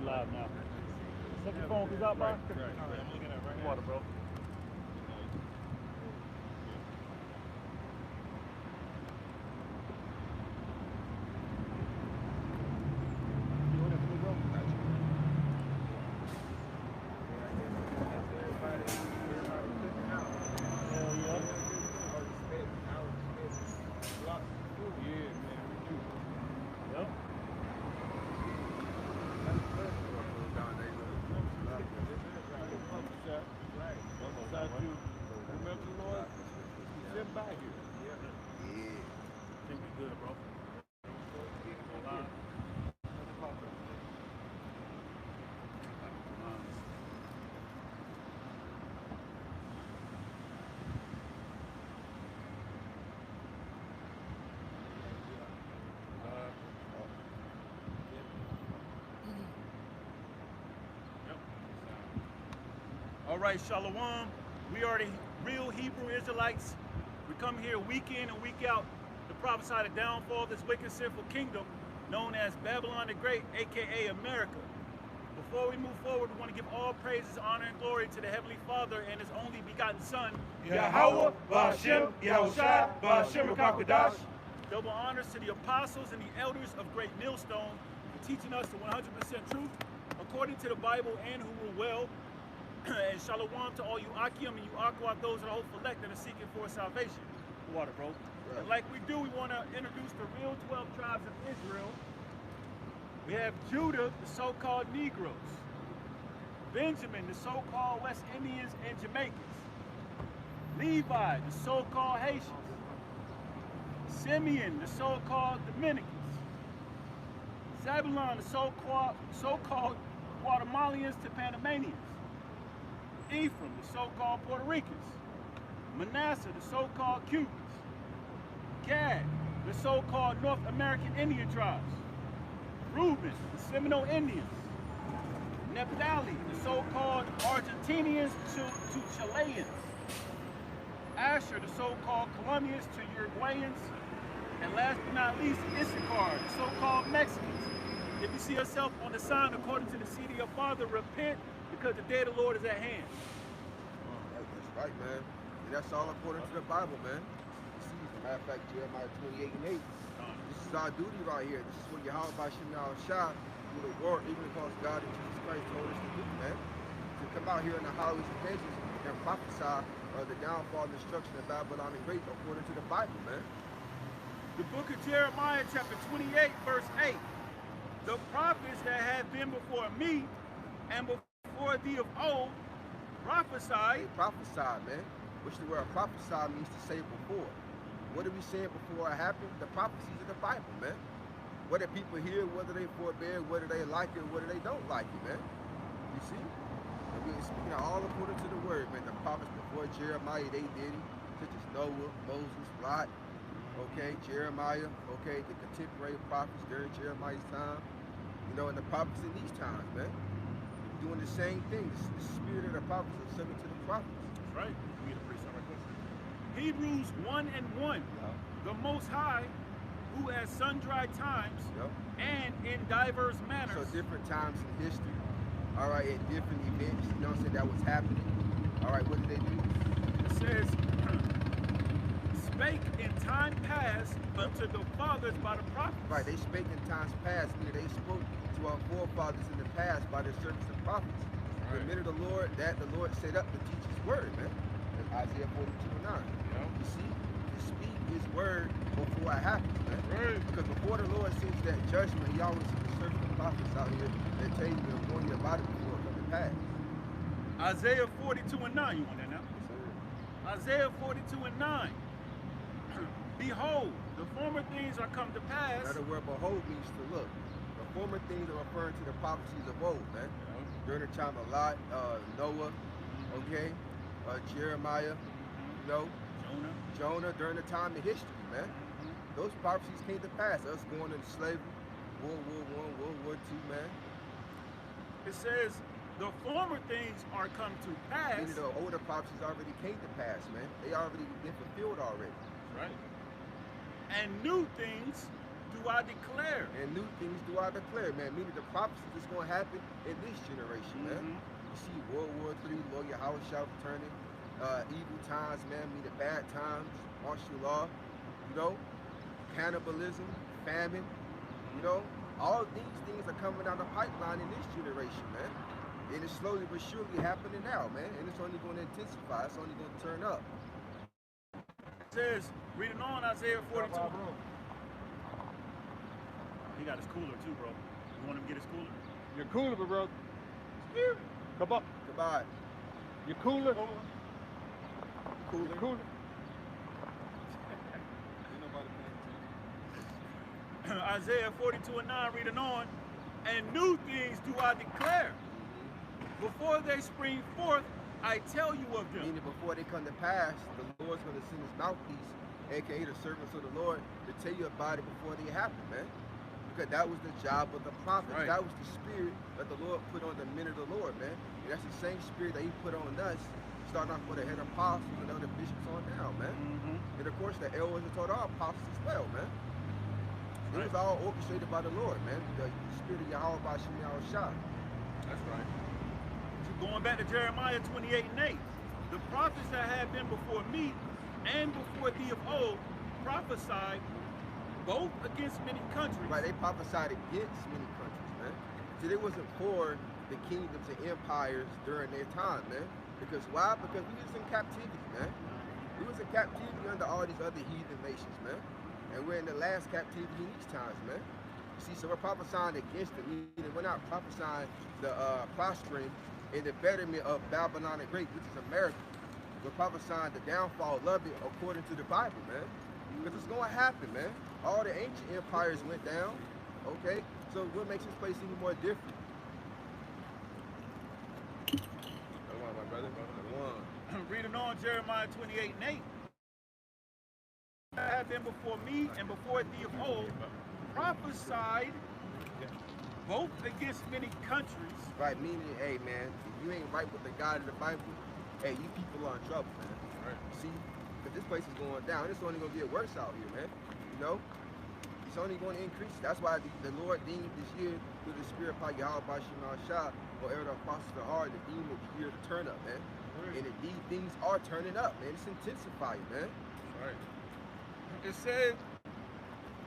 live now. Check your phone, cause out, bro. Right. I'm looking at right now. Water, bro. All right, Shalom. We are the real Hebrew Israelites. We come here week in and week out to prophesy the downfall of this wicked, sinful kingdom known as Babylon the Great, aka America. Before we move forward, we want to give all praises, honor, and glory to the Heavenly Father and His only begotten Son, Yahweh, Ba'ashem, Yahushua, Ba'ashem, Rakakadash. Double honors to the apostles and the elders of Great Millstone for teaching us the 100% truth according to the Bible and who rule well. And shalom to all you Akim and you Akwat, those that are hopeful elect that are seeking for salvation. Water, bro. Right. And like we do, we want to introduce the real 12 tribes of Israel. We have Judah, the so-called Negroes. Benjamin, the so-called West Indians and Jamaicans. Levi, the so-called Haitians. Simeon, the so-called Dominicans. Zebulon, the so-called Guatemalans to Panamanians. Ephraim, the so-called Puerto Ricans. Manasseh, the so-called Cubans. Gad, the so-called North American Indian tribes. Reuben, the Seminole Indians. Naphtali, the so-called Argentinians to Chileans. Asher, the so-called Colombians to Uruguayans. And last but not least, Issachar, the so-called Mexicans. If you see yourself on the sign according to the seed of your father, repent, because the day of the Lord is at hand. That's right, man. And that's all according to the Bible, man. As a matter of fact, Jeremiah 28 and 8. This is our duty right here. This is what Yahweh Ba'ashem Yahushua do the work, even because God and Jesus Christ told us to do, man. To come out here in the highways and hedges and prophesy the downfall and destruction of Babylon the Great according to the Bible, man. The book of Jeremiah, chapter 28, verse 8. The prophets that have been before me and before thee of old prophesied. They prophesied, man. Which the word prophesy means to say before. What are we saying before it happened? The prophecies of the Bible, man. Whether people hear, whether they forbear, whether they like it, whether they don't like it, man. You see? And we're speaking all according to the word, man. The prophets before Jeremiah, they did it. Such as Noah, Moses, Lot, okay, Jeremiah, okay, the contemporary prophets during Jeremiah's time. You know, and the prophets in these times, man. Doing the same thing. The spirit of the prophets is subject to the prophets. That's right. We get a pretty right question. Hebrews 1 and 1. The Most High, who at sundry times and in diverse manners. So different times in history, all right, at different events, you know what I'm saying, that was happening. All right, what did they do? It says, spake in time past unto the fathers by the prophets. Right, they spake in times past, meaning they spoke to our forefathers in the past by the service of prophets. Right. The minute the Lord set up to teach his word, man. In Isaiah 42 and 9. You see, to speak his word before it happens, man. Right. Because before the Lord sends that judgment, he always serves the prophets out here that tell you to warn you about it before it comes to pass. Isaiah 42 and 9, you want that now? Yes, Isaiah 42 and 9. Behold, the former things are come to pass. Another word, behold, means to look. The former things are referring to the prophecies of old, man. During the time of Lot, Noah, okay, Jeremiah, you know, Jonah, during the time of history, man. Those prophecies came to pass. Us going into slavery, World War I, World War II, man. It says, the former things are come to pass. Meaning the older prophecies already came to pass, man. They already been fulfilled already. Right. And new things do I declare. And new things do I declare, man. Meaning the prophecy is going to happen in this generation, man. You see World War III, Lord Yahweh shall returning, evil times, man, meaning bad times, martial law, you know, cannibalism, famine, you know. All these things are coming down the pipeline in this generation, man. And it's slowly but surely happening now, man. And it's only going to intensify. It's only going to turn up. It says, reading on Isaiah 42. He got his cooler too, bro. You want him to get his cooler? Your cooler, bro. Come on. Goodbye. Your cooler. Cooler. Cooler. Isaiah 42 and 9, reading on, and new things do I declare. Before they spring forth, I tell you of them. Meaning before they come to pass, the Lord's going to send his mouthpiece, aka the servants of the Lord, to tell you about it before they happen, man. Because that was the job of the prophet. Right. That was the spirit that the Lord put on the men of the Lord, man. And that's the same spirit that he put on us, starting off with the head apostles and other bishops on down, man. And of course, the elders taught our apostles as well, man. It was all orchestrated by the Lord, man. The spirit of Yahweh by Shem Yahushua. That's right. So going back to Jeremiah 28 and 8, the prophets that had been before me and before thee of old prophesied both against many countries. Right, they prophesied against many countries, man. See, they wasn't for the kingdoms and empires during their time, man. Because why? Because we was in captivity, man. We was in captivity under all these other heathen nations, man. And we're in the last captivity in these times, man. See, so we're prophesying against it. Meaning we're not prophesying the prospering and the betterment of Babylon the Great, which is America. We're prophesying the downfall of it according to the Bible, man. Because it's going to happen, man. All the ancient empires went down, okay? So what makes this place even more different? One, my brother. One. Reading on Jeremiah 28 and 8. Have been before me and before thee of old prophesied both against many countries. Right, meaning, hey man, if you ain't right with the God of the Bible, hey, you people are in trouble, man. Right. See, because this place is going down. It's only going to get worse out here, man. You know? It's only going to increase. That's why the Lord deemed this year through the Spirit of Yahweh by Shema Shah or Elder Apostles of the Heart, the deemed the year to turn up, man. Right. And indeed, things are turning up, man. It's intensifying, man. Right. It says,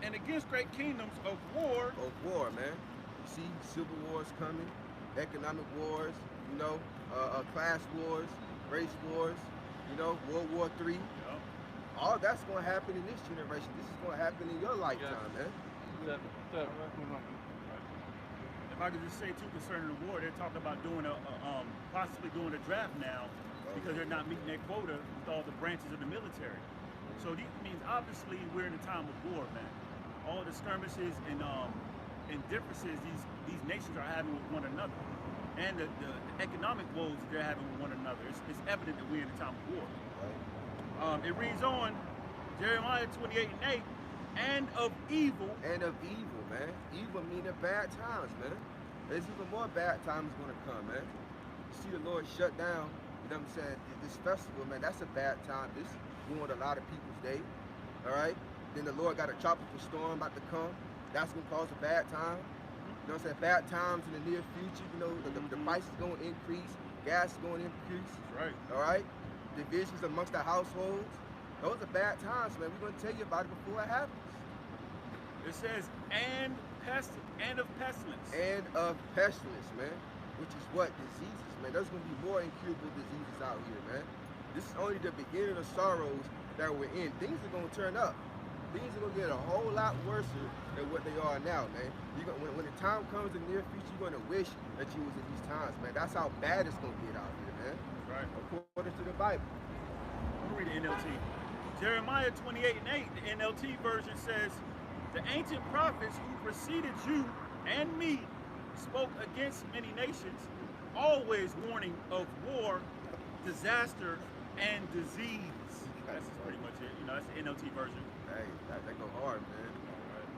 and against great kingdoms of war. Of war, man. You see, civil wars coming, economic wars, you know, class wars, race wars, you know, World War III. Yep. All that's going to happen in this generation. This is going to happen in your lifetime, man. If I could just say too, concerning the war, they're talking about doing possibly doing a draft now because they're not meeting their quota with all the branches of the military. So this means obviously we're in a time of war, man. All the skirmishes and differences these nations are having with one another, and the economic woes that they're having with one another. It's evident that we're in a time of war. Right. It reads on Jeremiah 28 and 8, and of evil. And of evil, man. Evil meaning bad times, man. There's even more bad times going to come, man. You see the Lord shut down, you know what I'm saying, this festival, man, that's a bad time. This ruined a lot of people's day, all right? Then the Lord got a tropical storm about to come. That's going to cause a bad time. You know what I'm saying? Bad times in the near future, you know, the price is going to increase, gas is going to increase. Right. All right? Divisions amongst the households. Those are bad times, man. We're going to tell you about it before it happens. It says, and of pestilence. And of pestilence, man. Which is what? Diseases, man. There's going to be more incurable diseases out here, man. This is only the beginning of sorrows that we're in. Things are going to turn up. Things are going to get a whole lot worse than what they are now, man. When the time comes in the near future, you're going to wish that you was in these times, man. That's how bad it's going to get out here, man. Right. According to the Bible. I'm going to read the NLT. Jeremiah 28 and 8, the NLT version says, the ancient prophets who preceded you and me spoke against many nations, always warning of war, disaster, and disease. That's just pretty much it. You know, that's the NLT version. Hey, that go hard, man. All right.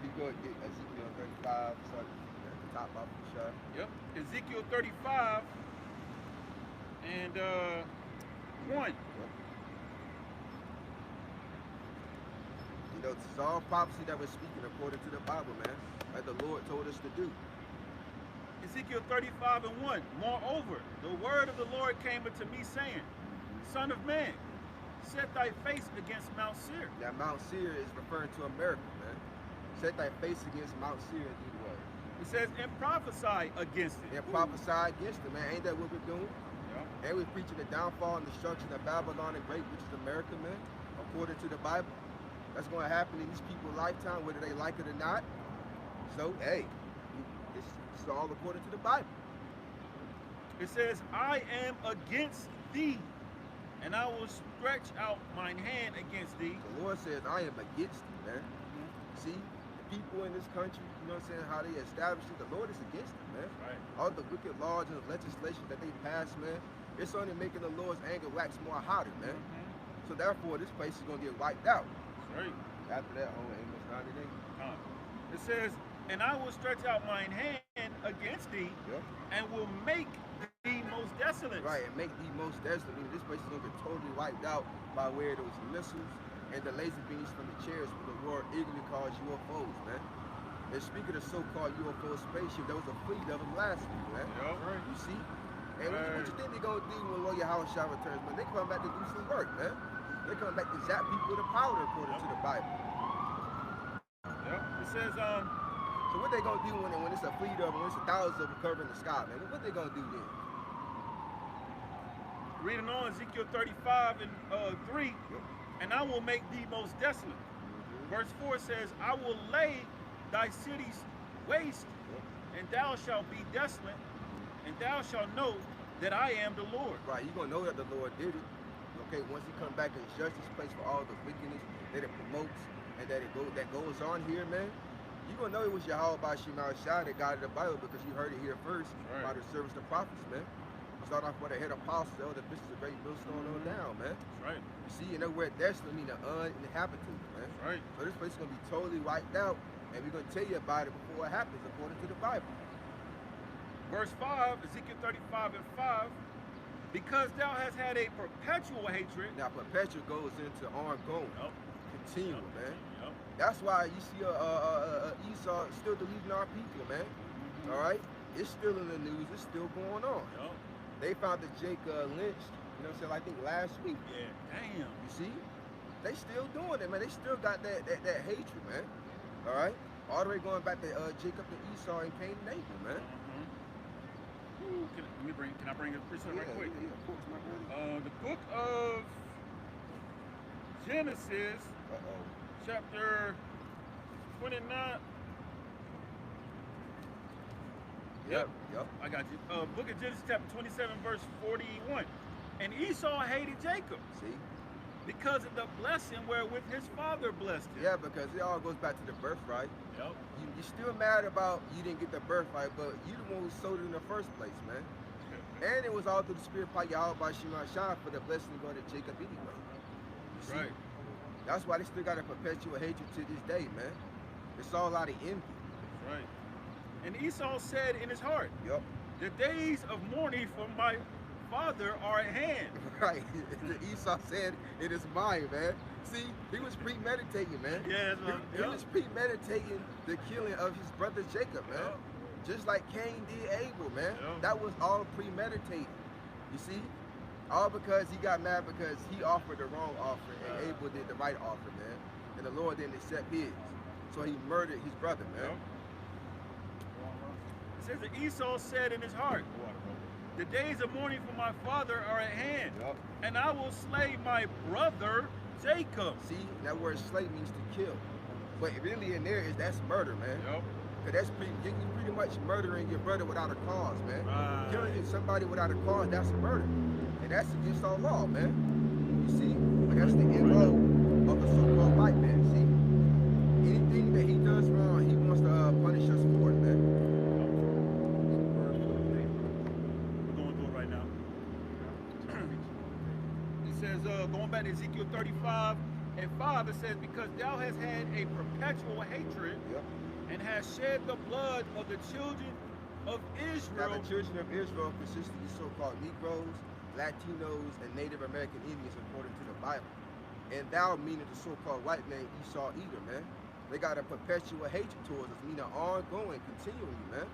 You go get Ezekiel 35, start at the top off the shot. Yep. Ezekiel 35 and 1. Yep. You know, this is all prophecy that we're speaking according to the Bible, man. Like the Lord told us to do. Ezekiel 35:1. Moreover, the word of the Lord came unto me, saying, Son of man, set thy face against Mount Seir. Now, Mount Seir is referring to America, man. Set thy face against Mount Seir and do what? It says, and prophesy against it. And prophesy against it, man. Ain't that what we're doing? Yeah. And we're preaching the downfall and destruction of Babylon the Great, which is America, man, according to the Bible. That's going to happen in these people's lifetime, whether they like it or not. So, hey, it's all according to the Bible. It says, I am against thee, and I will stretch out mine hand against thee. The Lord says, I am against you, man. See, the people in this country, you know what I'm saying, how they established it, the Lord is against them, man. Right. All the wicked laws and legislation that they pass, man, it's only making the Lord's anger wax more hotter, man. So therefore, this place is going to get wiped out. Right. After that, Amos 98. It says, and I will stretch out mine hand against thee, Yep. and will make thee most desolate. Right, and make the most desolate. I mean, this place is going to get totally wiped out by way of those missiles and the laser beams from the chairs, what the Lord eagerly calls UFOs, man. And speaking of so-called UFO spaceship, there was a fleet of them last week, man. Yep. Right. You see? And what you think they're going to do when Lawyer Howard Shaw returns, man? They come back to do some work, man. They come back to zap people with a powder, according to the Bible. Yep. It says, So what they going to do when it's a fleet of them, when it's 1,000 of them covering the sky, man? What they going to do then? reading on Ezekiel 35 and 3, and I will make thee most desolate. Verse 4 says, I will lay thy cities waste, and thou shalt be desolate, and thou shalt know that I am the Lord. Right, you're going to know that the Lord did it. Okay, once he come back and judge this place for all the wickedness that it promotes and that goes on here, man, you're going to know it was Yahweh by Shema Shai that guided the Bible, because you heard it here first by the service of the prophets, man. Start off with the head apostle, the bishops, the great millstone on down, man. That's right. You see, and that word desolate mean the uninhabited, man. That's right. So this place is going to be totally wiped out, and we're going to tell you about it before it happens, according to the Bible. Verse 5, Ezekiel 35 and 5, because thou hast had a perpetual hatred. Now, perpetual goes into ongoing, continual, man. Yep. That's why you see Esau still deleting our people, man. All right? It's still in the news. It's still going on. Yep. They found that Jake lynched, you know what I'm saying, I think last week. Yeah, damn. You see? They still doing it, man. They still got that hatred, man. All right? All the way going back to Jacob and Esau and Cain and Abel, man. Ooh, can I bring a precept right quick? Yeah, of course, my brother. The book of Genesis, chapter 29. Yep. I got you. Book of Genesis, chapter 27, verse 41. And Esau hated Jacob. See? Because of the blessing wherewith his father blessed him. Yeah, because it all goes back to the birthright. Yep. You're still mad about you didn't get the birthright, but you the one who sowed it in the first place, man. And it was all through the spirit by Yahweh by Shema Shai for the blessing to go to Jacob anyway. You see? Right. That's why they still got a perpetual hatred to this day, man. It's all out of envy. Right. And Esau said in his heart, Yep. the days of mourning for my father are at hand. Right. Esau said, it is mine, man. See, he was premeditating, man. Yeah, He was premeditating the killing of his brother Jacob, man. Yep. Just like Cain did Abel, man. Yep. That was all premeditated. You see? All because he got mad because he offered the wrong offering and Abel did the right offering, man. And the Lord didn't accept his. So he murdered his brother, man. Yep. It says that Esau said in his heart, the days of mourning for my father are at hand, and I will slay my brother Jacob. See, that word slay means to kill. But really in there that's murder, man. Yep. Cause that's you're pretty much murdering your brother without a cause, man. Right. Killing somebody without a cause, that's murder. And that's against our law, man. You see? But that's the MO of the so-called white man, see? Anything that he does wrong, he wants to punish us for it, man. We're going through it right now. It says, going back to Ezekiel 35 and 5, it says, because thou hast had a perpetual hatred and hast shed the blood of the children of Israel. Now, the children of Israel consist of the so-called Negroes, Latinos, and Native American Indians according to the Bible. And thou meaning the so-called white man Esau Edom, man. They got a perpetual hatred towards us, meaning ongoing, continually, man.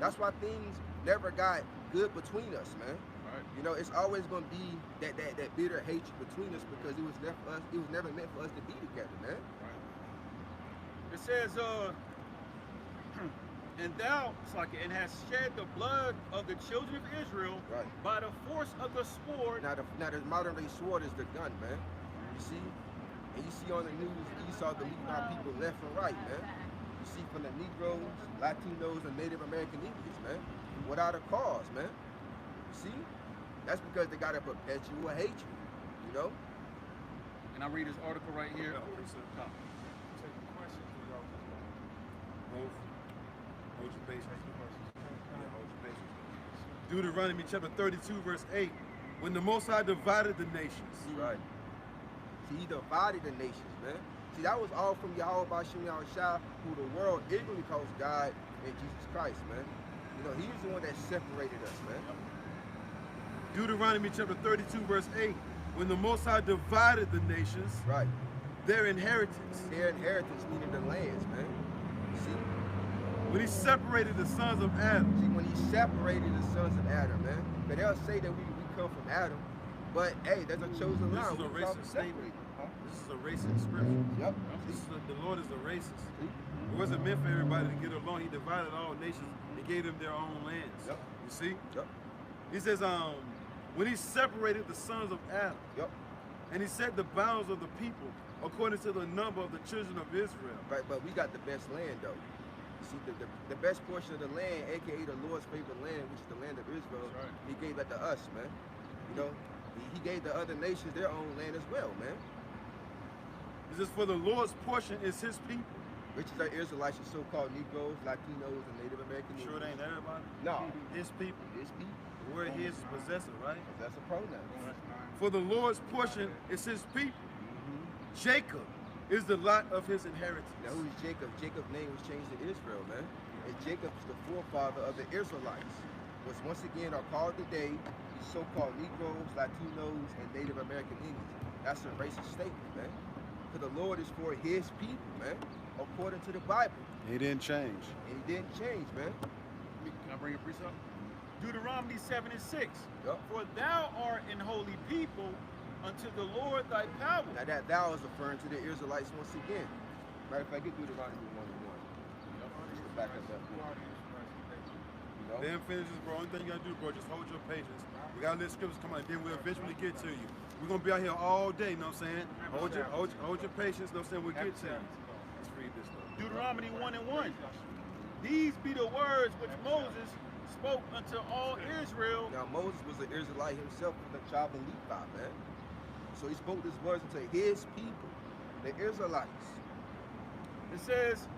That's why things never got good between us, man. Right. You know, it's always gonna be that bitter hatred between us because it was never meant for us to be together, man. Right. It says, and thou, and has shed the blood of the children of Israel Right. by the force of the sword. Now the modern day sword is the gun, man. You see? And you see on the news Esau deleting our people left and right, man. You see from the Negroes, Latinos, and Native American Indians, man. Without a cause, man. You see? That's because they got a perpetual hatred, you know? And I read this article right here. Hold your patience. Deuteronomy chapter 32, verse 8. When the Most High divided the nations. Right. See, he divided the nations, man. See, that was all from Yahweh Bashim Yahushua, who the world ignorantly calls God and Jesus Christ, man. You know, he's the one that separated us, man. Deuteronomy chapter 32, verse 8. When the Most High divided the nations, Right. their inheritance. Their inheritance, meaning the lands, man. See? When he separated the sons of Adam. See, when he separated the sons of Adam, man. But they'll say that we come from Adam. But, hey, there's a chosen line. This is a We call racist separated. statement. This is a racist scripture. Yep. The Lord is a racist. It wasn't meant for everybody to get along. He divided all nations and gave them their own lands. Yep. You see? Yep. He says, when he separated the sons of Adam, Yep. and he set the bounds of the people according to the number of the children of Israel. Right, but we got the best land, though. You see, the best portion of the land, a.k.a. the Lord's favorite land, which is the land of Israel, Right. he gave that to us, man. You know, he gave the other nations their own land as well, man. He says, for the Lord's portion is his people. Which is our Israelites, the so-called Negroes, Latinos, and Native American Sure it ain't everybody? No. His people. His people. The word his is possessive, right? That's a pronoun. For the Lord's portion is his people. Mm-hmm. Jacob is the lot of his inheritance. Now, who is Jacob? Jacob's name was changed to Israel, man. And Jacob is the forefather of the Israelites, which once again are called today the so-called Negroes, Latinos, and Native American Indians. That's a racist statement, man. Because the Lord is for his people, man, according to the Bible. He didn't change. And he didn't change, man. Can I bring a precept? Deuteronomy 7 and 6. Yup. For thou art an holy people unto the Lord thy power. Now that thou is referring to the Israelites once again. Matter of fact, get Deuteronomy 1 and 1. Just to back us up. You know? Then finishes, bro. Only thing you gotta do, bro, just hold your patience. We gotta let scriptures come out, then we'll eventually get to you. We're gonna be out here all day, you know what I'm saying? Hold your patience, you know what I'm saying? We'll get to you. Let's read this though. Deuteronomy 1 and 1. These be the words which Moses spoke unto all Israel. Now Moses was an Israelite himself from the tribe of Levi, man. So he spoke these words unto his people, the Israelites. It says,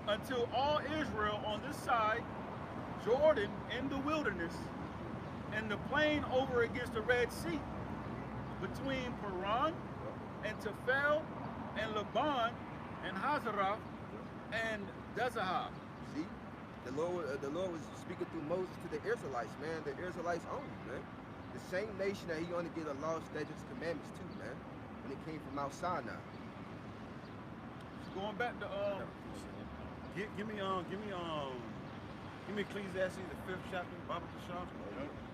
until all Israel on this side, Jordan in the wilderness, and the plain over against the Red Sea, between Paran and Tephel and Laban and Hazarath and Dezahab. See, the Lord was speaking through Moses to the Israelites, man. The Israelites only, man. The same nation that he only gave the law, statutes, commandments to, man. When it came from Mount Sinai. Going back to Give me Ecclesiastes the 5th chapter, Baba Kashaf.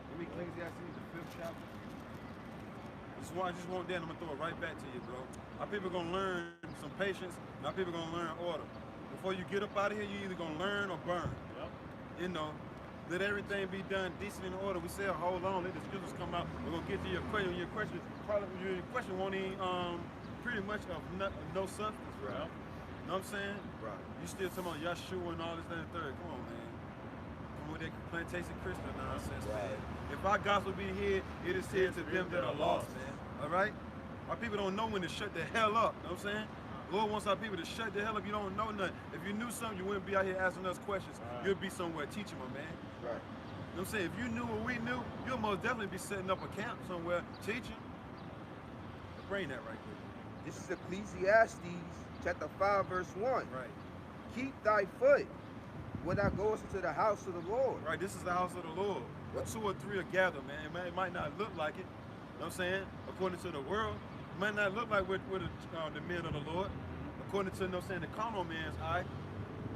Give me Ecclesiastes the 5th chapter. This is why I just want that, I'm gonna throw it right back to you, bro. Our people gonna learn some patience, and our people gonna learn order. Before you get up out of here, you either gonna learn or burn. Yep. You know, let everything be done decent in order. We say, hold on, let the scriptures come out. We're gonna get to your question. Your question won't even pretty much of no substance, bro. Yep. You know what I'm saying? Right. You still talking about Yahshua and all this, that, and third. Come on, man. Come with that plantation Christian nonsense, man. If our gospel be here, it is here to them that are lost, man. All right? Our people don't know when to shut the hell up. You know what I'm saying? The Lord wants our people to shut the hell up. You don't know nothing. If you knew something, you wouldn't be out here asking us questions. Right. You'd be somewhere teaching, my man. Right. You know what I'm saying? If you knew what we knew, you'll most definitely be setting up a camp somewhere teaching. Bring that right quick. This is Ecclesiastes chapter 5, verse 1. Right. Keep thy foot when thou goest into the house of the Lord. Right, this is the house of the Lord. Where 2 or 3 are gathered, man. It might not look like it. You know what I'm saying? According to the world. You might not look like we're the men of the Lord, according to, you know what I'm saying, the carnal man's eye.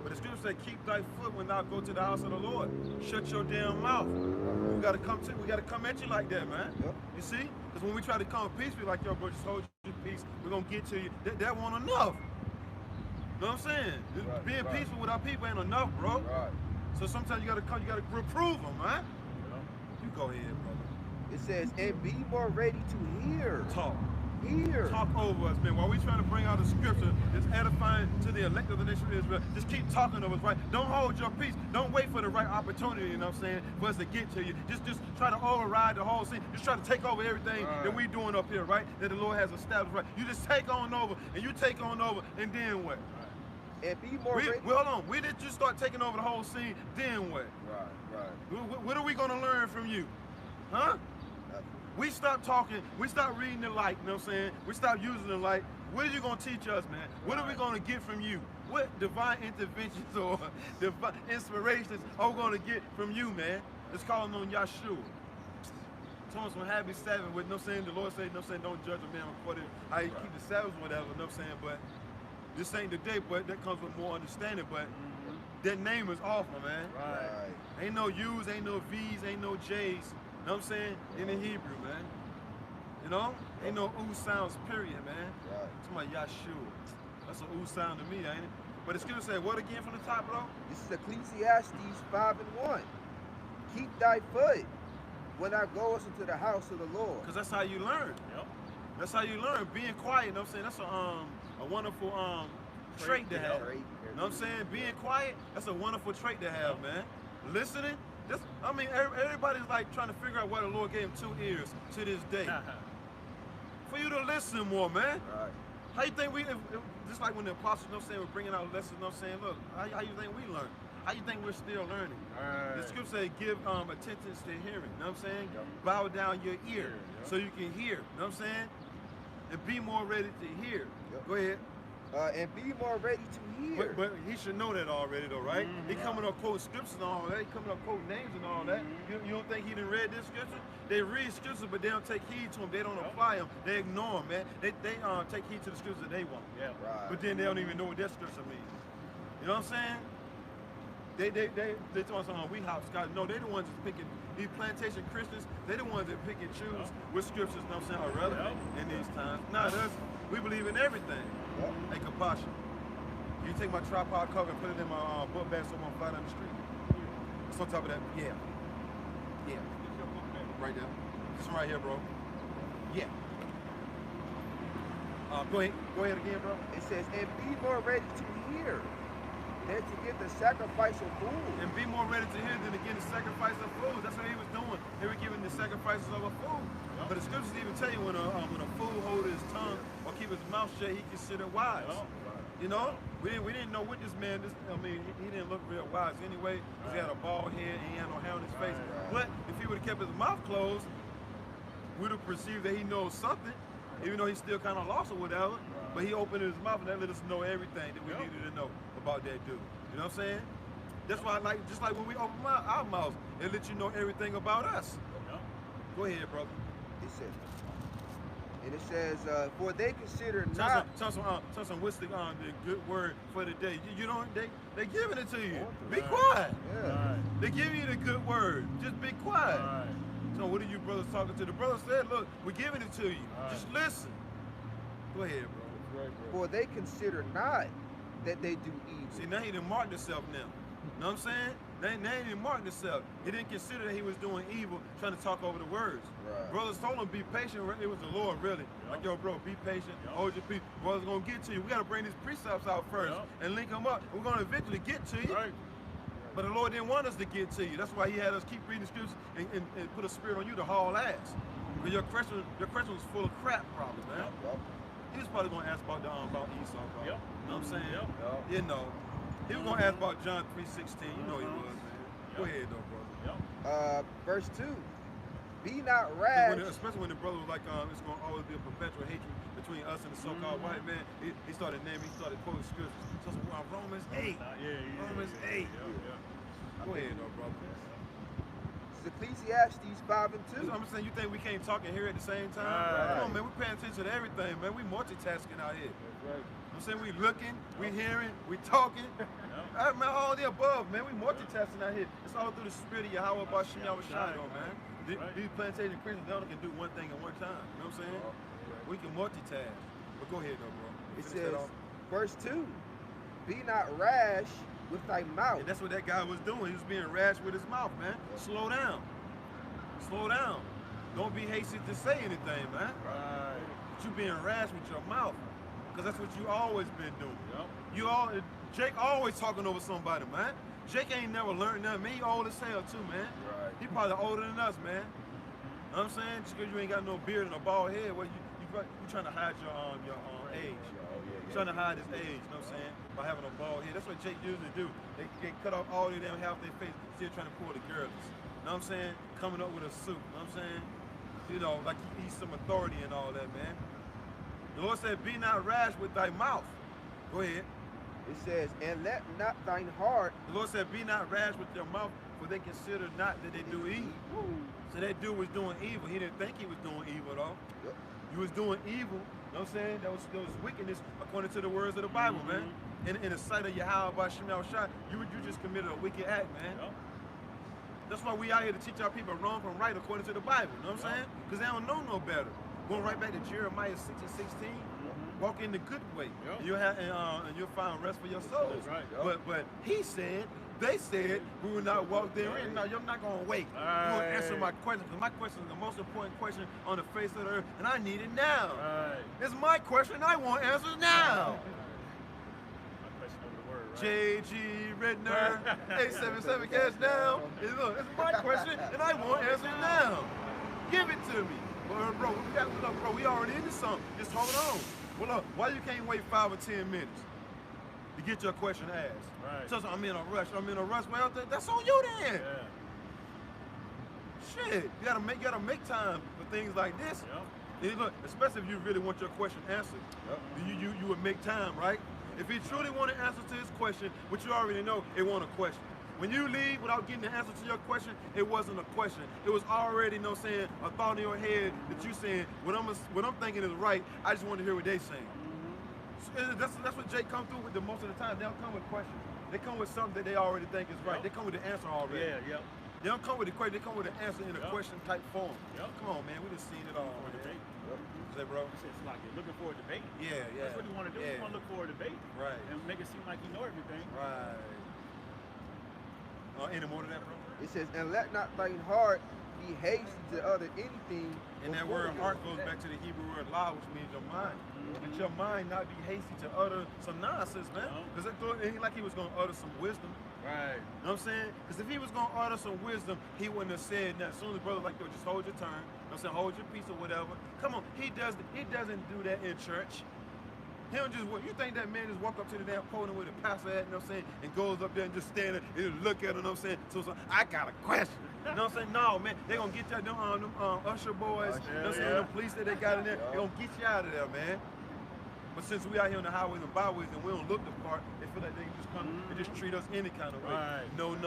But the scripture says, keep thy foot when thou go to the house of the Lord. Shut your damn mouth. We gotta come at you like that, man. Yep. You see? Because when we try to come with peace, we like, yo, bro, just hold your peace. We're gonna get to you. That won't enough. You know what I'm saying? Right, Being right. peaceful with our people ain't enough, bro. Right. So sometimes you gotta reprove them, man. You go ahead, brother. It says, and be more ready to hear. Talk. Hear. Talk over us, man. While we trying to bring out the scripture that's edifying to the elect of the nation of Israel, just keep talking to us, right? Don't hold your peace. Don't wait for the right opportunity, you know what I'm saying, for us to get to you. Just try to override the whole scene. Just try to take over everything that we doing up here, right? That the Lord has established, right? You just take on over, and you take on over, and then what? And be more ready. Hold on. We didn't just start taking over the whole scene, then what? Right. What are we going to learn from you? Huh? We stopped talking, we stopped reading the light, you know what I'm saying? We stopped using the light. What are you going to teach us, man? What are we going to get from you? What divine interventions or divine inspirations are we going to get from you, man? It's calling on Yahshua. Telling us some happy Sabbath with, you know what I'm saying? The Lord said, you know what I'm saying, don't judge a man according to how you keep the Sabbath, whatever, you know what I'm saying? But this ain't the day, but that comes with more understanding. But that name is awful, man. Right. Ain't no U's, ain't no V's, ain't no J's. You know what I'm saying? In the Hebrew, man. You know? Ain't no ooh sounds, period, man. Right. It's my Yahshua. That's an ooh sound to me, ain't it? But the scripture say, what again from the top, bro? This is Ecclesiastes 5:1. Keep thy foot when thou goest into the house of the Lord. Because that's how you learn. Yep. That's how you learn. Being quiet, you know what I'm saying? That's a wonderful trait to have. You know what I'm saying? Being quiet, that's a wonderful trait to have, man. Listening, everybody's like trying to figure out why the Lord gave him 2 ears to this day. For you to listen more, man. Right. How you think just like when the apostles, you know what I'm saying, were bringing out lessons, you know what I'm saying, look, how you think we learn? How you think we're still learning? Right. The scripture say, give attention to hearing, you know what I'm saying? Bow down your ear so you can hear, you know what I'm saying? And be more ready to hear. Go ahead. And be more ready to hear. But he should know that already, though, right? He coming up quoting scriptures and all that. He coming up quoting names and all that. You don't think he done read this scripture? They read scripture, but they don't take heed to them. They don't apply them. They ignore them, man. They take heed to the scriptures that they want. Yeah. Right. But then they don't even know what that scripture means. You know what I'm saying? They talking about we house guys. No, they the ones that's picking these plantation Christians. They the ones that pick and choose what scriptures, you know what I'm saying, are relevant in these times. Not us. We believe in everything. Hey, Kapasha, you take my tripod cover and put it in my book bag so I'm gonna fly down the street. What's on top of that? Yeah. Right there. This one right here, bro. Yeah. Go ahead again, bro. It says, and be more ready to hear than to give the sacrifice of fools. And be more ready to hear than to give the sacrifice of fools. That's what he was doing. They were giving the sacrifices of a fool. But the scriptures even tell you when a fool hold his tongue or keep his mouth shut, he considered wise. You know, we didn't know what this man. He didn't look real wise anyway. Because he had a bald head and he had no hair on his face. But if he would have kept his mouth closed, we'd have perceived that he knows something, even though he's still kind of lost or whatever. But he opened his mouth and that let us know everything that we needed to know about that dude. You know what I'm saying? That's why, just like when we open our mouths, it lets you know everything about us. Go ahead, brother. And it says, for they consider not. Tell some what's the good word for the day. You know, they giving it to you. Be quiet. Yeah. They give you the good word. Just be quiet. So what are you brothers talking to? The brother said, look, we're giving it to you. Just listen. Go ahead, bro. For they consider not that they do evil. See, now he done marked himself now. You know what I'm saying? Now he didn't mark himself. He didn't consider that he was doing evil, trying to talk over the words. Right. Brothers told him, be patient. It was the Lord, really. Like, yo, bro, be patient. Hold your peace. Brothers going to get to you. We got to bring these precepts out first and link them up. We're going to eventually get to you. But the Lord didn't want us to get to you. That's why he had us keep reading the scriptures and put a spirit on you to haul ass. Because your question was full of crap, probably, man. He was probably going to ask about Esau, probably. You know what I'm saying? You know. He was going to ask about John 3:16. You know he was, man. Go ahead, though, brother. Verse 2. Be not rash. Especially when the brother was like, it's going to always be a perpetual hatred between us and the so-called white man. He started quoting scriptures. So Romans 8. Romans 8. Go ahead, though, brother. This is Ecclesiastes 5 and 2. I'm saying, you think we can't talk and hear at the same time? Right. Come on, man, we paying attention to everything, man. We multitasking out here. That's right. I'm saying we looking, we hearing, we talking. Man, all the above, man. We multitasking out here. It's all through the spirit of Yahweh Bashem Yahweh Shai, man. These plantation Christians, they only can do one thing at one time. You know what I'm saying? We can multitask. But go ahead, though, bro. It says, verse 2, be not rash with thy mouth. And that's what that guy was doing. He was being rash with his mouth, man. Slow down. Slow down. Don't be hasty to say anything, man. Right. But you being rash with your mouth. Because that's what you always been doing. Yep. Jake always talking over somebody, man. Jake ain't never learned nothing. Man, he old as hell too, man. Right. He probably older than us, man. Know what I'm saying? Just because you ain't got no beard and a bald head, well, you trying to hide your age. Trying to hide his age, you know what I'm saying? By having a bald head. That's what Jake usually do. They cut off all of them, half their face, still trying to pull the girls. You know what I'm saying? Coming up with a suit, you know what I'm saying? You know, like he's some authority and all that, man. The Lord said, be not rash with thy mouth. Go ahead. It says, and let not thine heart. The Lord said, be not rash with your mouth, for they consider not that they do evil. So that dude was doing evil. He didn't think he was doing evil, though. Yep. You was doing evil. You know what I'm saying? There was wickedness according to the words of the Bible, man. In the sight of Yahweh Bashem Yahweh Shai, you just committed a wicked act, man. Yep. That's why we out here to teach our people wrong from right according to the Bible. You know what I'm saying? Because they don't know no better. Going right back to Jeremiah 6:16. Walk in the good way. Yep. And you'll find rest for your souls. That's right. But they said we will not walk therein. No, you're not gonna wait. You're gonna answer my question, because my question is the most important question on the face of the earth, and I need it now. Right. It's my question, I want answers now. My question over the word, right? J.G. Redner, 877 cash down. Look, it's my question, and I want answers now. Give it to me. Bro, we already into something. Just hold on. Well, look, why you can't wait 5 or 10 minutes to get your question asked? Right. So I'm in a rush. Well, that's on you then. Yeah. Shit, you gotta make time for things like this. Yep. And look, especially if you really want your question answered, you would make time, right? If you truly want an answer to his question, which you already know, it wasn't a question. When you leave without getting the answer to your question, it wasn't a question. It was already, a thought in your head that you saying, what I'm thinking is right, I just want to hear what they saying. So that's what Jake come through with the most of the time. They don't come with questions. They come with something that they already think is right. They come with the answer already. Yeah, yep. They don't come with the question, they come with the answer in a question type form. Yep. Come on, man, we done seen it all. For a debate. Say, bro? It's like you're looking for a debate. Yeah. That's what you want to do. Yeah. You want to look for a debate. Right. And make it seem like you know everything. Right. Any more to that, bro? It says, and let not thine heart be hasty to utter anything. And that word heart goes back to the Hebrew word la, which means your mind. Let your mind not be hasty to utter some nonsense, man. Because it ain't like he was going to utter some wisdom. Right. You know what I'm saying? Because if he was going to utter some wisdom, he wouldn't have said that. As soon as brothers like, yo, just hold your turn. You know what I'm saying? Hold your peace or whatever. Come on. He doesn't do that in church. He don't just, you think that man just walk up to the damn podium with a pastor at, you know what I'm saying, and goes up there and just stand there and look at him, you know what I'm saying? So I got a question. You know what I'm saying? No, man, they gonna get you out, them usher boys, you know what I'm saying, the police that they got in there, they gonna get you out of there, man. But since we out here on the highways and byways and we don't look the part, they feel like they can just come and just treat us any kind of way. Right. No.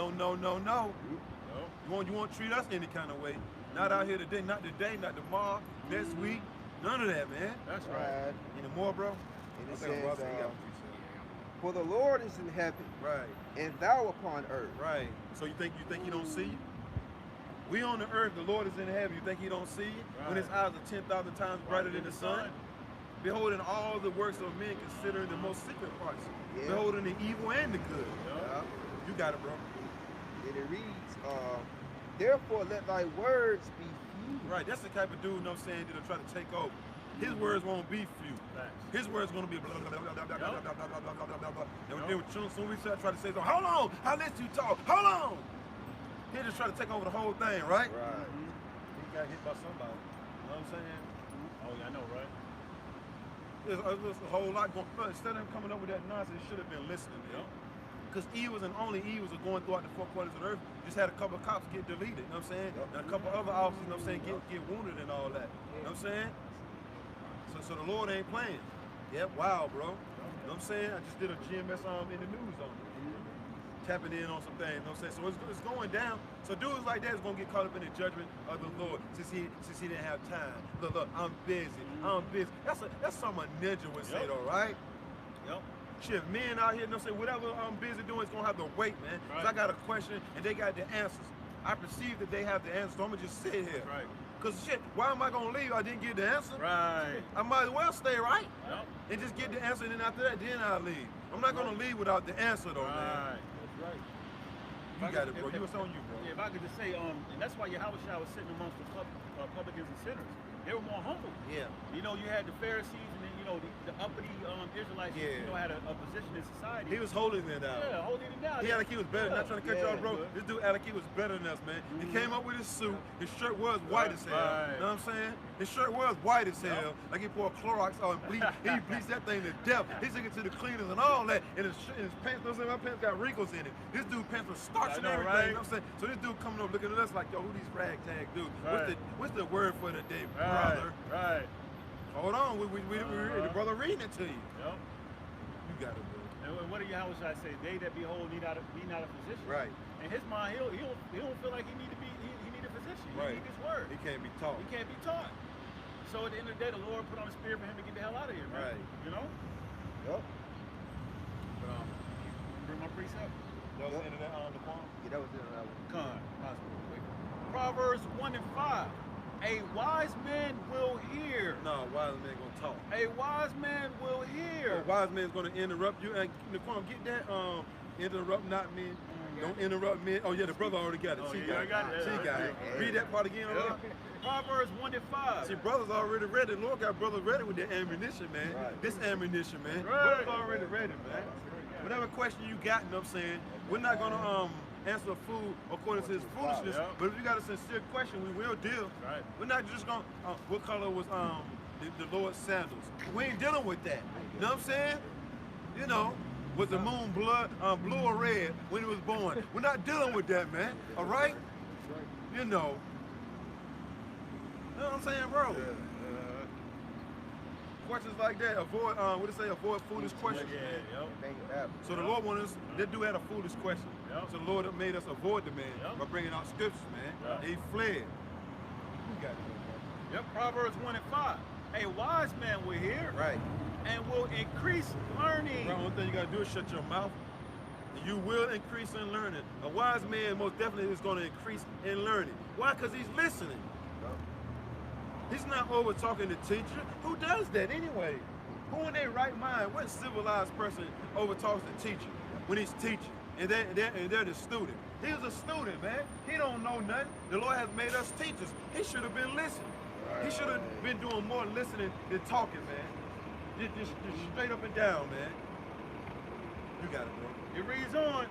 You won't treat us any kind of way. Not out here today, not tomorrow, next week. None of that, man. That's right. Any more, bro? And it says, for the Lord is in heaven, right, and thou upon earth. Right. So you think he don't see you? We on the earth, the Lord is in heaven. You think he don't see you? Right. When his eyes are 10,000 times brighter than the sun? Beholding all the works of men, considering the most secret parts. Yeah. Beholding the evil and the good. Yeah. You got it, bro. And it reads, therefore let thy words be few. Right, that's the type of dude, you know what I'm saying, that'll try to take over. His words won't be few. His words going to be blah, blah, blah, blah, blah, blah, blah, blah, blah, blah, blah, blah. And as soon as we try to say something, hold on, I'll let you talk, hold on. He'll just try to take over the whole thing, right? Right. He got hit by somebody. You know what I'm saying? Oh, yeah, I know, right? There's a whole lot going on. Instead of him coming up with that nonsense, he should have been listening, you know? Because evils and only evils are going throughout the 4 corners of the earth. Just had a couple of cops get deleted, you know what I'm saying? And a couple other officers, you know what I'm saying, get wounded and all that. You know what I'm saying? So the Lord ain't playing. Yep, wow, bro. You know what I'm saying? I just did a GMS in the news on it. tapping in on some things. You know what I'm saying? So it's going down. So dudes like that is gonna get caught up in the judgment of the Lord since he didn't have time. Look, I'm busy. I'm busy. That's something a ninja would say though, right? Yep. Shit, men out here, you know, say whatever I'm busy doing is gonna have to wait, man. Cause I got a question and they got the answers. I perceive that they have the answers, so I'm gonna just sit here. Right. Cause shit, why am I gonna leave? I didn't get the answer. Right. I might as well stay right Yep. and just get the answer, and then after that, then I'll leave. I'm not gonna leave without the answer though, man. Right. That's right. You got it, bro. You was on you, bro. Yeah, if I could just say, and that's why Yahweh Shai was sitting amongst the publicans and sinners. They were more humble. Yeah. You know, you had the Pharisees and then, you know, the uppity Israelites, Yeah. you know, had a position in society. He was holding it down. Yeah, holding it down. He acted like he was better. Not trying to cut you off, bro. good. This dude acted like he was better than us, man. He came up with his suit. His shirt was white as hell. Right. You know what I'm saying? His shirt was white as hell. Like he poured Clorox on and bleach. He bleached that thing to death. He took it to the cleaners and all that. And his pants, those my pants got wrinkles in it. This dude pants were starch and I know, everything. right? You know what I'm saying? So this dude coming up looking at us like, yo, who these ragtag dudes? Right. What's the word for the day, Right. brother? Right. Hold on, we the brother reading it to you. Yep. You got it, bro. And what do Yahweh Shai say? They that behold need not a physician. Right. In his mind, he don't feel like he need a physician. Right. He need his word. He can't be taught. He can't be taught. So at the end of the day, the Lord put on the spirit for him to get the hell out of here, man. Right. You know? Yup. But bring my precept. That was the end of that the poem? Yeah, that was it on that one. Con, possible. Proverbs 1 and 5. A wise man will hear. No, wise man gonna talk. A wise man will hear. A wise man's gonna interrupt you. And Naquan, get that interrupt not me. Don't interrupt me. Oh yeah, the brother already got it. Oh, She yeah, I got it. She Yeah, got yeah, it. yeah. Read that part again. Yeah. Proverbs 1 and 5. See, brothers already ready. The Lord got brothers ready with their ammunition, man. Right. This ammunition, man. Right. Brothers already ready, man. Whatever question you got, you know what I'm saying, we're not gonna answer a fool according to his foolishness. Yeah. But if you got a sincere question, we will deal. Right. We're not just gonna what color was the Lord's sandals? We ain't dealing with that. You know what I'm saying? You know, was the moon blue or red when it was born? We're not dealing with that, man. All right? You know. You know what I'm saying, bro? Questions like that, avoid, what it say, avoid foolish questions. Yeah, yep. Make it happen. So the Lord wanted us, that dude had a foolish question. Yep. So the Lord made us avoid the man Yep. by bringing out scriptures, man. Yep. And he fled. You got it, Yep, Proverbs 1 and 5. A wise man will hear right? and will increase learning. The only thing you gotta do is shut your mouth. You will increase in learning. A wise man most definitely is gonna increase in learning. Why? Because he's listening. He's not over talking to teacher. Who does that anyway? Who in their right mind, what civilized person over talks to teacher when he's teaching? And they're the student. He was a student, man. He don't know nothing. The Lord has made us teachers. He should have been listening. He should have been doing more listening than talking, man. Just straight up and down, man. You got it, bro. It reads on,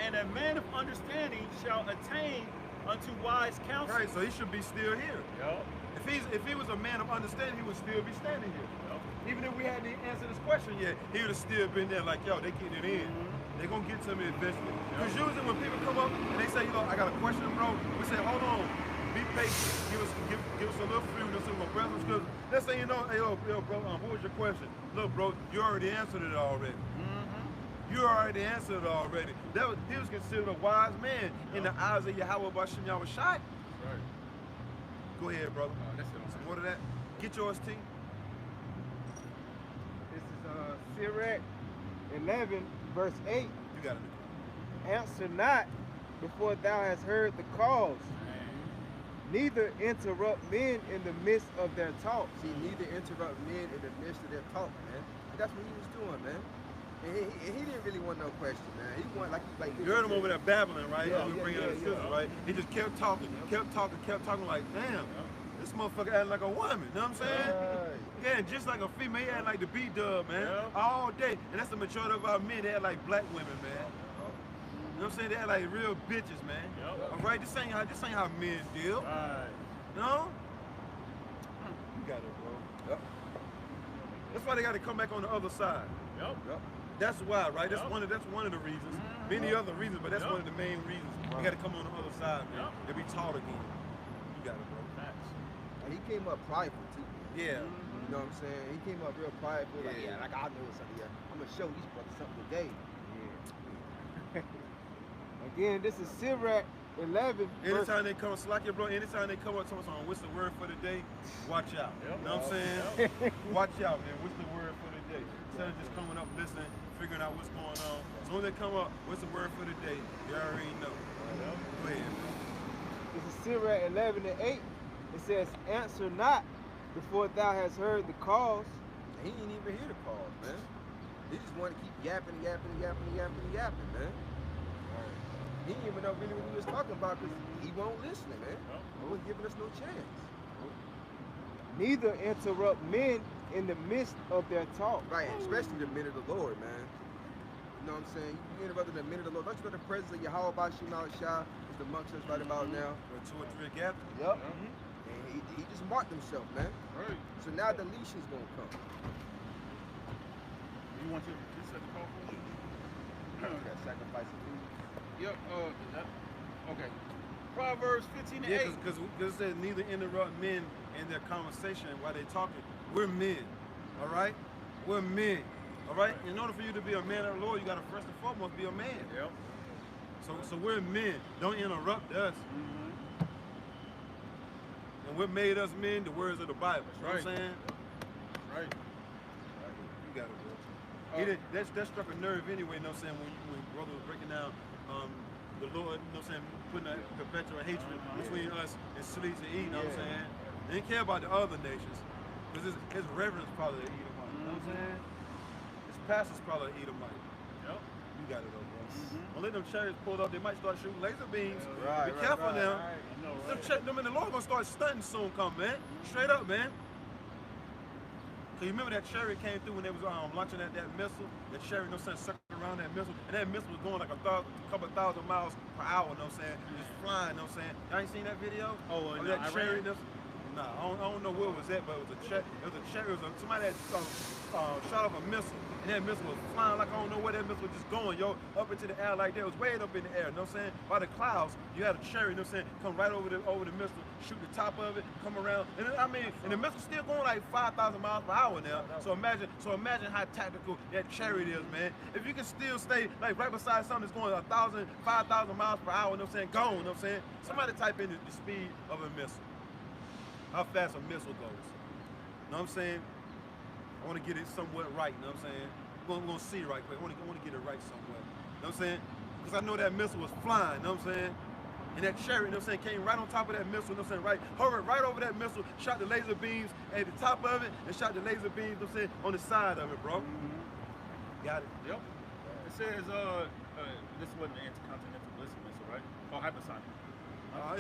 and a man of understanding shall attain unto wise counsel. Right, so he should be still here. Yep. If he was a man of understanding, he would still be standing here. Yep. Even if we hadn't answered this question yet, he would have still been there like, yo, they getting it in. They're gonna get to me eventually. Because usually when people come up and they say, you know, I got a question, bro, we say, hold on, be patient. Give us a little few, so we're gonna grab some scripture. Let's say, you know, hey, yo, bro, what was your question? Look, bro, you already answered it already. You already answered it already. He was considered a wise man in the eyes of Yahweh Bashim Yahweh Shai. Right. Go ahead, brother. That's it. Some more of that. Get yours, T. This is Sirach 11, verse 8. You got it. Answer not before thou hast heard the cause, neither interrupt men in the midst of their talk. See, neither interrupt men in the midst of their talk, man. And that's what he was doing, man. And he didn't really want no question, man. He wanted like You heard him over there babbling, right? Yeah, We yeah, bringing yeah, out the scripture, yeah. right? He just kept talking, like, damn, this motherfucker acting like a woman. You know what I'm saying? Right. Yeah, and just like a female, he acting like the B-dub, man. Yeah. All day. And that's the majority of our men, they act like black women, man. You know what I'm saying? They act like real bitches, man. Yep. All right, this ain't how men deal. Right. No? You got it, bro. Yep. That's why they got to come back on the other side. Yep. Yep. That's why, right? That's Yep. one of the reasons. Many other reasons, but that's Yep. one of the main reasons. You got to come on the other side, man. Yep. They be taught again. You got it, bro. Facts. And he came up prideful too. Yeah. You know what I'm saying? He came up real prideful, like, Yeah. yeah, like I know something. Yeah. I'm gonna show these brothers something today. Yeah. Again, this is Sirach 11. verse- Anytime they come, slack your bro, anytime they come up to us on what's the word for the day, watch out. You know what I'm saying? Watch out, man. What's the word for the day? Instead of just coming up, listening, figuring out what's going on. So when they come up, what's the word for the day? You already know. Go ahead, man. This is Sirach 11 and 8. It says, answer not before thou hast heard the cause. He ain't even hear the call, man. He just want to keep yapping, man. He didn't even know really what he was talking about because he won't listen, man. He wasn't giving us no chance. Neither interrupt men in the midst of their talk. Right, especially the men of the Lord, man. You know what I'm saying? You interrupting the men of the Lord. Don't you know the presence of Yahweh Bashim al-Shah is amongst us right about now? Where 2 or 3 are gathered. Yep. And he just marked himself, man. Right. So now the leash is going to come. You want your this set the call for you? You got sacrifice of food. Yep. Is that okay? Proverbs 15 and 8. Yeah, because it says neither interrupt men in their conversation while they're talking. We're men, all right? We're men, all right? In order for you to be a man of the Lord, you got to first and foremost be a man. Yep. So we're men. Don't interrupt us. And what made us men? The words of the Bible. You know what I'm saying? Right. You got it, bro. That struck a nerve anyway, you know what I'm saying, when brother was breaking down the Lord, you know what I'm saying, putting a perpetual hatred between us and sleeps and eat, you know what I'm saying? They didn't care about the other nations. Because his reverence probably an Edomite, you know what I'm saying? His pastor's probably an Edomite. Yep. You got it though, bro. Don't let them chariots pull up, they might start shooting laser beams. Right, Be careful now. I know, Them, right? them and the Lord gonna start stunting soon come, man. Straight up, man. Cause you remember that chariot came through when they was launching that missile? That chariot, you know what I'm saying, circling around that missile. And that missile was going like a couple thousand miles per hour, you know what I'm saying? Just flying, you know what I'm saying? Y'all ain't seen that video? Oh, Of no, that chariot? Nah, I don't know where it was at, but it was a chariot. Somebody that shot off a missile. And that missile was flying like I don't know where that missile was just going, yo. Up into the air like that. It was way up in the air, you know what I'm saying? By the clouds, you had a chariot, you know what I'm saying? Come right over the missile, shoot the top of it, come around. And and the missile's still going like 5,000 miles per hour now. So imagine how tactical that chariot is, man. If you can still stay like right beside something that's going 1,000, 5,000 miles per hour, you know what I'm saying? Gone, you know what I'm saying? Somebody type in the speed of a missile. How fast a missile goes. You know what I'm saying? I want to get it somewhat right, you know what I'm saying? We're gonna see right quick. I want to get it right somewhere. You know what I'm saying? Because I know that missile was flying, you know what I'm saying? And that chariot, you know what I'm saying, came right on top of that missile, you know what I'm saying? Hovered right over that missile, shot the laser beams at the top of it, and shot the laser beams, you know what I'm saying, on the side of it, bro. Got it? Yep. It says this wasn't the intercontinental ballistic missile, right? Oh, hypersonic.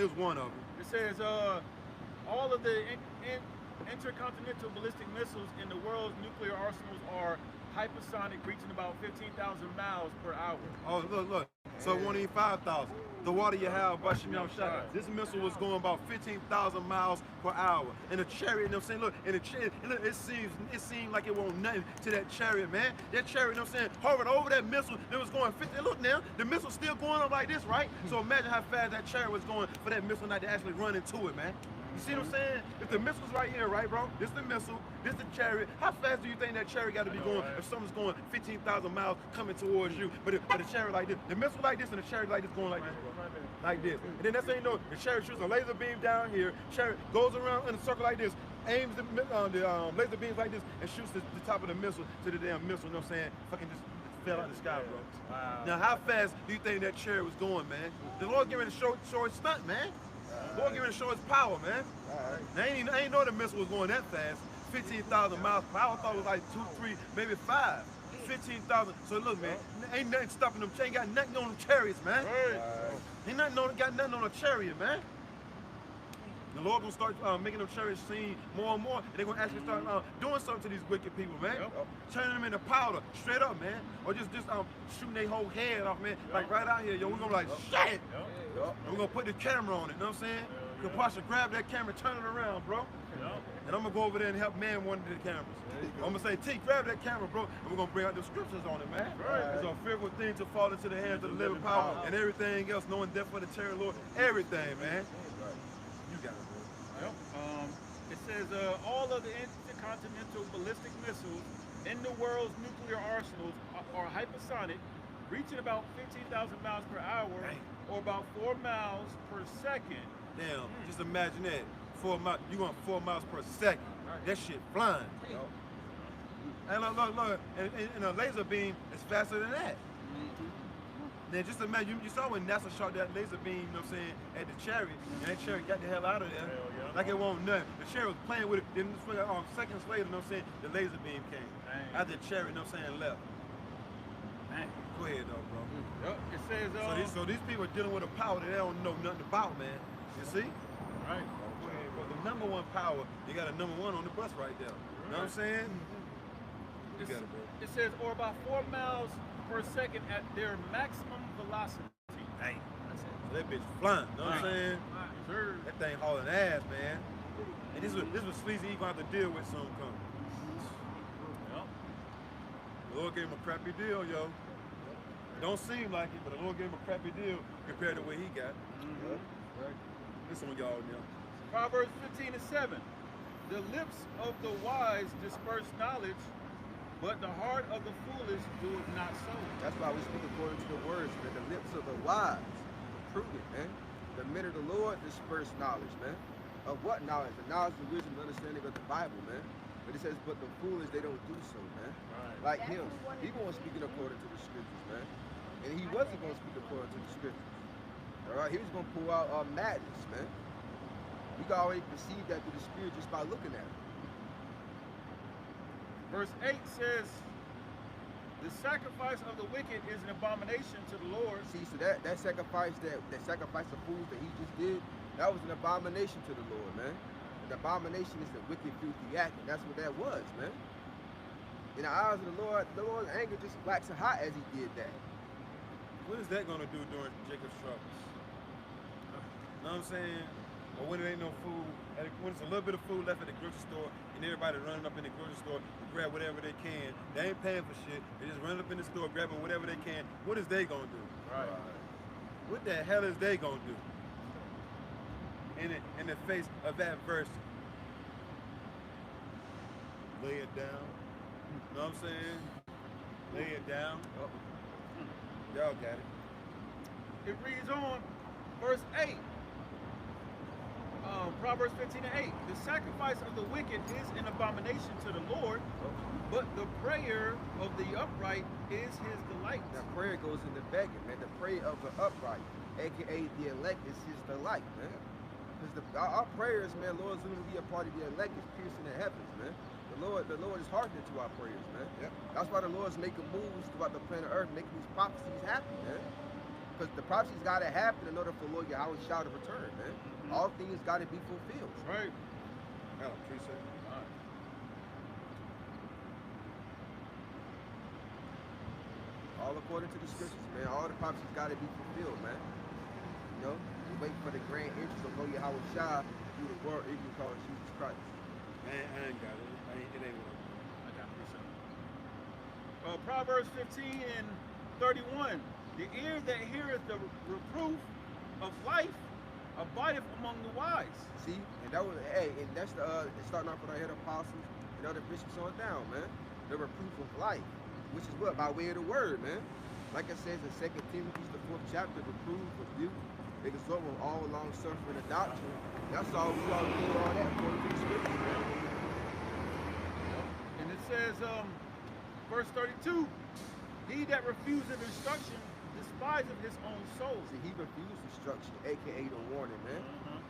It was one of them. It says all of the intercontinental ballistic missiles in the world's nuclear arsenals are hypersonic, reaching about 15,000 miles per hour. Oh, look. So it wasn't even 5,000. The water you have, Bashim shot. This missile was going about 15,000 miles per hour. And the chariot, you know what I'm saying, look, and the chariot, it seemed like it wasn't nothing to that chariot, man. That chariot, you know what I'm saying, hovered over that missile, it was going 50, look now, the missile's still going up like this, right? So imagine how fast that chariot was going for that missile not to actually run into it, man. You see what I'm saying? If the missile's right here, right, bro? This the missile, this the chariot. How fast do you think that chariot got to be going if someone's going 15,000 miles coming towards you? But the chariot like this, the missile like this, and the chariot like this going like this, bro. Like this. And then that's how you know the chariot shoots a laser beam down here. Chariot goes around in a circle like this, aims the laser beams like this, and shoots the top of the missile to the damn missile. You know what I'm saying? Fucking just fell out of the sky, bro. Wow. Now, how fast do you think that chariot was going, man? The Lord giving to show his stunt, man. The Lord giving to show his power, man. Now, I ain't know the missile was going that fast. 15,000 miles per hour. I thought it was like 2, 3, maybe 5. 15,000. So look, man, ain't nothing stopping them. Ain't got nothing on them chariots, man. Ain't got nothing on a chariot, man. The Lord gonna start making them chariots seem more and more, and they're gonna actually start doing something to these wicked people, man. Turning them into powder, straight up, man. Or just shooting their whole head off, man. Like right out here, yo, we're gonna be like, shit! And we're gonna put the camera on it, you know what I'm saying? You can Pasha grab that camera, turn it around, bro. And I'm gonna go over there and help man one of the cameras. I'm gonna say, T, grab that camera, bro, and we're gonna bring out the scriptures on it, man. It's a fearful thing to fall into the hands of the living power and everything else, knowing death for the terror, Lord, everything, man. You got it, bro. It says all of the intercontinental ballistic missiles in the world's nuclear arsenals are hypersonic, reaching about 15,000 miles per hour, or about 4 miles per second. Damn, just imagine that. 4 miles, you going 4 miles per second. That shit flying. And look, and a laser beam is faster than that. Then just imagine, you saw when NASA shot that laser beam, you know what I'm saying, at the chariot, and that chariot got the hell out of there. Like it won't nothing. The chariot was playing with it, then seconds later, you know what I'm saying, the laser beam came. After the chariot, you know what I'm saying, left. Go ahead though, bro. It says, so these people are dealing with a power that they don't know nothing about, man. You see? Right. But the number one power, you got a number one on the bus right there. You know what I'm saying? You got it, bro. It says, or about 4 miles per second at their maximum velocity. Dang. So that bitch flying, you know what I'm saying? That thing hauling ass, man. And this was Sleazy E gonna have to deal with soon come. Yep. The Lord gave him a crappy deal, yo. It don't seem like it, but the Lord gave him a crappy deal compared to what he got. This on y'all now. Proverbs 15:7. The lips of the wise disperse knowledge, but the heart of the foolish doeth not so. That's why we speak according to the words, man. The lips of the wise, the prudent, man. The men of the Lord disperse knowledge, man. Of what knowledge? The knowledge, the wisdom, and understanding of the Bible, man. But it says, but the foolish, they don't do so, man. Like him, he wasn't speaking according to the scriptures, man. And he wasn't going to speak according to the scriptures. All right, he was going to pull out madness, man. We can already perceive that through the spirit just by looking at it. Verse 8 says, the sacrifice of the wicked is an abomination to the Lord. See, so that sacrifice, that sacrifice of fools that he just did, that was an abomination to the Lord, man. The abomination is the wicked, filthy act, and that's what that was, man. In the eyes of the Lord's anger just waxing hot as he did that. What is that gonna do during Jacob's troubles? You know what I'm saying? Or when there ain't no food, when it's a little bit of food left at the grocery store, and everybody running up in the grocery store to grab whatever they can. They ain't paying for shit. They just running up in the store grabbing whatever they can. What is they gonna do? Right. What the hell is they gonna do? In the face of adversity. Lay it down. You know what I'm saying? Lay it down. Y'all got it. It reads on, verse 8. Proverbs 15:8. The sacrifice of the wicked is an abomination to the Lord, but the prayer of the upright is his delight. That prayer goes into begging, man. The prayer of the upright, aka the elect, is his delight, man. Because our prayers, man, Lord's going to be a part of the elect is piercing the heavens, man. The Lord is hearkening to our prayers, man. Yep. That's why the Lord's making moves throughout the planet Earth, making these prophecies happen, man. Because the prophecies got to happen in order for Lord Yahweh Shah to return, man. All things got to be fulfilled. Right. I appreciate it. All according to the scriptures, man. All the prophecies got to be fulfilled, man. You know, we wait for the grand entrance of Lord Yahweh Shah through the world, even called Jesus Christ. I ain't got it. It ain't what I got this. Proverbs 15:31. The ear that heareth the reproof of life abideth among the wise. See, and that was, and that's starting off with our head apostles and other bishops on down, man. The reproof of life, which is what? By way of the word, man. Like it says in 2 Timothy, the 4th chapter, reprove, rebuke, exhort with all long suffering and doctrine. That's all we all do, all that according to the scriptures, man. And it says, verse 32, he that refuseth instruction despiseth his own soul. See, he refused instruction, aka the warning, man.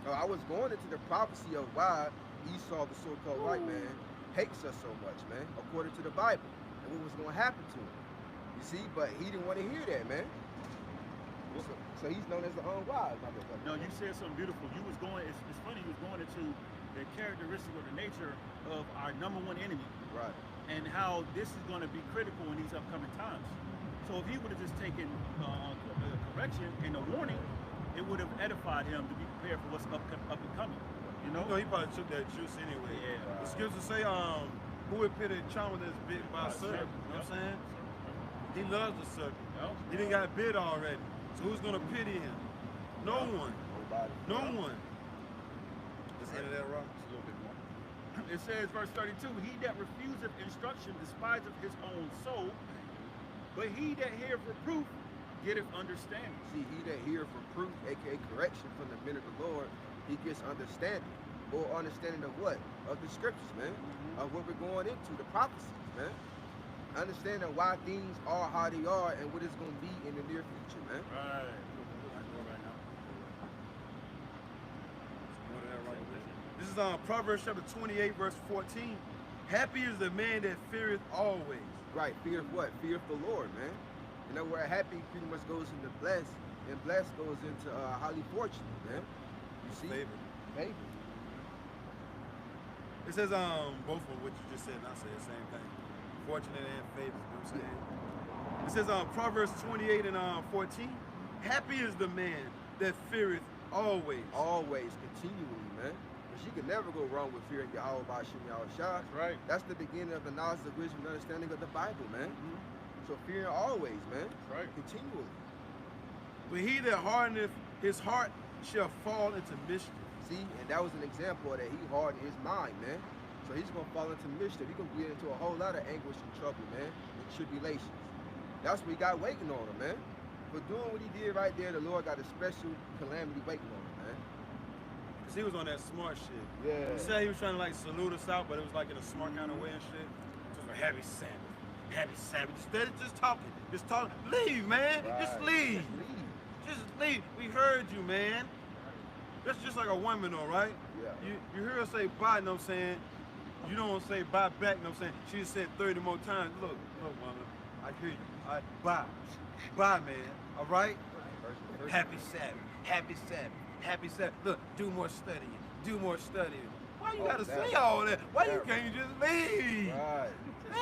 So I was going into the prophecy of why Esau, the so-called white man, hates us so much, man, according to the Bible, and what was going to happen to him. You see, but he didn't want to hear that, man. So he's known as the unwise, my brother. No, you said something beautiful. You was going, it's funny, you was going into the characteristic or the nature of our #1 enemy. Right. And how this is going to be critical in these upcoming times. So if he would have just taken correction and a warning, it would have edified him to be prepared for what's up and coming. You know? he probably took that juice anyway. Yeah. The scriptures say, who would pity a child that's bitten by a serpent? You know what I'm saying? He loves the serpent. Yep. He didn't got bit already. So who's gonna pity him? No one. Nobody. No one. Let's end that rock. It's a little bit more. It says, verse 32, he that refuseth instruction despiseth his own soul, But he that heareth reproof getteth understanding. See, he that heareth reproof, aka correction from the men of the Lord, he gets understanding. Or understanding of what? Of the scriptures, man. Of what we're going into, the prophecies, man. Understanding why things are how they are and what it's going to be in the near future, man. Right. This is Proverbs chapter 28, verse 14. Happy is the man that feareth always. Right, fear of what? Fear of the Lord, man. You know, where happy pretty much goes into blessed, and blessed goes into highly fortunate, man. You see? Favor. Favor. It says both of what you just said and I said the same thing. Fortunate and favor, you know what I'm saying? It says Proverbs 28 and 14. Happy is the man that feareth always. Always, continually, man. Because you can never go wrong with fearing Yahweh by Shem Yahushua. Right. That's the beginning of the knowledge of wisdom and understanding of the Bible, man. So fearing always, man. Right. Continually. But he that hardeneth his heart shall fall into mischief. See, and that was an example that he hardened his mind, man. So he's gonna fall into mischief. He's gonna get into a whole lot of anguish and trouble, man, and tribulations. That's what he got waiting on him, man. For doing what he did right there, the Lord got a special calamity waiting on him, man. Cause he was on that smart shit. Yeah. He said he was trying to like salute us out, but it was like in a smart kind of way and shit. Just a happy Sabbath. Happy Sabbath. Instead of just talking. Just talk. Leave, man. Just leave. Just leave. We heard you, man. That's just like a woman, though, right? Yeah. You hear her say bye, you know what I'm saying? You don't say bye back, you know what I'm saying? She just said 30 more times. Look, woman, I hear you. All right, bye. Bye, man. All right? Happy Sabbath. Happy Sabbath. Happy Sabbath. Look, do more studying. Do more studying. Why you gotta say all that? Why you can't just leave? Right.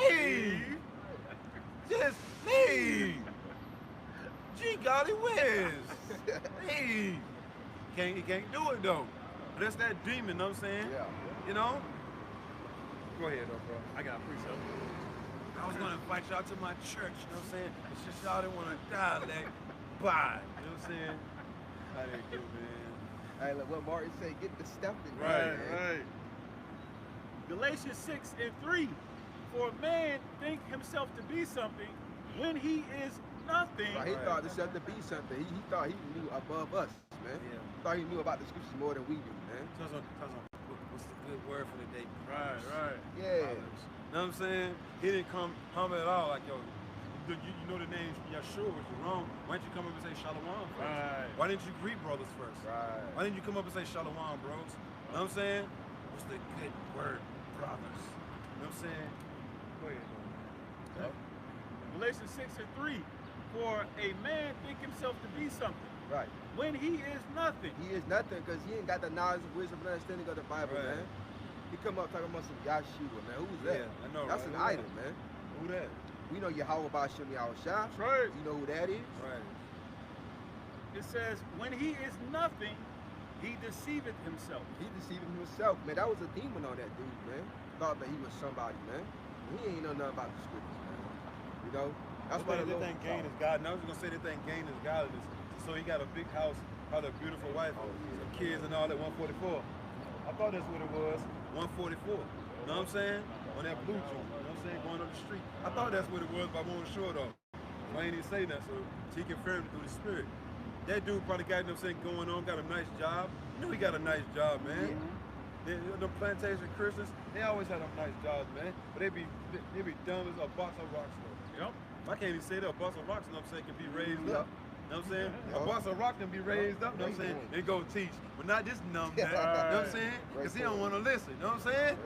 Leave. Just leave. Gee golly whiz. Leave. He can't do it though. But that's that demon, know what I'm saying? Yeah. You know? Go ahead though, bro. I got free stuff. I was gonna invite y'all to my church, you know what I'm saying? It's just y'all didn't wanna dialect. Bye. You know what I'm saying? How they do, man. Hey, look what Martin say, get the stuff in Right, man. right. Galatians 6 and 3. For a man think himself to be something when he is nothing. Right, he thought this had to be something. He thought he knew above us, man. Yeah. Thought he knew about the scriptures more than we do, man. Tell us what's the good word for the day? Right. Yeah. Know what I'm saying? He didn't come humble at all. Like, yo, you know the name Yeshua, which is wrong. Why didn't you come up and say Shalom first? Right. Why didn't you greet brothers first? Right. Why didn't you come up and say Shalom, bros? Know what I'm saying? What's the good word, brothers? You know what I'm saying? Go ahead, bro. Galatians 6 and 3. For a man think himself to be something Right. when he is nothing. He is nothing because he ain't got the knowledge, wisdom, and understanding of the Bible, Right. man. He come up talking about some Yahshua, man. Who's that? Yeah, I know, That's right? an Who idol, that? man. Who that? We know Yahweh Ba'Shem Yahushua. That's right. You know who that is? Right. It says, when he is nothing, he deceiveth himself. He deceiving himself, man. That was a demon on that dude, man. Thought that he was somebody, man. He ain't know nothing about the scriptures, man. You know? That's why They the Lord think gain is God. And I was gonna say they think gain is godliness. So he got a big house, probably a beautiful wife, some kids and all that. 144. I thought that's what it was. 144. You know what I'm saying? On that blue joint. You know what I'm saying? Going up the street. I thought that's what it was, but I wasn't sure though. So I ain't even say that. So he confirmed it through the spirit. That dude probably got, you know what I'm saying, going on, got a nice job. You know he got a nice job, man. Yeah. The plantation Christians, they always had them nice jobs, man. But they be dumb as a box of rocks though. Yep. I can't even say that a box of rocks, you know what I'm saying, can be raised Yep. up. You know what I'm saying? Yep. A box of rock can be raised up, you know what I'm saying? They go teach. But not this numb guy, you know what I'm saying? Because he don't want to listen, you know what I'm saying?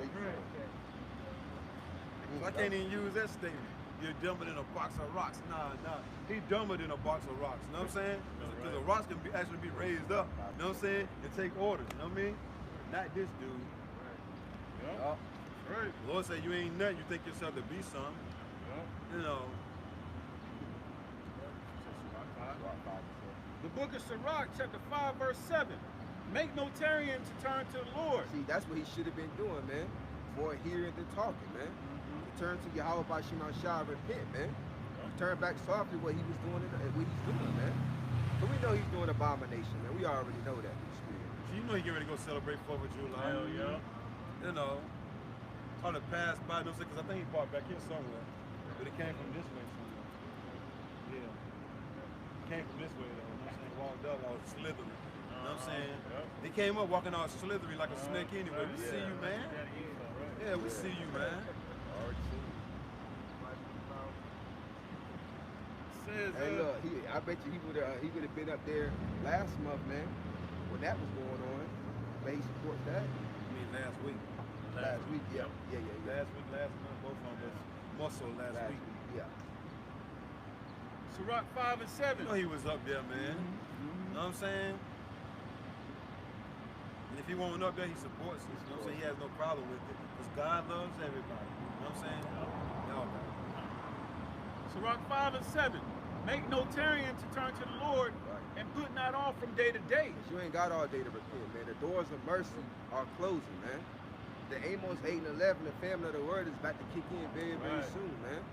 So I can't even use that statement. You're dumber than a box of rocks. Nah. He dumber than a box of rocks, you know what I'm saying? Because the rocks can actually be raised up, you know what I'm saying? And take orders, you know what I mean? Not this dude. Yep. Right. The Lord said you ain't nothing, you think yourself to be something. You know. The book of Sirach, chapter 5, verse 7. Make no tarrying to turn to the Lord. See, that's what he should have been doing, man. More hearing than talking, man. Turn to Yahweh Ba'Shem Yahushua, repent, man. Turn back softly what he was doing and what he's doing, man. But we know he's doing abomination, man. We already know that through the spirit. You know you get ready to go celebrate 4th of July. Hell yeah. You know, trying to pass by, no, because I think he bought back here somewhere, but it came from this way somewhere. came from this way though. You know what I'm saying? Walked up, I was slithery. You know what I'm saying? Yep. He came up walking all slithery like a snake anyway. We see you, man. Yeah, we see you, man. Already seen it. Says, Hey, look, I bet you he would have been up there last month, man, when that was going on. But he supports that. I mean, last week. Last week, yeah. Yeah. Last week, last month, both of them. More so last week. Yeah. Sirach 5 and 7. You know he was up there, man. You know what I'm saying? And if he wasn't up there, he supports us. You know what I'm saying? He has no problem with it. Because God loves everybody. You know what I'm saying? Y'all got it. Sirach 5 and 7. Make no tarrying to turn to the Lord, Right. and put not off from day to day. Because you ain't got all day to repent, man. The doors of mercy are closing, man. The Amos 8 and 11, the family of the word is about to kick in very, very Right. soon, man.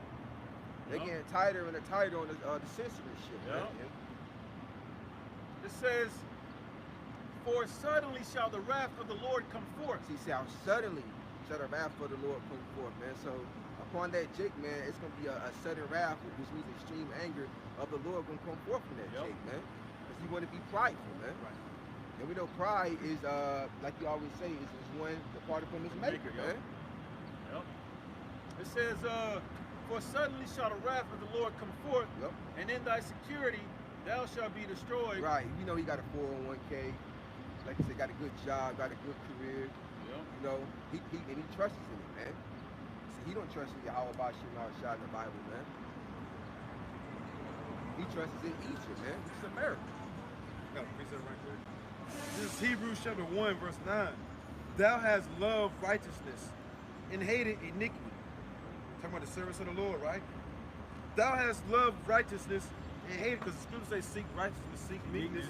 They Yup. getting tighter and tighter on the censoring shit, Yup. man. It says, for suddenly shall the wrath of the Lord come forth. See, how suddenly shall the wrath of the Lord come forth, man. So upon that jig, man, it's gonna be a sudden wrath, which means extreme anger of the Lord gonna come forth from that Yup. jig, man. Because he want to be prideful, man. Right. And we know pride is, like you always say, is one departed from his maker, Yup. man. Yep. It says, for suddenly shall the wrath of the Lord come forth, Yup. and in thy security thou shalt be destroyed. Right. You know he got a 401k. Like you said, got a good job, got a good career. Yep. You know, he trusts in it, man. See, he don't trust in Yahweh Bashim Shah in the Bible, man. He trusts in Egypt, man. It's America. Got a precept right there. This is Hebrews chapter 1, verse 9. Thou hast loved righteousness and hated iniquity. Talking about the service of the Lord, right? Thou hast loved righteousness and hated, because the scriptures say seek righteousness, seek meekness.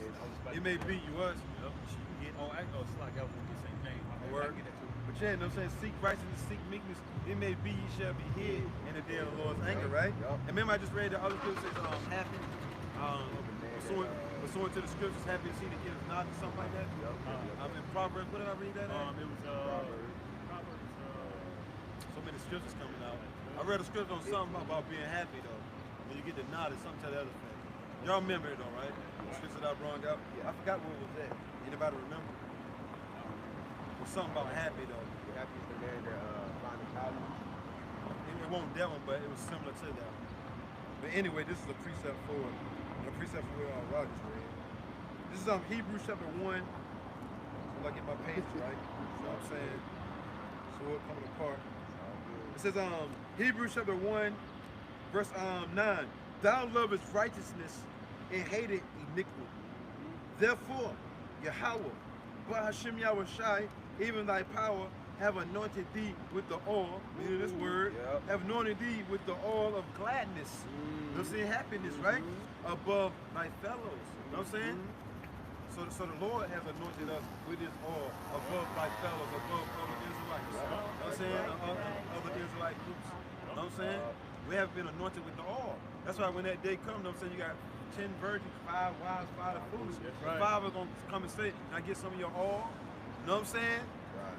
It may be you us. Yep. You get, I know it's like I was gonna get the same thing. A word. I get that too. But yeah, you know what I'm saying? Seek righteousness, seek meekness. It may be ye shall be hid in the day of the Lord's anger, right? Yup. And remember I just read the other scripture says happy. Pursuant to the scriptures, happy to see the kids nod or something like that. I'm in Proverbs. What did I read that at? It was Proverbs. So many scriptures coming out. I read a scripture on something about being happy though. When you get the nod, it's something to the other effect. Y'all remember it though, right? The scripture that I brought out. I forgot where it was at. Anybody remember? It was something about happy though. The happy is the man that find the college. It won't that one, but it was similar to that one. But anyway, this is a precept for it. And a precept for Rogers read. This is Hebrews chapter 1. So I get my pages right. You know what I'm saying? So we're coming apart. It says Hebrews chapter 1, verse 9. Thou lovest righteousness and hated iniquity. Therefore, Yahweh, Bahashim Yahweh Shai, even thy power, have anointed thee with the oil, meaning this word, Yep. have anointed thee with the oil of gladness. You know what I'm saying? Happiness, right? Above thy fellows. You know what I'm saying? So the Lord has anointed us with his oil above thy fellows, above other Israelites. You know what I'm saying? Other Israelite groups. You know what I'm saying? We have been anointed with the oil. That's why when that day comes, you know what I'm saying, you got 10 virgins, 5 wise, 5 foolish. That's The right. 5 are going to come and say, can I get some of your oil? You know what I'm saying? Right.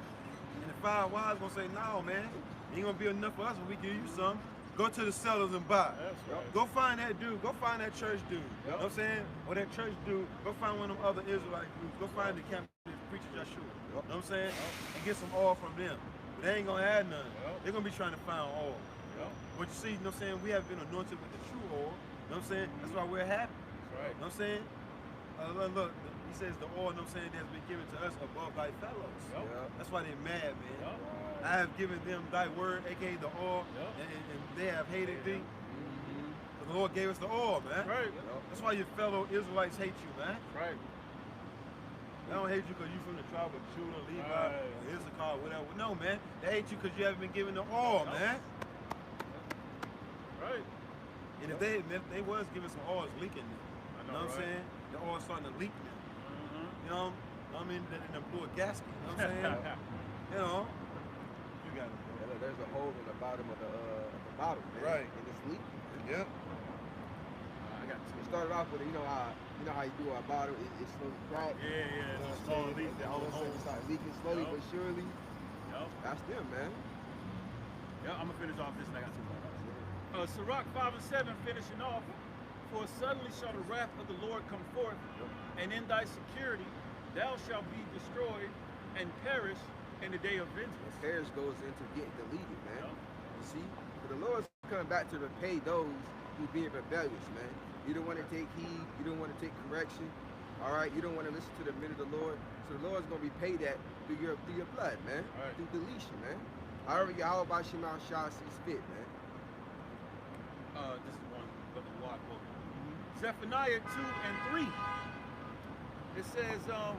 And the 5 wise going to say, no, man. Ain't going to be enough for us when we give you some. Go to the sellers and buy. That's right. Go find that dude. Go find that church dude. You know what I'm saying? Or that church dude. Go find one of them other Israelite groups. Go find the campus preacher Joshua. You know what I'm saying? And get some oil from them. But they ain't going to add none. They're going to be trying to find oil. Yep. But you see, you know what I'm saying? We have been anointed with the true oil. You know what I'm saying? That's why we're happy. That's right. You know what I'm saying? Look, he says the oil, you know what I'm saying, that's been given to us above thy fellows. Yep. Yep. That's why they're mad, man. Yep. I have given them thy word, aka the oil, Yep. and they have hated thee. The Lord gave us the oil, man. That's right. That's why your fellow Israelites hate you, man. That's right. They don't hate you because you from the tribe of Judah, Levi, Right. or Issachar, whatever. No, man. They hate you because you haven't been given the oil, Yep. man. Right. And if they was giving some oil, it's leaking them. You know what I'm right? saying? The oil's starting to leak now. Mm-hmm. You know, I mean, in the blue gasket. You know what I'm saying? You know, you got it, bro. Yeah, look, there's a hole in the bottom of the bottle, man. Right. And it's leaking. Yep. I got It two. started off with, you know how you do a bottle, it slowly cracks. Yeah, You know it's a what I'm small saying? leak. That You know whole what I'm saying? hole. It started leaking slowly Yup. but surely. Yep. That's them, man. Yeah, I'm gonna finish off this and I got two more. Sirach 5 and 7 finishing off. For suddenly shall the wrath of the Lord come forth, and in thy security thou shalt be destroyed and perish in the day of vengeance. And perish goes into getting deleted, man. Yep. You see? But the Lord's coming back to repay those who being rebellious, man. You don't want to take heed. You don't want to take correction. All right? You don't want to listen to the men of the Lord. So the Lord's going to repay that through your blood, man. Right. Through deletion, man. However Yahweh Shema Shah sees fit, man. This is one of the Watt book. Zephaniah 2 and 3. It says, I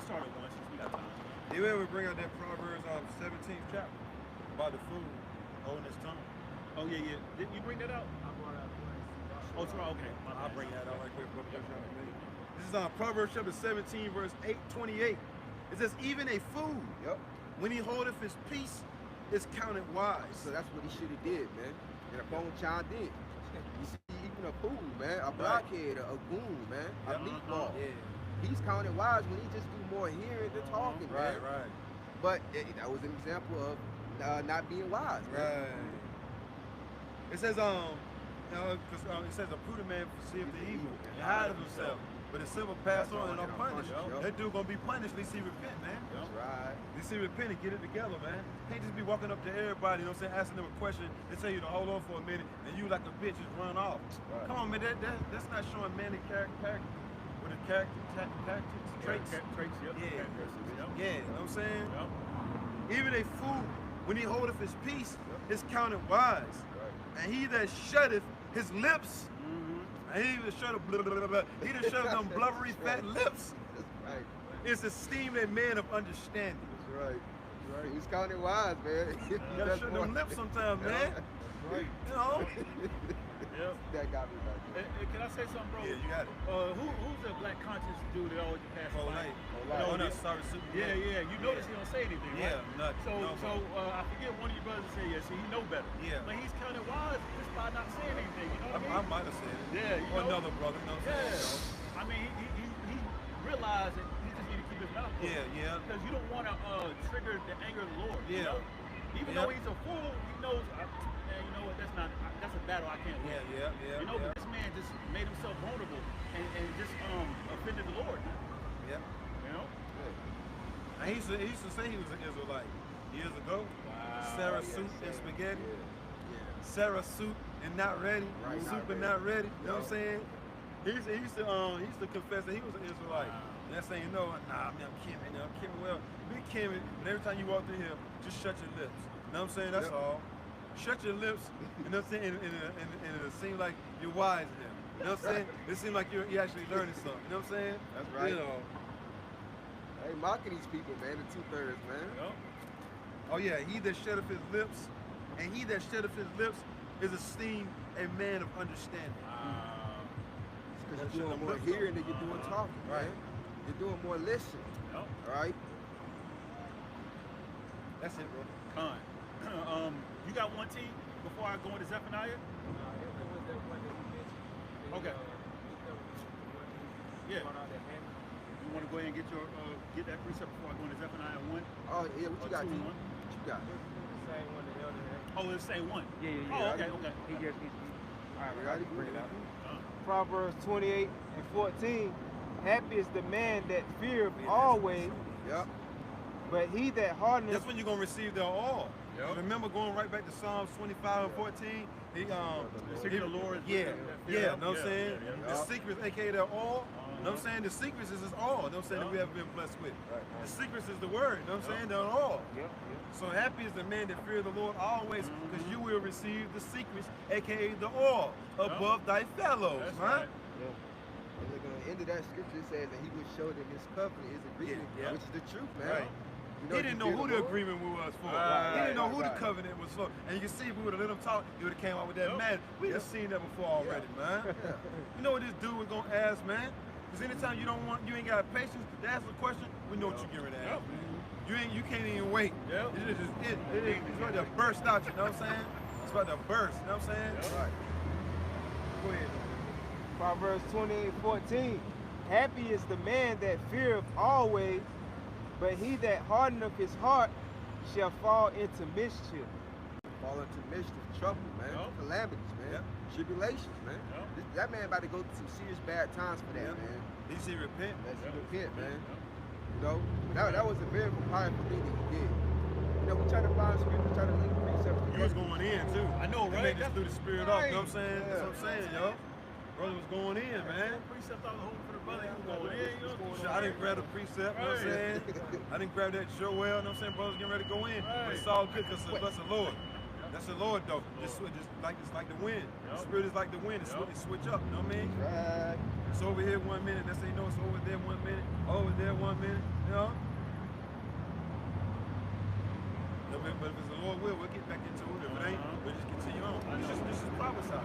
started one since we got time. You ever bring out that Proverbs 17th chapter about the food holding its tongue? Oh yeah, yeah. Didn't you bring that out? Oh, it's right. Okay. I'll bring that out right quick. This is on Proverbs chapter 17, verse 8:28. It says, even a fool, Yep. when he holdeth his peace, is counted wise. So that's what he should have did, man. And upon child did. You see, even a fool, man, a blockhead, a goon, man, a meatball. Yeah. He's counted wise when he just do more hearing than talking, man. Right. But that was an example of not being wise, man. Right. It says, it says a prudent man perceiveth the evil and hide of himself, but the simple pass on and are punished. Yup. That dude gonna be punished. At least he repent, man. That's right. At least he repent and get it together, man. Can't just be walking up to everybody, you know what I'm saying, asking them a question. They tell you to hold on for a minute, and you like a bitch just run off. Right. Come on, man. That's not showing manly character. With a tactics, traits. Traits, yep. Yeah. Characteristics, yep. Yeah, you know what I'm saying? Yep. Even a fool, when he holdeth his peace, is counted wise. Right. And he that shutteth his lips, and he that shutteth he that shutteth them blubbery fat lips, That's right. is esteemed a man of understanding. That's right. That's right. He's counted wise, man. You gotta shut them lips sometimes, man. Right. You know? Yep. That got me right there. Can I say something, bro? Yeah, you got it. Who's the black conscious dude that always passes Oh, by? night. Oh, Oh, no, sorry, super. Yeah, yeah. You notice he don't say anything, right? Yeah, nothing. So, No, I forget one of your brothers said, yeah, see, he know better. Yeah. But he's kind of wise just by not saying anything. You know what I I mean? might have said it. Yeah, you Or know? another brother, you know what I'm Yeah. saying? I mean, he realized that he just need to keep his mouth closed. Yeah. Because you don't want to trigger the anger of the Lord. You Yeah. know? Even though he's a fool, he knows, man, you know what? That's a battle I can't win. Yeah. You know, but this man just made himself vulnerable and just offended the Lord. Yeah. You know? And he used to say he was an Israelite years ago. Wow. Sarah Yes, soup and sir. spaghetti. Yeah. Sarah soup and not ready. Right, Soup not and not ready. You know what I'm Yeah. saying? He used to confess that he was an Israelite. And that's saying, nah, man, I'm Kimmy. I'm Kimmy. Well, be Kimmy, but every time you walk through here, just shut your lips. You know what I'm saying? That's Yep. all. Shut your lips, you know what I'm saying? And it'll seem like you're wise in him. You know what I'm saying? It seems like you're actually learning something. You know what I'm saying? That's right. You know. Hey, mocking these people, man, the 2/3, man. Yep. Oh yeah, he that shutteth his lips, and he that shutteth his lips is esteemed a man of understanding. Because you're doing more hearing than you're doing talking, Right. right? You're doing more listening, Yep. all right? That's it, bro. Con. You got one T before I go into Zephaniah? Okay. Yeah. You want to go ahead and get that precept before I go into Zephaniah 1? Oh, yeah, what you got, Or T? 2 and 1? What you got? Oh, it's the same one. Yeah. Oh, okay. He just all right, Ready? bring it out. Uh, Proverbs 28 and 14. Happy is the man that feareth always, Yep. but he that hardeneth. That's when you're gonna receive their all. Yep. Remember going right back to Psalms 25 and 14? the secret of the Lord is Yeah, that fear. yeah, know what I'm saying? Yeah. The secrets, aka their all. You know what I'm saying? The secrets is his all. You know what I'm saying? That we have been blessed with. The secrets is the word. You know what I'm saying? They're all. Yep. So happy is the man that fear the Lord always, because you will receive the secrets, aka the all, above thy fellows, That's man. right. And look, at the end of that scripture, it says that he would show them his covenant, his agreement, Yeah. which is the truth, man. Right. You He didn't know you who fear the Lord. agreement was for. Right, He didn't know who right. the covenant was for. And you can see if we would have let him talk, he would have came out with that Yep. man. We have seen that before already, man. Yeah. You know what this dude was gonna ask, man? Because anytime you ain't got patience to ask a question, we know what you're getting ready to ask. Yep. You can't even wait. Yep. It's about to burst out, you know what I'm saying? It's about to burst, you know what I'm saying? Yep. Right. Go ahead. Proverbs 28:14. Happy is the man that feareth always, but he that hardeneth his heart shall fall into mischief. Fall into mischief, trouble, man. Yep. Calamities, man. man. Tribulations, man. That man about to go through some serious bad times for that, man. He should repent. Let's repent, man. You know, that was a very powerful thing that he did. You know, we try to find scripture, try to link precepts together. You was going in too. I know, right? He made this through the spirit off. You know what I'm saying? Yeah. That's what I'm saying, yo. Brother was going in, man. Precept I was holding for the brother. He was going in. You know? I didn't grab the precept, you know what I'm saying? I didn't grab that Joel, you know what I'm saying? Brothers getting ready to go in. But it's all good because that's the Lord. That's the Lord, though. Just like it's like the wind. The spirit is like the wind. It switch up, you know what I mean? Right. It's over here 1 minute. Next thing you know, it's over there 1 minute. Over there 1 minute, you know? But if it's the Lord will, we'll get back into it. If it ain't, we'll just continue on. This is prophesy.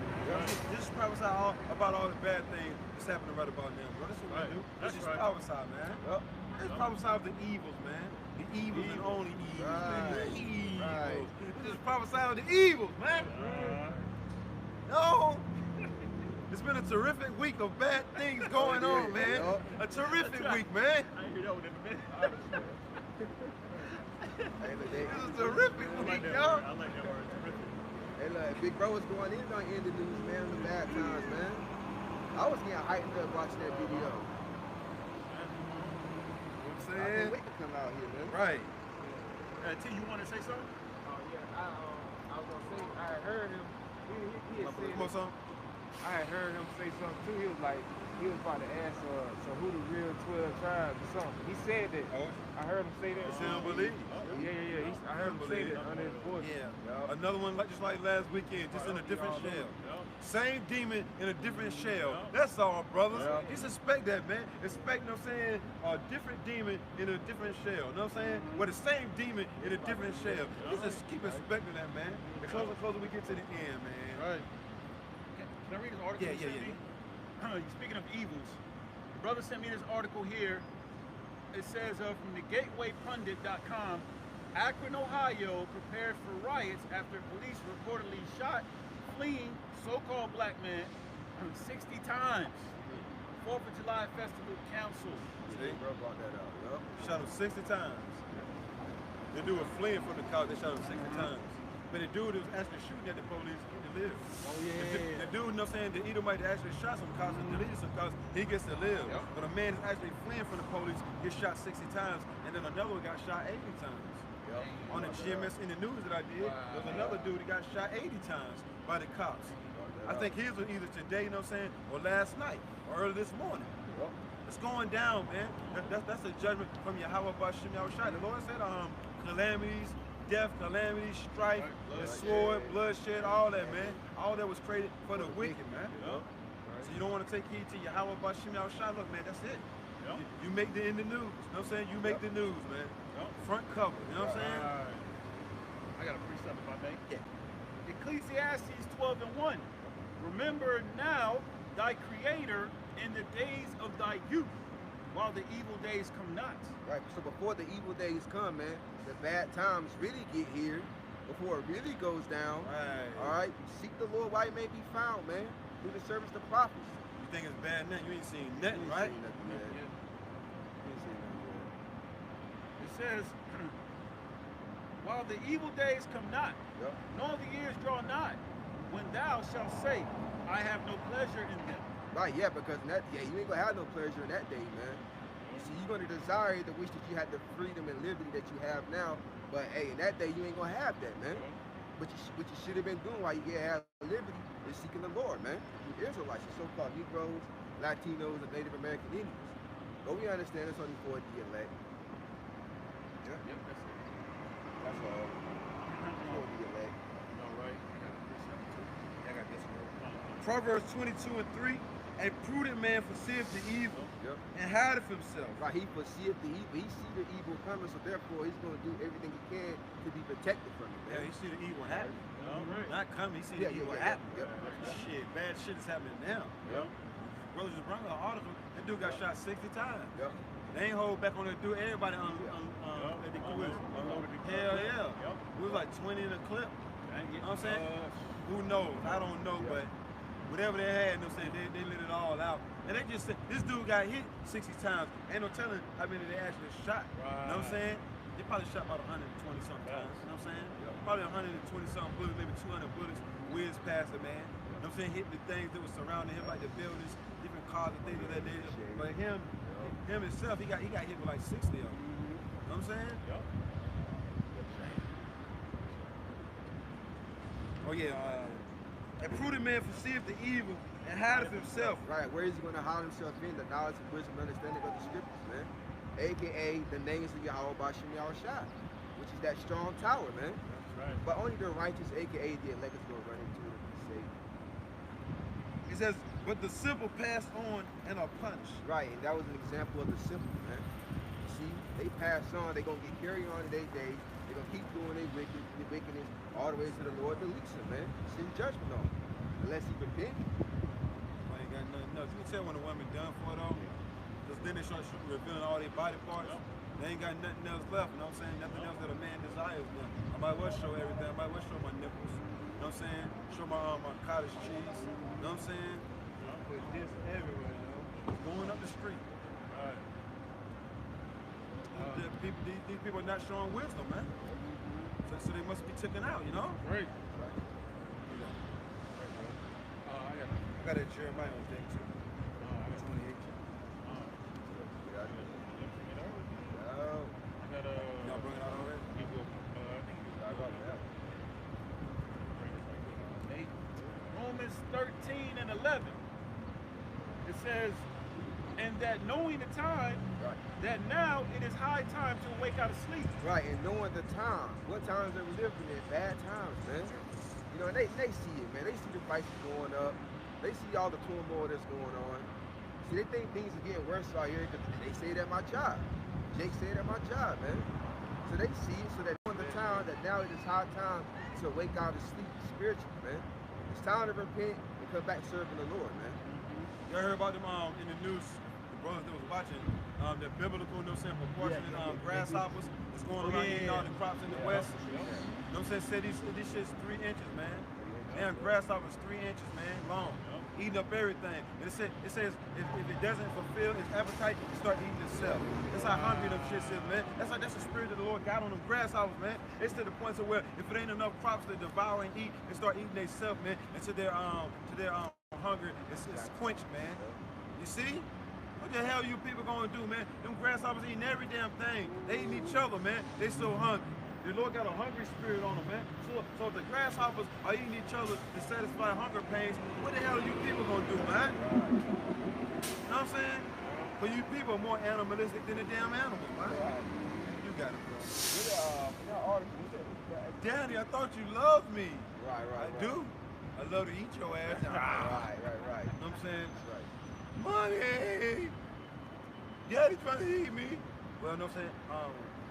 This is prophesy about all the bad things that's happening right about now, bro. That's what we do. This is prophesy, man. This is prophesy of the evils, man. The evils and only evils, man. The evils. This is prophesy of the evils, man. No. It's been a terrific week of bad things going on, man. A terrific week, man. I hear that one in a minute. Hey, This is a terrific week, y'all. I like that word, terrific. hey, look, Big Bro was going in on end the news, man, on the bad times, man. I was getting heightened up watching that video. You know what I'm I saying? can't wait to come out here, man. Right. T, you want to say something? Yeah, I was gonna say I heard him. He had said. Come on, son. I had heard him say something too. He was like, he was about to ask, so who the real 12 tribes or something. He said that. Oh. I heard him say that. It's unbelief. Yeah. I heard him say that under his voice. Yeah. Another one just like last weekend, just in a different shell. Same demon in a different shell. That's all, brothers. Just expect that, man. Expect, you know what I'm saying, a different demon in a different shell. You know what I'm saying? But the same demon in a different shell. Just keep expecting that, man. The closer and closer we get to the end, man. Right. Can I read this article? Yeah, you sent me? Speaking of evils, the brother sent me this article here. It says from the GatewayPundit.com, Akron, Ohio prepared for riots after police reportedly shot fleeing so-called black man 60 times. 4th of July Festival Council. Big Bro brought that out, yup. Shot him 60 times. The dude was fleeing from the car, they shot him 60 times. But the dude that was actually shooting at the police, he lived. Oh yeah. The dude, you know what I'm saying, the Edomite that actually shot some cops and deleted some cops, he gets to live. But a man that's actually fleeing from the police gets shot 60 times, and then another one got shot 80 times. On the GMS in the news that I did, there was another dude that got shot 80 times by the cops. I think his was either today, you know what I'm saying, or last night, or early this morning. It's going down, man. That's a judgment from Yahweh Bashim Yahushai. The Lord said, calamities, death, calamities, strife, the sword, bloodshed, all that, man. All that was created for the wicked, man. So you don't want to take heed to Yahweh Bashim Yahushai. Look, man, that's it. You make the in the news. You know what I'm saying? You make the news, man. Front cover. You know what I'm saying? I got a precept if I may. Ecclesiastes 12:1. Remember now thy Creator in the days of thy youth, while the evil days come not. Right, so before the evil days come, man, the bad times really get here, before it really goes down. Right. All right, seek the Lord while he may be found, man, through the service of the prophets. You think it's bad now? You ain't seen You nothing, ain't right? seen nothing yet. You ain't seen nothing yet. It says, while the evil days come not, Yup. nor the years draw nigh, when thou shalt say, I have no pleasure in them. Right, yeah, because in that, you ain't gonna have no pleasure in that day, man. You see, you're gonna desire the wish that you had the freedom and liberty that you have now, but hey, in that day you ain't gonna have that, man. What you should have been doing while you have liberty is seeking the Lord, man. You Israelites, you so-called Negroes, Latinos, and Native American Indians. But we understand it's only for the elect. Yeah. Yep, that's it. That's all. For the elect. All right. I got a precept too. I got this one. Proverbs 22:3. A prudent man foreseeth the evil Yep. and hideth himself. Right, he foreseeth the evil. He see the evil coming, so therefore he's gonna do everything he can to be protected from it, Yeah, man. he see the evil happen. All right. Not coming, he see the evil happen. Shit, bad shit is happening now. Yep. Brother just brought an article. That dude got shot 60 times. Yep. They ain't hold back on that dude. Everybody unloaded the hell yeah. Yep. We was like 20 in a clip. You know what I'm saying? Who knows? I don't know, but whatever they had, you know what I'm saying, they lit it all out. And they just said, this dude got hit 60 times. Ain't no telling how many they actually shot. You know what I'm saying? They probably shot about 120 something times. You know what I'm saying? Probably 120 something bullets, maybe 200 bullets whizzed past the man. know what I'm saying, hit the things that were surrounding him, like the buildings, different cars and things of that nature. But him himself, he got hit with like 60 of them. You know what I'm saying? Yep. Oh yeah, a prudent man perceiveth the evil and hideth himself. Right, where is he going to hide himself in? The knowledge and wisdom and understanding of the scriptures, man. AKA the names of Yahweh Bashim Yahushua, which is that strong tower, man. That's right. But only the righteous, AKA the elect, is going to run into it and be saved. It says, but the simple pass on and are punished. Right, and that was an example of the simple, man. You see, they pass on, they're going to get carried on in their days. They're going to keep doing their wickedness all the way to the Lord release them, man. Send judgment on them, unless he repent. I ain't got nothing else. You can tell when a woman done for though, because then they start revealing all their body parts. They ain't got nothing else left, you know what I'm saying? Nothing else that a man desires now. I might well show everything. I might well show my nipples. You know what I'm saying? Show my cottage cheese. You know what I'm saying? Put this everywhere, you know? It's going up the street. Right. These people are not showing wisdom, man. So they must be taken out, you know? Great. I got a Jeremiah on thing too. 28. Y'all bring it out already? Romans 13 and 11. It says, and that knowing the time, that now it is high time to wake out of sleep. Right, and knowing the time, what times that we living in, bad times, man. You know, and they see it, man. They see the prices going up. They see all the turmoil that's going on. See, they think things are getting worse out here because they say it at my job. Jake said at my job, man. So they see it, so that knowing the time, that now it is high time to wake out of sleep spiritually, man. It's time to repent and come back serving the Lord, man. Y'all heard about them in the news, the brothers that was watching, the biblical, you know what I'm saying, proportionate grasshoppers that's going around eating all the crops in the West. You know what I'm saying? Said this shit's 3 inches, man. Damn, grasshoppers 3 inches, man, long. Eating up everything. And it says if it doesn't fulfill its appetite, it start eating itself. That's how hungry them shit is, man. That's the spirit that the Lord got on them grasshoppers, man. It's to the point to where if it ain't enough crops to devour and eat, they start eating themselves, man. And to their hunger, it's quenched, man. You see? What the hell you people gonna do, man? Them grasshoppers eating every damn thing. They eating each other, man. They so hungry. The Lord got a hungry spirit on them, man. So if the grasshoppers are eating each other to satisfy hunger pains, what the hell are you people gonna do, man? You know what I'm saying? But you people are more animalistic than the damn animals, man. You got it, bro. Daddy, I thought you loved me. Right. I do. I love to eat your ass. Right. You know what I'm saying? Right. Money! Daddy trying to eat me. Well, you know what I'm saying?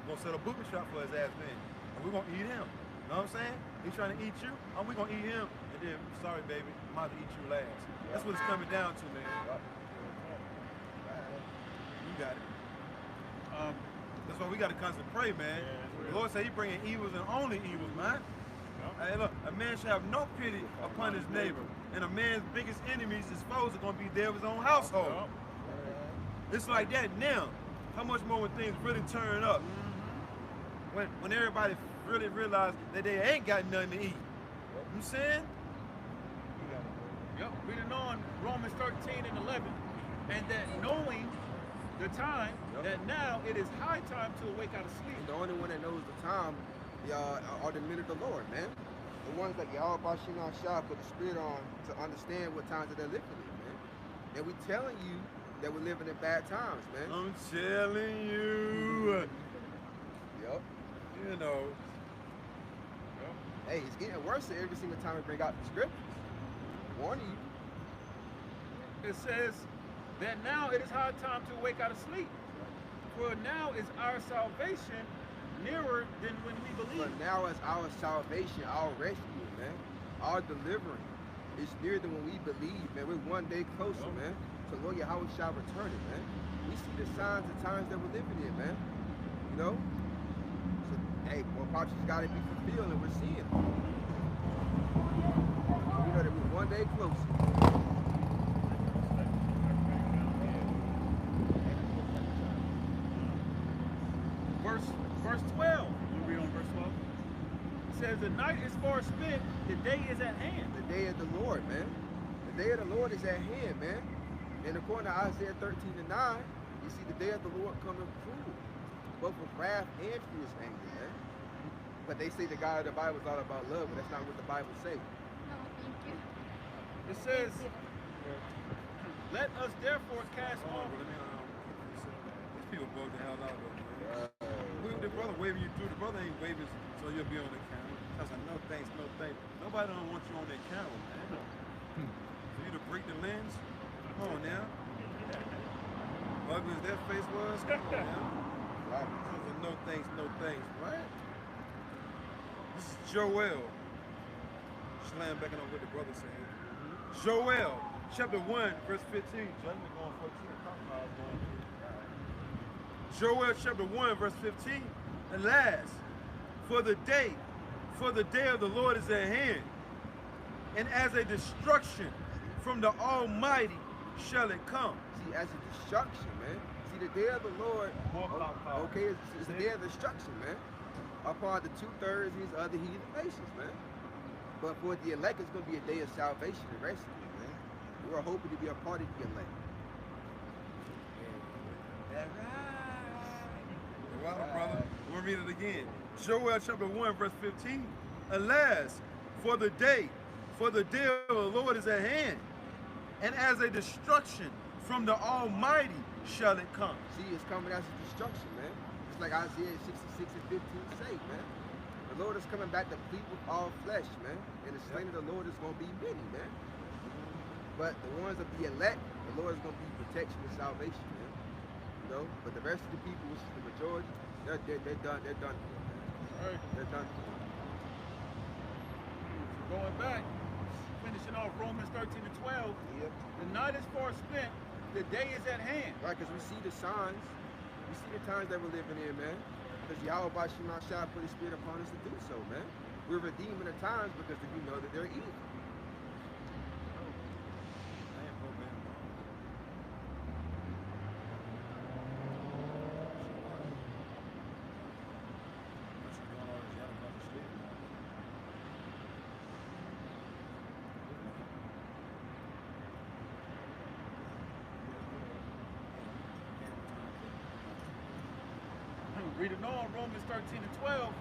We're gonna set a booby trap for his ass then. And we're gonna eat him. You know what I'm saying? He's trying to eat you, and we're gonna eat him. And then, sorry baby, I'm about to eat you last. That's what it's coming down to, man. You got it. That's why we gotta constantly pray, man. The Lord said he bringing evils and only evils, man. Hey, look, a man should have no pity upon his neighbor. And a man's biggest enemies, his foes, are gonna be there of his own household. It's like that now. How much more when things really turn up? When everybody really realize that they ain't got nothing to eat. You know what I'm saying? Yep, reading on Romans 13 and 11. And that knowing the time, that now it is high time to awake out of sleep. And the only one that knows the time are the men of the Lord, man. The ones that Yahweh Bashim Yahushua put the spirit on to understand what times that they're living in, man. And we telling you that we're living in bad times, man. I'm telling you. Yep. You know. Hey, it's getting worse every single time we bring out the scriptures. Warning you. It says that now it is high time to wake out of sleep. For now is our salvation nearer than when we believe. But now is our salvation, our rescue, man. Our deliverance is nearer than when we believe, man. We're one day closer, man, to Lord Yahweh shall return it, man. We see the signs and times that we're living in, man. You know? So, hey, more prophecies got to be fulfilled, and we're seeing them. We know that we're one day closer. Verse 12. You read on verse 12. It says, the night is far spent, the day is at hand. The day of the Lord, man. The day of the Lord is at hand, man. And according to Isaiah 13:9, you see the day of the Lord coming cruel, both with wrath and fierce anger, man. But they say the God of the Bible is all about love, but that's not what the Bible says. No, thank you. It says, let us therefore cast Hold on, off. bro, let me, these people bug the hell out of us, man. The brother waving you through. The brother ain't waving so you'll be on the camera. I said, no thanks, no thanks. Nobody don't want you on their camera, man. For you to break the lens? Come on now. Ugly as that face was? Come on now. Right. I said, no thanks, no thanks. Right? This is Joel. Slam backing on what the brother said. Joel, chapter 1, verse 15. Judgment going 14. Joel chapter 1, verse 15. Alas, for the day of the Lord is at hand, and as a destruction from the Almighty shall it come. See, as a destruction, man. See, the day of the Lord, okay, it's the day of destruction, man. Upon the 2/3 of these other heathen nations, man. But for the elect, it's going to be a day of salvation and rescue, man. We're hoping to be a part of the elect. Wow, brother. We'll read it again. Joel chapter 1, verse 15. Alas, for the day of the Lord is at hand, and as a destruction from the Almighty shall it come. See, it's coming as a destruction, man. Just like Isaiah 66 and 15 say, man. The Lord is coming back to plead with all flesh, man. And the slain of the Lord is going to be many, man. But the ones of the elect, the Lord is going to be protection and salvation, man. You know? But the rest of the people, which is the majority, they're done. They're done for, man. Right. They're done for. Going back, finishing off Romans 13 and 12. Yep. The night is far spent, the day is at hand. Right, because we see the signs, we see the times that we're living in, man. Because Yahweh Shema Shah put his spirit upon us to do so, man. We're redeeming the times because we know that they're evil. Reading on Romans 13 and 12.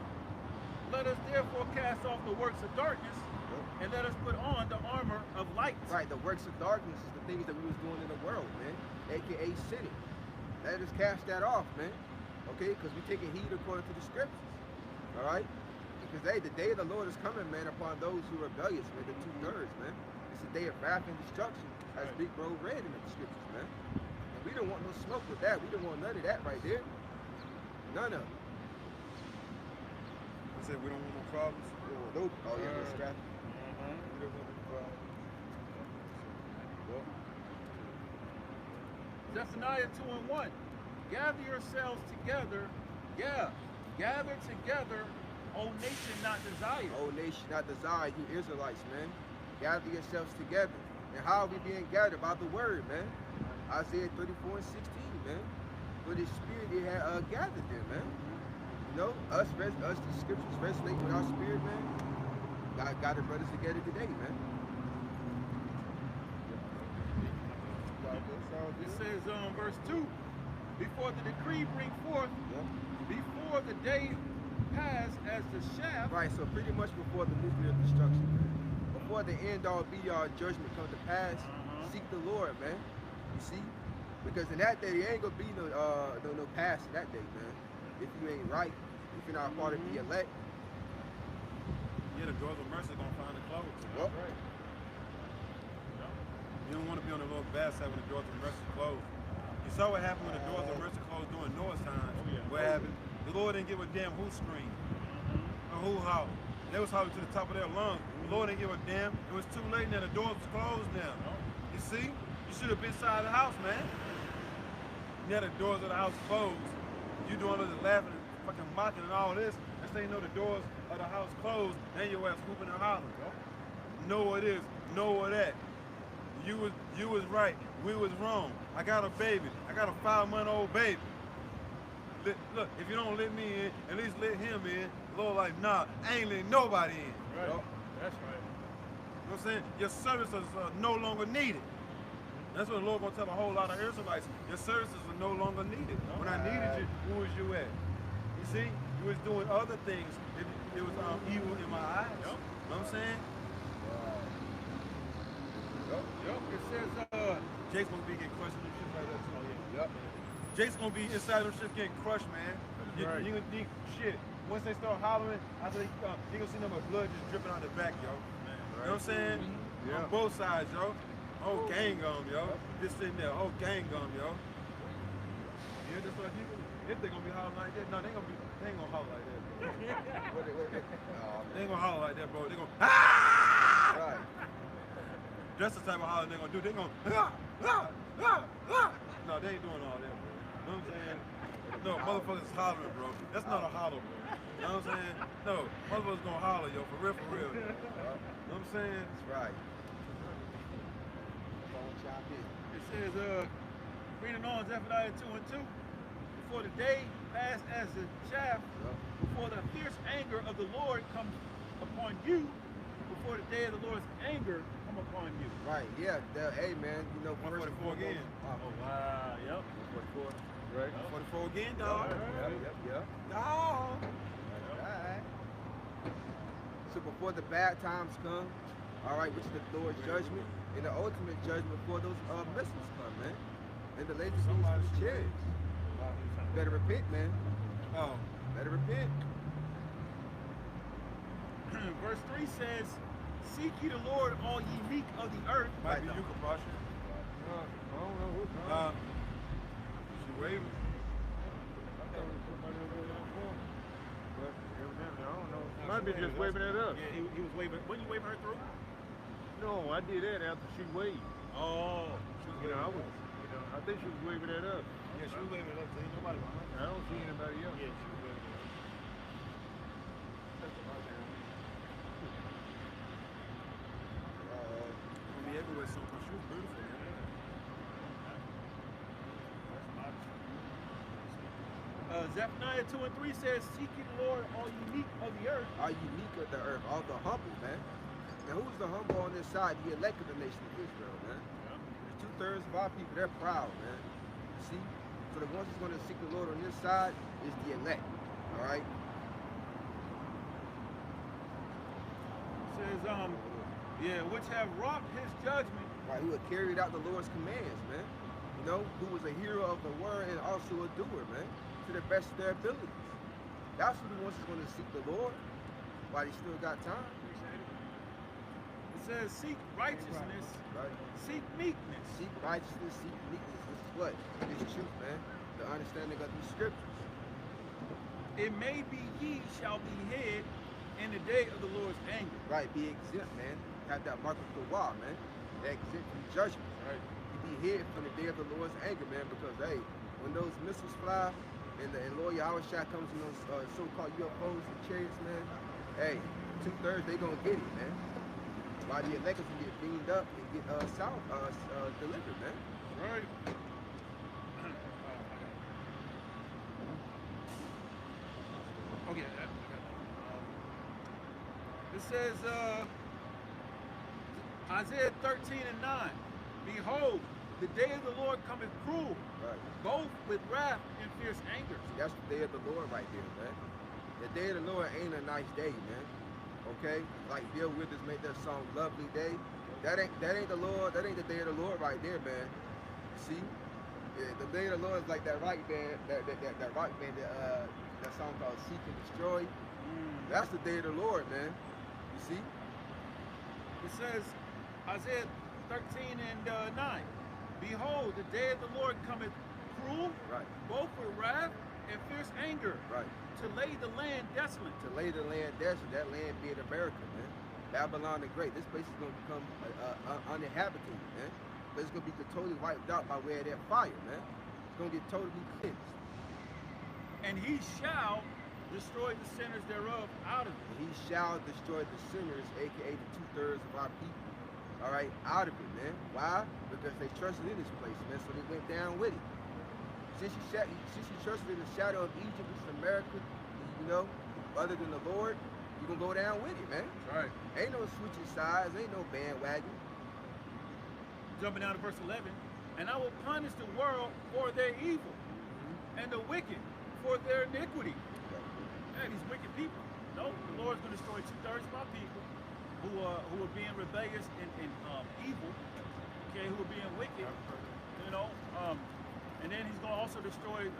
Let us therefore cast off the works of darkness, and let us put on the armor of light. Right, the works of darkness is the things that we was doing in the world, man. AKA sinning. Let us cast that off, man. Okay, because we're taking heed according to the scriptures. All right? Because the day of the Lord is coming, man, upon those who are rebellious, man, the 2/3, man. It's a day of wrath and destruction, as Big Bro read in the scriptures, man. And we don't want no smoke with that. We don't want none of that right there. None of it. I said we don't want no problems. Oh, yeah, no scrap. We don't want no problems. Zephaniah 2 and 1. Gather yourselves together. Yeah. Gather together, O nation not desired. O nation not desired, you Israelites, man. Gather yourselves together. And how are we being gathered? By the word, man. Isaiah 34 and 16, man. For the spirit they had gathered there, man. You know, us the scriptures resonate with our spirit, man. God got to bring us together today, man. It says verse 2, before the decree bring forth, before the day pass as the shaft. Right, so pretty much before the nuclear destruction, man. Before the end all be all judgment come to pass, seek the Lord, man. You see? Because in that day, there ain't gonna be no past in that day, man. If you ain't right, if you're not a part of the elect. Yeah, the doors of mercy gonna find the closed. Yep. Right. You don't want to be on the Lord's bad side when the doors of mercy closed. You saw what happened when the doors of mercy closed during Noah's time. What happened? The Lord didn't give a damn who screamed or who howled. They was hollering to the top of their lungs. The Lord didn't give a damn. It was too late now. The doors was closed now. You see? You should have been inside the house, man. Now the doors of the house closed. You doing all this laughing and fucking mocking and all this. Next thing you know, the doors of the house closed. Then your ass whooping and hollering. Know what it is. Know what that. You was right. We was wrong. I got a baby. I got a 5-month-old baby. Look, if you don't let me in, at least let him in. The Lord like, nah, I ain't letting nobody in. Right. That's right. know what I'm saying? Your services are no longer needed. That's what the Lord gonna tell a whole lot of Israelites. Your services are no longer needed. When I needed you, who was you at? You see, you was doing other things. It was evil in my eyes. Yep. You know what I'm saying? Yep. It says, Jake's gonna be getting crushed in the shit like that too. Yep. Jake's gonna be inside them shit getting crushed, man. right. You gonna think shit. Once they start hollering, I think you gonna see nothing but blood just dripping out the back, yo. You know what I'm saying? Yeah. On both sides, yo. Whole gang on 'em, yo. Just sitting there, whole gang on 'em, yo. Yeah, just like you. If they gonna be hollering like that, no, they ain't gonna holler like that. Bro. They ain't gonna holler like that, bro. They gonna Right. That's the type of holler they gonna do. They gonna No, they ain't doing all that, bro. You know what I'm saying? No, motherfuckers hollering, bro. That's not a holler, bro. You know what I'm saying? No, motherfuckers gonna holler, yo, for real, yo. You know what I'm saying? That's right. it says, reading on Zephaniah 2:2, before the day pass as the chaff, before the fierce anger of the Lord comes upon you, before the day of the Lord's anger come upon you. Right, yeah. Hey, man, you know, 144 again. Oh, wow, yep. 144. Right. 44 again, dog. Yep. Dog. Alright. So before the bad times come, all right, which is the Lord's judgment, and the ultimate judgment before those missiles come, man. And the lazy things was chariots. Better repent, man. Oh. Better repent. Verse 3 says, seek ye the Lord, all ye meek of the earth. Might be you, Kapasha. I don't know who's She waving. I thought it was somebody over there on the phone. But evidently, I don't know. Might be just waving at us. Yeah, he was waving. When you waving her through? No, I did that after she waved. Oh. I think she was waving at us. Yeah, she was waving it up to ain't nobody behind her. I don't see anybody else. Yeah, she was waving. Gonna be everywhere soon, 'cause she was beautiful, man. Zephaniah 2:3 says, seek ye the Lord, all ye meek of the earth. Are you meek of the earth? All the humble, man. And who's the humble on this side? The elect of the nation of Israel, man. The 2/3 of our people, they're proud, man. You see? So the ones who's going to seek the Lord on this side is the elect. All right? It says, which have wrought his judgment. Right, who had carried out the Lord's commands, man. You know, who was a hero of the word and also a doer, man, to the best of their abilities. That's who the ones who's going to seek the Lord while he still got time. It says, seek righteousness, Right? seek meekness. Seek righteousness, seek meekness. This is what? It's truth, man. The understanding of these scriptures. It may be ye shall be hid in the day of the Lord's anger. Right, be exempt, man. Have that mark of the wall, man. That exempt from judgment. Right. You be hid from the day of the Lord's anger, man, because, hey, when those missiles fly and Lord Yahweh Shah comes in those so-called UFOs and chariots, man, hey, 2/3, they gonna get it, man. While the electors will get beamed up and get delivered, man. Right. Okay. It says, Isaiah 13:9, behold, the day of the Lord cometh cruel, Right. both with wrath and fierce anger. That's the day of the Lord right there, man. The day of the Lord ain't a nice day, man. Okay? Like Bill Withers made that song Lovely Day. That ain't the Lord, that ain't the day of the Lord right there, man. See? Yeah, the day of the Lord is like that rock band, that rock band, that song called Seek and Destroy. That's the day of the Lord, man. You see? It says, Isaiah 13:9, behold, the day of the Lord cometh cruel, Right. both with wrath and fierce anger, Right. to lay the land desolate. To lay the land desolate, that land being America, man. Babylon the Great. This place is going to become uninhabited, man. But it's going to be totally wiped out by way of that fire, man. It's going to get totally cleansed. And he shall destroy the sinners thereof out of it. And he shall destroy the sinners, aka the 2/3 of our people. All right, out of it, man. Why? Because they trusted in this place, man. So they went down with it. Since you trusted in the shadow of Egypt, which is America, you know, other than the Lord, you gonna go down with it, man. Right. Ain't no switching sides, ain't no bandwagon. Jumping down to verse 11. And I will punish the world for their evil, and the wicked for their iniquity. Man, these wicked people. No, the Lord's going to destroy 2/3 of our people who are being rebellious and evil, okay, who are being wicked, you know. And then he's going to also destroy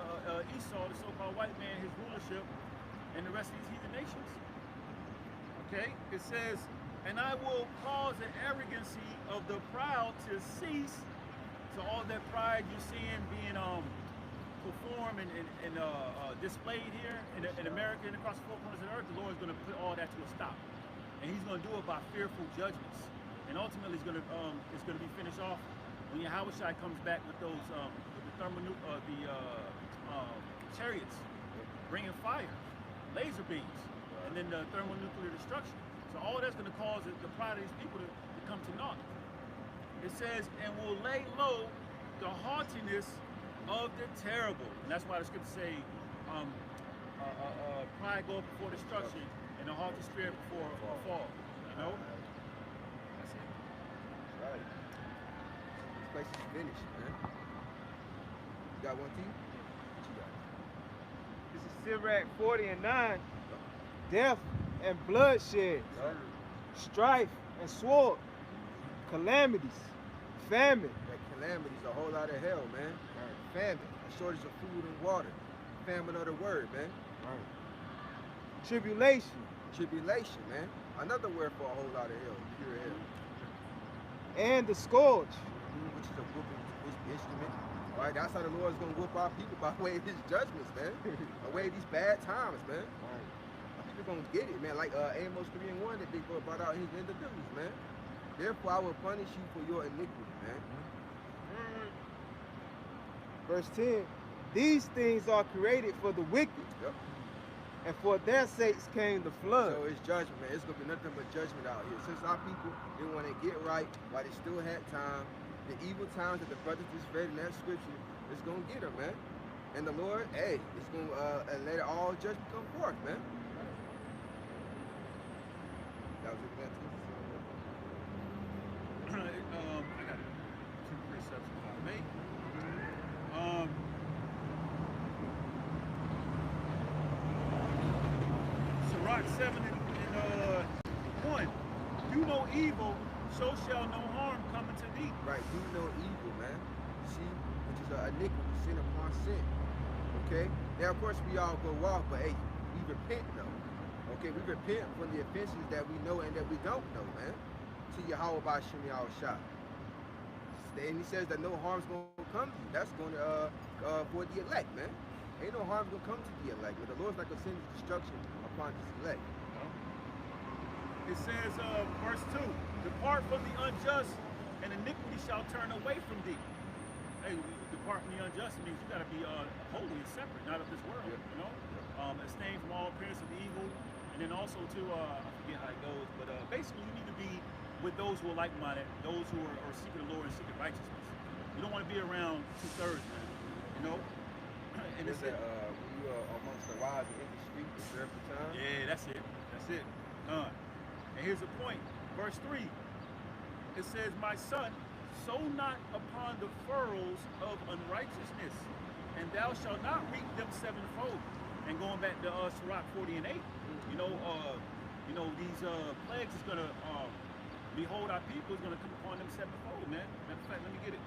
Esau, the so-called white man, his rulership, and the rest of these heathen nations. Okay, it says, and I will cause the arrogancy of the proud to cease. So all that pride you're seeing being performed and displayed here in America and across the four corners of the earth, the Lord is going to put all that to a stop, and He's going to do it by fearful judgments, and ultimately it's going to be finished off when Yahweh Shai comes back with those chariots bringing fire, laser beams, and then the thermonuclear destruction. So all that's going to cause the pride of these people to come to naught. It says, and will lay low the haughtiness of the terrible. And that's why the scriptures say, pride goeth before destruction, and a haughty spirit before a fall. You know? That's it. That's right. This place is finished, man. You got one, T? What you got? This is Sirach 40 and 9. Death and bloodshed, strife and sword, calamities, famine. That calamity's a whole lot of hell, man. Famine, a shortage of food and water. Famine of the word, man. Tribulation. Tribulation, man. Another word for a whole lot of hell, pure hell. And the scourge. Which is a whooping instrument. Right? That's how the Lord's gonna whoop our people, by way of his judgments, man. By way of these bad times, man. Our people gonna get it, man. Like Amos 3 and 1 that Big Bro brought out in his interviews, man. Therefore I will punish you for your iniquity, man. Verse 10. These things are created for the wicked. Yep. And for their sakes came the flood. So it's judgment, man. It's gonna be nothing but judgment out here. Since our people didn't want to get right while they still had time, the evil times that the brothers just read in that scripture is gonna get them, man. And the Lord, hey, it's gonna let all judgment come forth, man. That was it, that too. I got 2 precepts if I may. Sirach 7 and 1. Do no evil, so shall no harm come unto thee. Right, do no evil, man. You see, which is iniquity, sin upon sin. Okay? Now, of course, we all go off, but hey, we repent, though. Okay, we repent from the offenses that we know and that we don't know, man. To Yahweh by Shem Yahushua. And he says that no harm's going to come to you. That's going to for the elect, man. Ain't no harm going to come to the elect. But the Lord's not going to send destruction upon his elect. It says, verse 2, depart from the unjust, and iniquity shall turn away from thee. Hey, depart from the unjust means you got to be holy and separate, not of this world, you know? Abstain from all appearance of evil, and then also to, I forget how it goes, but basically you need to be with those who are like-minded, those who are seeking the Lord and seeking righteousness. You don't want to be around 2/3, man, you know? And it's when you are amongst the wise and in the street, reserve the time. Yeah, that's it. That's it. And here's the point. Verse 3. It says, my son, sow not upon the furrows of unrighteousness, and thou shalt not reap them sevenfold. And going back to Sirach 40 and 8, you know, these plagues is gonna behold our people is gonna come upon them sevenfold, man. Matter of fact, let me get it.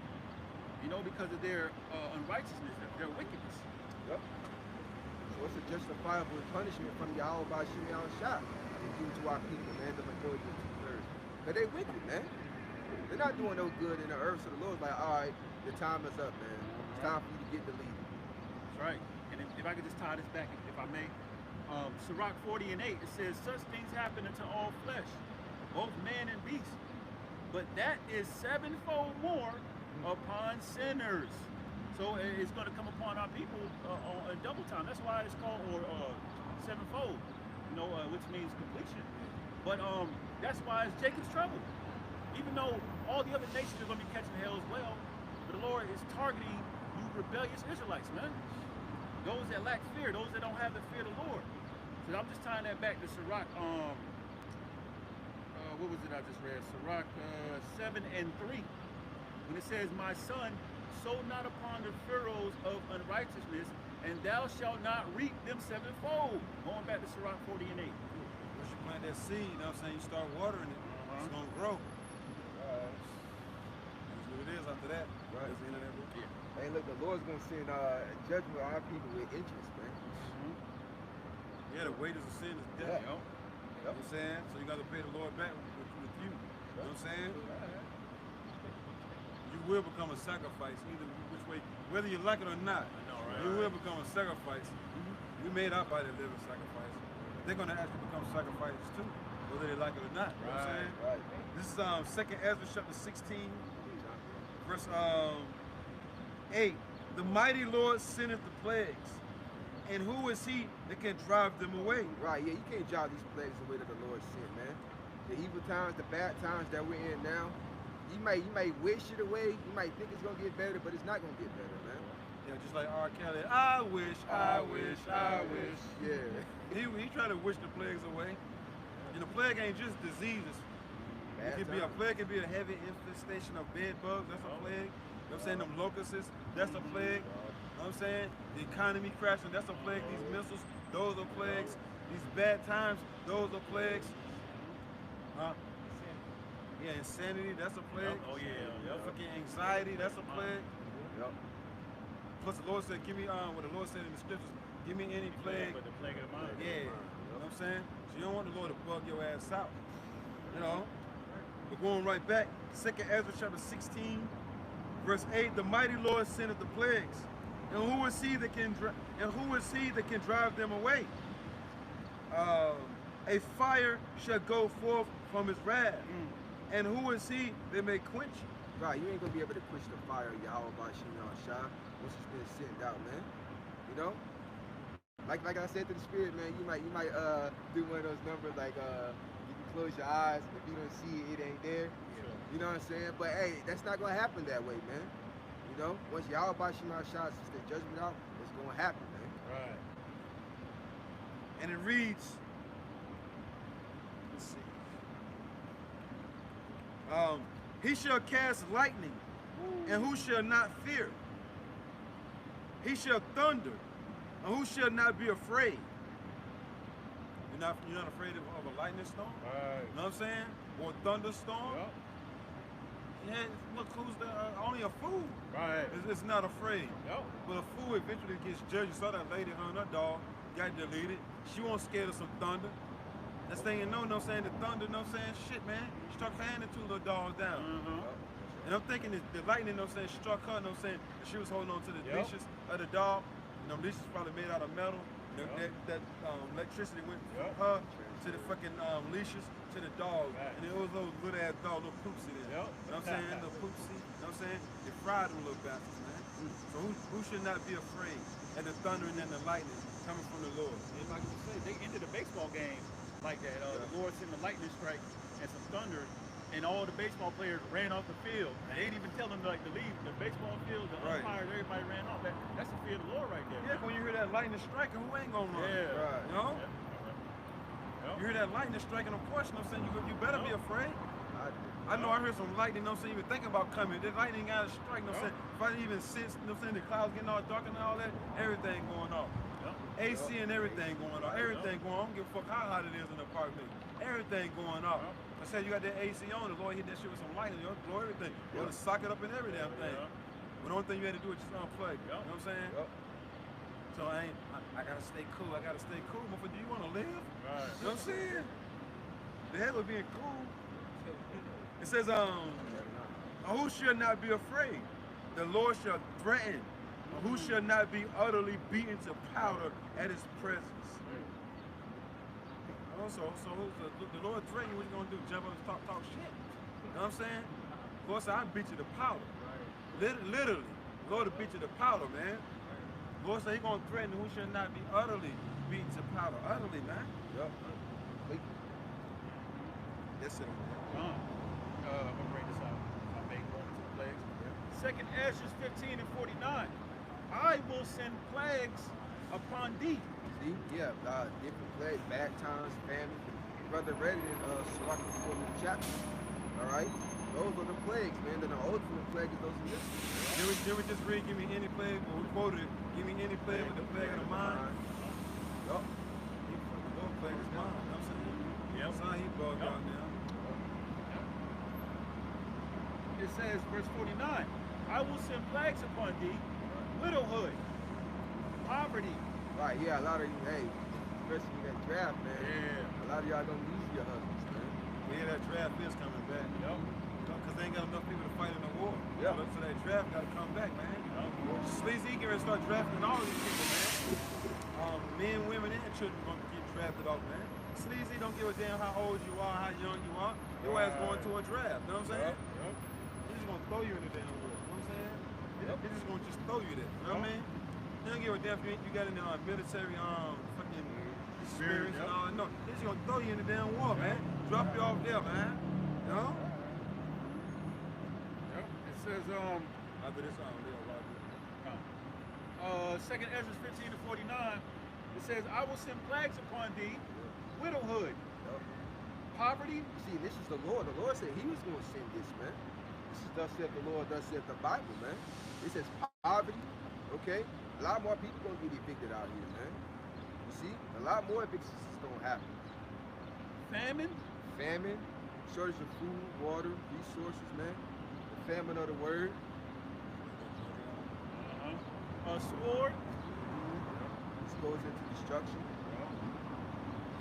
You know, because of their unrighteousness, their wickedness. Yep. So it's a justifiable punishment from Yahweh by Shem Yahushua due to our people, man, the majority of 2/3. But they wicked, man. They're not doing no good in the earth, so the Lord's like, all right, the time is up, man. It's time for you to get deleted. That's right. And if I could just tie this back, if I may. Sirach 40 and 8, it says, such things happen unto all flesh, both man and beast. But that is sevenfold more upon sinners. So it's going to come upon our people in double time. That's why it's called sevenfold, you know, which means completion. But that's why it's Jacob's trouble. Even though all the other nations are going to be catching hell as well, but the Lord is targeting you rebellious Israelites, man. Those that lack fear, those that don't have the fear of the Lord. So I'm just tying that back to Sirach. What was it I just read? Sirach 7:3. When it says, "My son, sow not upon the furrows of unrighteousness, and thou shalt not reap them sevenfold." Going back to Sirach 40:8. Once you plant that seed, you know what I'm saying, you start watering it, it's gonna grow. That's what it is after that. Right. That's the end of that book. Yeah. Hey, look, the Lord's gonna send judgment on our people with interest, man. Yeah, the wages of sin is death. Yeah. You know what I'm saying? So you got to pay the Lord back with you. You know what I'm saying? You will become a sacrifice, either which way, whether you like it or not. I know, right? You will become a sacrifice. We made our body live a sacrifice. They're going to actually become sacrifices too, whether they like it or not. You know what I'm saying? Right. This is 2nd Ezra chapter 16, verse 8. The mighty Lord sendeth the plagues, and who is he that can drive them away? Right, yeah, you can't drive these plagues away that the Lord sent, man. The evil times, the bad times that we're in now, you may wish it away, you might think it's gonna get better, but it's not gonna get better, man. Yeah, just like R. Kelly. I wish. Yeah. He tried to wish the plagues away. And the plague ain't just diseases. Bad It could be a times. plague, could be a heavy infestation of bed bugs. That's a plague. You know what I'm saying? Them locusts, that's a plague. You know what I'm saying? The economy crashing, that's a plague. These missiles, those are plagues. These bad times, those are plagues. Yeah, insanity, that's a plague. Oh yeah. Fucking anxiety, that's a plague. Yep. Plus the Lord said, give me what the Lord said in the scriptures, give me any plague. But the plague of the mind. Yeah, you know what I'm saying? So you don't want the Lord to bug your ass out. You know? But going right back, 2nd Ezra chapter 16, verse 8, the mighty Lord sendeth the plagues. And who is he that can drive them away? A fire shall go forth from his wrath. And who is he that may quench it? Right, you ain't gonna be able to quench the fire of Yahweh by Shimon Shah once it's been sent out, man. You know? Like I said to the spirit, man, you might do one of those numbers like you can close your eyes, if you don't see it, it ain't there. You know what I'm saying? But hey, that's not gonna happen that way, man. You know, once Yahweh by Shimon Shah sends the judgment out, it's gonna happen, man. Right. And it reads, let's see. He shall cast lightning, and who shall not fear? He shall thunder, and who shall not be afraid? You're not afraid of a lightning storm? Right. You know what I'm saying? Or a thunderstorm? Yep. Yeah, look, who's only a fool Right. is not afraid. Yep. But a fool eventually gets judged. You saw that lady, her and her dog got deleted. She wasn't scared of some thunder. That's thing you know what I'm saying? The thunder, you know what I'm saying? Shit, man. Struck her and the two little dogs down. And I'm thinking that the lightning, you know what I'm saying, struck her, you know what I'm saying? She was holding on to the leashes of the dog. You know, leashes probably made out of metal. That electricity went from her to the fucking leashes to the dog. And it was those little ass dog, little poopsie there. You know what I'm saying? Little poopsie. You know what I'm saying? They fried them little bastards, man. So who should not be afraid at the thundering and the lightning coming from the Lord? And like you said, they ended the baseball game like that. The Lord sent a lightning strike and some thunder, and all the baseball players ran off the field. And they didn't even tell them like to leave the baseball field. The umpires, everybody ran off. That's the fear of the Lord right there. Yeah, when you hear that lightning striking, who ain't gonna run? Yeah. Right. You know? You hear that lightning striking, of course, you know what I'm saying? You better be afraid. I know I heard some lightning, you know what I'm saying, even thinking about coming. The lightning got to strike, you know what I'm saying? If I didn't even sense, you know what I'm saying, the clouds getting all dark and all that, everything going off. AC and everything going off. Everything going on. I don't give a fuck how hot it is in the apartment. Everything going off. I said you got that AC on, the Lord hit that shit with some lightning, you know, blow everything. You want to sock it up in every damn thing. But the only thing you had to do is just unplug. You know what I'm saying? So I gotta stay cool. I gotta stay cool. But do you want to live? Right. You know what I'm saying? The hell of being cool. It says, who shall not be afraid? The Lord shall threaten. Who shall not be utterly beaten to powder at his presence? Also, the Lord threaten you, what you gonna do? Jump up and talk shit? You know what I'm saying? Of course, I beat you to powder. Literally, the Lord will beat you to powder, man. The Lord said He gonna threaten who shall not be utterly beaten to powder. Utterly, man. Yep. That's it. I'm gonna bring this out. I make one or two plagues. 2nd Ezra 15 and 49. I will send plagues upon thee. Yeah, different plagues, bad times, famine. Brother read it in Sirach 4 chapter. All right? Those are the plagues, man. Then the ultimate plague is those iniquities. Did we just read, give me any plague, or we quoted it, give me any plague with the plague of the mind? Yup. Lord plague is mine. I'm saying, Yep. son, he bugged out now. It says, verse 49, I will send plagues upon thee, widowhood, poverty. Right, yeah, a lot of you, hey, especially in that draft, man. Yeah. A lot of y'all gonna lose your husbands, man. Yeah, that draft is coming back. Yep. Because they ain't got enough people to fight in the war. Yeah. So that draft got to come back, man. Sleazy, he can start drafting all these people, man. Men, women, and children going to get drafted off, man. Sleazy don't give a damn how old you are, how young you are. Your ass going to a draft, you know what I'm saying? He's just going to throw you in the damn war, you know what I'm saying? He's just going to just throw you there, you know what I mean? He don't give a damn if you got any military fucking experience and all. No, he's just going to throw you in the damn war, man. Drop you off there, man. You know? Yep. It says, After this song, they'll rock it. 2nd Ezra 15 to 49, it says, I will send plagues upon thee, widowhood, Yup. poverty. See, this is the Lord. The Lord said he was going to send this, man. This is thus saith the Lord, thus saith the Bible, man. It says poverty, okay? A lot more people going to get evicted out here, man. You see? A lot more evictions is going to happen. Famine. Famine, shortage of food, water, resources, man. The famine of the word. Sword. This goes into destruction.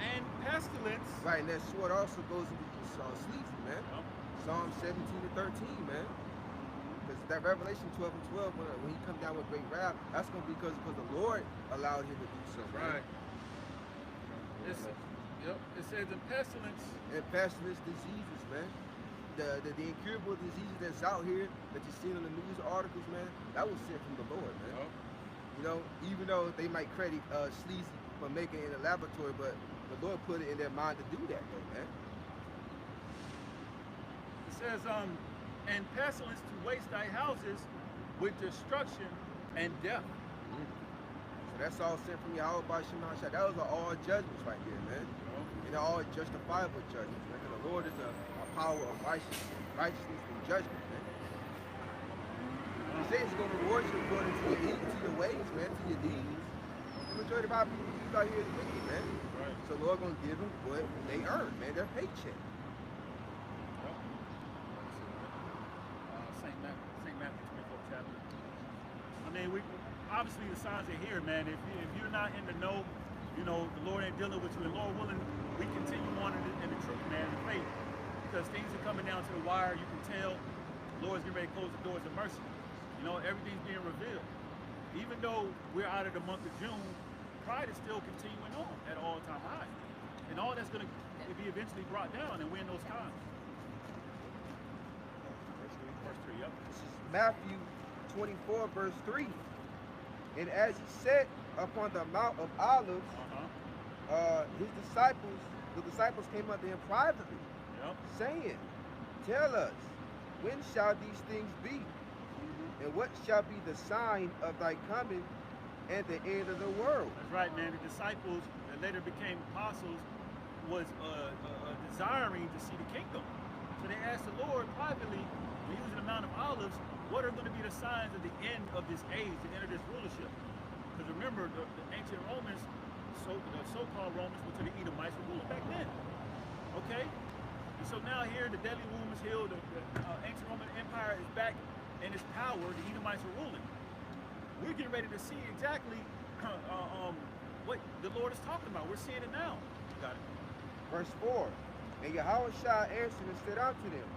And pestilence. Right, and that sword also goes into sleazy, man. Psalm 17 to 13, man. Because that Revelation 12 and 12, when he come down with great wrath, that's going to be because the Lord allowed him to do so, man. Right. Yep. It says in pestilence. And pestilence diseases, man. The incurable diseases that's out here that you see on the news articles, man, that was sent from the Lord, man. Yep. You know, even though they might credit Sleazy for making it in a laboratory, but the Lord put it in their mind to do that, though, man. It says, and pestilence to waste thy houses with destruction and death. So that's all sent from Yahweh by Shema Shah. That was all judgments right there, man. And they're all justifiable judgments, man. Because the Lord is a power of righteousness and judgment, man. He says he's going to reward you according to your ways, man, to your deeds. The majority of our people out here is wicked, man. Right. So the Lord going to give them what they earn, man, their paycheck. St. Matthew 24th chapter. I mean, obviously the signs are here, man. If you're not in the know, you know, the Lord ain't dealing with you. And Lord willing, we continue on in the truth, man, in faith. Because things are coming down to the wire. You can tell the Lord's getting ready to close the doors of mercy. You know, everything's being revealed. Even though we're out of the month of June, pride is still continuing on at all-time high. And all that's going to be eventually brought down, and we're in those times. Verse 3, yep. This is Matthew 24, verse 3. And as he sat upon the Mount of Olives, the disciples came unto him privately, saying, Tell us, when shall these things be? And what shall be the sign of thy coming and the end of the world? That's right, man. The disciples that later became apostles was desiring to see the kingdom. So they asked the Lord privately, when he was in the Mount of Olives, what are going to be the signs of the end of this age, the end of this rulership? Because remember, the ancient Romans, the so-called Romans, which are the Edomites, were ruling back then. Okay? And so now here, the deadly womb is healed, the ancient Roman Empire is back in its power, the Edomites are ruling. We're getting ready to see exactly what the Lord is talking about. We're seeing it now. Got it. Verse 4. And Yahushua answered and said unto them,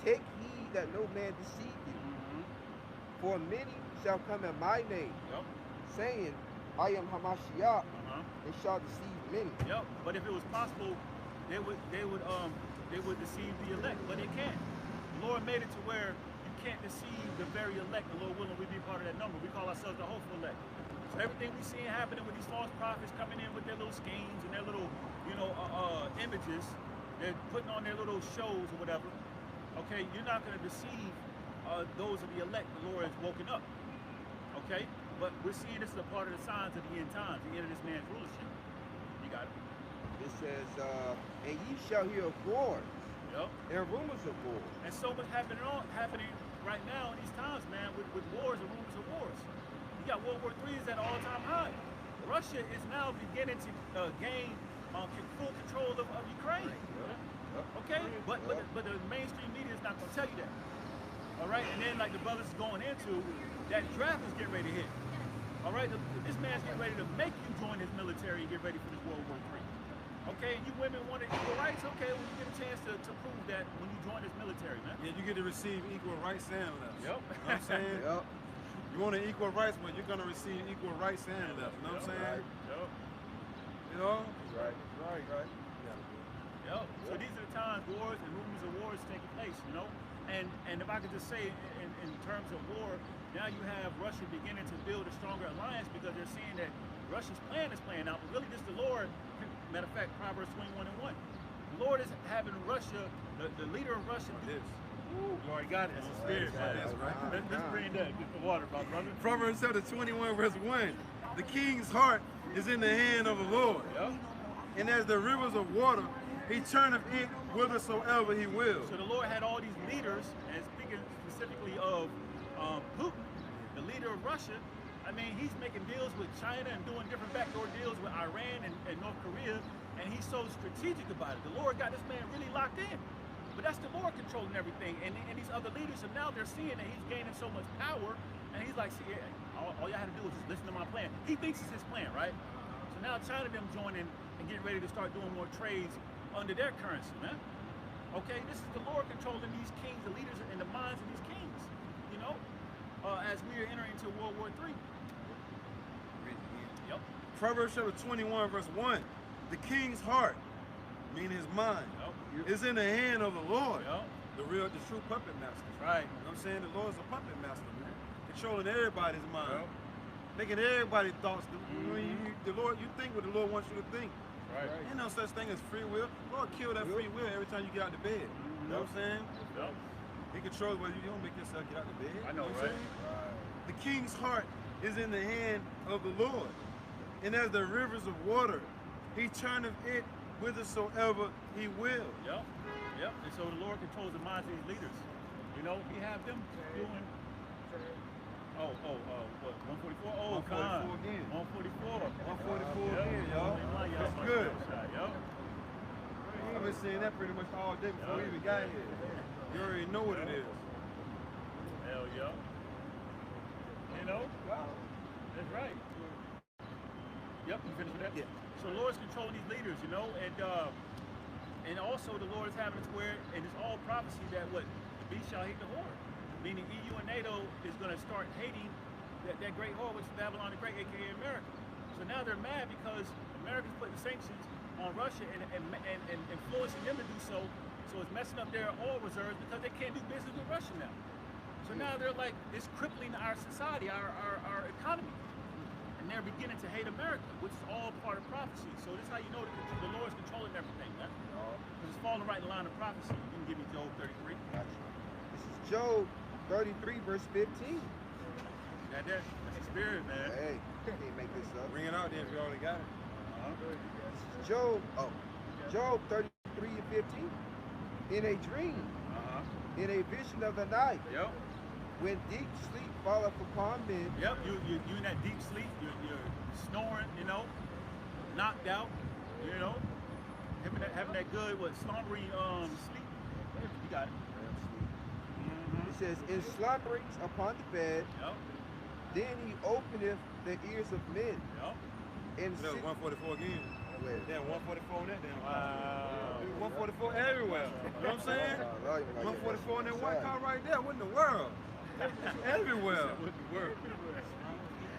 Take heed that no man deceive you. For many shall come in my name, saying, I am Hamashiach, and shall deceive many. Yep. But if it was possible, they would deceive the elect, but they can't. The Lord made it to where you can't deceive the very elect. The Lord willing, we be part of that number. We call ourselves the hopeful elect. So everything we see happening with these false prophets coming in with their little schemes and their little, images, they're putting on their little shows or whatever. Okay, you're not going to deceive those of the elect. The Lord has woken up. Okay, But we're seeing this is a part of the signs of the end times, the end of this man's rulership. You got it. It says, and ye shall hear of wars Yep. and rumors of wars. And so much happening right now in these times, man, with wars and rumors of wars. You got World War III is at an all-time high. Russia is now beginning to gain full control of Ukraine. Okay? But the mainstream media is not going to tell you that. All right? And then, like the brothers is going into, that draft is getting ready to hit. All right? This man's getting ready to make you join his military and get ready for this World War III. Okay? You women want equal rights? Okay, well, you get a chance to prove that when you join this military, man. Yeah, you get to receive equal rights and lefts. Yep. You know what I'm saying? Yep. You want an equal rights, but you're gonna receive equal rights and lefts. You know what I'm saying? Yep. You know? Right. Yep. So these are the times wars and rumors of wars taking place, you know? And if I could just say in terms of war, now you have Russia beginning to build a stronger alliance because they're seeing that Russia's plan is playing out, but really just the Lord, matter of fact, Proverbs 21:1. The Lord is having Russia, the leader of Russia do this. Ooh, you already got it. It's the spirit, man. That's right. Let's bring that. Get the water, my brother. Proverbs chapter 21, verse 1. The king's heart is in the hand of the Lord. Yep. And as the rivers of water, he turneth it whithersoever he will. So the Lord had all these leaders, and speaking specifically of Putin, the leader of Russia. I mean, he's making deals with China and doing different backdoor deals with Iran and North Korea, and he's so strategic about it. The Lord got this man really locked in. But that's the Lord controlling everything, and these other leaders, and now they're seeing that he's gaining so much power, and he's like, see, all y'all have to do is just listen to my plan. He thinks it's his plan, right? So now China them joining and getting ready to start doing more trades under their currency, man. Okay, this is the Lord controlling these kings, the leaders, and the minds of these kings, you know, as we are entering into World War III. Yep. Proverbs chapter 21, verse 1. The king's heart, meaning his mind, is in the hand of the Lord. Yep. The true puppet master. Right. You know what I'm saying? The Lord's a puppet master, man. Controlling everybody's mind. Yep. Making everybody's thoughts. The Lord, you think what the Lord wants you to think. Right. Ain't no such thing as free will. The Lord kill that free will every time you get out of bed. You know what I'm saying? Yep. He controls whether you don't make yourself get out of bed. I know, You what I'm right? saying? The king's heart is in the hand of the Lord. And as the rivers of water, he turneth it whithersoever he will. Yep. Yep. And so the Lord controls the minds of these leaders. You know, he have them doing. What? 144? Oh, 144 again. 144. 144 again, y'all. That's good. Yep. I've been saying that pretty much all day before we even got here. You already know what it is. Hell yeah. You know? That's right. Yep, you finished with that? Yeah. So the Lord's controlling these leaders, you know, and also the Lord is having it to where, and it's all prophecy that what? The beast shall hate the whore. Meaning EU and NATO is going to start hating that great whore, which is Babylon the Great, aka America. So now they're mad because America's putting sanctions on Russia and influencing them to do so. So it's messing up their oil reserves because they can't do business with Russia now. So now they're like, it's crippling our society, our economy. And they're beginning to hate America, which is all part of prophecy. So this is how you know the Lord's controlling everything, man. Because it's falling right in line of prophecy. You can give me Job 33. This is Job 33, verse 15. Got that? That's the spirit, man. Hey, can't make this up. Bring it out there if you already got it. This is Job 33 and 15. In a dream, in a vision of the night, Yep. when deep sleep falleth upon men, Yep. You in that deep sleep. You're snoring. You know, knocked out. You know, having that good slumbering sleep. You got it. it says, in slumberings upon the bed, Yep. then he openeth the ears of men, Yep. and Look, sit- 144 again. Wait. Yeah, 144 on that damn car. Wow. 144 everywhere. You know what I'm saying? 144 in that white car right there. What in the world? Everywhere. What the word?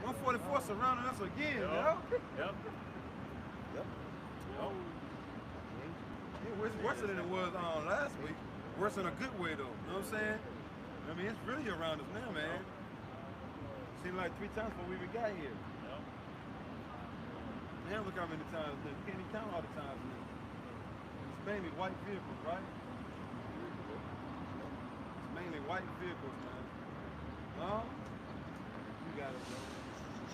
144 surrounding us again, Yep. yo. Yep. Yep. Yep. It's worse than it was last week. Worse in a good way, though. You know what I'm saying? I mean, it's really around us now, man. Seemed like 3 times before we even got here. Yep. Damn, look how many times. You can't even count all the times now. It's mainly white vehicles, right? It's mainly white vehicles, man. You got it, bro.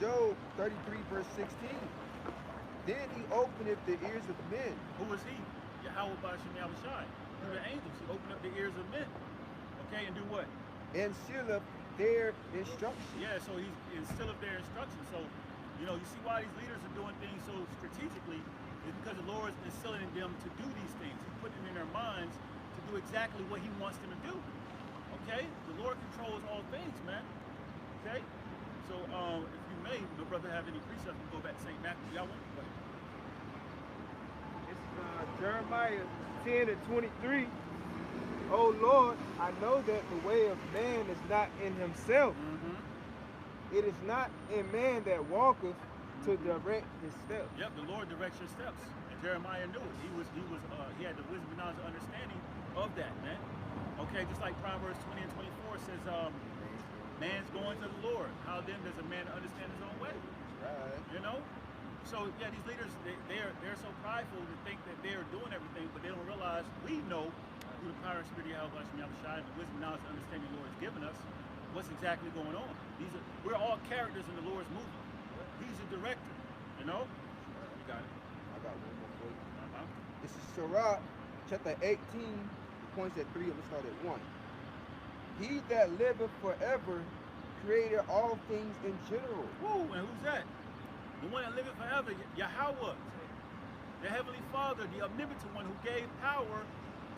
Job 33, verse 16. Then he openeth the ears of men. Who was he? Yahweh Bashim Yahushai. Through the angels, he opened up the ears of men. Okay, and do what? And sealeth their instruction. Yeah, so he's instilled their instruction. So, you know, you see why these leaders are doing things so strategically is because the Lord is instilling in them to do these things. He's putting it in their minds to do exactly what he wants them to do. Okay? The Lord controls all things, man. Okay? So, if you may, no brother have any precepts, we go back to St. Matthew. Y'all want? Go ahead. This is Jeremiah 10 and 23. Oh Lord, I know that the way of man is not in himself. It is not in man that walketh to direct his steps. Yep, the Lord directs your steps. And Jeremiah knew it. He had the wisdom and knowledge and understanding of that, man. Okay, just like Proverbs 20 and 24 says, man's going to the Lord. How then does a man understand his own way? Right. You know? So yeah, these leaders, they're so prideful to think that they're doing everything, but they don't realize we know through the power and spirit of Yahweh Yahushua and the wisdom, knowledge, and understanding the Lord has given us what's exactly going on. We're all characters in the Lord's movie. He's a director, you know? You got it. I got one more for you. Uh-huh. This is Sirach, chapter 18, the points at 3, I'm gonna start at 1. He that liveth forever created all things in general. Woo, and who's that? The one that liveth forever, Yahweh, the Heavenly Father, the omnipotent one who gave power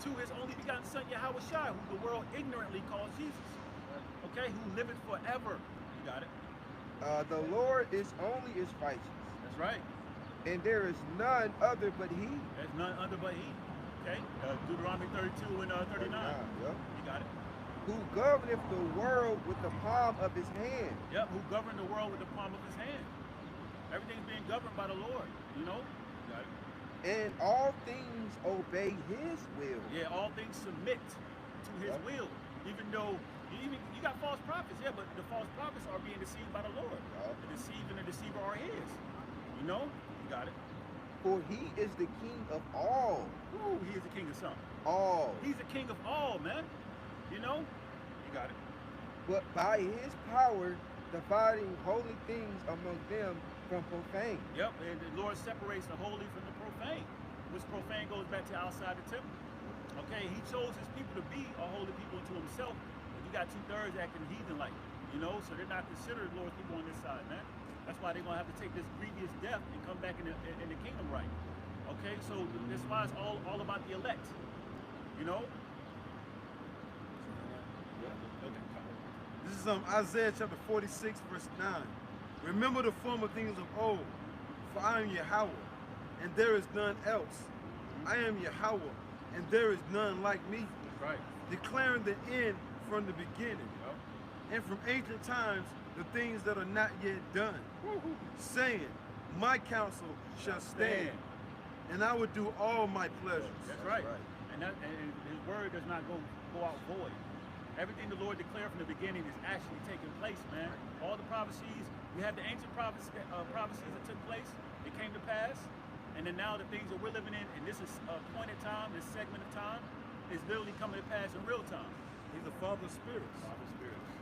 to his only begotten son, Yahweh Shai, who the world ignorantly calls Jesus. Okay, who liveth forever. You got it? The Lord is only is righteous, That's right. and there is none other but he. There's none other but he. Okay, Deuteronomy 32 and 39. Yep. You got it? Who governeth the world with the palm of his hand. Yep, who governed the world with the palm of his hand. Everything's being governed by the Lord, you know? You got it? And all things obey his will. Yeah, all things submit to his Yep. will. Even though you got false prophets, yeah, but the false prophets are being deceived by the Lord. Yep. The deceiver and the deceiver are his. You know? You got it. For he is the king of all. Ooh, he is the king of some. All. He's the king of all, man. You know? You got it. But by his power, dividing holy things among them from profane. Yep, and the Lord separates the holy from the profane, which profane goes back to outside the temple. Okay, he chose his people to be a holy people unto himself, but you got 2/3 acting heathen-like, you know, so they're not considered Lord's people on this side, man. That's why they're going to have to take this grievous death and come back in the kingdom right. Okay, so that's why it's all about the elect, you know? Okay. This is Isaiah chapter 46, verse 9. Remember the former things of old, for I am Yahweh, and there is none else. I am Yahweh, and there is none like me. Right. Declaring the end from the beginning, Yep. and from ancient times the things that are not yet done, saying, my counsel shall stand, and I will do all my pleasures. That's right. And his word does not go out void. Everything the Lord declared from the beginning is actually taking place, man. All the prophecies, we had the ancient prophecies that took place, it came to pass, and then now the things that we're living in this is a point in time, this segment of time, is literally coming to pass in real time. He's the Father of spirits.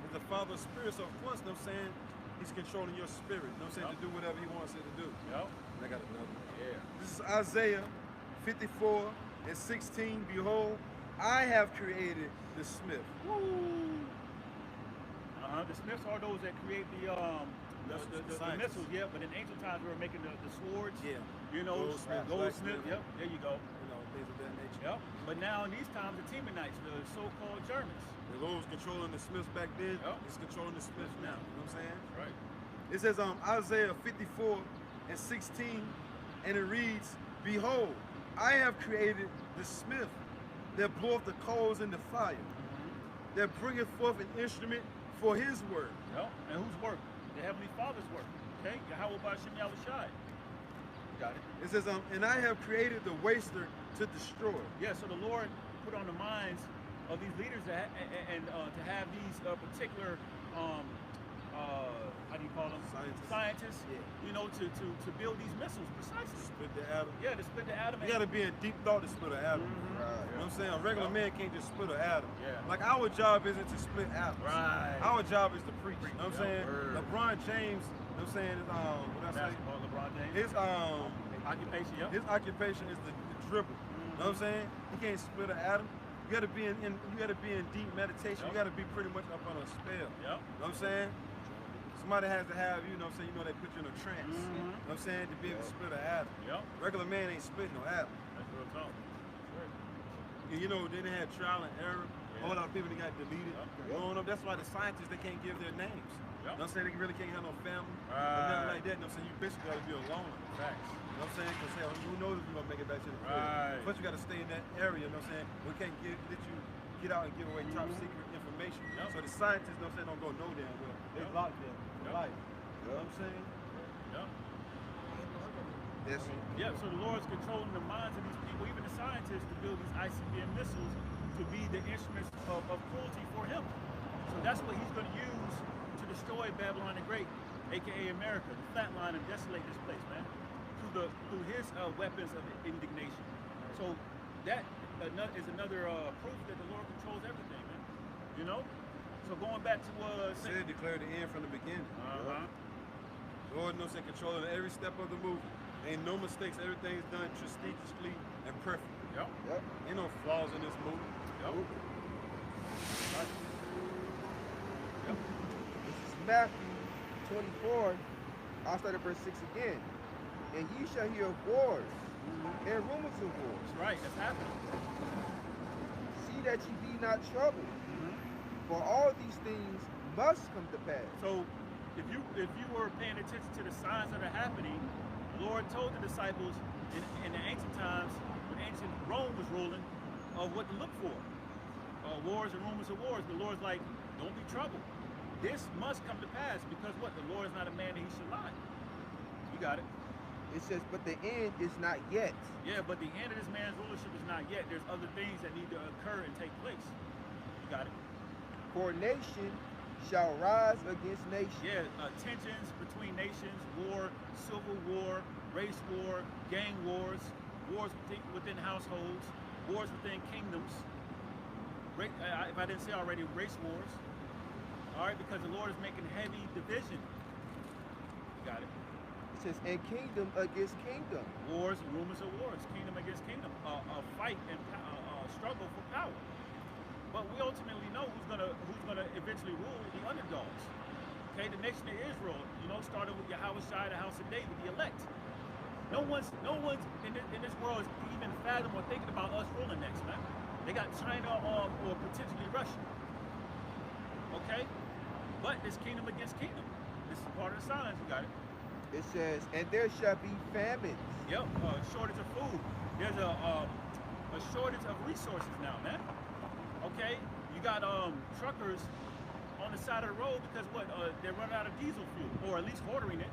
He's the Father of spirits, so of course, you know what I'm saying, he's controlling your spirit, you know what I'm saying, to do whatever he wants it to do. Yep. And I got another. Yeah. This is Isaiah 54 and 16. Behold, I have created the smith. Woo! The smiths are those that create the missiles, yeah, but in ancient times we were making the swords. Yeah. You know, Goldsmith, goldsmith, blacksmith. yep, there you go. You know, things of that nature. Yep. But now in these times, the Temanites, the so-called Germans. The Lord was controlling the smiths back then. Yep. He's controlling the smiths now. You know what I'm saying? Right. It says Isaiah 54 and 16, and it reads, behold, I have created the smith that bloweth the coals in the fire, that bringeth forth an instrument for his work. Yep. And whose work? The Heavenly Father's work. Okay? Yahweh Bashim Yahushai. You got it? It says, and I have created the waster to destroy. Yeah, so the Lord put on the minds of these leaders to have these particular, how do you call them? Scientists. Yeah. You know, to build these missiles precisely. Split the atom. Yeah, to split the atom. You gotta be in deep thought to split an atom. Mhm. You know what I'm saying? A regular man can't just split an atom. Yeah. Like our job isn't to split atoms. Right. Our job is to preach. You know what I'm saying? Word. LeBron James You know what I'm saying? What I say? Basketball, LeBron James. His Occupation, yep. his occupation is the dribble. You know what I'm saying? He can't split an atom. You gotta be in you gotta be in deep meditation. You gotta be pretty much up on a spell. Yep. You know what I'm saying? Somebody has to have, you know what I'm saying, you know they put you in a trance. You know what I'm saying? To be able to split an atom. Yep. Regular man ain't splitting no atom. That's real talk. And you know, then they had trial and error. A whole lot of people that got deleted. Growing up, that's why the scientists, they can't give their names. You know what I'm saying? They really can't have no family. Or nothing like that. You know what I'm saying? You basically gotta be alone. Facts. You know what I'm saying? Because hell, who knows if you're gonna make it back to the crib. Right. Plus you gotta stay in that area, you know what I'm saying? We can't let you get out and give away top secret information. Yep. So the scientists, you know what I'm saying, don't go no damn well. They locked them for life. You know what I'm saying? Yep. Yes. Yeah, so the Lord's controlling the minds of these people, even the scientists, to build these ICBM missiles to be the instruments of cruelty for him. So that's what he's going to use to destroy Babylon the Great, aka America, to flatline and desolate this place, man, through his weapons of indignation. So that is another proof that the Lord controls everything, man. You know? So going back to Said declared the end from the beginning. Lord knows and controlling every step of the movement. Ain't no mistakes. Everything's done strategically and perfectly. Yep. Yep. Ain't no flaws in this movie. Yep. Right. Yep. This is Matthew 24. I'll start at verse 6 again. And ye shall hear of wars and rumors of wars. That's right. That's happening. See that ye be not troubled, for all these things must come to pass. So if you were paying attention to the signs that are happening, the Lord told the disciples in the ancient times, when ancient Rome was ruling, of what to look for. Wars and rumors of wars. The Lord's like, don't be troubled. This must come to pass because what? The Lord is not a man that he should lie. You got it. It says, but the end is not yet. Yeah, but the end of this man's rulership is not yet. There's other things that need to occur and take place. You got it. For nation shall rise against nation. Yeah, tensions between nations, war, civil war, race war, gang wars, wars within households, wars within kingdoms. If I didn't say already, race wars. All right, because the Lord is making heavy division. You got it. It says, and kingdom against kingdom. Wars and rumors of wars, kingdom against kingdom, a fight and struggle for power. But we ultimately know who's gonna eventually rule the underdogs. Okay, the nation of Israel, you know, started with Yahushua, the house of David, the elect. No one's in this world is even fathom or thinking about us ruling next, man. They got China or potentially Russia. Okay, but it's kingdom against kingdom. This is part of the signs. You got it. It says, and there shall be famines. Yep, shortage of food. There's a shortage of resources now, man. Okay, you got truckers on the side of the road because what? They're running out of diesel fuel, or at least ordering it.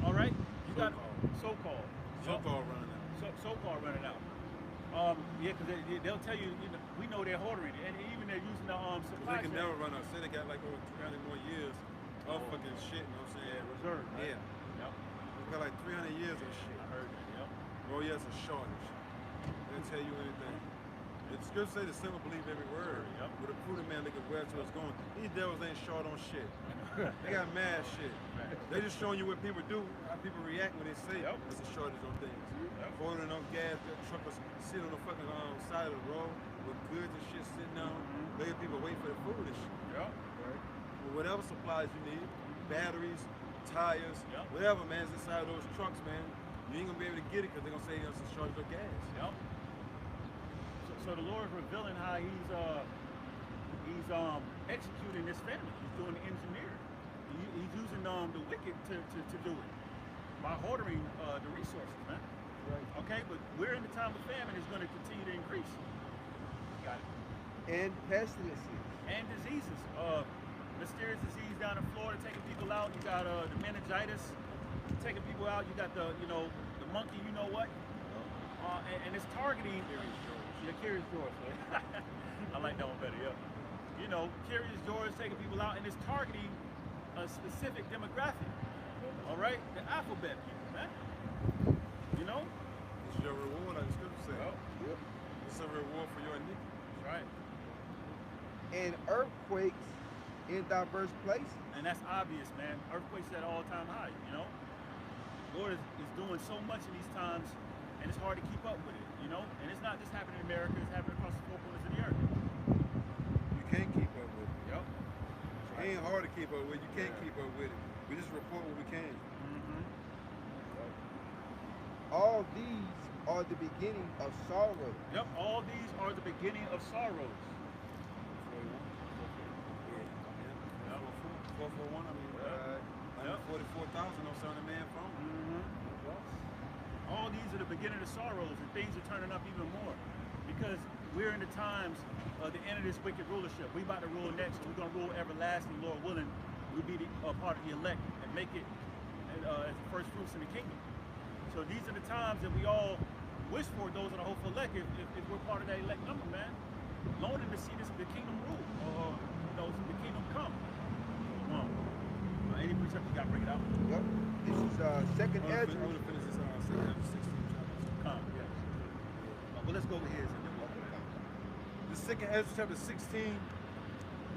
All right, you got so-called running out. So-called running out. Yeah, because they'll tell you, we know they're ordering it, and even they're using the supply They can chain. never run out. Say they got like over 300 more years of fucking shit, you know what I'm saying? Reserve, right? Yeah. Yep, We got like 300 years of shit. I heard that. Yep. Oh yeah, it's a shortage. They'll tell you anything. The scripture say the simple believe every word. Yep. With a prudent man look at where to it's going. These devils ain't short on shit. They got mad shit. They just showing you what people do, how people react when they say it's a shortage on things. Ordering on gas, got truckers sitting on the fucking side of the road with goods and shit sitting down, letting people wait for the food and shit. Yep. Right? With whatever supplies you need, batteries, tires, Yep. whatever, man, is inside of those trucks, man. You ain't gonna be able to get it because they're gonna say there's a shortage of gas. Yep. So the Lord is revealing how he's executing this family. He's doing the engineering. He's using the wicked to do it by hoarding the resources, man. Right. Okay, but we're in the time of famine. It's going to continue to increase. Got it. And pestilences. And diseases. Mysterious disease down in Florida taking people out. You got the meningitis taking people out. You got the monkey. You know what? And it's targeting. Curious George. I like that one better. Yeah. You know, Curious George taking people out, and it's targeting a specific demographic. All right, the alphabet people, man. You know. It's your reward, like the scripture said. Yep. It's a reward for your iniquity. That's right. And earthquakes in diverse places. And that's obvious, man. Earthquakes at all-time high, you know? Lord is doing so much in these times, and it's hard to keep up with it, you know? And it's not just happening in America, it's happening across the four corners of the earth. You can't keep up with it. Yep. It ain't hard to keep up with. You can't keep up with it. We just report what we can. All these are the beginning of sorrow. Yep, all these are the beginning of sorrows. 441, I mean, 44,000 on Son of Man phone. All these are the beginning of sorrows, and things are turning up even more because we're in the times of the end of this wicked rulership. We about to rule next, and we're going to rule everlasting, Lord willing. We'll be a part of the elect and make it as the first fruits in the kingdom. So these are the times that we all wish for, those are the hopeful elect, if we're part of that elect number, man. Longing to see the kingdom rule, or the kingdom come. Any precept you got to bring it out? Yep. This is second I Ezra. want to finish this 2nd Ezra 16 chapter. Come, yes. Well, let's go over here. The 2nd Ezra chapter 16.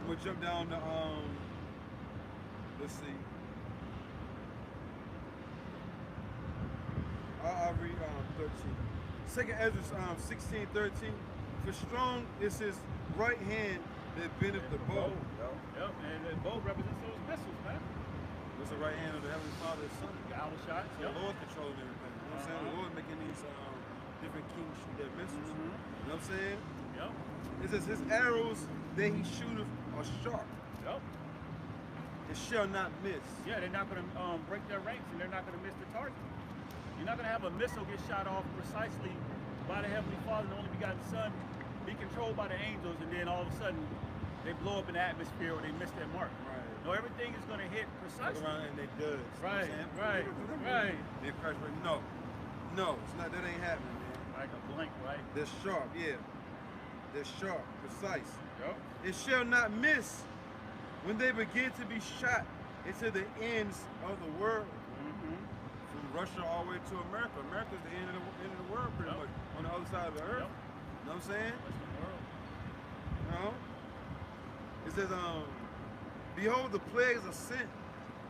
We'll jump down to let's see. I'll read 13. 2nd Ezra 16:13. For strong is his right hand that bendeth the bow. Yep, and the bow represents those missiles, man. It's the right hand of the Heavenly Father's Son. The outer shots. The Lord controlling everything. You know what I'm saying? The Lord making these different kings shoot their missiles. You know what I'm saying? Yep. It says his arrows that he shooteth are sharp. Yep. It shall not miss. Yeah, they're not going to break their ranks, and they're not going to miss the target. You're not going to have a missile get shot off precisely by the Heavenly Father, the only begotten Son, be controlled by the angels, and then all of a sudden they blow up in the atmosphere or they miss their mark. Right. No, everything is going to hit precisely. Around and they does. Right, You know what right, I'm saying? right. They crash right. No, it's not. That ain't happening, man. Like a blank, right? They're sharp, yeah. They're sharp, precise. Yep. It shall not miss when they begin to be shot into the ends of the world. From Russia all the way to America. America's the end of the world, pretty much, on the other side of the earth. You know what I'm saying? That's the world. You know? It says, behold, the plagues are sent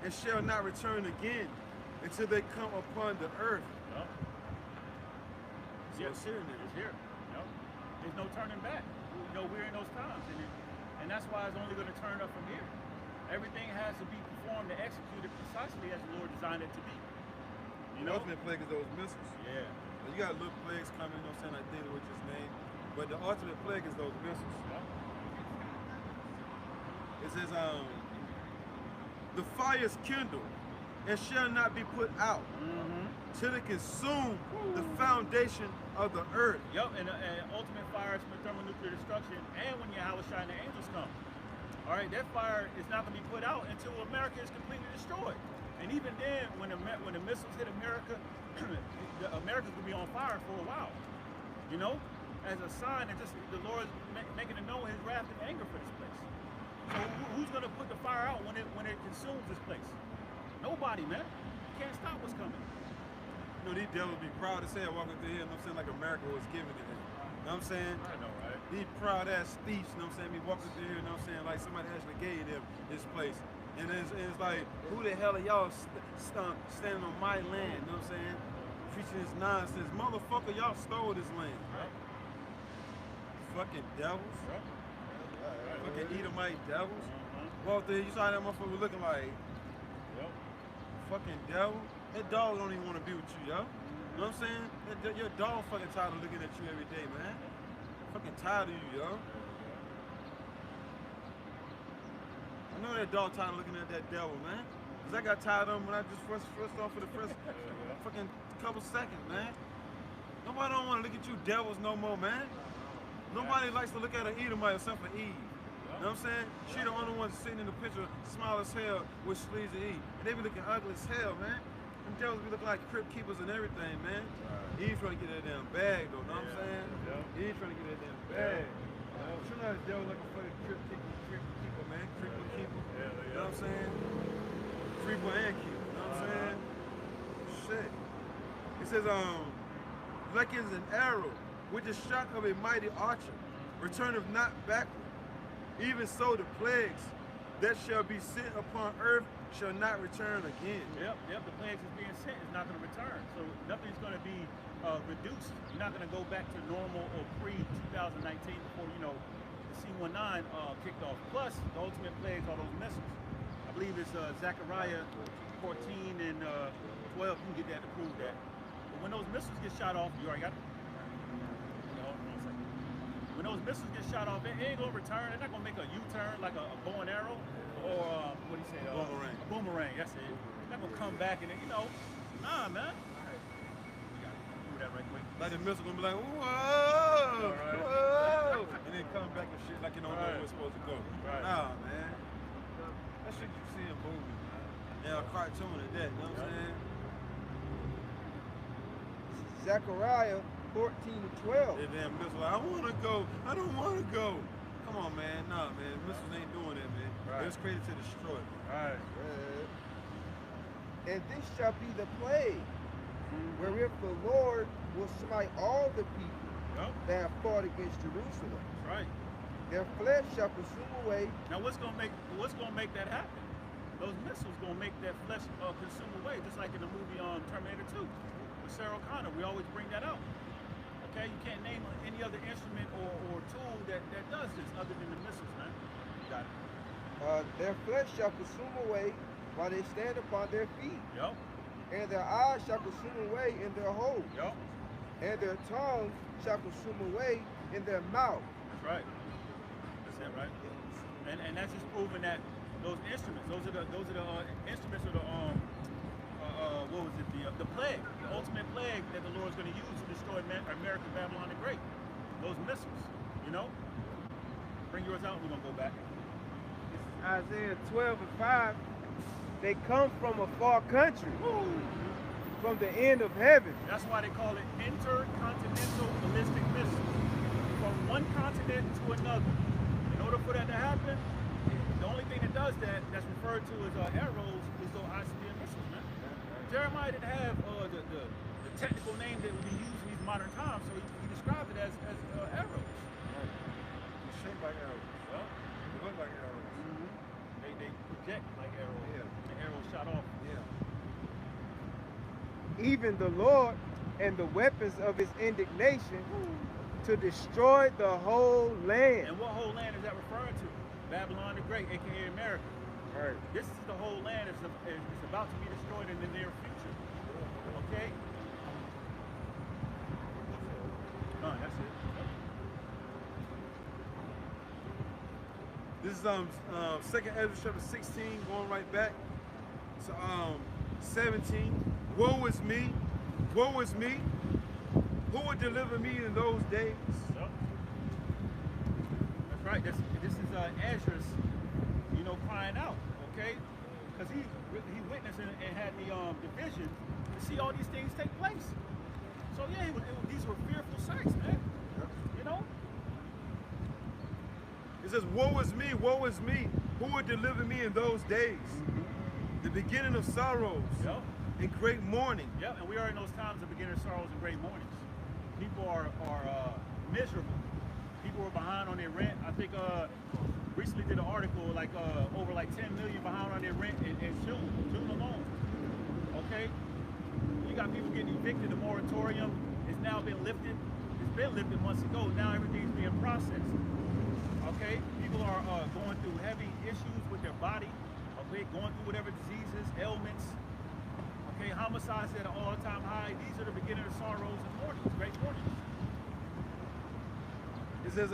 and shall not return again until they come upon the earth. Yep. So it's here now. It's here. Yep. There's no turning back. You know, we're in those times, and that's why it's only going to turn up from here. Everything has to be performed and executed precisely as the Lord designed it to be. You The know? ultimate plague is those missiles. Yeah. You got little plagues coming, you know what I'm saying, like things which is named. But the ultimate plague is those missiles. Yep. It says, the fire is kindled and shall not be put out till it consume the foundation of the earth. Yep, and ultimate fire is from thermonuclear destruction, and when Yahweh and the angels come. All right, that fire is not going to be put out until America is completely destroyed. And even then, when the missiles hit America, America's going to be on fire for a while. You know, as a sign that just the Lord is making it known His wrath and anger for this place. So who's going to put the fire out when it consumes this place? Nobody, man. You can't stop what's coming. You know, these devils be proud to say it walking through here, you know what I'm saying, like America was giving it. You know what I'm saying? I know, right? These proud ass thieves, you know what I'm saying, be walking through here, you know what I'm saying, like somebody actually gave them this place. And it's like, who the hell are y'all standing on my land, you know what I'm saying? Preaching this nonsense. Motherfucker, y'all stole this land. Right. Fucking devils. Right. Fucking Edomite devils. Walk through, you saw that motherfucker looking like, Yep. fucking devil. That dog don't even want to be with you, yo. You know what I'm saying? Your dog fucking tired of looking at you every day, man. Fucking tired of you, yo. I know that dog tired of looking at that devil, man. Cause I got tired of him when I just first off for the first fucking couple seconds, man. Nobody don't want to look at you devils no more, man. Nobody likes to look at an Edomite except for Eve. You know what I'm saying? She the only one sitting in the picture, smile as hell, with sleeves of Eve. And they be looking ugly as hell, man. Them devils be looking like crypt keepers and everything, man. Eve trying to get that damn bag, though, know what I'm saying? Eve trying to get that damn bag. Sure not a devil like a fucking crypt keeper, man. Creeper keeper. You know what I'm saying? Creeper and keeper, you know what I'm saying? Shit. It says, like is an arrow, with the shot of a mighty archer, returneth not backward. Even so the plagues that shall be sent upon earth shall not return again. Yep, the plagues is being sent is not going to return. So nothing's going to be reduced. You're not going to go back to normal or pre-2019 before, you know, the C-19 kicked off. Plus, the ultimate plagues are those missiles. I believe it's Zechariah 14 and 12. You can get that to prove that. But when those missiles get shot off, you already got it? Hold on 1 second. When those missiles get shot off, it ain't going to return. They're not going to make a U-turn like a bow and arrow. Or, what do you say? Boomerang. A boomerang, that's it. They're not going to come back and, you know, nah, man. We got to do that right quick. Like the missile gonna be like, whoa, Right. whoa, and then come back and shit like you don't know Right. where it's supposed to go. Right. Nah, man. That shit you see in movies, man. Yeah, a cartoon of that, you know what I'm saying? Zechariah 14:12. That damn missile, like, I wanna go, I don't wanna go. Come on, man. Nah, man. Missiles ain't doing that, man. Right. It was created to destroy. All right. And this shall be the plague, wherewith the Lord will smite all the people Yep, that have fought against Jerusalem. that's right. Their flesh shall consume away. Now what's gonna make that happen? Those missiles gonna make that flesh consume away, just like in the movie Terminator 2 with Sarah Connor. We always bring that out. Okay, you can't name any other instrument or tool that does this other than the missiles, man. You got it. Their flesh shall consume away while they stand upon their feet, Yup, and their eyes shall consume away in their holes, yup, and their tongues shall consume away in their mouth. that's right. That's it, right? And that's just proving that those instruments, those are the instruments of the what was it, the plague, the ultimate plague that the Lord's going to use to destroy America, Babylon the Great. Those missiles, you know. Bring yours out. We're gonna go back. This is Isaiah 12:5. They come from a far country, Woo! from the end of heaven. That's why they call it intercontinental ballistic missiles. From one continent to another. In order for that to happen, the only thing that does that, that's referred to as arrows, is those ICBM missiles, man. Jeremiah didn't have the technical name that would be used in these modern times, so he described it as arrows. It's shaped like arrows. Well, It look like arrows. they project like arrows. Yeah. The arrows shot off. Yeah. Even the Lord and the weapons of his indignation to destroy the whole land. And what whole land is that referring to? Babylon the Great, aka America. Right. This is the whole land is about to be destroyed in the near future. Okay? That's it. This is 2nd Ezra chapter 16, going right back to 17. Woe is me, woe is me. Who would deliver me in those days? Yep. That's right. This is Ezra's, you know, crying out. Okay? Because he witnessed and had the vision to see all these things take place. So yeah, these were fearful sights, man. You know. It says, woe is me, woe is me. Who would deliver me in those days? The beginning of sorrows Yep. and great mourning. Yeah, and we are in those times of beginning sorrows and great mournings. People are miserable. People were behind on their rent. I think recently did an article like over like 10 million behind on their rent in June alone. Okay, you got people getting evicted. The moratorium has now been lifted. It's been lifted months ago. Now everything's being processed. Okay, people are going through heavy issues with their body. Okay, going through whatever diseases, ailments. Okay, homicides at an all-time high. These are the beginning of sorrows and mournings, great mournings. It says,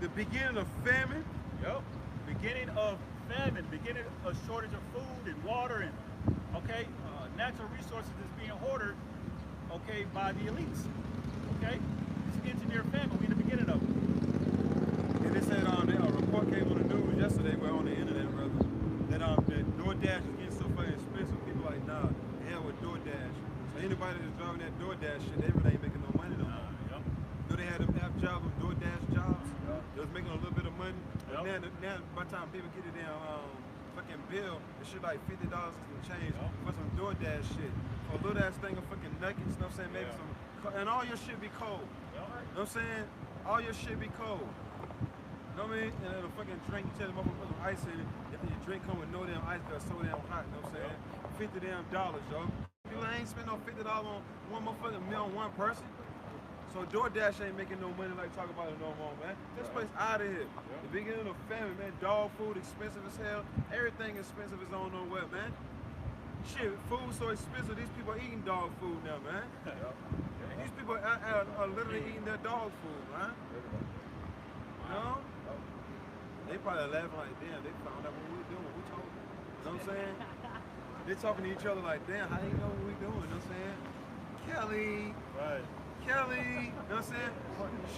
the beginning of famine. Yep. Beginning of famine, beginning of shortage of food and water and, okay, natural resources is being hoarded, okay, by the elites. Okay? It's engineer famine. We're in the beginning of it. And they said a report came on the news yesterday, well, on the internet rather, that DoorDash is getting so fucking expensive. People like, nah, the hell with DoorDash. So anybody that's driving that DoorDash shit, they really ain't making no money no more. Yep. You know they had them app jobs with DoorDash jobs. They was making a little bit of money. But Yep. now by the time people get it down fucking bill, it should like $50 and some change Yep. for some DoorDash shit. For a little ass thing of fucking nuggets, you know what I'm saying? Maybe Yeah. some, and all your shit be cold. You know what I'm saying? All your shit be cold. You know what I mean? And then a fucking drink, you tell them I'm gonna put some ice in it. your drink come with no damn ice, but so damn hot, you know what I'm saying? $50 damn, yo. People ain't spend no $50 on one motherfucking meal on one person. So DoorDash ain't making no money like talk about it no more, man. This place out of here. The beginning of family, man. Dog food expensive as hell. Everything expensive is on nowhere, man. Shit, food so expensive. These people are eating dog food now, man. These people are literally eating their dog food, man. You know? They probably laughing like, damn, they found out what we doing. We told them. You know what I'm saying? They talking to each other like, damn, how do you know what we doing? You know what I'm saying? Kelly. Right. Kelly, you know what I'm saying?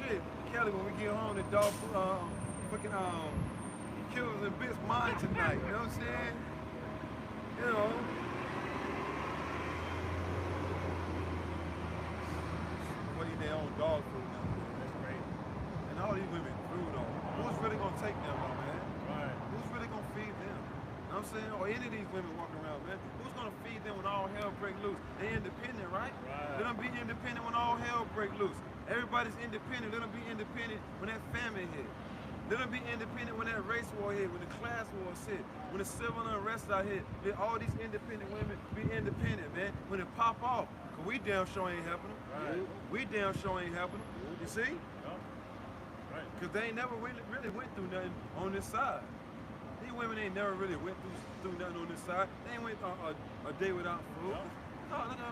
Shit, Kelly, when we get home, the dog fucking kills and bits mine tonight, you know what I'm saying? You know. What eat their own dog food now. That's great. And all these women through though. Who's really gonna take them though, man? Right. Who's really gonna feed them? You know what I'm saying? Or any of these women walking around, man. Who's gonna feed them when all hell break loose? They independent, right? Let them be independent when all hell break loose. Everybody's independent. Let them be independent when that famine hit. Let them be independent when that race war hit, when the class wars hit, when the civil unrest out hit. Let all these independent women be independent, man. When it pop off, cause we damn sure ain't helping them. Right. We damn sure ain't helping them. You see? Right. Cause they ain't never really went through nothing on this side. These women ain't never really went through nothing on this side. They ain't went a day without food. No, look at how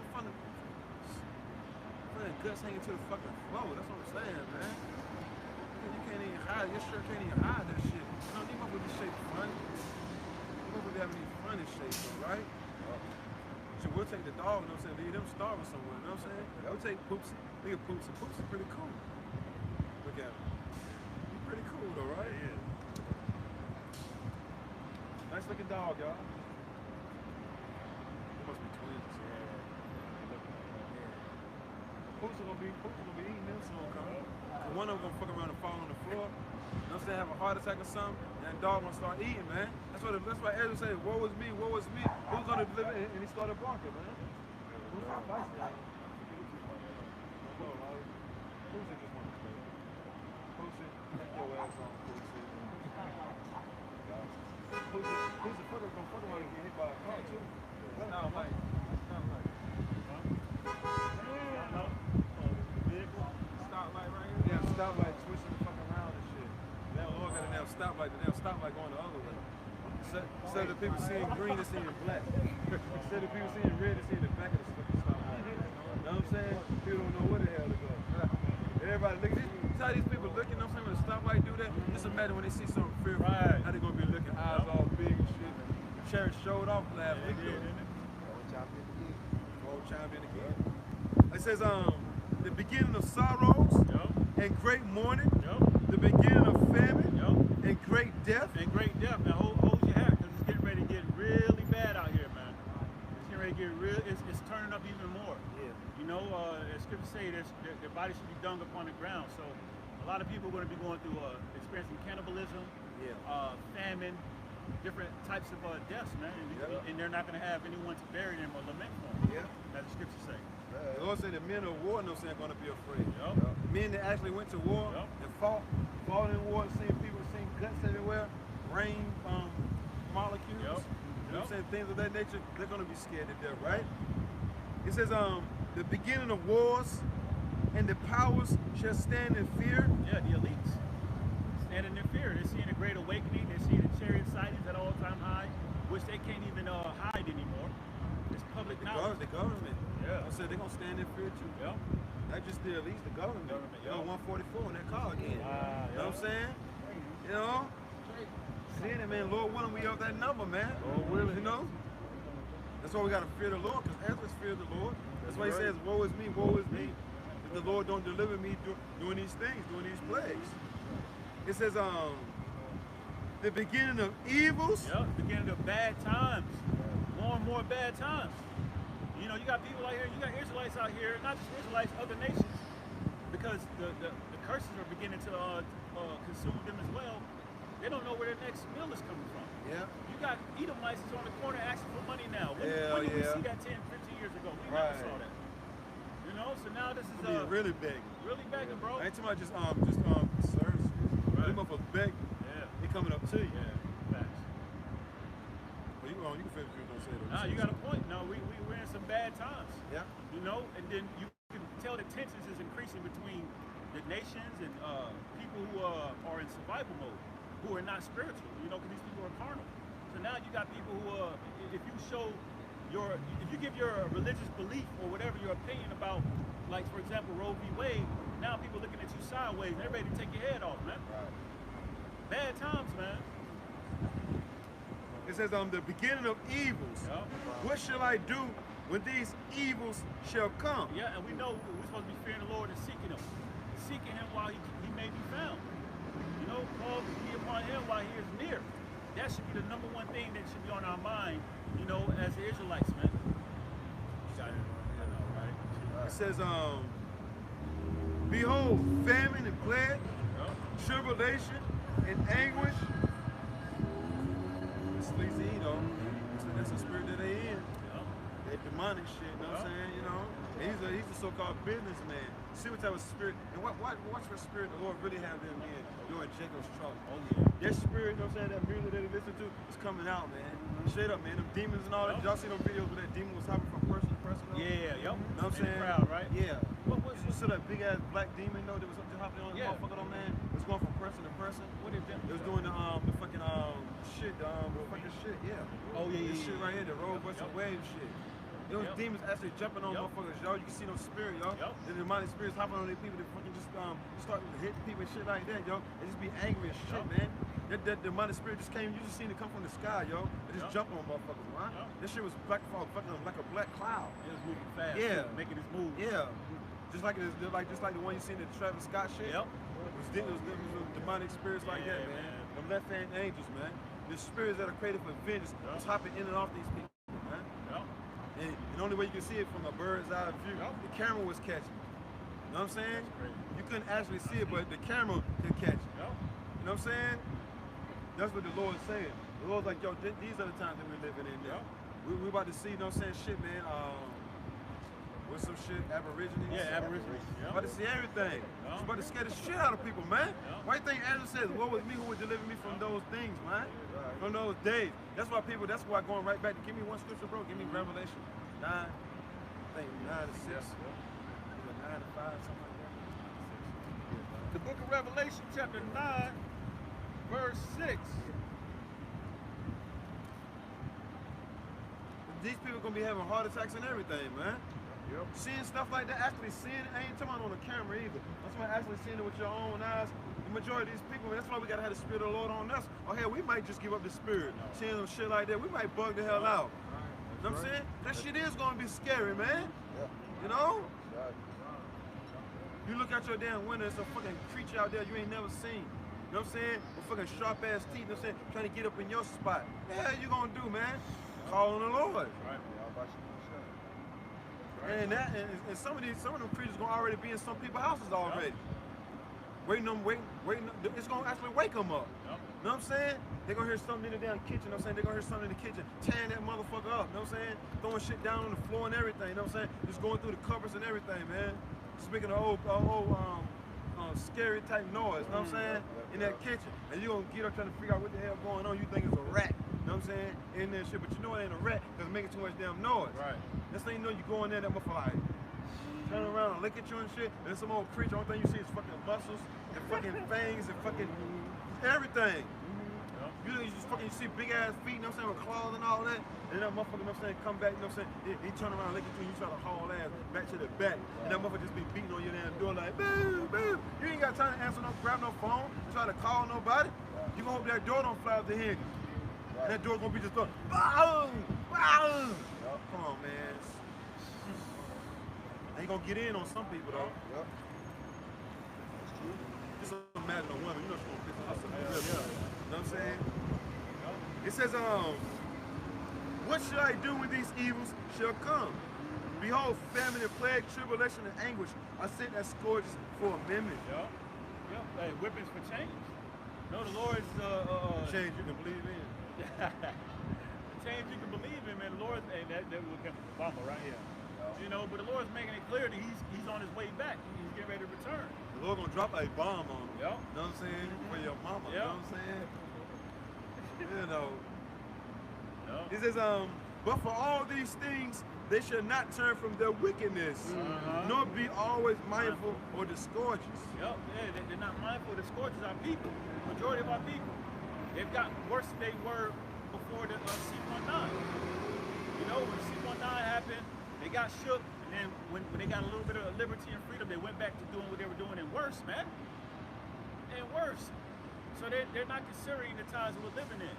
guts hanging to the fucking floor. That's what I'm saying, man. You can't even hide. Your shirt can't even hide that shit. You know, these motherfuckers shape funny. These motherfuckers having these funny shapes, right? So we'll take the dog, you know what I'm saying? Leave them starving somewhere, you know what I'm saying? We'll take Poopsie. Look at Poopsie. Poopsie's pretty cool. Look at him. He's pretty cool though, right? Yeah. Nice looking dog, y'all. They must be twins. Poopsie gonna be eating them soon, coming. So one of them gonna fuck around and fall on the floor. You know what I'm saying? Have a heart attack or something, and that dog gonna start eating, man. That's why Ezra said, woe is me, woe is me. Who's gonna deliver? And he started barking, man. Who's our vice guy? Poopsie just wanted to play. Poopsie, get your ass on, Poopsie. Poopsie gonna fuck around and get hit by a car too. No, Mike. Stoplight right here. Yeah, stoplight twisting the fuck around and shit. That Lord got a damn stoplight. The damn stoplight going the other way. Instead of the people seeing green, they're seeing black. Instead of people seeing red, they're seeing the back of the stoplight. You know what I'm saying? People don't know where the hell to go. Everybody look at this. See how these people looking, you know what I'm saying? When the stoplight do that, just imagine when they see something fearful, how they gonna be looking, eyes all big and shit. Cherry showed off last week, though. Old chimed in again. It says, the beginning of sorrows and great mourning, the beginning of famine and great death. And great death. Now hold your hat, because it's getting ready to get really bad out here, man. It's getting ready to get real. It's turning up even more. Yeah. You know, as scripture say, their body should be dung upon the ground. So a lot of people are going to be going through experiencing cannibalism, famine, different types of deaths, man. And they're not going to have anyone to bury them or lament for them. Yeah. As the scripture say. The Lord said the men of war, no saying, going to be afraid. Men that actually went to war and fought in war, seeing people, seeing guts everywhere, rain molecules. You know what I'm saying? Things of that nature, they're going to be scared to death, right? It says, the beginning of wars and the powers shall stand in fear. Yeah, the elites. Standing in fear. They're seeing a great awakening. They're seeing the chariot sightings at all-time high, which they can't even hide anymore. It's public knowledge. The government. Yeah. I said they're going to stand in fear too. Yeah. Not just the elites, the government. You know, 144 in that car again. You know what I'm saying? You know? Seeing it, man. Lord willing, we up that number, man. Lord willing. You know? That's why we got to fear the Lord, because Ezra's feared the Lord. That's why he says, woe is me, woe is me. If the Lord don't deliver me doing these things, doing these plagues. It says, the beginning of evils. Yeah, the beginning of bad times. More and more bad times. You know, you got people out here, you got Israelites out here, not just Israelites, other nations, because the curses are beginning to consume them as well. They don't know where their next meal is coming from. Yeah. You got Edomites on the corner asking for money now. When did we see that 10, 15 years ago? We never saw that. You know, so now this is really begging. Really begging, bro. I ain't talking about just sirs. Right. Them motherfuckers begging. Yeah. He coming up to you. Yeah. Facts. go on. You can finish what you was gonna say. Nah, you got a point. No, we're in some bad times. Yeah. You know, and then you can tell the tensions is increasing between the nations and people who are in survival mode, who are not spiritual. You know, because these people are carnal. So now you got people who, if you give your religious belief or whatever your opinion about, like for example Roe v. Wade, now people looking at you sideways and they're ready to take your head off, man. Right. Bad times, man. It says, the beginning of evils. Yeah. What shall I do when these evils shall come? Yeah, and we know we're supposed to be fearing the Lord and seeking Him while he may be found. You know, Paul, be upon Him while He is near. That should be the number one thing that should be on our mind, you know, as the Israelites, man. It says, behold, famine and plague, tribulation and anguish. It's sleazy, you know. That's the spirit that they in. That demonic shit, you know what I'm saying? You know? And he's a so-called businessman. See what type of spirit, and watch what spirit the Lord really have them in during Jacob's trouble. Oh yeah. That spirit, you know what I'm saying, that music that they listen to is coming out, man. Straight up, man. Them demons and all that. Y'all see them videos where that demon was hopping from person to person? Yeah, yep. You know what I'm saying? Crowd, right? Yeah. What was You saw that big ass black demon though that was up there hopping on the motherfucker though, man? It was going from person to person. What is that? It was doing the fucking shit, the fucking shit, yeah. Oh yeah, This shit right here, the road versus wave shit. Those demons actually jumping on motherfuckers, yo. You can see no spirit, yo. The demonic spirits hopping on their people that fucking just start hitting people and shit like that, yo. They just be angry as shit, man. That demonic spirit just came, you just seen it come from the sky, yo. It just jumped on motherfuckers, man. This shit was black fog, fucking like a black cloud. It was moving fast. Yeah. Too, making its move. Yeah. Just like the one you seen in the Travis Scott shit. Yep. It was demonic spirits like that, man. Them left-hand angels, man. The spirits that are created for vengeance was hopping in and off these people, man. And the only way you can see it from a bird's eye view, the camera was catching. You know what I'm saying? You couldn't actually see it, but the camera could catch it. You know what I'm saying? That's what the Lord's saying. The Lord's like, yo, these are the times that we're living in now. We're about to see, you know what I'm saying, shit, man. What's some shit? Aborigines? Yeah, Aborigines. About to see everything. It's about to scare the shit out of people, man. Why you think Andrew says, woe was me who would deliver me from those things, man? From those days. That's why going right back. Give me one scripture, bro. Give me Revelation 9. I think 9 to 6. 9 to 5, something like that. The book of Revelation, chapter 9, verse 6. These people gonna be having heart attacks and everything, man. Seeing stuff like that, actually seeing it, I ain't talking about on the camera either. That's why actually seeing it with your own eyes. The majority of these people, man, that's why we gotta have the spirit of the Lord on us. Or hell, we might just give up the spirit. Seeing some shit like that, we might bug the hell out. You know what I'm saying? That shit is gonna be scary, man. You know? You look out your damn window, it's a fucking creature out there you ain't never seen. You know what I'm saying? With fucking sharp ass teeth, you know what I'm saying? Trying to get up in your spot. What the hell you gonna do, man? Call on the Lord. And some of them creatures gonna already be in some people's houses already. Waiting. It's gonna actually wake them up. You know what I'm saying? They're gonna hear something in the damn kitchen. You know what I'm saying? They're gonna hear something in the kitchen, tearing that motherfucker up. You know what I'm saying? Throwing shit down on the floor and everything. You know what I'm saying? Just going through the cupboards and everything, man. Just making a whole scary type noise. You know what I'm saying? In that kitchen, and you gonna get up trying to figure out what the hell going on. You think it's a rat. You know what I'm saying? In that shit, but you know it ain't a rat because it's making too much damn noise. Right. Next thing you know, you go in there, that motherfucker like, turn around and look at you and shit, and some old creature, only thing you see is fucking muscles and fucking fangs and fucking everything. You just fucking see big ass feet, you know what I'm saying, with claws and all that, and that motherfucker, you know what I'm saying, come back, you know what I'm saying, he turn around, look at you, and you try to haul ass back to the back, and that motherfucker just be beating on your damn door like, boo, boo. You ain't got time to answer no, grab no phone, try to call nobody. You gonna hope that door don't fly up the hinges. And that door's gonna be just going, bow, bow. Come on, man. Ain't gonna get in on some people though. Just imagine a woman, you know she's gonna piss off something. You know what I'm saying? It says, what shall I do when these evils shall come? Behold, famine and plague, tribulation and anguish are sent as scourges for amendment. Hey, whippings for change. No, the Lord's change you can believe in. The change you can believe in, man. The Lord, hey, that would come from Obama right here. You know, but the Lord's making it clear that he's on his way back. He's getting ready to return. The Lord gonna drop a bomb on him. You know what I'm saying? For your mama. You know what I'm saying? You know. It says, but for all these things, they shall not turn from their wickedness, nor be always mindful or discouraged. Yep, yeah, they're not mindful of the scourges our people. Majority of our people. They've gotten worse than they were before the C-19. You know, when C-19 happened, they got shook, and then when they got a little bit of liberty and freedom, they went back to doing what they were doing and worse, man. And worse. So they're not considering the times we're living in.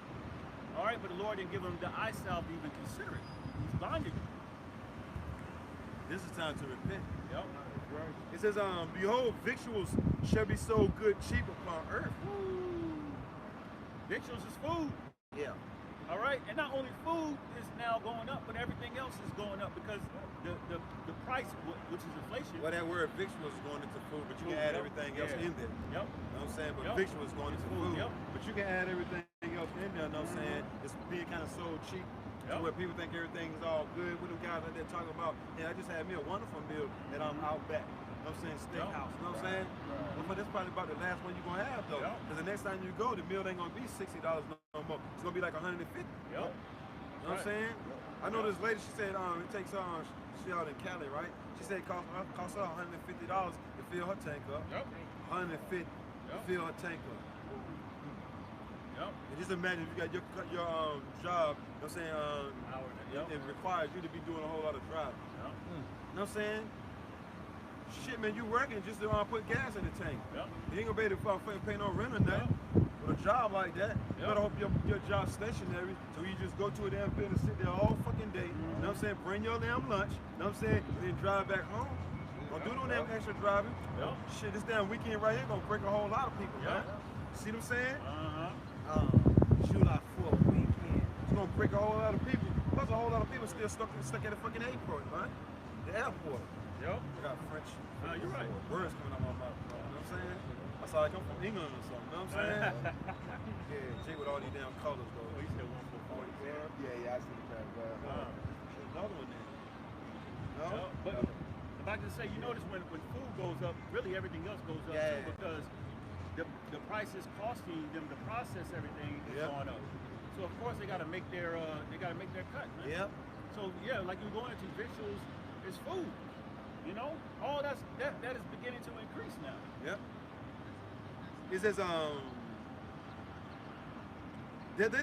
All right, but the Lord didn't give them the eyesight to even consider it. He's blinded them. This is time to repent. Yep. It says, behold, victuals shall be sold good cheap upon earth. Victuals is food. Yeah. All right, and not only food is now going up, but everything else is going up because the price, which is inflation. Well, that word victuals is going into food, but you can add everything else in there. Yep. You know what I'm saying? But Yep. victuals is going into food, Yep. but you can add everything else in there. You know what I'm saying? It's being kind of sold cheap. To Yep. where people think everything is all good. With them guys out there talking about, yeah, I just had me a wonderful meal at out back. You know what I'm saying? Steakhouse. You know what I'm saying? But that's probably about the last one you're gonna have though. Because the next time you go, the meal ain't gonna be $60 no more. It's gonna be like $150. Yep. You know what I'm saying? I know this lady, she said it takes she out in Cali, right? She said it costs her $150 to fill her tank up. Yep. $150 to fill her tank up. Yep. And just imagine if you got your job, you know what I'm saying, it requires you to be doing a whole lot of driving. Yep. You know what I'm saying? Shit, man, you working just to put gas in the tank. Yep. You ain't gonna be able to pay no rent or nothing. With a job like that, you better hope your job's stationary, so you just go to a damn building and sit there all fucking day. You know what I'm saying? Bring your damn lunch, you know what I'm saying? And then drive back home. Don't do no damn extra driving. Yep. Shit, this damn weekend right here gonna break a whole lot of people, man. See what I'm saying? July 4th weekend. It's gonna break a whole lot of people. Plus a whole lot of people still stuck at the fucking airport, man. The airport. Yep. I got French. You're right. Words coming out my mouth. You know what I'm saying? I saw like I'm from England or something. You know what I'm saying? Yeah, Jay with all these damn colors though. Oh, you said 144. Yeah, I see the paragraph. Another one there. No? But if I can say, you notice when food goes up, really everything else goes up too, because the price is costing them to process everything is going up. So of course they got to make their cut. Man. Yep. So yeah, like you're going into victuals, it's food. You know, all that is beginning to increase now. Yep. It says that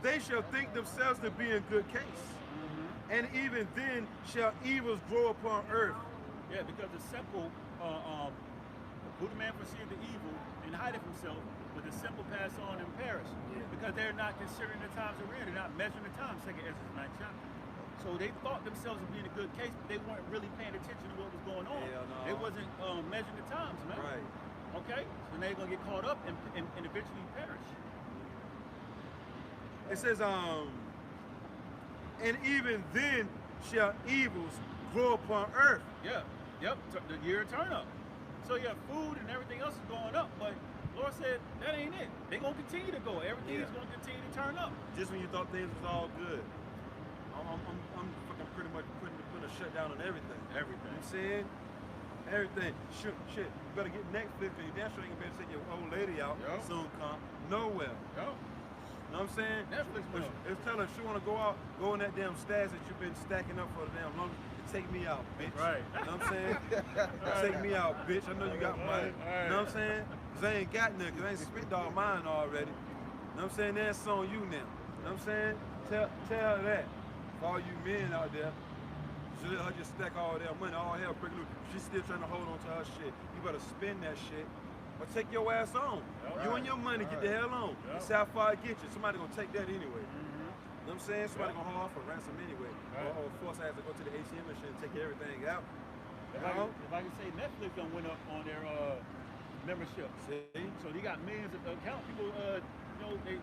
they shall think themselves to be in good case, and even then shall evils grow upon earth. Yeah, because the simple, who the man perceived the evil and hideth himself, but the simple pass on and perish. Because they're not considering the times that we're in. They're not measuring the times. 2 Ezra 9th chapter. So they thought themselves to be in a good case, but they weren't really paying attention to what was going on. Hell no. They wasn't measuring the times, man. Right. Okay? So they're going to get caught up and eventually perish. It says, and even then shall evils grow upon earth. Yeah. Yep. The year turn up. So yeah, food and everything else is going up, but Lord said that ain't it. They're going to continue to go. Everything is going to continue to turn up. Just when you thought things was all good. I'm fucking pretty much putting a shutdown on everything. Everything. You know what I'm saying? Everything. Shit. You better get Netflix because you damn sure ain't gonna be able to send your old lady out soon come. Nowhere. Yo. You know what I'm saying? Netflix will. It's telling her she wanna go out, go in that damn stash that you've been stacking up for the damn longest. Take me out, bitch. Right. You know what I'm saying? Take me out, bitch. I know you got money. You know what I'm saying? Cause I ain't got nothing, cause I ain't spent all mine already. You know what I'm saying? That's on you now. You know what I'm saying? Tell her that. For all you men out there, she let her just stack all that money, all hell breaking loose. She's still trying to hold on to her shit. You better spend that shit or take your ass on. You and your money, get the hell on. See how far it gets you. Somebody gonna take that anyway. You know what I'm saying? Somebody gonna haul off a ransom anyway. Or force her ass to go to the ATM and shit and take everything out. If I can say, Netflix done went up on their membership. See? So they got millions of account people. They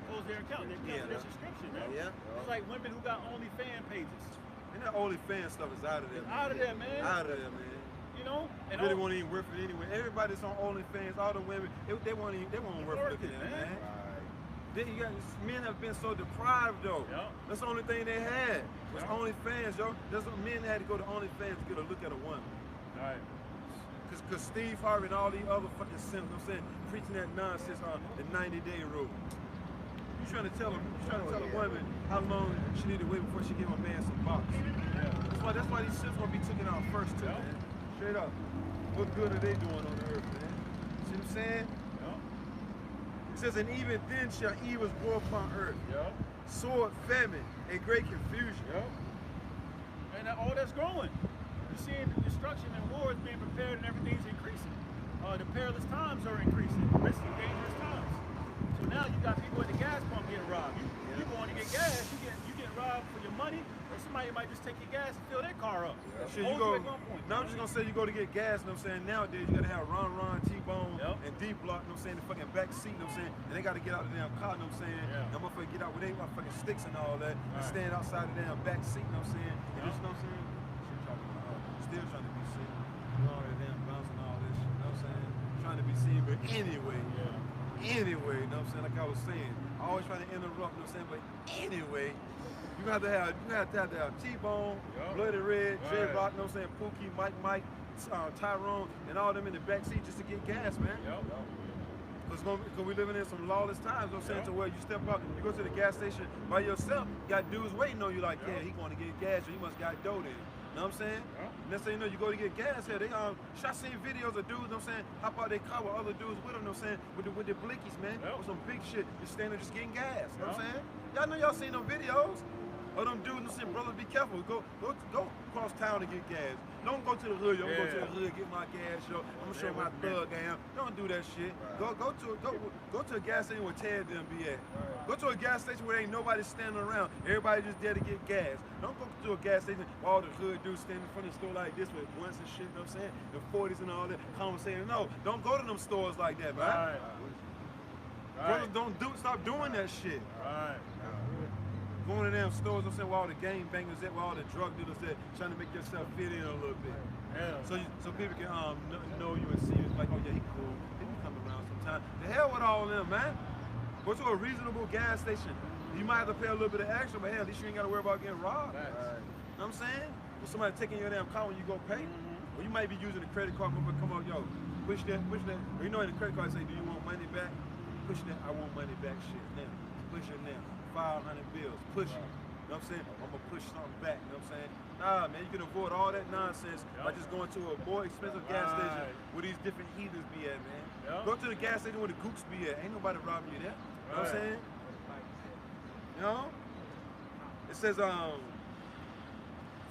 close their account. They cancel their subscription. Man. It's like women who got OnlyFans pages. And that OnlyFans stuff is out of there. It's out of there, man. Out of there, man. You know, and really won't even worth it anyway. Everybody that's on OnlyFans, all the women, they won't worth looking at, man. Men have been so deprived though. That's the only thing they had. Was OnlyFans, yo. That's what men had to go to OnlyFans to get a look at a woman. Right. Cause Steve Harvey and all these other fucking simps, I'm saying, preaching that nonsense on the 90-day rule. You trying to tell a woman how long she need to wait before she give a man some box. Yeah. That's why these ships gonna be taken out first too, Yeah. man. Straight up. What good are they doing on the earth, man? See what I'm saying? Yeah. It says, and even then shall evils grow upon earth. Yeah. Sword, famine, and great confusion. Yeah. And all that's growing. You're seeing the destruction and wars being prepared and everything's increasing. The perilous times are increasing, risky, dangerous times. So now you got people at the gas pump getting robbed. You going to get gas, you get robbed for your money, or somebody might just take your gas and fill their car up. Shit, you go, now I'm just gonna say you go to get gas, you know what I'm saying? Nowadays you gotta have Ron, T-Bone, and D-Block, you know what I'm saying? The fucking back seat, you know what I'm saying? And they gotta get out of the damn car, you know what I'm saying? Yeah. And motherfucker get out with their motherfucking sticks and all that, and stand outside the damn back seat, you know what I'm saying? And just, you know what I'm saying? Still trying to be seen. You all that damn bouncing all this shit, you know what I'm saying? Trying to be seen, but anyway, anyway, you know what I'm saying? Like I was saying, I always trying to interrupt, you know what I'm saying? But anyway, you have to have T-Bone, Bloody Red, J-Rock, you know what I'm saying? Pookie, Mike, Tyrone, and all them in the back seat just to get gas, man. Because we living in some lawless times, you know what I'm saying? To where you step out, you go to the gas station by yourself, got dudes waiting on you like, yeah, he going to get gas, or he must got dough then. You know what I'm saying? Next thing you know, you go to get gas here. They shot seen videos of dudes, you know what I'm saying, hop out their car with other dudes with them, you know what I'm saying, with the blickies, man, with some big shit, just standing just getting gas, you know what I'm saying? Y'all know y'all seen them videos of them dudes, you know what I'm saying, brothers, be careful, go across town to get gas. Don't go to the hood, yo. I'm gonna go to the hood, get my gas, yo. I'm gonna show my thug I am. Don't do that shit. Go to a gas station where Ted them be at. Go to a gas station where ain't nobody standing around. Everybody just there to get gas. Don't go to a gas station where all the hood dudes standing in front of the store like this with blunts and shit, you know what I'm saying? The 40s and all that conversating. No, don't go to them stores like that, man. Brothers, stop doing that shit. Going to them stores, I'm saying, where all the gang bangers at, where all the drug dealers at, trying to make yourself fit in a little bit. So people can know you and see you like, oh yeah, he cool. He can come around sometime. The hell with all of them, man. Go to a reasonable gas station. You might have to pay a little bit of extra, but hell, at least you ain't got to worry about getting robbed. You know what I'm saying? Or somebody taking your damn car when you go pay. Or you might be using a credit card, but come on, yo, push that. Or you know in the credit card say, do you want money back? Push that, I want money back shit now. Push it now. 500 bills, push it. You know what I'm saying? I'm gonna push something back, you know what I'm saying? Nah, man, you can avoid all that nonsense by just going to a more expensive gas station where these different heathens be at, man. Go to the gas station where the gooks be at. Ain't nobody robbing you there. You know what I'm saying? You know? It says, for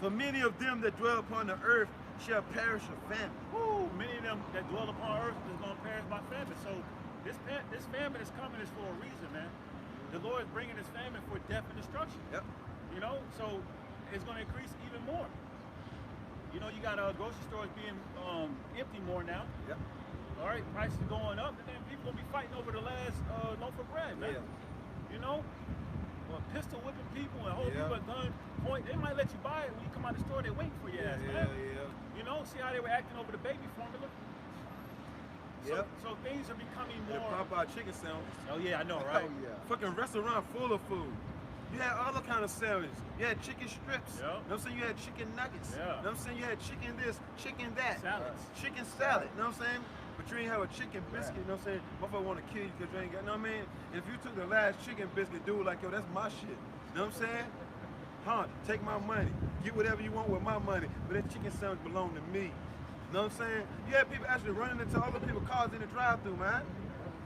many of them that dwell upon the earth shall perish of famine. Woo, many of them that dwell upon earth is gonna perish by famine. So this famine is coming is for a reason, man. The Lord is bringing this famine for death and destruction. You know, so it's going to increase even more. You know, you got grocery stores being empty more now. All right, prices are going up, and then people going to be fighting over the last loaf of bread, man. You know, pistol whipping people and holding people at gun point. They might let you buy it when you come out of the store. They're waiting for your ass, man. You know, see how they were acting over the baby formula. So things are becoming more. The Popeye chicken sandwich. Oh yeah, I know, right? Fucking restaurant full of food. You had other kind of sandwiches. You had chicken strips. You know what I'm saying? You had chicken nuggets. You know what I'm saying? You had chicken this, chicken that. Salads. Chicken salad. You know what I'm saying? But you ain't have a chicken biscuit. You know what I'm saying? Motherfucker want to kill you because you ain't got. You know what I mean? If you took the last chicken biscuit, dude, like yo, that's my shit. You know what I'm saying? Take my money. Get whatever you want with my money. But that chicken sandwich belong to me. You know what I'm saying? You had people actually running into other people's cars in the drive-thru, man.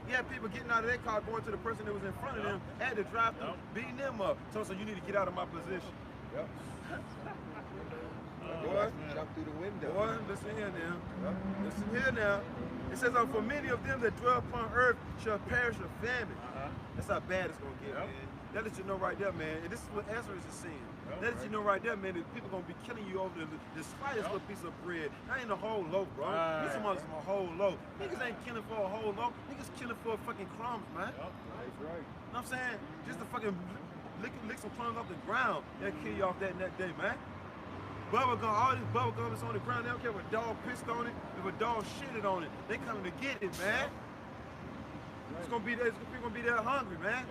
You had people getting out of their car, going to the person that was in front of them at the drive-thru, beating them up. So you need to get out of my position. Boy, jump through the window. Boy, listen here now. Listen here now. It says, for many of them that dwell upon earth shall perish of famine. That's how bad it's going to get, man. That lets you know right there, man. And this is what Ezra is saying. That lets you know right there, man, that people going to be killing you over the slightest little piece of bread. That ain't a whole loaf, bro. These some a whole loaf. Niggas ain't killing for a whole loaf. Niggas killing for fucking crumbs, man. That's right. You know what I'm saying? Just to fucking lick some crumbs off the ground. They'll kill you off that day, man. Bubble gum, all this bubble gum is on the ground. They don't care if a dog pissed on it, if a dog shitted on it. They coming to get it, man. It's gonna be there. People gonna be there hungry, man.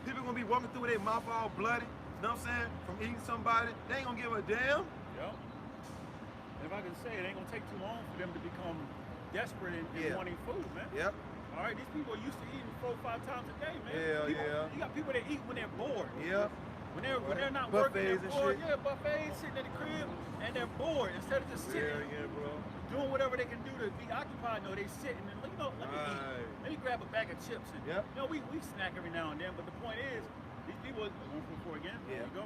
People gonna be walking through with their mouth all bloody. You know what I'm saying? From eating somebody, they ain't gonna give a damn. If I can say it, ain't gonna take too long for them to become desperate in wanting food, man. All right, these people are used to eating 4 or 5 times a day, man. Hell People, yeah. You got people that eat when they're bored. Yep. When they're not Buffets working, and they're bored. shit. Yeah, buffets, sitting in the crib, and they're bored. Instead of just sitting, bro. doing whatever they can do to be occupied, no, they sitting and let me eat. Let me grab a bag of chips and Yep. you know, we snack every now and then, but the point is, these people 1 for 4 again. There you go.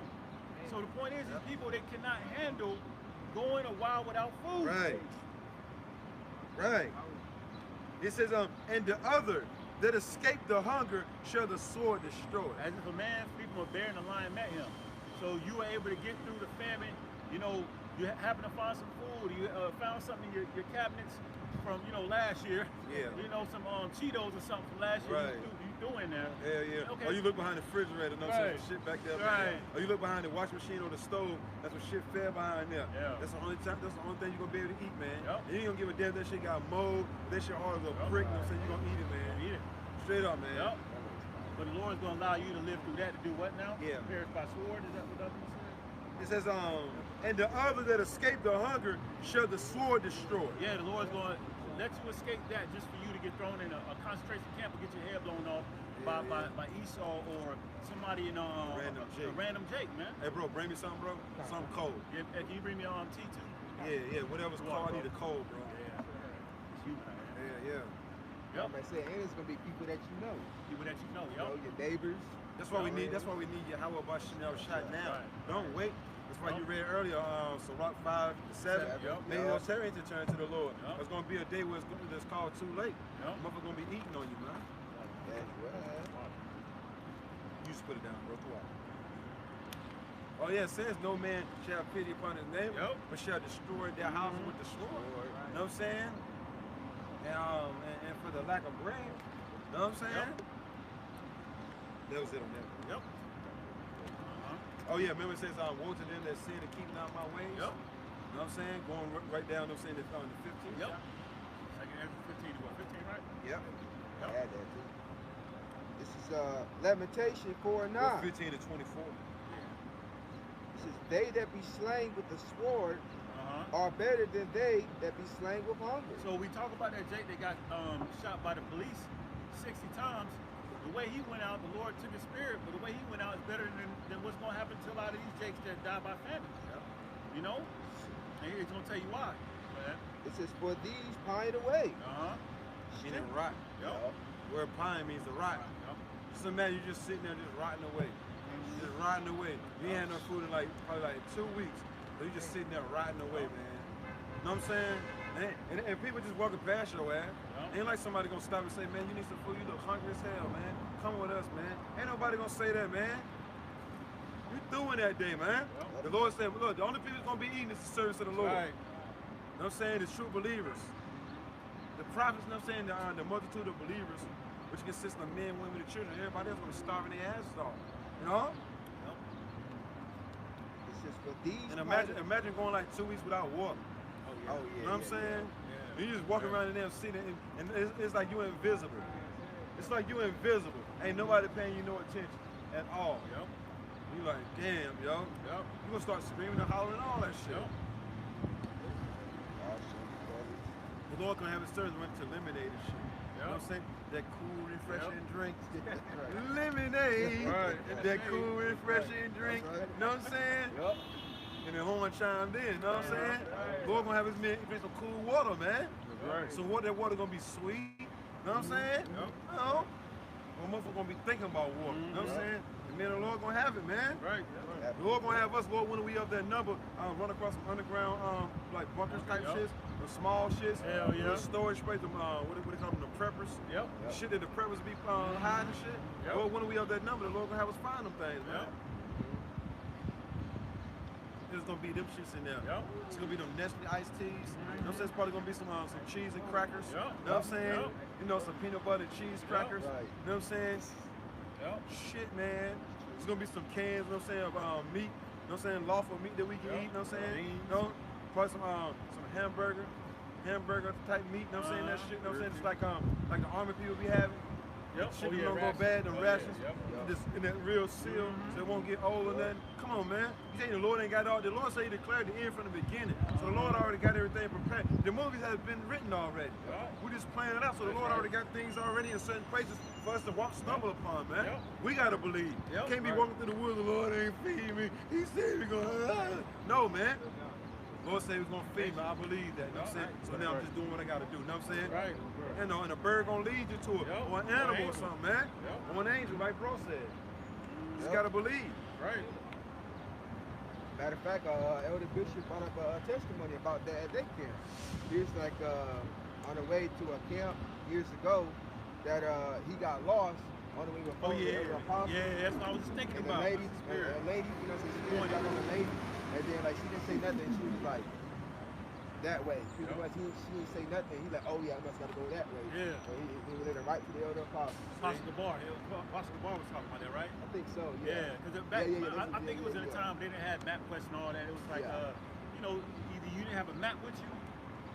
So the point is, these people they cannot handle going a while without food. Right. Right. It says, and the other that escaped the hunger shall the sword destroy. As if a man speaking from a bear and a lion met him. So you were able to get through the famine. You know, you happen to find some food. You found something in your cabinets from, you know, last year. Yeah. You know, some Cheetos or something from last year. Right. You threw in there. Hell yeah. Okay. Or you look behind the refrigerator, no Right. some shit back there. Right. Or you look behind the washing machine or the stove, that's some shit fell behind there. Yeah. That's the only time, that's the only thing you're gonna be able to eat, man. Yep. And you ain't gonna give a damn if that shit got mold, that shit hard as a Yep. brick, you know what I'm saying? You're gonna eat it, man. Eat it. Straight up, man. Yep. But the Lord's gonna allow you to live through that to do what now? Yeah. Perish by sword. Is that what that one said? It says, and the other that escaped the hunger shall the sword destroy. Yeah, the Lord's gonna let you escape that just for you to get thrown in a concentration camp or get your head blown off by Esau or somebody in Random Jake. a random Jake, man. Hey, bro, bring me something, bro. Something cold. Yeah, can you bring me tea too? Yeah, whatever's cold, I need a cold, bro. Yeah. It's you, man. Yeah. Yep. I'm gonna say, and it's gonna be people that you know. People that you know, You know, yo. your neighbors. That's why we need Yahweh by Chanel shot now. Right. Don't wait. That's why you read earlier, Sirach 5:7. Yep. May your charity to turn to the Lord. Yep. There's gonna be a day where it's called too late. Yep. Motherfucker gonna be eating on you, man. That's right. You just put it down, bro. Come on. Oh yeah, it says no man shall have pity upon his neighbor, Yep. but shall destroy their house with the sword. You know what I'm saying? And for the lack of grain, you know what I'm saying? Yep. That was it on that. Yep. Oh yeah, remember it says, woe to them that sin and keep not my ways. Yep. You know what I'm saying? Going right down, you know what I'm saying, on the 15th. Yep. Second Ezra 15 to what? 15, right? Yep. I had that too. This is Lamentation 4:9. 15 to 24. It says, they that be slain with the sword Uh-huh. are better than they that be slain with hunger. So we talk about that Jake that got shot by the police 60 times. The way he went out, the Lord took his spirit, but the way he went out is better than what's going to happen to a lot of these Jakes that die by famine. You know? And he's going to tell you why. It says, for these pine away. Uh-huh. Meaning rot. Yep. Where pine means to rot. Yep. So man, you're just sitting there just rotting away. Just rotting away. You ain't had no food in probably 2 weeks. So you just sitting there rotting away, man. You know what I'm saying? And people just walking past your ass. Ain't like somebody gonna stop and say, man, you need some food, you look hungry as hell, man. Come with us, man. Ain't nobody gonna say that, man. You doing that day, man. The Lord said, look, the only people that's gonna be eating is the service of the Lord. Right. You know what I'm saying? The true believers. The prophets, you know what I'm saying? The multitude of believers, which consists of men, women, and children. Everybody else gonna be starving their asses off. You know? It says, for these And imagine going like 2 weeks without water. Oh, yeah. You know what I'm saying? You just walking around in there sitting, and it's like you're invisible. It's like you're invisible. Ain't nobody paying you no attention at all. Yep. You like, damn, yo. Yep. You gonna start screaming and hollering and all that shit. Yep. The Lord gonna have his servants run to lemonade and shit. You know what I'm saying? That cool, refreshing drink. Lemonade. Right. That cool, refreshing drink. That's right. You know what I'm saying? Yep. And the horn chimed in, you know what I'm saying? Lord gonna have his men drink some cool water, man. Right. So what that water gonna be sweet? You know what I'm saying? Yep. No. Well, motherfucker gonna be thinking about water. You know what I'm saying? The men of the Lord gonna have it, man. Right. The Lord gonna have us, Lord, when we up that number, run across some underground, like bunkers type Yep. shits, the small shits, Hell yeah. the storage space, what they call them, the preppers. Yep. Shit that the preppers be hiding and shit. Yep. Lord, when we up that number, the Lord gonna have us find them things, man. Yep. There's gonna be them shits in there. Yep. It's gonna be them Nestle iced teas. You know what I'm saying? It's probably gonna be some cheese and crackers. Yep. You know what I'm saying? Yep. You know, some peanut butter cheese crackers. Right. You know what I'm saying? Yep. Shit, man. There's gonna be some cans, you know what I'm saying, of meat. You know what I'm saying? Lawful meat that we can eat, you know what I'm saying? Beans. You know? Probably some hamburger type meat, you know what I'm saying? That shit, you know what I'm saying? Just like the army people be having. Yep. Shit Oh, yeah, don't go rations. bad, them Oh, yeah. rations. Yep. Just in that real seal, so it won't get old or nothing. Come on, man. You saying the Lord ain't got all, the Lord say he declared the end from the beginning. So the Lord already got everything prepared. The movies have been written already. Yeah. We're just playing it out. So the That's Lord right. already got things already in certain places for us to stumble upon, man. Yep. We gotta believe. Yep. Can't be Right. walking through the woods, the Lord ain't feeding me. He said we gonna No, man. Lord said he was gonna feed me. I believe that. You know what I'm saying? So now I'm just doing what I gotta do. You know what I'm saying? Right. You know, and a bird gonna lead you to it. Yep. Or an Or an animal or angel. something, man. Yep. Or an angel, like bro said. Just Yep. gotta believe. Right. Matter of fact, Elder Bishop brought up a testimony about that at their camp. He was like on the way to a camp years ago that he got lost on the way with Oh the yeah. other apostles. Yeah, that's what I was just thinking And the about. lady, Spirit. a lady, you know, she spirit got on the lady, and then like she didn't say nothing. She was like that way. Pretty Yep. much, he didn't say nothing. He like, oh yeah, I must gotta go that way. Yeah. So he led her right to the elder apostles. Apostle Gabar. Apostle Gabar was talking about that, right? I think so. Yeah, Yeah. because back, I think it was in a yeah. time they didn't have MapQuest and all that. It was like, Yeah. you know, either you didn't have a map with you,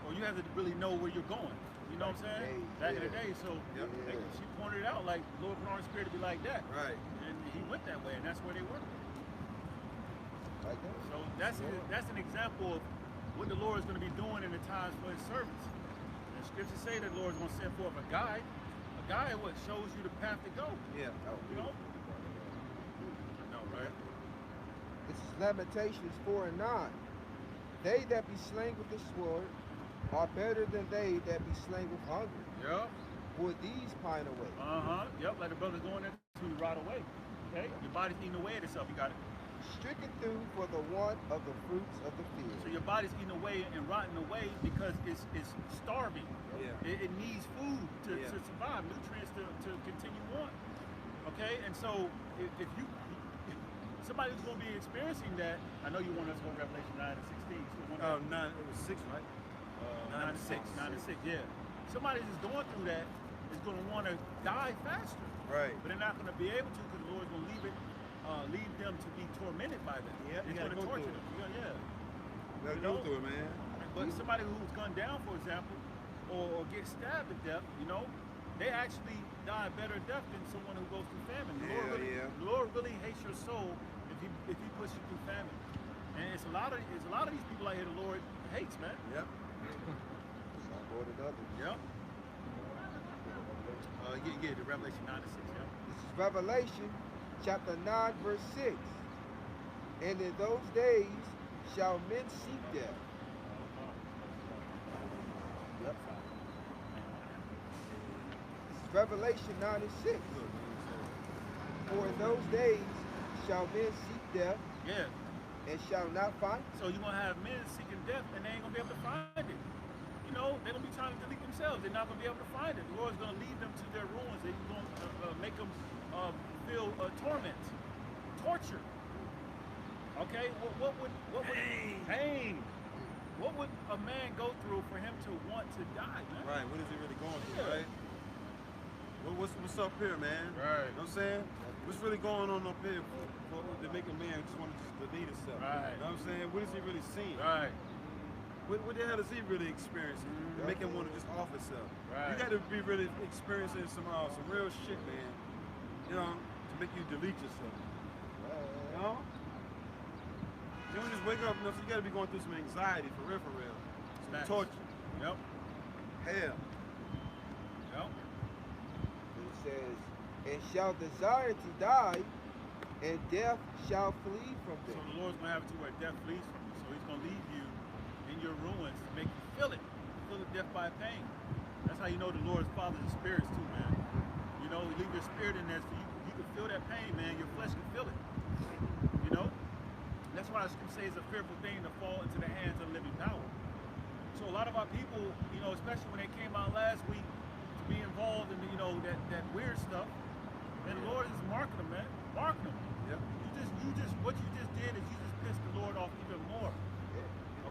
or you had to really know where you're going. You know what I'm saying? Yeah, Back in the yeah. day, so Yep. she pointed it out like Lord put on his spirit to be like that, Right. and he went that way, and that's where they were. Like that. So that's an example of what the Lord is going to be doing in the times for His servants. And scriptures say that the Lord is going to send forth a guide. A guide what shows you the path to go. Yeah. You know? No, right? This is Lamentations 4 and 9. They that be slain with the sword are better than they that be slain with hunger. Yep. For these pine away. Yep. Like the brother's going there to rot away. Okay. Your body's eating away at itself. You got it. Stricken through for the want of the fruits of the field. So your body's eating away and rotting away because it's starving. Yeah. It needs food to Yeah. survive, nutrients to continue on. Okay, and so if you somebody who's going to be experiencing that, I know you want us to go Revelation 9 and 16. So you want 9, it was 6, right? 9 and 6. 9 and 6, yeah. Somebody who's going through that is going to want to die faster, Right. but they're not going to be able to because the Lord's going to leave them to be tormented by them. Yeah, you It's gotta going to go torture through them. Yeah. Gotta You go know? through it, man. But somebody who's gunned down, for example, or get stabbed to death, you know, they actually die a better death than someone who goes through famine. The Lord really hates your soul if he puts you through famine. And it's a lot of these people out here the Lord hates, man. Yep. Some more than others. Yep. Yeah, the Revelation 9 and 6, yeah. This is Revelation chapter 9 verse 6. And in those days shall men seek death. Yep. This is Revelation 9 and 6. For in those days shall men seek death Yeah. and shall not find it. So you're gonna have men seeking death and they ain't gonna be able to find it. You know, they're gonna be trying to delete themselves. They're not gonna be able to find it. The Lord's gonna lead them to their ruins. He's gonna make them feel torment, torture. Okay, what would pain? What would a man go through for him to want to die, man? Right. What is he really going through, Yeah. right? What's up here, man? Right. You know what I'm saying? What's really going on up here to make a man just want to delete himself? Right. You know what I'm saying? What is he really seeing? Right. What the hell is he really experiencing to make him want to just off himself? Right. You got to be really experiencing some real shit, man. You know, to make you delete yourself. You know? You don't just wake up, you got to be going through some anxiety, for real, some Facts. torture, Yep. hell. Yep. It says, and shall desire to die, and death shall flee from So them. the Lord's gonna have it to where death flees from you. So He's gonna leave you in your ruins to make you feel it death by pain. That's how you know the Lord's Father the spirits too, man. You know, He leave your spirit in there so you can feel that pain, man. Your flesh can feel it. You know, that's why I say it's a fearful thing to fall into the hands of living power. So a lot of our people, you know, especially when they came out last week to be involved in, you know, that weird stuff, and the Lord is marking them, man. Marking them. Yep. What you just did is you just pissed the Lord off even more.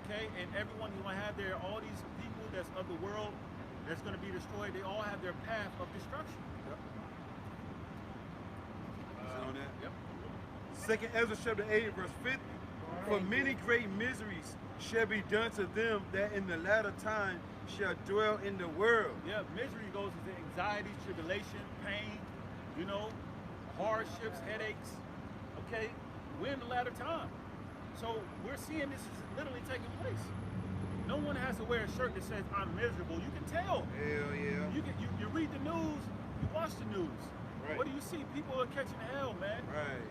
Okay? And everyone who's gonna have all these people that's of the world that's gonna be destroyed, they all have their path of destruction. Yep. Is it on that? Yep. Second Ezra chapter 8, verse 50. For many great miseries shall be done to them that in the latter time shall dwell in the world. Yeah, misery goes into anxiety, tribulation, pain, you know, hardships, headaches. Okay? We're in the latter time. So we're seeing this is literally taking place. No one has to wear a shirt that says I'm miserable. You can tell. Hell yeah. You read the news, you watch the news. Right. What do you see? People are catching hell, man. Right.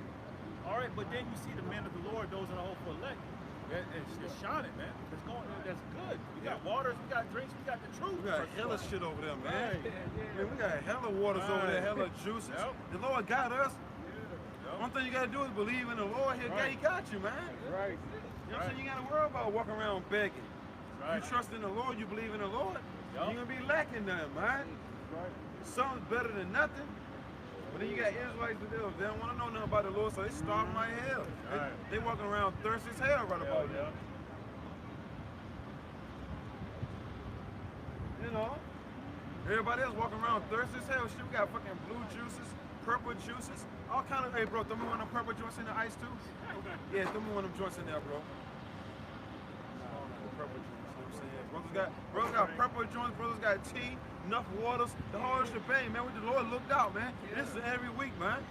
All right, but then you see the men of the Lord, those in the hopeful elect. It's shining, man. It's going. That's good. We got waters, we got drinks, we got the truth. We got hella shit over there, man. Right. Man, we got hella waters over there, hella juices. Yep. The Lord got us. Yep. One thing you gotta do is believe in the Lord. He got you, man. Right. You know what I'm saying? You gotta worry about walking around begging. Right. You trust in the Lord, you believe in the Lord, Yup. you're gonna be lacking nothing, man. Right. Something's better than nothing. But then you got Israelites that they don't want to know nothing about the Lord, so they starving like hell. Right. They walking around thirsty as hell right about now. You know? Everybody else walking around thirsty as hell. Shit, we got fucking blue juices, purple juices, all kind of. Hey, bro, throw me one of them purple joints in the ice too. Yeah, throw me one of them joints in there, bro. Purple joints, you know what I'm saying? Brothers got purple joints, brothers got tea, enough waters, the whole shebang, man. The Lord looked out, man. This is every week, man.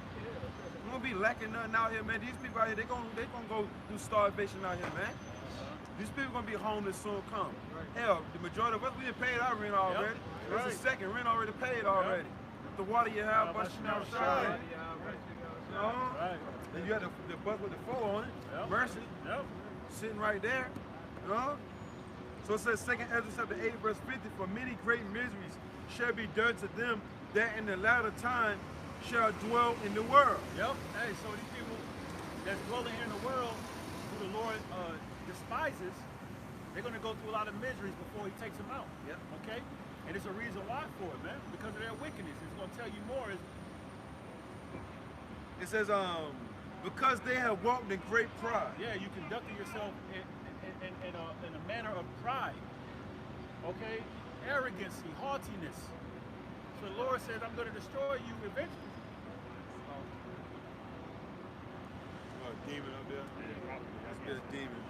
We don't be lacking nothing out here, man. These people out here, they gonna go do starvation out here, man. These people gonna be homeless soon come. Hell, the majority of us, we done paid our rent already. That's the second rent already paid already. The water you have, busting outside. You know? Right. Then you got the bus with the 4 on it. Yep. Mercy. Yep. Sitting right there. You know? So it says 2nd Ezra chapter 8 verse 50, for many great miseries shall be done to them that in the latter time shall dwell in the world. Yep. Hey, so these people that's dwelling here in the world, who the Lord despises, they're going to go through a lot of miseries before he takes them out. Yep. Okay? And it's a reason why for it, man. Because of their wickedness. It's going to tell you more. It says, because they have walked in great pride. Yeah, you conducted yourself in a manner of pride. Okay? Arrogancy, haughtiness. So the Lord says, I'm going to destroy you eventually. A demon up there. That's just a demon.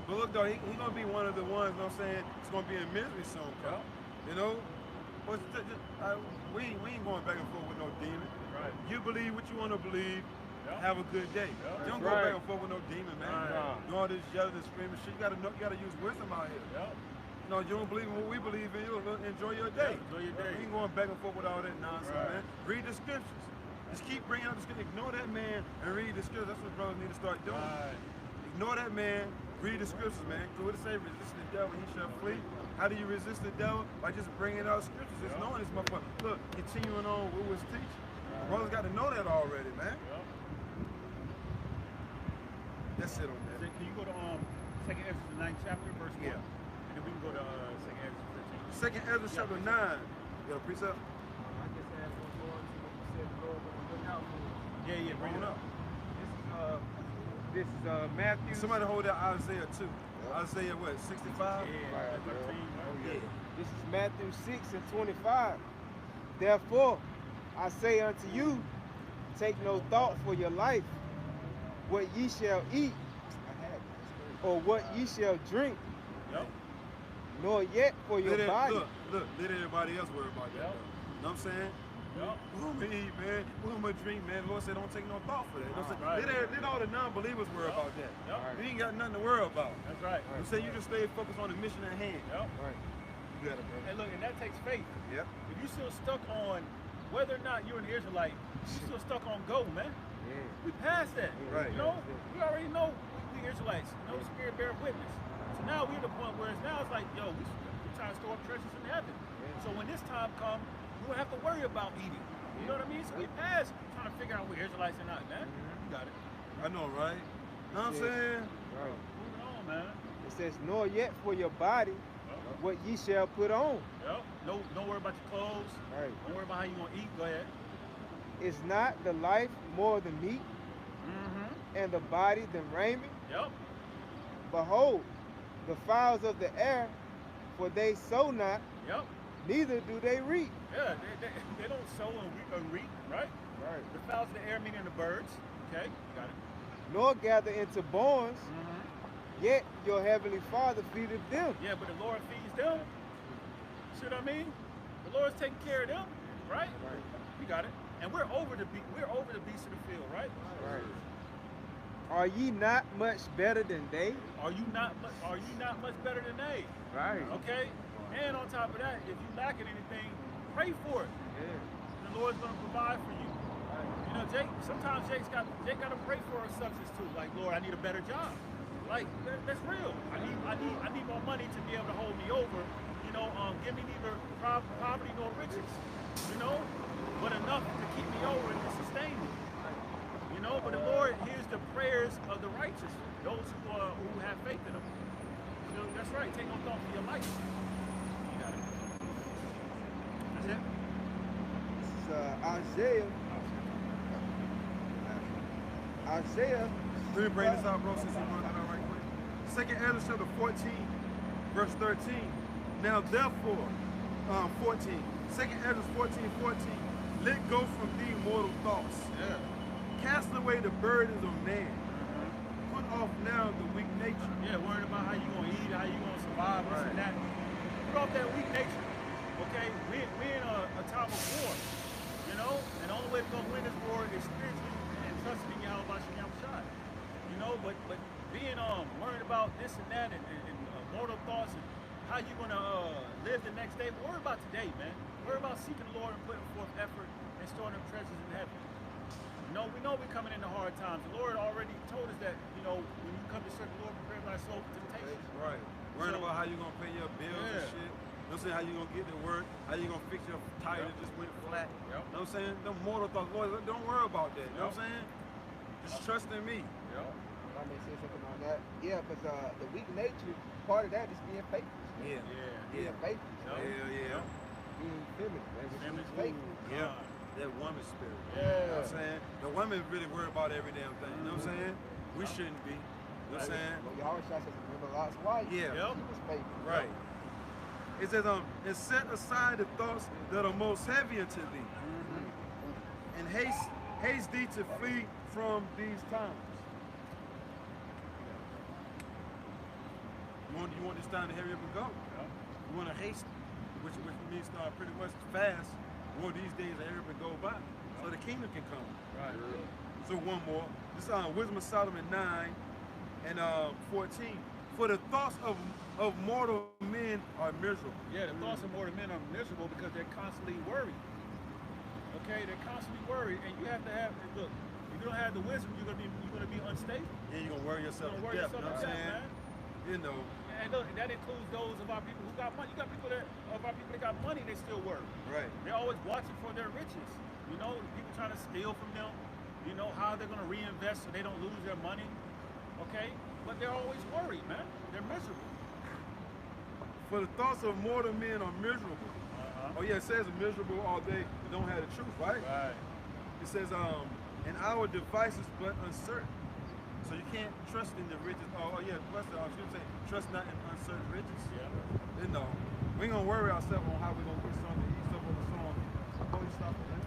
But look though, he's gonna be one of the ones, you know what I'm saying, it's gonna be in misery soon, bro. You know? But we ain't going back and forth with no demon. Right. You believe what you wanna believe, have a good day. You don't go Right. back and forth with no demon, man. Right. You all this yelling and screaming shit, you gotta use wisdom out here. Yep. You know, you don't believe in what we believe in, you enjoy your day. Yeah, enjoy your day. You ain't going back and forth with all that nonsense, Right. man. Read the scriptures. Just keep bringing up the scriptures. Ignore that man and read the scriptures. That's what brothers need to start doing. Right. Ignore that man, read the scriptures, man. So what it say, resist the devil, he shall flee. How do you resist the devil? By just bringing out scriptures. Just knowing this motherfucker. Look, continuing on with his teaching. Brothers got to know that already, man. Yep. That's it on that. Can you go to 2nd Ezra, the 9th chapter, verse 1? Yeah. And then we can go to 2nd Ezra 15. 2nd Ezra chapter 9. You got a precept? I just had one more to what you said the Lord gonna look out for. Yeah, bring it up. This is Matthew. Somebody hold that Isaiah 2. Isaiah what, 65? Yeah, 13. Yeah. This is Matthew 6 and 25. Therefore, I say unto you, take no thought for your life, what ye shall eat, or what ye shall drink, Yep. nor yet for your body. Look, let everybody else worry about that. Yep. Though. You know what I'm saying? Yep. What am I eat, man? What am I drink, man? The Lord said don't take no thought for that. You know what I'm Right. saying? Let all the non-believers worry about that. Yep. You ain't got nothing to worry about. That's right. You say you just stay focused on the mission at hand. Yep. Right. You got it, bro. And look, and that takes faith. Yep. If you still stuck on whether or not you're an Israelite, you still stuck on go, man. Yeah. We passed that. Right. You know, we already know we Israelites. No spirit bear witness. So now we're at the point where now it's like, yo, we're trying to store up treasures in heaven. So when this time comes, we won't have to worry about eating. You know what I mean? So we passed trying to figure out we're Israelites or not, man. You got it. I know, right? Know what I'm saying? Right. Moving on, man. It says, nor yet for your body, Yep. what ye shall put on. Yep. No, don't worry about your clothes. Right. Don't worry about how you gonna eat. Go ahead. Is not the life more than meat, Mm-hmm. and the body than raiment? Yep. Behold, the fowls of the air, for they sow not, Yep. neither do they reap. Yeah, they don't sow and reap, right? Right. The fowls of the air, meaning the birds. Okay, you got it. Nor gather into barns, Mm-hmm. yet your heavenly Father feedeth them. Yeah, but the Lord feeds them. See what I mean? The Lord's taking care of them, right? Right. You got it. And we're over the beasts of the field, right? Right. Are ye not much better than they? Are you not much better than they? Right. Okay? And on top of that, if you lacking anything, pray for it. Yeah. The Lord's gonna provide for you. You know, sometimes Jake gotta pray for a substance too. Like, Lord, I need a better job. Like, that's real. I need more money to be able to hold me over. You know, give me neither poverty nor riches. You know, but enough to keep me over and to sustain me. You know, but the Lord hears the prayers of the righteous, those who have faith in Him. You know, that's right. Take no thought for your life. You got it. That's it. This is Isaiah. Let me bring this out, bro, since you brought that out right quick. 2nd Ezra chapter 14, verse 13. Now therefore, 14. 2nd Ezra 14:14. Let go from thee mortal thoughts. Yeah. Cast away the burdens of man. Put off now the weak nature. Yeah, worried about how you gonna eat, how you gonna survive, this and that. Put off that weak nature. Okay, we're in a time of war. You know, and the only way to go win this war is spiritually and trusting in Yahweh Shai. You know, but being worried about this and that and mortal thoughts and how you gonna live the next day. Worry about today, man. Worry about seeking the Lord and putting forth effort and storing up treasures in heaven. You know, we know we're coming into hard times. The Lord already told us that, you know, when you come to serve the Lord, prepare thy soul for temptation. Right. Worrying about how you gonna pay your bills and shit. You know what I'm saying? How you gonna get to work? How you gonna fix your tire that just went flat? You know what I'm saying? Them mortal thoughts, Lord, don't worry about that. You know what I'm saying? Just trust in me. I may say something on that. Yeah, because the weak nature, part of that is being faithful. Yeah. Being faithful. Yeah. Being feminine. That's Feminine. faithful. Yeah. That woman spirit. Yeah. You know what I'm saying? The women really worry about every damn thing. You know what I'm saying? We shouldn't be. You know what I'm saying? Well, Yahweh Shai says, remember Lot's wife. Yeah. She was faithful. Right. It says, and set aside the thoughts that are most heavy unto thee, and haste thee to flee from these times. You want this time to hurry up and go. You want to haste, which means pretty much fast. You want these days to hurry up and go by, so the kingdom can come. Right. So one more. This is Wisdom of Solomon 9 and 14. For the thoughts of mortal men are miserable. Yeah, the thoughts of mortal men are miserable because they're constantly worried. Okay, they're constantly worried, and you have to have. Look, if you don't have the wisdom, you're gonna be unstable. Yeah, you're gonna worry yourself to Worry death. yourself You know what to I'm death, saying? man. You know. And look, that includes those of our people who got money. You got people that got money, they still worry. Right. They're always watching for their riches. You know, people trying to steal from them. You know how they're gonna reinvest so they don't lose their money. Okay, but they're always worried, man. They're miserable. For the thoughts of mortal men are miserable. Oh yeah, it says miserable all day, but don't have the truth, right? Right. It says, and our devices but uncertain. So you can't trust in the riches. Oh yeah, I was gonna say, trust not in uncertain riches. Yeah. You know, we ain't gonna worry ourselves on how we're gonna get something to eat, stuff on the song. Oh, you stop it, man.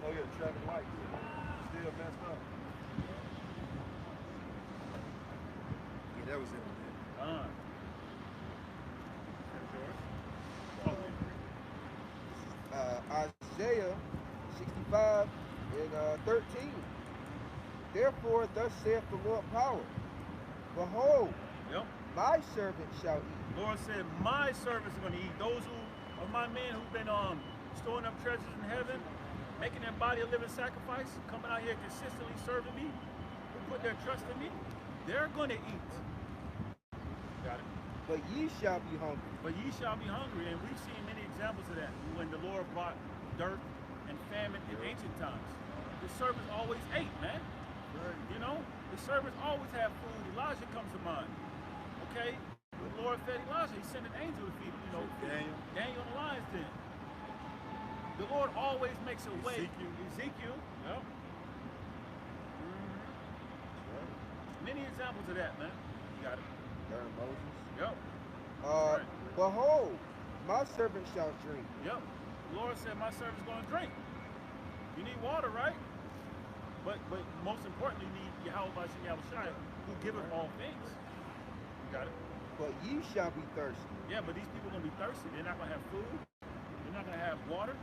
Oh yeah, traffic lights. Still messed up. Yeah, that was it, man. Isaiah 65 and 13. Therefore, thus saith the Lord power. Behold, my servant shall eat. Lord said, my servants are going to eat. Those of my men who've been storing up treasures in heaven, making their body a living sacrifice, coming out here consistently serving me, who put their trust in me, they're going to eat. Got it. But ye shall be hungry. But ye shall be hungry, and we've seen many examples of that when the Lord brought dirt and famine in ancient times. The servants always ate, man. You know, the servants always have food. Elijah comes to mind. Okay, the Lord fed Elijah. He sent an angel to feed, you know, Daniel in the lion's den. The Lord always makes a way. Ezekiel. Yep. Many examples of that, man. You got it. Moses. Yep. Right. Behold, my servant shall drink. Yep. The Lord said, my servant's going to drink. You need water, right? But most importantly, you need Yahweh Shai, who giveth all things. You got it? But ye shall be thirsty. Yeah, but these people are going to be thirsty. They're not going to have food. They're not going to have water.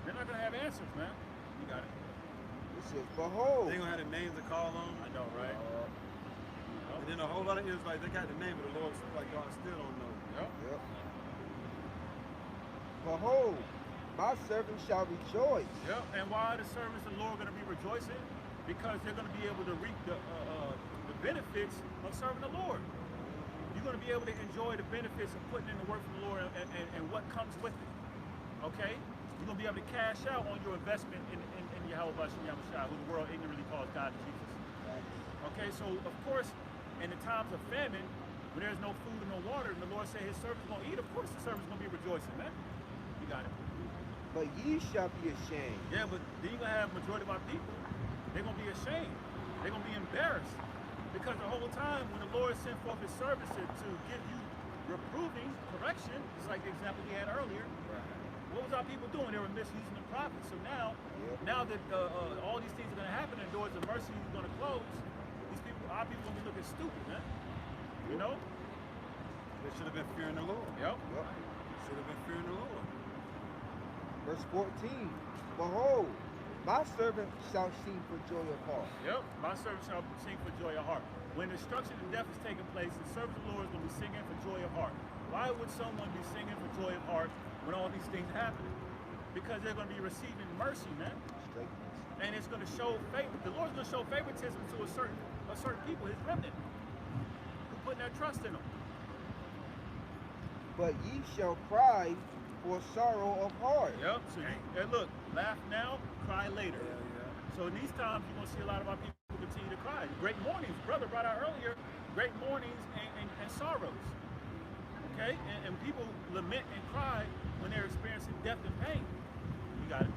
They're not going to have answers, man. You got it. It says, behold. They gonna have the names to call on. I know, right? And then a whole lot of Israelites, they got the name of the Lord, like God still don't know. Yep. Yep. Behold, my servant shall rejoice. Yep. And why are the servants of the Lord going to be rejoicing? Because they're going to be able to reap the benefits of serving the Lord. You're going to be able to enjoy the benefits of putting in the work for the Lord and what comes with it. Okay? You're going to be able to cash out on your investment in Yahweh Hashem Yahushua, who the world ignorantly calls God and Jesus. Okay, so of course, in the times of famine, when there's no food and no water, and the Lord said his servants are going to eat, of course the servants are going to be rejoicing, man. You got it. But ye shall be ashamed. Yeah, but then you're going to have majority of our people. They're going to be ashamed. They're going to be embarrassed. Because the whole time when the Lord sent forth his servants to give you reproving, correction, just like the example we had earlier, what was our people doing? They were misusing the prophets. So now, now that all these things are going to happen and doors of mercy are going to close, these people, our people are going to be looking stupid, man. You know? They should have been fearing the Lord. Yep. Should have been fearing the Lord. Verse 14, behold, my servant shall sing for joy of heart. Yep. My servant shall sing for joy of heart. When destruction and death is taking place, the servant of the Lord is going to be singing for joy of heart. Why would someone be singing for joy of heart when all these things happen? Because they're going to be receiving mercy, man. And it's going to show favor. The Lord's going to show favoritism to a certain people, his remnant, who putting their trust in him. But ye shall cry for sorrow of heart. Yep. So and look, laugh now, cry later. So in these times, you're going to see a lot of our people continue to cry. Great mournings, brother brought out earlier, great mournings and sorrows. Okay? And people lament and cry when they're experiencing death and pain. You got it.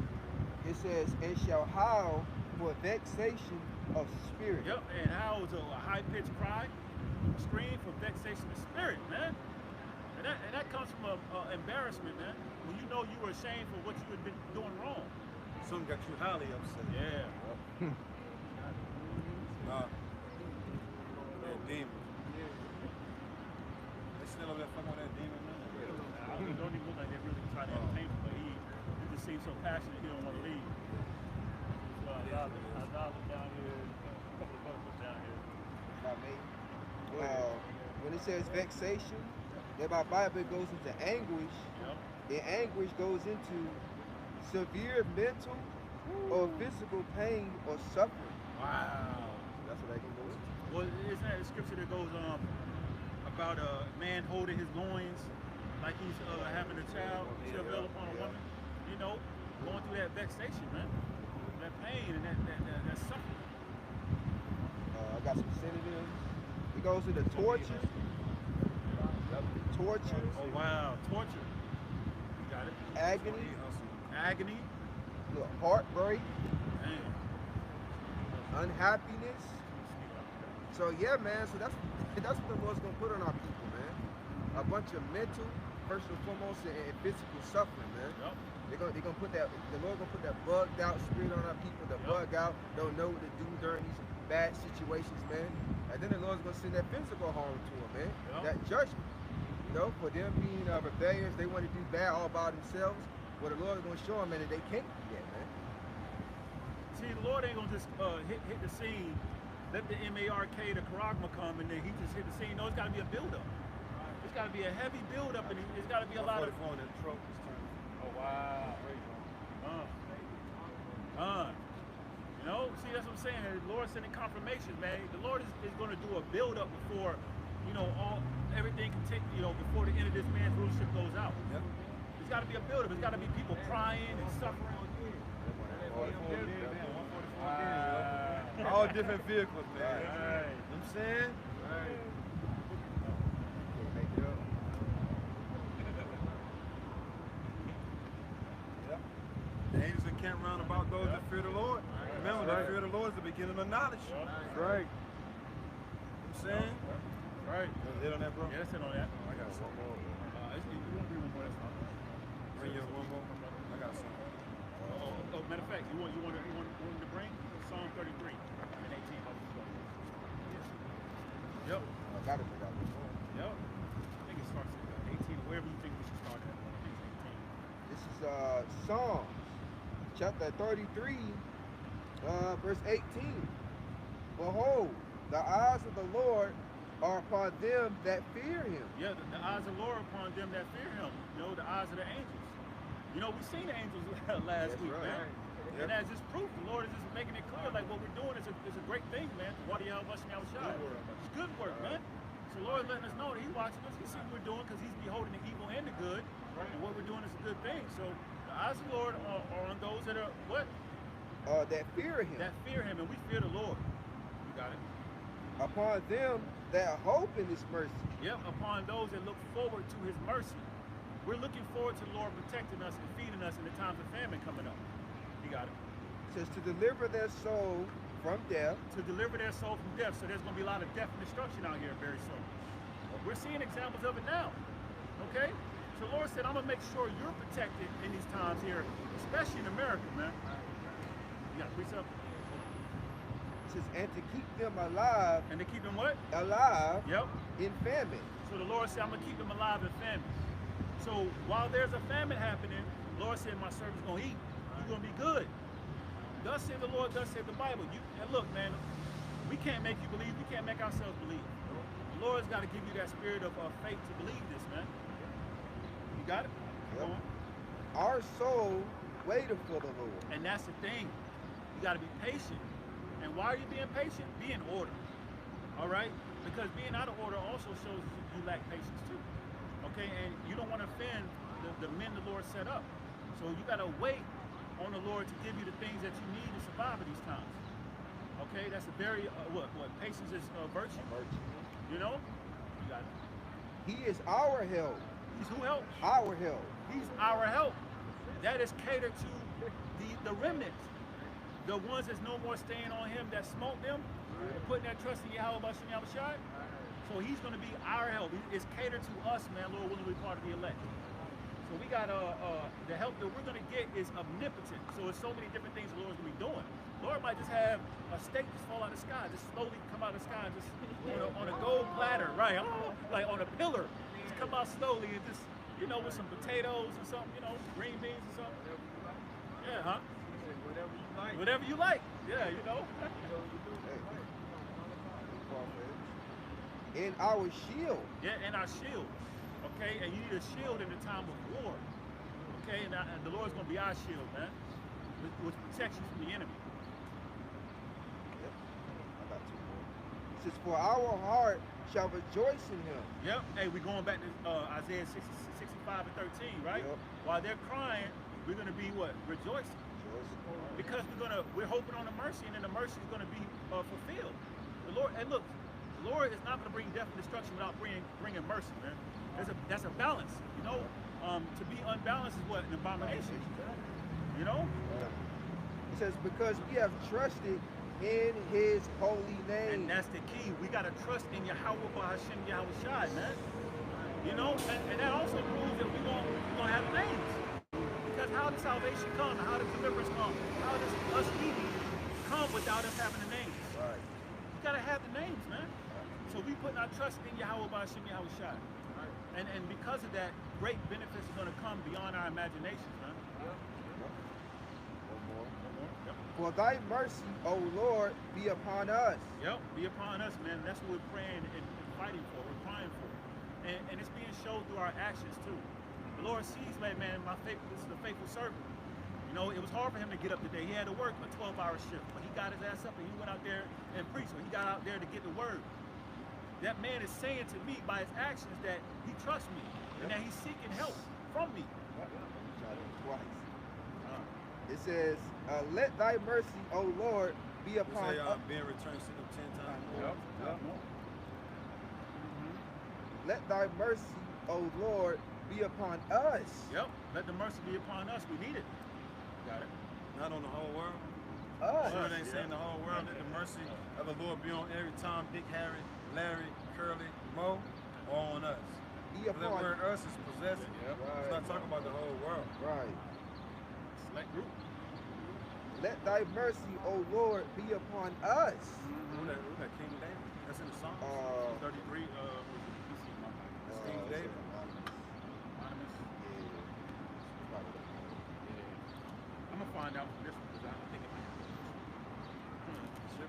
It says, and shall howl for vexation of spirit. Yep, and howl is a high-pitched cry, scream for vexation of spirit, man. And that comes from embarrassment, man. When you know you were ashamed for what you had been doing wrong. Something got you highly upset. Yeah. That demon. They still over there fucking with that demon, man. It don't even look like they're really trying to entertain him, but he just seems so passionate he don't want to leave. So I down here, a couple of buses down here. When it says vexation, then my Bible goes into anguish. Yep. And anguish goes into severe mental or physical pain or suffering. Wow. That's what that can go into. Well, isn't that a scripture that goes about a man holding his loins like he's having a child travail upon a woman? You know, going through that vexation, man. That pain and that suffering. I got some synonyms. It goes into torture. Torture. Oh wow, torture. You got it. Agony. Agony. Look, heartbreak. Damn. Unhappiness. So yeah, man. So that's what the Lord's gonna put on our people, man. A bunch of mental, first and foremost, and physical suffering, man. Yep. They're gonna put that. The Lord's gonna put that bugged out spirit on our people. The bug out, don't know what to do during these bad situations, man. And then the Lord's gonna send that physical harm to them, man. Yep. That judgment. You know, for them being rebellious, they want to do bad all by themselves. Well, the Lord is gonna show them, man, that they can't do that, man. See, the Lord ain't gonna just hit the scene, let the MARK, the charagma come, and then he just hit the scene. No, it's gotta be a buildup. It's gotta be a heavy buildup, and it's gotta be a lot of. Oh wow. You know, see, that's what I'm saying. The Lord's sending confirmations, man. The Lord is gonna do a buildup before, you know, everything can take, you know, before the end of this man's rulership goes out. Yep. It's got to be a buildup. It's got to be people crying and suffering. All different vehicles, man. Right. You know what I'm saying? Right. The angels encamp round about those that fear the Lord. Remember, the fear of the Lord is the beginning of knowledge. That's right. You know what I'm saying? Right. You hit on that, bro? Yeah, that's it on that. I got some more. You won't bring one more, that's fine. Bring your one more. I got some. Matter of fact, you want to bring Psalm 33 and 18. Yep. I got it. Yep. I think it starts at 18, wherever you think we should start at. I think it's 18. This is Psalms, chapter 33, Verse 18. Behold, the eyes of the Lord are upon them that fear him. Yeah, the eyes of the Lord upon them that fear him. You know, the eyes of the angels. You know, we seen the angels last week, right. man. Yep. And as just proof, the Lord is just making it clear, like what we're doing is a great thing, man. What y'all watching y'all shot. It's good work, man. So the Lord letting us know that He's watching us. He sees what we're doing because He's beholding the evil and the good. And what we're doing is a good thing. So the eyes of the Lord are on those that are what? That fear him. That fear Him, and we fear the Lord. You got it. Upon them that hope in his mercy. Yep, upon those that look forward to His mercy. We're looking forward to the Lord protecting us and feeding us in the times of famine coming up. You got it. Says to deliver their soul from death. To deliver their soul from death. So there's going to be a lot of death and destruction out here very soon. We're seeing examples of it now. Okay? So the Lord said, I'm going to make sure you're protected in these times here, especially in America, man. You got a precept? Says, and to keep them alive. And to keep them what? Alive. Yep. In famine. So the Lord said, I'm going to keep them alive in famine. So while there's a famine happening, the Lord said, my servant's going to eat. You're going to be good. Thus said the Lord, thus said the Bible. And look, man, we can't make you believe. We can't make ourselves believe. The Lord's got to give you that spirit of faith to believe this, man. You got it? Yep. Our soul waited for the Lord. And that's the thing. You got to be patient. And why are you being patient? Be in order. All right? Because being out of order also shows you lack patience too. Okay? And you don't want to offend the men the Lord set up. So you got to wait on the Lord to give you the things that you need to survive in these times. Okay? That's a very, what? Patience is virtue. You know? You got it. He is our help. He's who help? Our help. He's our help. That is catered to the remnant. The ones that's no more staying on Him that smote them, and putting that trust in Yahweh Bashem Yahushai. So He's going to be our help. It's catered to us, man, Lord willing, we're part of the elect. So we got the help that we're going to get is omnipotent. So it's so many different things the Lord's going to be doing. Lord might just have a steak just fall out of the sky, just slowly come out of the sky, just on a gold platter, right? Like on a pillar, just come out slowly and just, you know, with some potatoes or something, you know, green beans or something. Yeah, huh? Whatever you like. Whatever you like. Yeah, you know. In our shield. Yeah, and our shield. Okay, and you need a shield in the time of war. Okay, and the Lord's going to be our shield, man, which protects you from the enemy. Yep. I got two more. It says, for our heart shall rejoice in him. Yep. Hey, we're going back to Isaiah 65 and 13, right? Yep. While they're crying, we're going to be what? Rejoicing. Because we're hoping on the mercy, and then the mercy is going to be fulfilled. The Lord, and look, the Lord is not going to bring death and destruction without bringing mercy, man. That's a balance, you know. To be unbalanced is what? An abomination. You know? It says, because we have trusted in his holy name. And that's the key. We got to trust in Yahweh Bahashem Yahushai, man. You know? And that also proves that we're going to have names. Because how does salvation come? How does deliverance come? How does us eating come without us having the names? Right. You got to have the names, man. So we putting our trust in Yahweh Bahashem Yahushai. And because of that, great benefits are going to come beyond our imaginations, man. One more. Yep. For thy mercy, O Lord, be upon us. Yep, be upon us, man. That's what we're praying and fighting for. We're crying for. And it's being shown through our actions, too. The Lord sees, man, this is a faithful servant. You know, it was hard for him to get up today. He had to work a 12-hour shift, but he got his ass up and he went out there and preached. So he got out there to get the word. That man is saying to me by his actions that he trusts me and that he's seeking help from me. Twice. It says, let thy mercy, O Lord, be upon us. Being returned, sit up 10 times. Yep. Let thy mercy, O Lord, be upon us. Yep. Let the mercy be upon us. We need it. Got it. Not on the whole world. Us. Sure, it ain't saying the whole world. Let the mercy of the Lord be on every Tom, Dick, Harry, Larry, Curly, Mo, or on us. Be That upon word us is possessive. Yep. It's not talking about the whole world. Right. Select group. Mm-hmm. Let thy mercy, O Lord, be upon us. Who that King David? That's in the Psalms. 33, That's King David. I'm gonna find out from this one because I don't think it matters.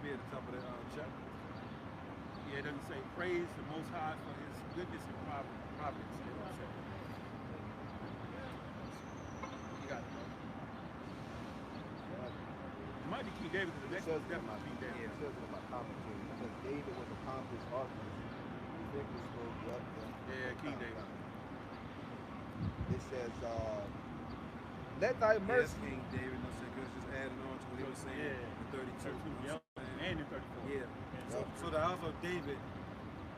be at the top of that chapter. Yeah, it doesn't say praise the Most High for His goodness and providence. You know what I'm saying? You got it, bro. It might be King David because the next one's definitely King David. Yeah, it says in my commentary. It says David was accomplished office. Victor spoke up. Yeah, King David. It says, let thy Yes, mercy. King David, no saying, because it's just adding on to what he was saying in 32. Yep. And in 34. Yeah. So the house of David,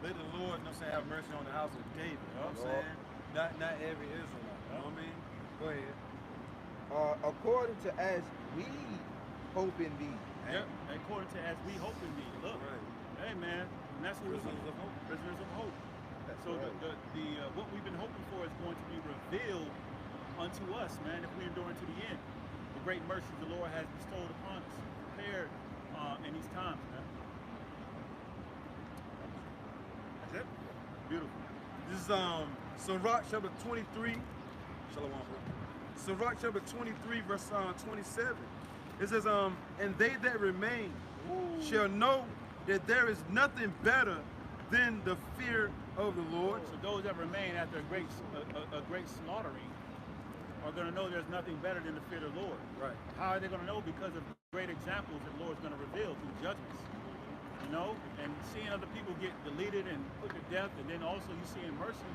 let the Lord, you know what I'm saying, have mercy on the house of David. You know what I'm saying? Not every Israelite. You know what I mean? Go ahead. According to as we hope in thee. Yep. According to as we hope in thee. Look. Right. Hey, man. And that's what Prisoners of hope. Prisoners of hope. That's So right. the what we've been hoping for is going to be revealed unto us, man, if we endure to the end. The great mercy the Lord has bestowed upon us, prepared in these times, man. That's it. Beautiful. This is Sirach chapter 23. Shalom, bro. Sirach chapter 23, verse 27. It says, and they that remain shall know that there is nothing better than the fear of the Lord. So those that remain after a great slaughtering are going to know there's nothing better than the fear of the Lord. Right. How are they going to know? Because of great examples that the Lord's going to reveal through judgments. You know, and seeing other people get deleted and put to death, and then also you seeing mercy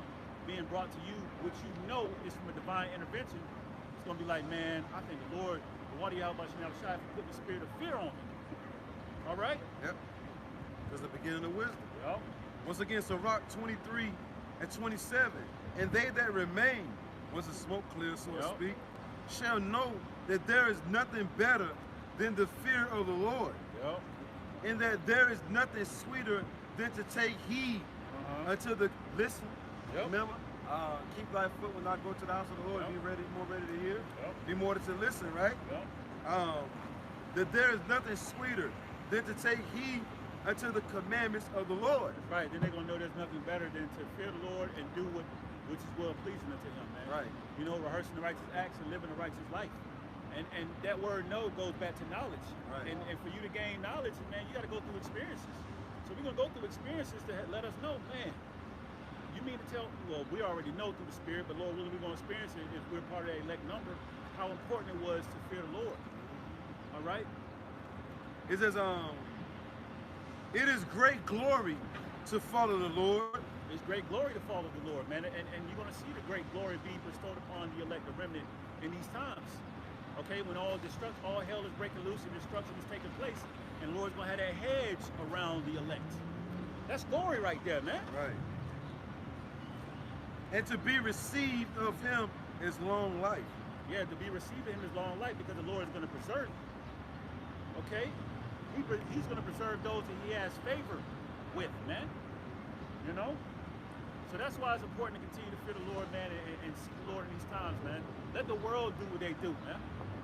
being brought to you, which you know is from a divine intervention. It's going to be like, man, I think the Lord, what do you have about you now, shy for putting the spirit of fear on me? All right? Yep. That's the beginning of wisdom. Yep. Once again, Sirach 23 and 27. And they that remain, once the smoke clears, so to speak, shall know that there is nothing better than the fear of the Lord. Yep. And that there is nothing sweeter than to take heed unto the listen. Yep. Remember, keep thy foot when I go to the house of the Lord. Be ready, more ready to hear. Yep. Be more to listen, right? Yep. That there is nothing sweeter than to take heed unto the commandments of the Lord. That's right. Then they're going to know there's nothing better than to fear the Lord and do which is well pleasing unto Him, man. Right. You know, rehearsing the righteous acts and living a righteous life. And that word know goes back to knowledge. Right. And for you to gain knowledge, man, you got to go through experiences. So we're going to go through experiences to let us know, man, you mean to tell, well, we already know through the Spirit, but Lord, really we're going to experience it if we're part of that elect number, how important it was to fear the Lord. All right? It says, it is great glory to follow the Lord. It's great glory to follow the Lord, man. And you're going to see the great glory be bestowed upon the elect, the remnant, in these times. Okay, when all hell is breaking loose and destruction is taking place, and the Lord's going to have that hedge around the elect. That's glory right there, man. Right. And to be received of Him is long life. Yeah, to be received of Him is long life because the Lord is going to preserve you. Okay? He's going to preserve those that He has favor with, man. You know? So that's why it's important to continue to fear the Lord, man, and seek the Lord in these times, man. Let the world do what they do, man.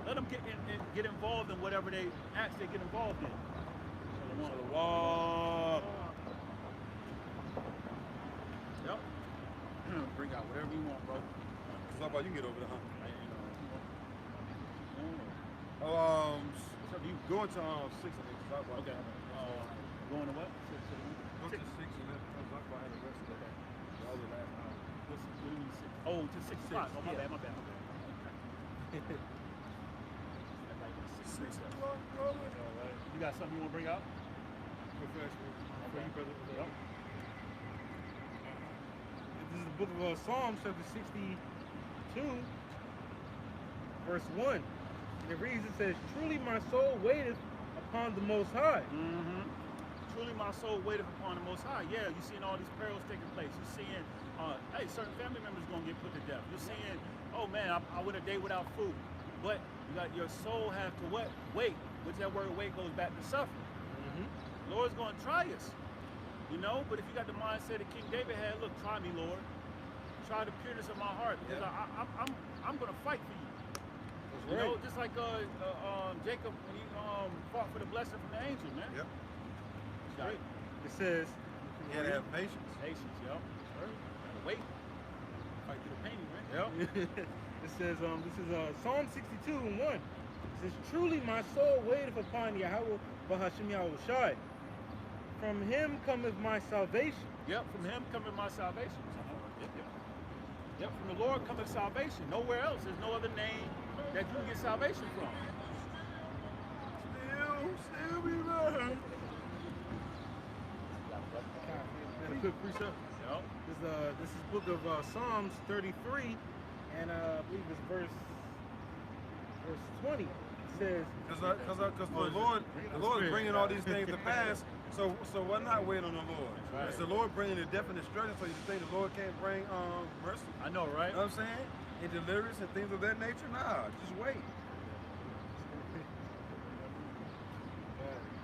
Let them get involved in whatever acts they get involved in. Shalom. Yep. Bring out whatever you want, bro. How about you get over there, huh? So you Going to 6, I think. Talk about okay. Going to what? Go to 6 and then talk about how the rest of the other last hour. What do you mean 6? Oh, to 6 o'clock. Oh, my bad. Okay. 6 o'clock, brother. You got something you want to bring out? Professional. For you, brother. Yep. This is the book of Psalms, chapter 62, verse 1. And it reads, it says, truly my soul waiteth upon the Most High. Mm-hmm. Truly my soul waiteth upon the Most High. Yeah, you're seeing all these perils taking place. You're seeing, hey, certain family members going to get put to death. You're seeing, oh man, I went a day without food. But you got your soul have to what? Wait. Which that word wait goes back to suffering. The Lord's going to try us. You know, but if you got the mindset that King David had, look, try me, Lord. Try the pureness of my heart, because I'm going to fight for you. That's You right. know, just like Jacob when he fought for the blessing from the angel, man. Yep. Right. It says, You gotta have patience. Patience, yo. Gotta wait. Fight through the pain, man. it says, this is Psalm 62 and 1. It says, truly my soul waiteth upon Yahweh Bahashim Yahushai. From him cometh my salvation. Yep, from him cometh my salvation. Yep, yep. Yep, from the Lord cometh salvation. Nowhere else. There's no other name that you can get salvation from. Still be mine. And a quick precept. Yep. This is book of Psalms 33, and I believe it's verse 20. It says, Because the Lord is bringing all these things to pass. So why not wait on the Lord? Right. It's the Lord bringing the death and destruction. So you think the Lord can't bring mercy? I know, right? You know what I'm saying? And deliverance and things of that nature? Nah, just wait.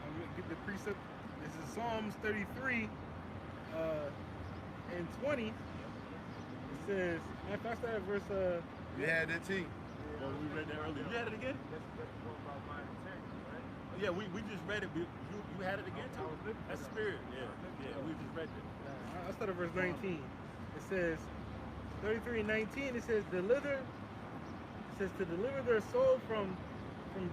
I'm gonna get the precept. This is Psalms 33 and 20. It says, if I start at verse You had that team. Well, we read that earlier. You had it again? that's one about mine integrity, right? Yeah, we just read it. You had it again too? That's spirit. Yeah, yeah, we just read it. I'll start at verse 19. It says, 33 and 19, it says, to deliver their soul from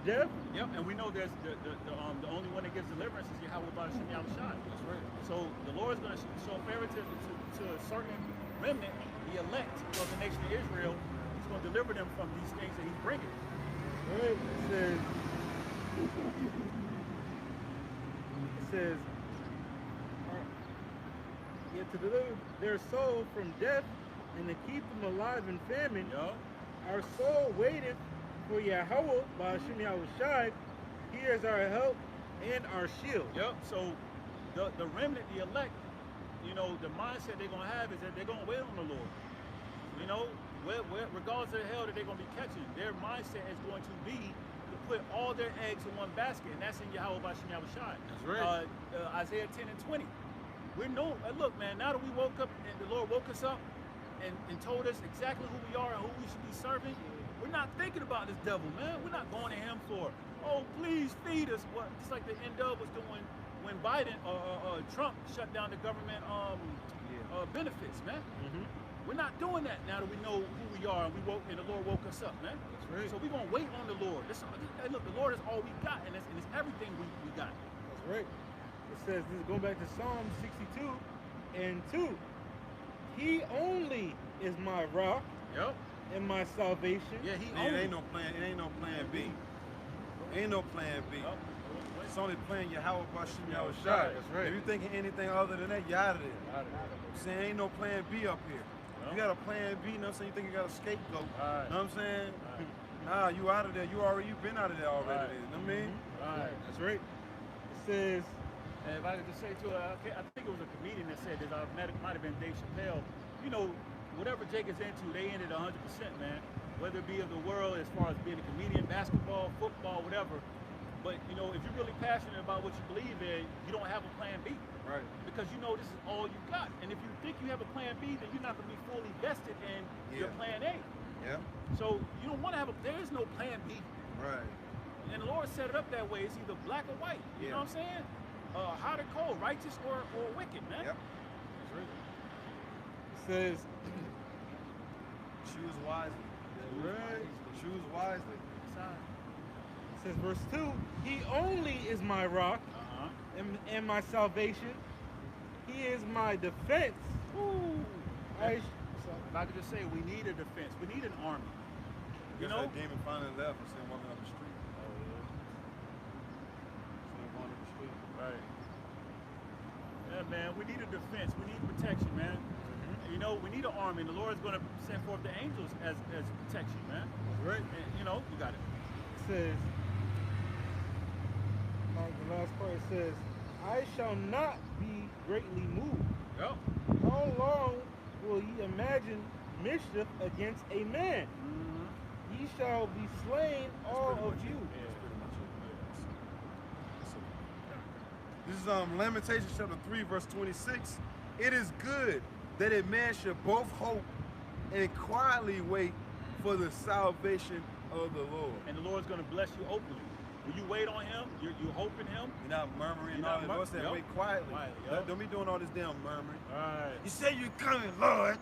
death. Yep, and we know there's the only one that gives deliverance is Yahweh Ba'ashim Yahushai. That's right. So the Lord is going to show favoritism to a certain remnant, the elect of the nation of Israel. He's going to deliver them from these things that he's bringing. Right. It says, yet to deliver their soul from death and to keep them alive in famine, Yup. our soul waiteth for Yahweh, Ba'ashim Yahushai. He is our help and our shield. Yep. So the remnant, the elect, you know, the mindset they're going to have is that they're going to wait on the Lord. You know, regardless of the hell that they're going to be catching, their mindset is going to be to put all their eggs in one basket, and that's in Yahweh Ba'ashim Yahushai. That's right. Isaiah 10 and 20. We're no, look, man, now that we woke up and the Lord woke us up and told us exactly who we are and who we should be serving, we're not thinking about this devil, man. We're not going to him for, oh, please feed us. What, just like the NW was doing when Biden, Trump shut down the government benefits, man. Mm-hmm. We're not doing that now that we know who we are and and the Lord woke us up, man. That's right. So we're going to wait on the Lord. Hey, look, the Lord is all we got, and it's everything we got. That's right. It says, this is going back to Psalm 62 and 2. He only is my rock Yep. and my salvation. Yeah, he It only. ain't no plan. It ain't no plan B. Ain't no plan B. Yep. It's only plan Yahweh Ba'ashim Yahushai. That's right. If you thinking anything other than that, you out of there. I'm saying ain't no plan B up here. You got a plan B, you know what I'm saying? You think you got a scapegoat. Right. You know what I'm saying? Right. Nah, you out of there. You've been out of there already. Right. You know what I mean? Right. That's right. It says, And if I could just say to I think it was a comedian that said this, might have been Dave Chappelle, you know, whatever Jake is into, they in it 100%, man. Whether it be of the world as far as being a comedian, basketball, football, whatever. But, you know, if you're really passionate about what you believe in, you don't have a plan B. Right. Because you know this is all you got. And if you think you have a plan B, then you're not going to be fully vested in your plan A. Yeah. So you don't want to there is no plan B. Right. And the Lord set it up that way. It's either black or white. You know what I'm saying? Hot or cold, righteous or wicked, man. Yep. that's right. It says, Choose wisely. right. Choose wisely. It says, verse 2, he only is my rock and my salvation. He is my defense. Ooh. I If I could just say, we need a defense. We need an army. You Guess know? that game and finally left and seen him walking up the street. Seen him walking up the street. Right. Yeah, man. We need a defense. We need protection, man. You know, we need an army. And the Lord's going to send forth the angels as protection, man. That's right. And, you know, you got it. It says, the last part, it says, I shall not be greatly moved. Yep. How long will ye imagine mischief against a man? Ye shall be slain, all of you. This is Lamentations chapter 3, verse 26. It is good that a man should both hope and quietly wait for the salvation of the Lord. And the Lord's going to bless you openly. When you wait on him, you hope in him. You're not murmuring. You're not The Lord said, wait quietly. Don't be doing all this damn murmuring. Right. You say you're coming, Lord.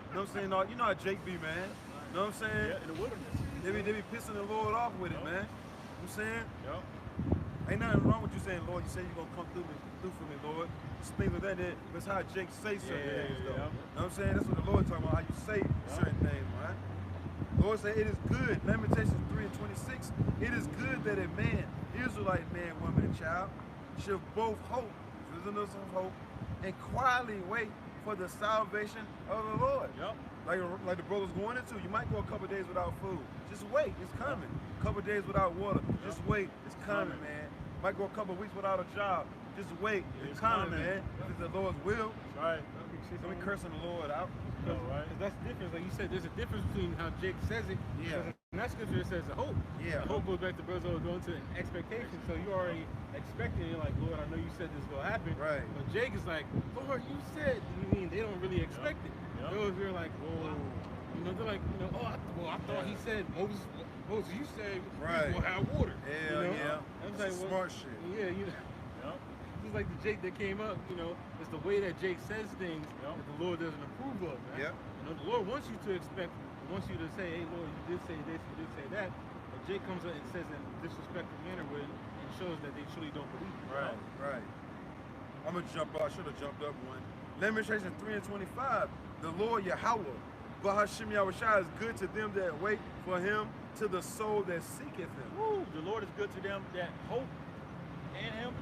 You know what I'm saying? You know how Jake be, man. You know what I'm saying? Yeah, in the wilderness. They be pissing the Lord off with it, man. I'm saying? Yep. Ain't nothing wrong with you saying, Lord, you say you're gonna come through for me, Lord. Just things like that. That's how Jake say certain things, though. Yeah. You know what I'm saying? That's what the Lord talking about, how you say certain things, right? The Lord said it is good. Lamentations 3:26. It is good that a man, Israelite man, woman, and child, should both hope, prisoners of hope, and quietly wait for the salvation of the Lord. Yep. Like the brothers going into, you might go a couple days without food. Just wait, it's coming. A couple days without water. Just wait, it's coming, man. Might go a couple weeks without a job. Just wait, it's coming, man. If it's the Lord's will. That's right. Don't be cursing the Lord out. No, right. Because that's the difference. Like you said, there's a difference between how Jake says it. Yeah. In that scripture, it says the hope. Yeah. The hope goes back to brothers going to an expectation. So you're already expecting. You're like, Lord, I know you said this will happen. Right. But Jake is like, Lord, you said. You mean they don't really expect it. Yep. Those are like, whoa. You know, they're like, I thought he said Moses, you said Right. we'll have water. Yeah, you know? yeah. I was That's like, smart shit. Yeah, you know. Yep. Just like the Jake that came up, you know, it's the way that Jake says things Yep. that the Lord doesn't approve of, man. Yep. You know, the Lord wants you to expect, wants you to say, hey, Lord, you did say this, you did say that. But Jake comes up and says in a disrespectful manner where it shows that they truly don't believe. Right, right. I'm gonna jump out. I should have jumped up one. Lamentations 3:25. The Lord Yahweh, Bahashim Yahushua, is good to them that wait for him, to the soul that seeketh him. Woo, the Lord is good to them that hope in him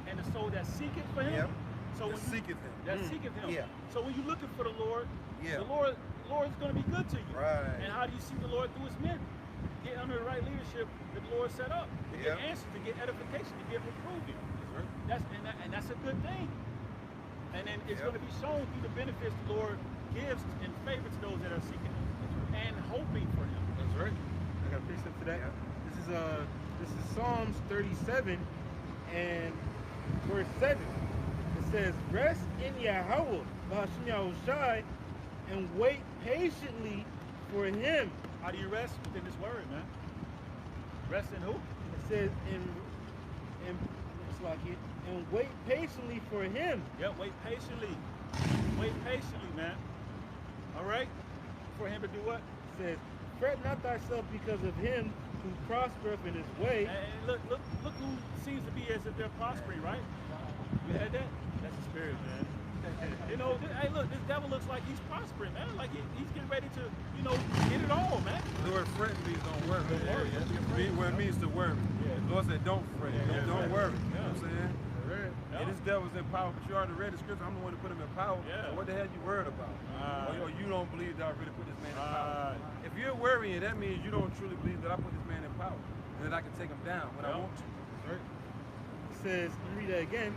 and the soul that seeketh for him. Yep. So That when you, seeketh him. that seeketh him. Yeah. So when you're looking for the Lord, Yeah. the Lord is going to be good to you. Right. And how do you see the Lord through his men? Get under the right leadership that the Lord set up to Yeah. get answers, to get edification, to get reproving. And that's a good thing. And then it's Yep. going to be shown through the benefits the Lord gives in favor to those that are seeking him and hoping for him. That's right. I got a precept to that. Yeah. This is Psalms 37 and verse 7. It says, rest in Yahweh, Bahashim Yahushai, and wait patiently for him. How do you rest within this word, man? Rest in who? It says and wait patiently for him. Yeah, wait patiently. Wait patiently, man. All right? For him to do what? It says, fret not thyself because of him who prospereth in his way. And look who seems to be as if they're prospering, right? You had that? That's the spirit, man. You know, hey, look, this devil looks like he's prospering, man. Like he's getting ready to, you know, get it all, man. The word fret means don't worry. Yeah. What it means to worry. Yeah. The Lord said don't fret. Yeah. Don't worry. You Yeah. know what I'm saying? Yeah. Yeah, this devil's in power, but you already read the scripture. I'm the one to put him in power. Yeah. So what the hell you worried about? Right. Or you don't believe that I really put this man in power. Right. If you're worrying, that means you don't truly believe that I put this man in power and that I can take him down when I Yeah. want to. Right? It says, let me read that again.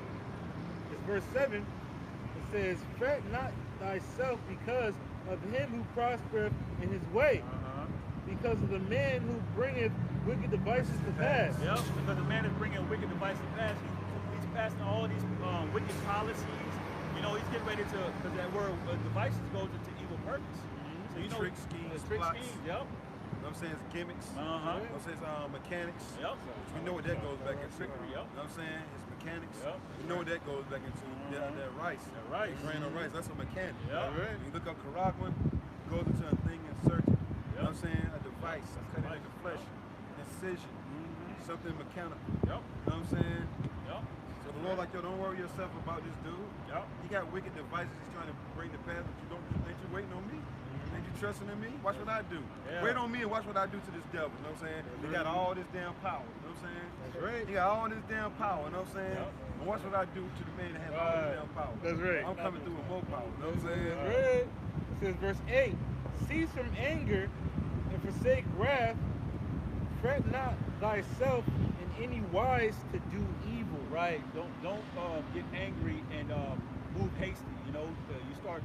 It's verse 7. It says, fret not thyself because of him who prospereth in his way, because of the man who bringeth wicked devices to pass. Yep, because the man is bringing wicked devices to pass. He's passing all these wicked policies. You know, he's getting ready to, because that word devices goes into evil purpose. So you know, Trick schemes, trick plots. schemes. Yep. You know what I'm saying? It's gimmicks. Uh-huh. You know what I'm saying? It's mechanics. Yep. We know what that goes back into. Trickery, yep. You know what I'm saying? It's mechanics. Yep. We know what that goes back into. That rice. That rice. Grain of rice. That's a mechanic. Yep. Right. You look up Karagman, goes into a thing in search. You know what I'm saying? A device. That's cutting into flesh. Incision. Something mechanical. Yep. You know what I'm saying? Yep. So the Lord like, yo, don't worry yourself about this dude. Yep. He got wicked devices he's trying to bring to pass, but ain't you waiting on me? Ain't you trusting in me? Watch what I do. Yeah. Wait on me and watch what I do to this devil. You know what I'm saying? He got all this damn power. You know what I'm saying? That's right. He got all this damn power. You know what I'm saying? Yep. And watch what I do to the man that has all this damn power. That's right. I'm coming through with more power. You know what I'm saying? Right. It says verse 8, cease from anger and forsake wrath, fret not thyself in any wise to do evil. Right. Don't get angry and move hastily. You know, you start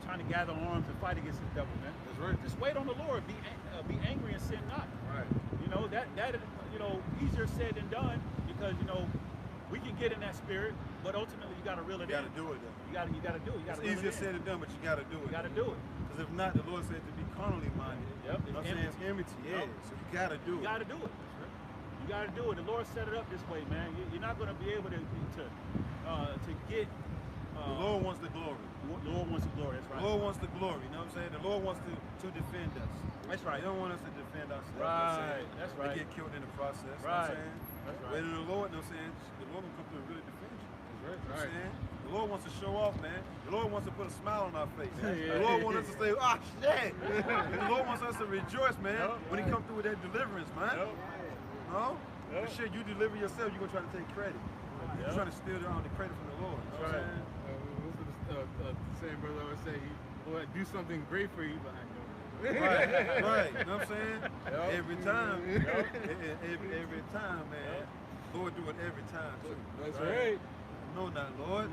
trying to gather arms and fight against this devil, man. That's right. Just wait on the Lord. Be angry and sin not. Right. You know that you know, easier said than done, because you know we can get in that spirit, but ultimately you got to reel it You in. got to do it though. You got to do it. You got It's to reel easier it in. said than done, but you got to do it. You got to do it. Because if not, the Lord said to be carnally minded. Yep. You know what I'm saying? It's enmity. Yeah. Yep. So you got to do You it. got to do it. You got to do it. The Lord set it up this way, man. You're not going to be able to get The Lord wants the glory. The Lord wants the glory. That's right. The Lord wants the glory. You know what I'm saying? The Lord wants to defend us. That's right. He don't want us to defend ourselves. Right. That's right. We get killed in the process. Right. You know what I'm saying? That's right. Whether the Lord, you know what I'm saying? The Lord will come through and really defend you. That's right. You know what I'm saying? The Lord wants to show off, man. The Lord wants to put a smile on our face. Yeah. The Lord wants us to say, ah, shit. The Lord wants us to rejoice, man, when he come through with that deliverance, man. No? The shit you deliver yourself, you're going to try to take credit. You're trying to steal the credit from the Lord. You know what I'm saying? The same brother always say, Lord, do something great for you, but I know. Right. You know what I'm saying? Every time. Every time, man. Lord do it every time, too. That's right. No, not Lord.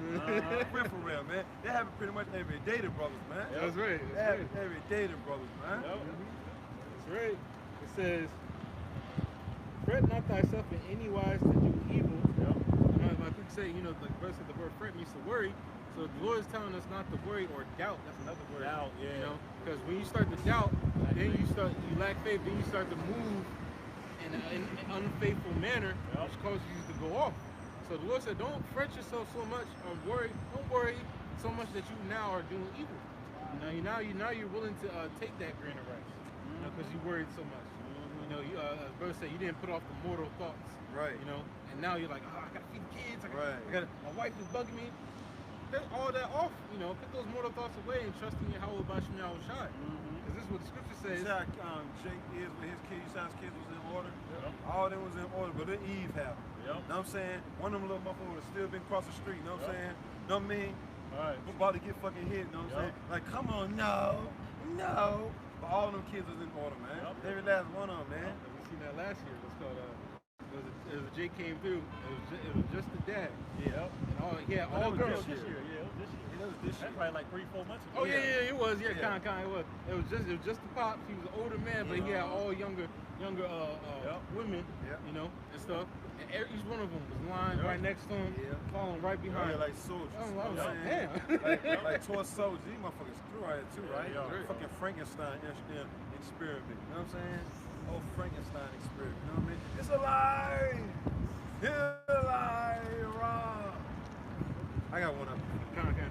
For real, man. That happen pretty much every day to brothers, man. That's right. That happen every day to brothers, man. That's right. It says, fret not thyself in any wise to do evil. I could say, you know, the verse of the word fret means to worry. So the Lord is telling us not to worry or doubt. That's another word. Doubt, yeah. You know, because when you start to doubt, then you lack faith, then you start to move in an unfaithful manner, which causes you to go off. So the Lord said, don't fret yourself so much or worry. Don't worry so much that you now are doing evil. Now you're willing to take that grain of rice, you know, because you worried so much. You know, as brother said, you didn't put off the mortal thoughts. Right. You know, and now you're like, oh, I gotta feed the kids. My wife is bugging me. Get all that off. You know, put those mortal thoughts away and trust in Yahweh Bashim Yahweh Shai. Because this is what the scripture says. You see how Jake is with his kids. You see how his kids was in order. All of them was in order, but then Eve happened. You know what I'm saying? One of them little motherfuckers would have still been across the street. You know what I'm saying? Know what I mean? We're about to get fucking hit. You know what I'm saying? Like, come on, no. But all of them kids was in order, man. Every last one of them, man. We seen that last year. It's called. It was a Jake came through. It was just the dad. And he had all girls. This year. That's probably like 3-4 months ago. Oh yeah, it was. Yeah, kind it was. It was just the pops. He was an older man, but he had all younger women, you know, and stuff. And each one of them was lying right next to him, falling right behind. Like soldiers. I was saying, damn. like toy soldiers. These motherfuckers through right here too, right? Fucking Frankenstein experiment. You know what I'm saying? Oh, Frankenstein experiment. You know what I mean? It's alive. It's alive. Rob. I got one up.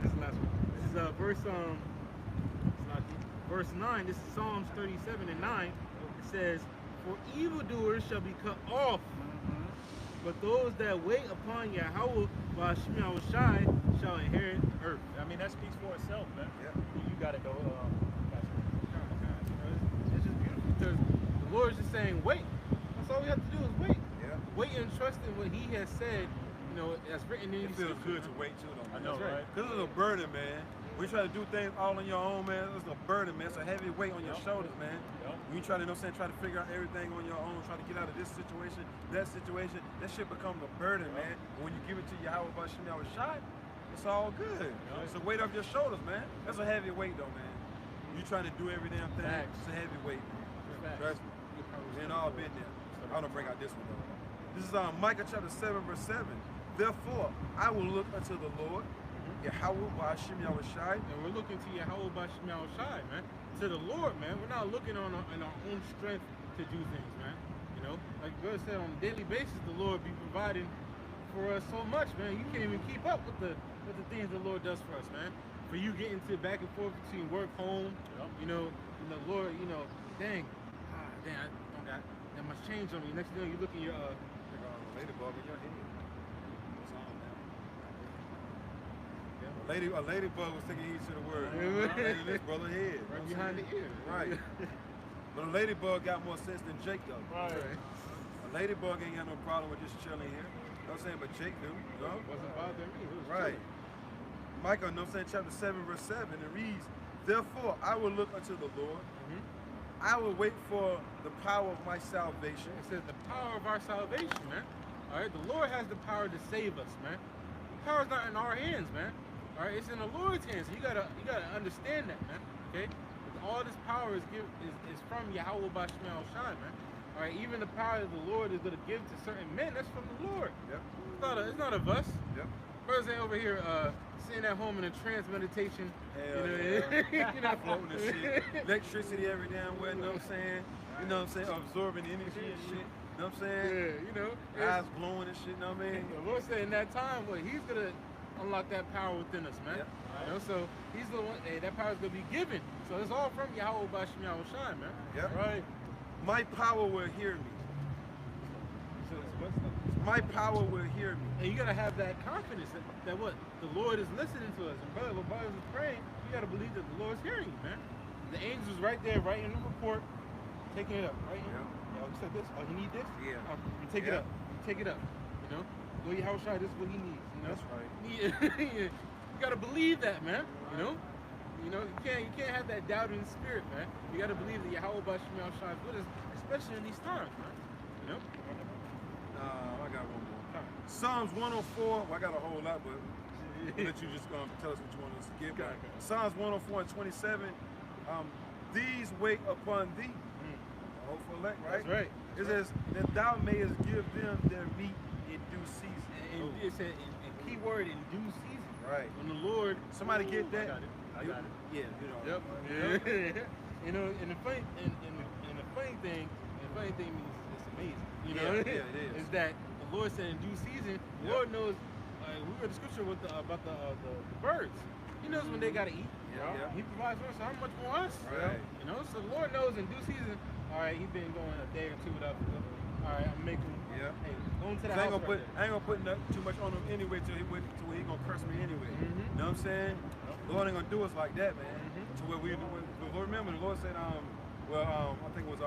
This is the last one. This is verse 9. This is Psalms 37 and 9. It says, for evildoers shall be cut off, but those that wait upon Yahweh Bashim Yahweh Shai shall inherit earth. I mean, that speaks for itself, man. Yeah. You gotta go. It's just beautiful because the Lord is just saying, wait. That's all we have to do is wait. Wait and trust in what He has said. You know, as written in. It feels good to wait too, though. I know, right? Because it's a burden, man. When you try to do things all on your own, man, it's a burden, man. It's a heavy weight on your shoulders, man. When you try to, you know what I'm saying, try to figure out everything on your own, try to get out of this situation, that shit becomes a burden, man. But when you give it to Yahweh Bashim Yahweh Shai, it's all good. It's a weight off your shoulders, man. That's a heavy weight, though, man. You trying to do every damn thing, it's a heavy weight, man. Trust me. We ain't all been there. I don't bring out this one, though. This is Micah chapter 7, verse 7. Therefore, I will look unto the Lord, Yahweh Bashim Yahweh Shai. And we're looking to Yahweh Bashim Yahweh Shai, man. To the Lord, man. We're not looking in our own strength to do things, man. You know, like God said, on a daily basis, the Lord be providing for us so much, man. You can't even keep up with the things the Lord does for us, man. For you getting to back and forth between work, home, you know, and the Lord, you know, dang, I don't got that much change on me. Next thing you look in your ladybug in your head. A ladybug was taking heed to the word. In this brother's head. Right behind the ear. Right. But a ladybug got more sense than Jake, though. Right. A ladybug ain't got no problem with just chilling here. You know what I'm saying? But Jake do. You know? It wasn't bothering me. It was right. Micah, you know what I'm saying? Chapter 7, verse 7. It reads, therefore, I will look unto the Lord. I will wait for the power of my salvation. It says the power of our salvation, man. All right, the Lord has the power to save us, man. The power's not in our hands, man. All right, it's in the Lord's hands. You gotta understand that, man. Okay, all this power is from Yahweh Bashim Yahweh Shai, man. All right, even the power that the Lord is gonna give to certain men, that's from the Lord. It's not of us. Brothers ain't over here sitting at home in a trance meditation. You know, floating and shit. Electricity every damn way, you know what I'm saying? You know what I'm saying? Absorbing energy and shit. You know what I'm saying? Yeah, you know. Eyes glowing and shit, you know what I mean? The Lord said in that time, He's gonna unlock that power within us, man. Yep. You know, so he's the one. Hey, that power is gonna be given. So it's all from Yahweh Bashim Yahushai, man. Yep. Right. My power will hear me. So it's My power will hear me. and you gotta have that confidence that what the Lord is listening to us. And brother, when brothers is praying, you gotta believe that the Lord's hearing you, man. The angels right there, right in the report, taking it up, right? Yeah. Yo, you said this. Oh, you need this? Yeah. You take it Yeah. up. You take it up. You know, go Yahushai. This is what he needs. You know. That's right. You gotta believe that, man. You know, you can't have that doubt in the spirit, man. You gotta believe that Yahweh Bashim Yahushai is with us, especially in these times, man. You know. I got one more. Psalms 104. Well, I got a whole lot, but I'll let you just tell us what you want us to get. Okay. Psalms 104 and 27. These wait upon thee. Hopeful elect, right? That's right. It says that thou mayest give them their meat in due season. And it said, and key word, in due season. Right. When the Lord, Somebody get that? I got it. Yeah, you know. Yep. Yeah. You know, and the funny, and the funny thing means it's amazing. You know, Yeah, it is. Is that the Lord said in due season. The Lord knows. We read the scripture with about the birds. He knows when they gotta eat. Yeah, yeah. He provides for us. So how much more us? Right. You know, so the Lord knows in due season. All right, he's been going a day or two without food. All right, I'm making. Yeah. Hey, go into the I ain't house. gonna put too much on him anyway to where he gonna curse me anyway. Mhm. You know what I'm saying? The Lord ain't gonna do us like that, man. Mhm. To where the Lord, remember the Lord said, I think it was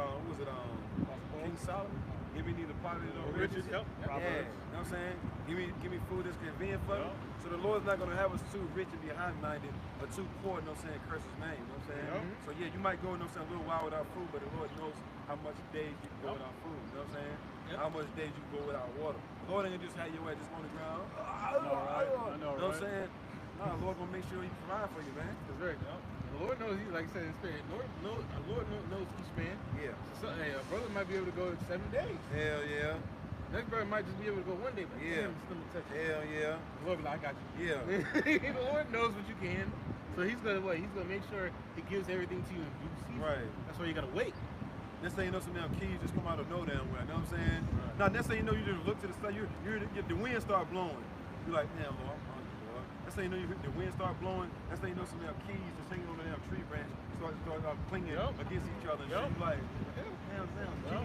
King Solomon? Give me neither poverty nor riches. Yep. Yeah, you know what I'm saying? Give me food that's convenient for me. So the Lord's not gonna have us too rich and behind-minded or too poor, you know what I'm saying, curse his name, you know what I'm saying? Yep. So yeah, you might go, you know what I'm saying, a little while without food, but the Lord knows how much days you can go without food, you know what I'm saying? Yep. How much days you can go without water. The Lord ain't gonna just have your ass just on the ground. I know, right? You know what I'm saying? Nah, the Lord gonna make sure he provide for you, man. That's right. The Lord knows, like I said in spirit, Lord knows each man. Yeah. So, hey, a brother might be able to go 7 days. Hell yeah. Next brother might just be able to go 1 day, but Yeah. damn, stomach touching. Hell yeah. The Lord be like, I got you. Yeah. The Lord knows what you can. So he's gonna wait. He's gonna make sure he gives everything to you in due season. Right. That's why you gotta wait. Next thing you know, some damn keys just come out of no damn well. You know what I'm saying? Right. Now, next thing you know, you just look to the side. The wind start blowing. You're like, damn, Lord, I'm hungry, Lord. Next thing you know, the wind start blowing. Next thing you know, some damn keys just hanging on the damn tree branch start clinging against each other. And shit. You like, damn,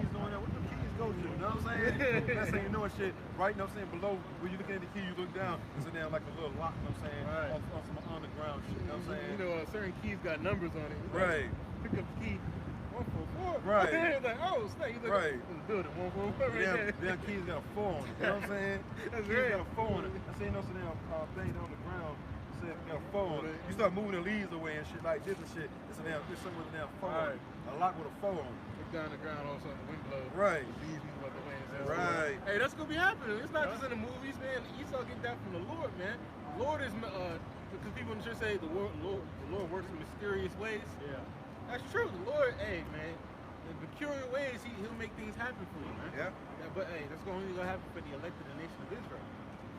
keys going there. What the keys go to? You know what I'm saying? Next thing you know, shit, right, you know what I'm saying, below, when you look at the key, you look down, it's a damn like a little lock, you know what I'm saying? Right. On some underground shit, you know what I'm saying? You know, certain keys got numbers on it. Right. Pick up the key. 144. Right. It's like, oh, snap. You look Right. at the building. 144 right there. Damn keys got a 4 on it. You know what I'm saying? That's Keys right. got a 4 on it. I seen those damn thing on the ground. Said it got a 4 on it. You start moving the leaves away and shit like this and shit. It's something with a damn 4 on it. A lock with a 4 on it. Look down the ground, all of a sudden the wind blows. Right. Leaves move out the way. And Right. Hey, that's gonna be happening. It's not just in the movies, man. Esau get that from the Lord, man. The Lord is because people in the church say the Lord works in mysterious ways. Yeah. That's true. The Lord, hey, man, in peculiar ways, he'll make things happen for you, man. Yeah. But hey, that's only gonna happen for the elect of the nation of Israel.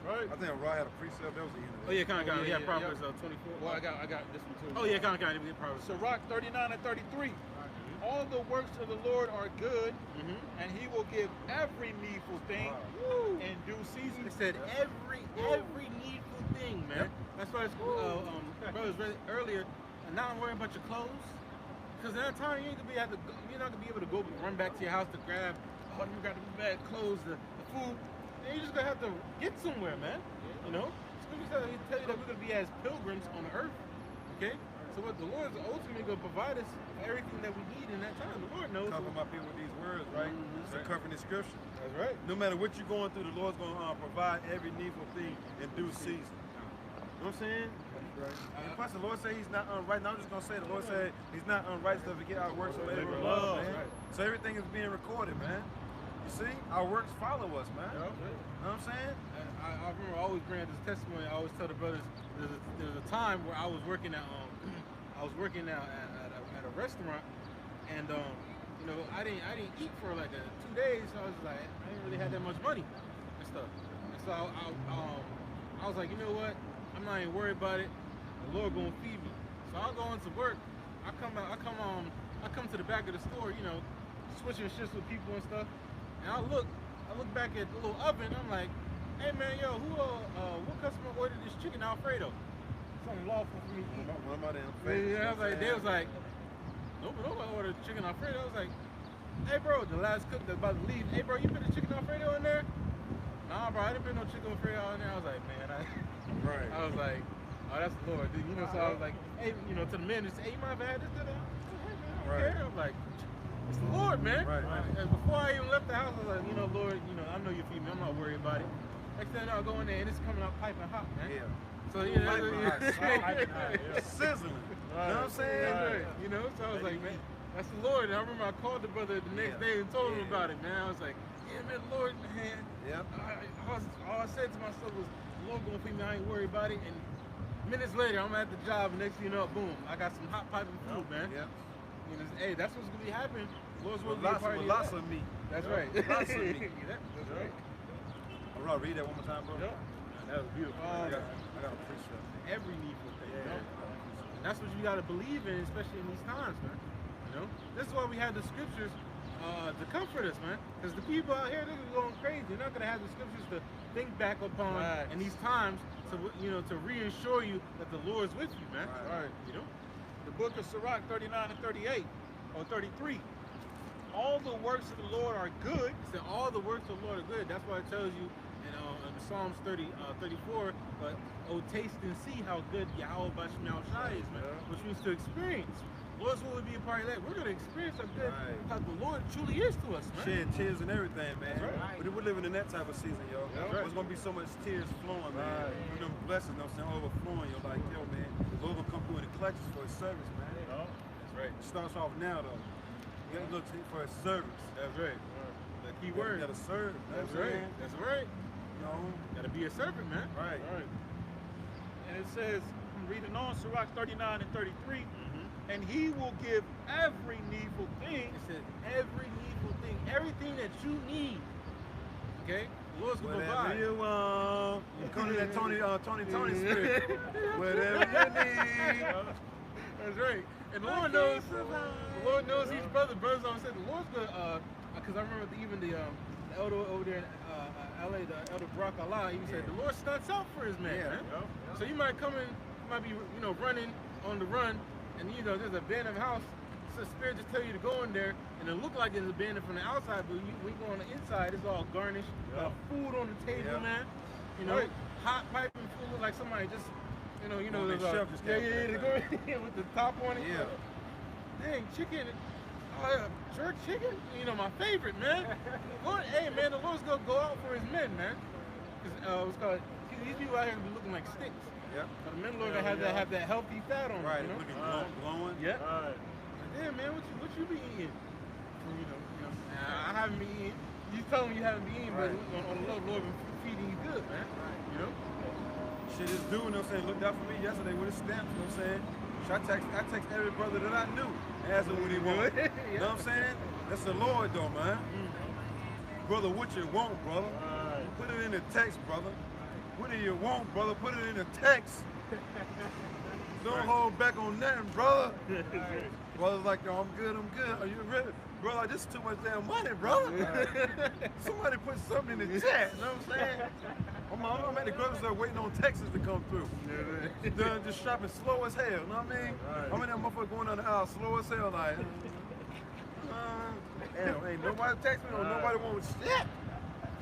Right. I think Ra had a precept. That was the end of it. Oh yeah, kind of. Yeah, yeah, Proverbs 24. Well, I got this one too. Oh yeah, kind of. We get Proverbs. Sirach 39 and 33. All the works of the Lord are good, and he will give every needful thing in due season. It said every needful thing, man. That's why brothers read it earlier. And now I'm worrying about your clothes, because at that time you're not gonna be able to go run back to your house to grab. Oh, you got the bad clothes, the food. And you're just gonna have to get somewhere, man. You know. Scripture tell you that we're gonna be as pilgrims on the earth. Okay. So what the Lord is ultimately gonna provide us everything that we need in that time. The Lord knows. Cover my people with these words, right? It's a comforting scripture. That's right. No matter what you're going through, the Lord's going to provide every needful thing in due season. You know what I'm saying? And plus, the Lord said he's not unrighteous. I'm just going to say, the Lord said he's not unrighteous to forget our works or labor of love, man. So everything is being recorded, man. You see? Our works follow us, man. You know what I'm saying? I remember always bringing this testimony. I always tell the brothers, there's a time where I was working at a restaurant, and you know, I didn't eat for like 2 days. So I was like, I didn't really have that much money and stuff. And so I was like, you know what? I'm not even worried about it. The Lord gonna feed me. So I'll go into work. I come to the back of the store, you know, switching shifts with people and stuff. And I look back at the little oven. I'm like, hey man, yo, what customer ordered this chicken Alfredo? Something lawful for me to eat. One of my damn favorites. Yeah, I was like, they was like, nobody ordered chicken Alfredo. I was like, hey bro, the last cook that's about to leave, hey bro, you put the chicken Alfredo in there? Nah bro, I didn't put no chicken Alfredo in there. I was like, man, Right. I was like, oh that's the Lord, dude. You know, so I was like, hey, you know, to the men, hey, you mind if I had this to them? Right. I was like, it's the Lord, man. Right. And before I even left the house, I was like, you know, Lord, you know, I know you feed me. I'm not worried about it. Next thing I'll go in there and it's coming out piping hot, man. Yeah. So you know, Sizzling. You know what I'm saying? right. You know, so I was like, man, that's the Lord. And I remember I called the brother the next day and told him about it, man. I was like, yeah, man, the Lord, man. Yep. All I said to myself was, the Lord gonna feed me. I ain't worried about it. And minutes later, I'm at the job, and next thing you know, boom, I got some hot piping food, man. Yep. You know, hey, that's what's gonna be happening. Lord's will With be a part of lots that. of meat. That's right. Lots of meat. That's right. All right, read that one more time, bro. Yep. That was beautiful. I got a precept. Every needful thing, you know? And that's what you gotta believe in, especially in these times, man. You know? This is why we have the scriptures to comfort us, man. Because the people out here, they're going crazy. They're not gonna have the scriptures to think back upon in these times to, you know, to reassure you that the Lord's with you, man. Right. You know? The book of Sirach 39 and 38, or 33. All the works of the Lord are good. It said all the works of the Lord are good. That's why it tells you in Psalms 34, but oh, taste and see how good Yahweh Bashim Shai is, man. Which means to experience. Lord's will be a part of that. We're gonna experience how good how the Lord truly is to us, man. Shed tears and everything, man. That's right. We're living in that type of season, yo. That's right. There's gonna be so much tears flowing, man. With them blessings, you know what I'm saying, overflowing. You're like, yo, man, the Lord gonna come through in the collections for his service, man. That's right. It starts off now, though. You gotta look for his service. That's right. The key You word. gotta serve. That's right. That's right. You know? Gotta be a servant, man. Right. And it says, I'm reading on Sirach 39 and 33, and he will give every needful thing. It said every needful thing, everything that you need. Okay? The Lord's gonna Whatever provide. you want. You call it that Tony spirit. Whatever you need. That's right. And the Lord knows each brother. Brothers always said the Lord's gonna, because I remember even the elder over there in LA, the elder Brock Allah, he said the Lord stunts out for his man, man. So you might come in, you might be, you know, running on the run, and you know there's a abandoned house. So the spirit just tell you to go in there, and it look like it's abandoned from the outside, but when you go on the inside, it's all garnished. Got food on the table, man. You know, hot piping food, look like somebody just, you know, On there's the shelf just they go with the top on it. Yeah. Dang, chicken. Jerk chicken? You know, my favorite, man. Lord, hey, man, the Lord's gonna go out for his men, man. Because it's called, these people out here be looking like sticks. Yep. But the men Lord gonna have that healthy fat on Right. them, you know? Looking glowing. Yeah. Yeah, man, what you be eating? You know, I haven't been eating. You tell me you haven't been eating, but on the Lord been feeding you good, man. You know? Shit, this dude, you know what I'm saying, looked out for me yesterday with his stamps, you know what I'm saying? So I text every brother that I knew, asked him what he wanted. You know what I'm saying? That's the Lord though, man. Brother, what you want, brother? Put it in the text, brother. What do you want, brother? Put it in the text. Don't hold back on nothing, brother. Brother's like, yo, I'm good. Are you ready? Brother, this is too much damn money, brother. Somebody put something in the chat, you know what I'm saying? I'm at the grocery store waiting on Texas to come through. They're just shopping slow as hell, you know what I mean? I'm in that motherfucker going down the aisle slow as hell, like, damn, ain't nobody text me or nobody want shit.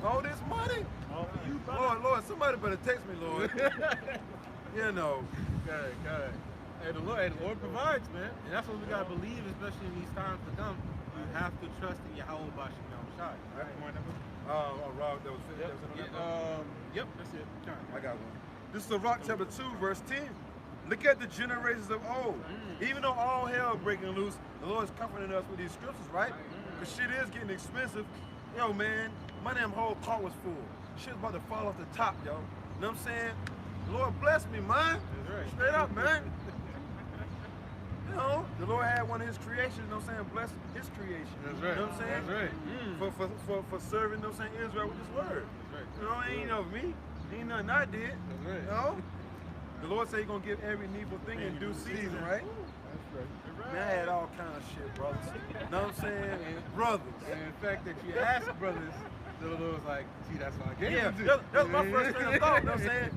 All this money? All for you, brother. Lord, somebody better text me, Lord. You know. God. Hey, the Lord provides, man. And that's what we gotta believe, especially in these times to come. You have to trust in Yahweh Bashim Shai. Right. Rob, that was it. Yep, that's it. I got one. This is Sirach chapter 2, verse 10. Look at the generations of old. Even though all hell breaking loose, the Lord is comforting us with these scriptures, right? Because shit is getting expensive. Yo, man, my damn whole car was full. Shit's about to fall off the top, yo. You know what I'm saying? The Lord bless me, man. Right. Straight up, man. You know, the Lord had one of his creations, you know what I'm saying? Bless his creation. That's right. You know what I'm saying? That's right. For serving, you know what I'm saying, Israel with his word. That's right. You know, it ain't of me. Ain't nothing I did. That's right. You know? The Lord said he's gonna give every needful thing in due season, right? That's right. Man, I had all kind of shit, brothers. You know what I'm saying? Brothers. And the fact that you asked brothers, the Lord was like, see, that's why I gave Yeah, them to that's my first train of thought, you know what I'm saying?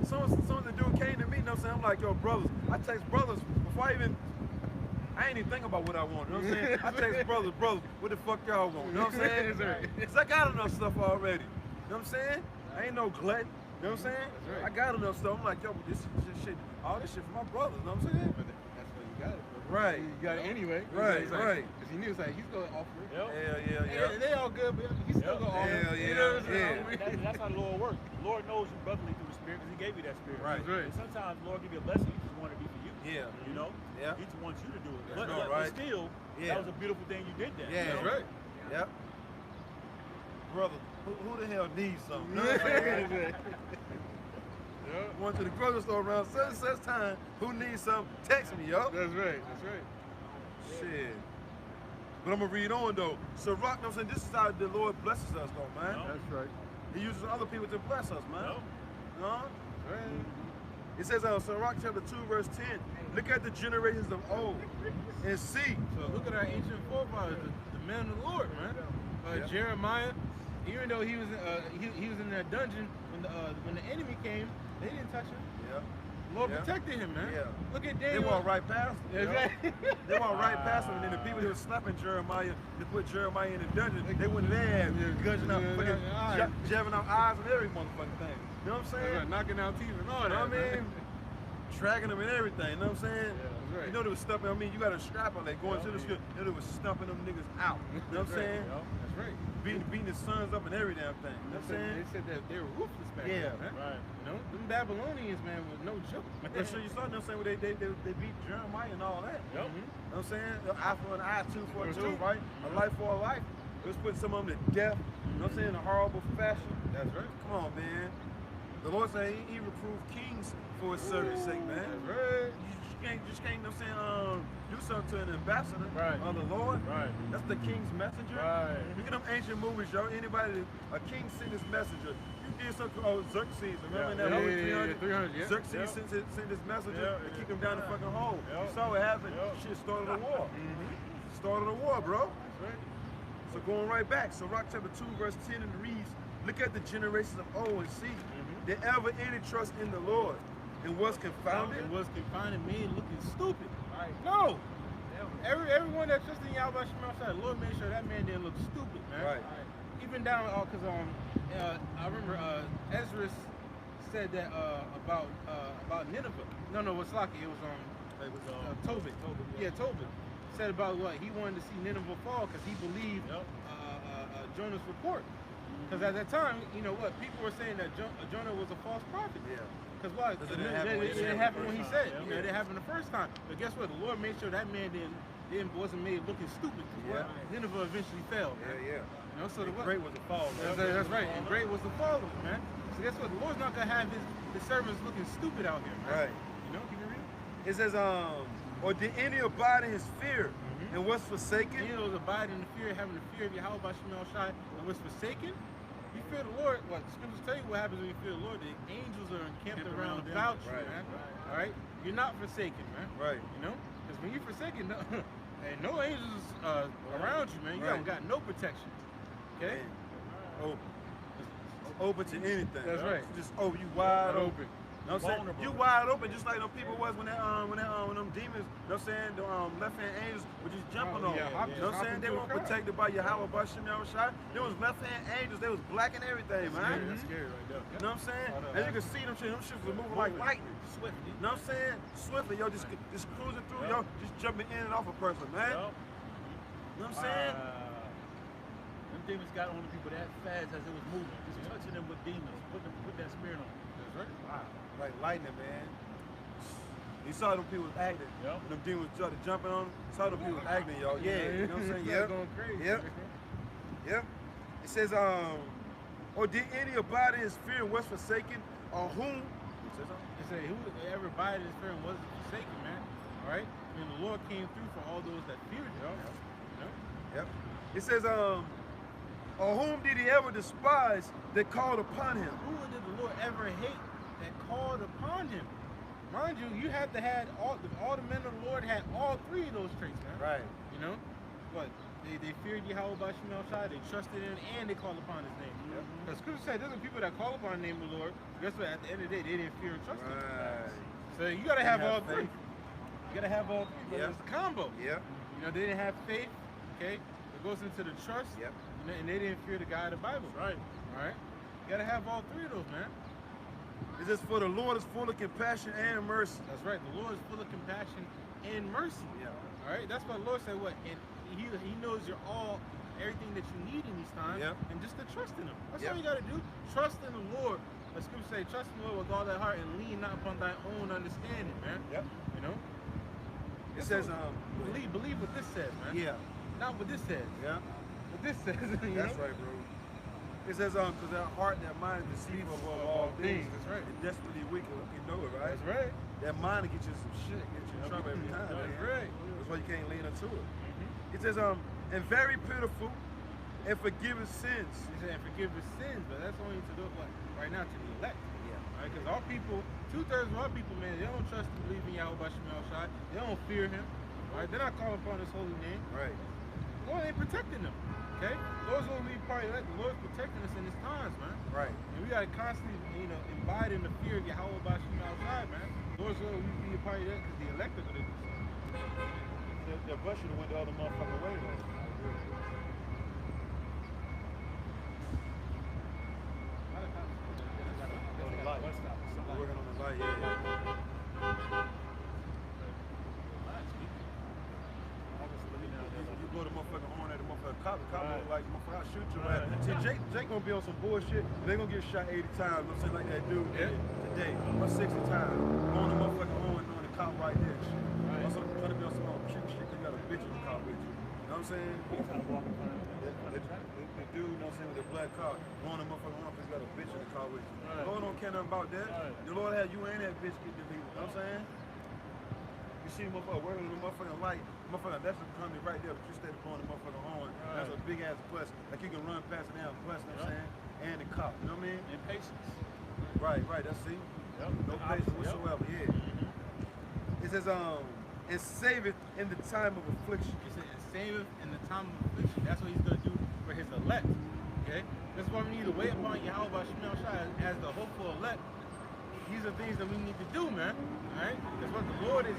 Soon the dude came to me, you know what I'm saying? I'm like, yo, brothers. I text brothers before I ain't even think about what I want, you know what I'm saying? I text brothers, what the fuck y'all want, you know what I'm saying? That's right. Because I got enough stuff already, you know what I'm saying? I ain't no glutton, you know what I'm saying? That's right. I got enough stuff. I'm like, yo, this shit, all this shit for my brothers, you know what I'm saying? But that's why you got it. Right. You got it anyway. Right, It's like, right. Because he knew it's like, he's going to offer it. Yep. Yeah. They all good, but he's still going to offer Hell it. yeah, You know what I'm saying? yeah. That's how the Lord works. The Lord knows you brotherly through the Spirit because He gave you that Spirit. Right. That's right. And sometimes the Lord give you a blessing, He just want to be for you. Yeah. You know? Yeah. He just wants you to do it. That's But right. still, Yeah. that was a beautiful thing you did that. Yeah. You know? That's right. Yep. Brother, who the hell needs something? You know what I'm saying? Going to the grocery store around such time. Who needs something? Text me, yo. That's right. That's right. Shit. But I'm gonna read on though. So rock, I'm saying this is how the Lord blesses us though, man. No. That's right. He uses other people to bless us, man. No. Huh? Right. It says Sirach chapter 2, verse 10. Look at the generations of old and see. So look at our ancient forefathers, the men of the Lord, man. Yeah. Jeremiah, even though he was in that dungeon when the enemy came, they didn't touch him. Yeah. The Lord Yeah. protected him, man. Yeah. Look at They Daniel. walked right past him. That's right. They walked right past him, and then the people that were slapping Jeremiah, they put Jeremiah in the dungeon, they went in there and gudging out, fucking eyes. jabbing out eyes and every motherfucking thing. You know what I'm saying? That's right, knocking out teeth and all You know that. what I mean? Tracking them and everything, you know what I'm saying? that's right. You know they was stumping, I mean, you got a strap on that going to the school, you know they was stumping them niggas out. You know what I'm saying? That's right. Beating the sons up and every damn thing. You know what I'm saying? They said that they were ruthless back Yeah. then, man. Right. You know, them Babylonians, man, was no joke. Man. I'm sure you saw them saying where they beat Jeremiah and all that. Yep. Mhm. You know what I'm saying? An eye for an eye, tooth for a For a tooth, tooth. right? A life for a life. It was putting some of them to death. You know what I'm saying? In a horrible fashion. That's right. Come on, man. The Lord said he reproved kings for his servant's sake, man. That's right. You just can't, you know what I'm saying, do something to an ambassador Right. of the Lord. Right. That's the king's messenger. Right. Look at them ancient movies, yo. Anybody, a king sent his messenger. You did something, Xerxes, remember in that movie 300? 300, yeah. Xerxes sent his messenger to kick him down the fucking hole. Yeah. You saw what happened. Yeah. Shit started a war. Mm-hmm. Started a war, bro. That's right. So going right back, so Rock chapter 2, verse 10 and reads, look at the generations of old and see, did ever any trust in the Lord and was confounded? It was confounded, made looking stupid. Right. No. Everyone that trusted in Yahweh Shemel, the Lord made sure that man didn't look stupid, man. Right. Even down, because I remember Ezra said that about Nineveh. No, it was Slaki. It was It was Tobit. Yeah, Tobit said about what he wanted to see Nineveh fall because he believed Yep. Jonah's report. Because at that time, you know what, people were saying that Jonah was a false prophet. Yeah. Because why? Because it didn't happen when he It said didn't it happen the when he first said. time, You know, it didn't happen the first time. But guess what? The Lord made sure that man wasn't made looking stupid. 'Cause what? Yeah. Nineveh eventually fell. Man. Yeah. You know, so the what? Great was the fall. That's right. And great was the fall of it, man. So guess what? The Lord's not gonna have his servants looking stupid out here, man. Right. You know, keep it real. It says, or did any abide in his fear and was forsaken? You know, abide in the fear, having the fear of Yahweh by Shemel Shai, and was forsaken. You fear the Lord. What the scriptures tell you what happens when you fear the Lord. The angels are encamped around about you, Right. man. All right, you're not forsaken, man. Right. You know, because when you're forsaken, and no angels around you, man. You Right. haven't got no protection. Okay. Open. Open to anything. That's right. Just open. You wide open. Open. You know what I'm saying? Vulnerable. You wide open, just like them people was when them demons, you know what I'm saying, the left-hand angels were just jumping Oh, on. yeah, You hop- know what I'm saying? hopping They through weren't the crowd. protected by Yahweh by Shemel Shai. There was left-hand angels, they was black and everything, man. That's scary right there. You know what I'm saying? Oh, no, And you can see them shit was moving like lightning. Swiftly. You know what I'm saying? Swiftly, yo, just cruising through, yo, just jumping in and off a person, man. Yep. You know what I'm saying? Them demons got on the people that fast as it was moving, just touching them with demons, put that spirit on them. That's right. Wow. Like lightning, man. You saw them people acting. Yep. When them demons started jumping on them, saw them people acting, y'all. Yeah, you know what I'm saying? They're Yep. going crazy. Yep. Yep. It says, or did any abide in his fear and was forsaken, or whom? You say something? They say, who ever abided in his fear and wasn't forsaken, man? All right? And the Lord came through for all those that feared him. You know? Yep. It says, or whom did he ever despise that called upon him? Who did the Lord ever hate that called upon him? mind you, you have to have all the men of the Lord had all three of those traits, man. Right. You know, what they feared Yahweh Bashim El Shai, they trusted in, and they called upon His name. Because Scripture said, there's some people that call upon the name of the Lord. Guess what? At the end of the day, they didn't fear and trust Him. So you gotta have all three. You gotta have all three. But it's a combo. Yeah. You know, they didn't have faith. Okay, it goes into the trust. Yep. You know, and they didn't fear the God of the Bible. Right. All right. You gotta have all three of those, man. It says, for the Lord is full of compassion and mercy. That's right. The Lord is full of compassion and mercy. Yeah. All right. That's what the Lord said. What? And He knows you're all everything that you need in these times. Yep. And just to trust in Him. That's Yep. all you gotta do. Trust in the Lord. The Scripture say, trust in the Lord with all thy heart and lean not upon thy own understanding, man. Yep. You know. It says, believe what this says, man. yeah. Not what this says. Yeah. What this says. You That's know? right, bro. It says, because their heart, their mind is deceitful above all things. That's right. And desperately wicked. You know it, right? That's right. That mind will get you some shit, get you in trouble every time. That's man. right. That's why you can't lean into it. It says, and very pitiful and forgiving sins. He said, and forgive his sins, but that's only to do what? Right now to the elect. Yeah. Right? Because our people, 2/3 of our people, man, they don't trust and believe in Yahweh Bashim El Shai. They don't fear Him. Right? They're not calling upon His holy name. Right. The Lord ain't protecting them. Okay? The Lord's going to be part of that. The Lord's protecting us in these times, man. Right. And we got to constantly, abide in the fear of Yahweh Bashim El Shai, man. The Lord's going to be a part of that because the elect are going to do so. Their bus should have went the other motherfucking way though. We're working on the light, yeah. You blow the motherfucking horn at the motherfucking cop like motherfucker, I'll shoot you at. See, Jake gonna be on some bullshit. They gonna get shot 80 times. I'm saying like that dude did today, or 60 times. Blowing the motherfucking horn on the cop right there. Shit. Also, trying to be on some cute shit. Cause you got a bitch in the car with you. You know what I'm saying? The dude, you know what I'm saying, with the black car, blowing the motherfucking horn because you got a bitch in the car with you. Right. The Lord don't care nothing about that. Right. The Lord had you and that bitch get deleted. You know what I'm saying? You see the motherfucker working with the motherfucking light, motherfucker, that's the company right there, but you stay blowing the motherfucking horn. Right. That's a big ass bus. Like you can run past it down, bus, you know what I'm saying? And the cop, you know what I mean? And patience. Right, that's see? Yep. No patience whatsoever, yeah. It says, and save it in the time of affliction. He said, and save him in the time of affliction. That's what He's going to do for His elect. Okay? That's why we need to wait upon Yahweh Bashim El Shai as the hopeful elect. These are things that we need to do, man. Alright? Because what the Lord is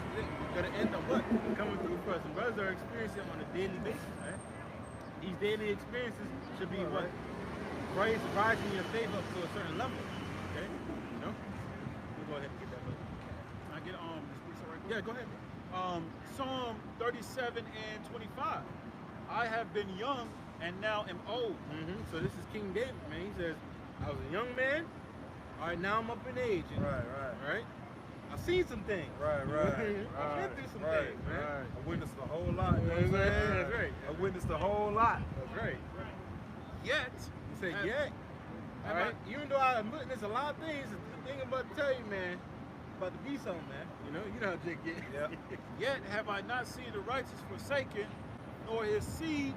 going to end up what? Coming through for us. And brothers are experiencing it on a daily basis, man. These daily experiences should be what? Rising your faith up to a certain level. Okay? You know? We'll go ahead and get that. Can I get this piece right quick? Yeah, go ahead. Psalm 37 and 25. I have been young and now am old. So this is King David, man. He says, I was a young man. All right, now I'm up in age. And, right? I've seen some things. Right. I've been through some things, man. I witnessed a whole lot. You know what I'm saying? That's right. I witnessed a whole lot. That's right. Yet, You say, yeah. All right. Even though I witnessed a lot of things, the thing I'm about to tell you, man, about to be something, man. You know how Jake get. Yep. yet have I not seen the righteous forsaken, nor his seed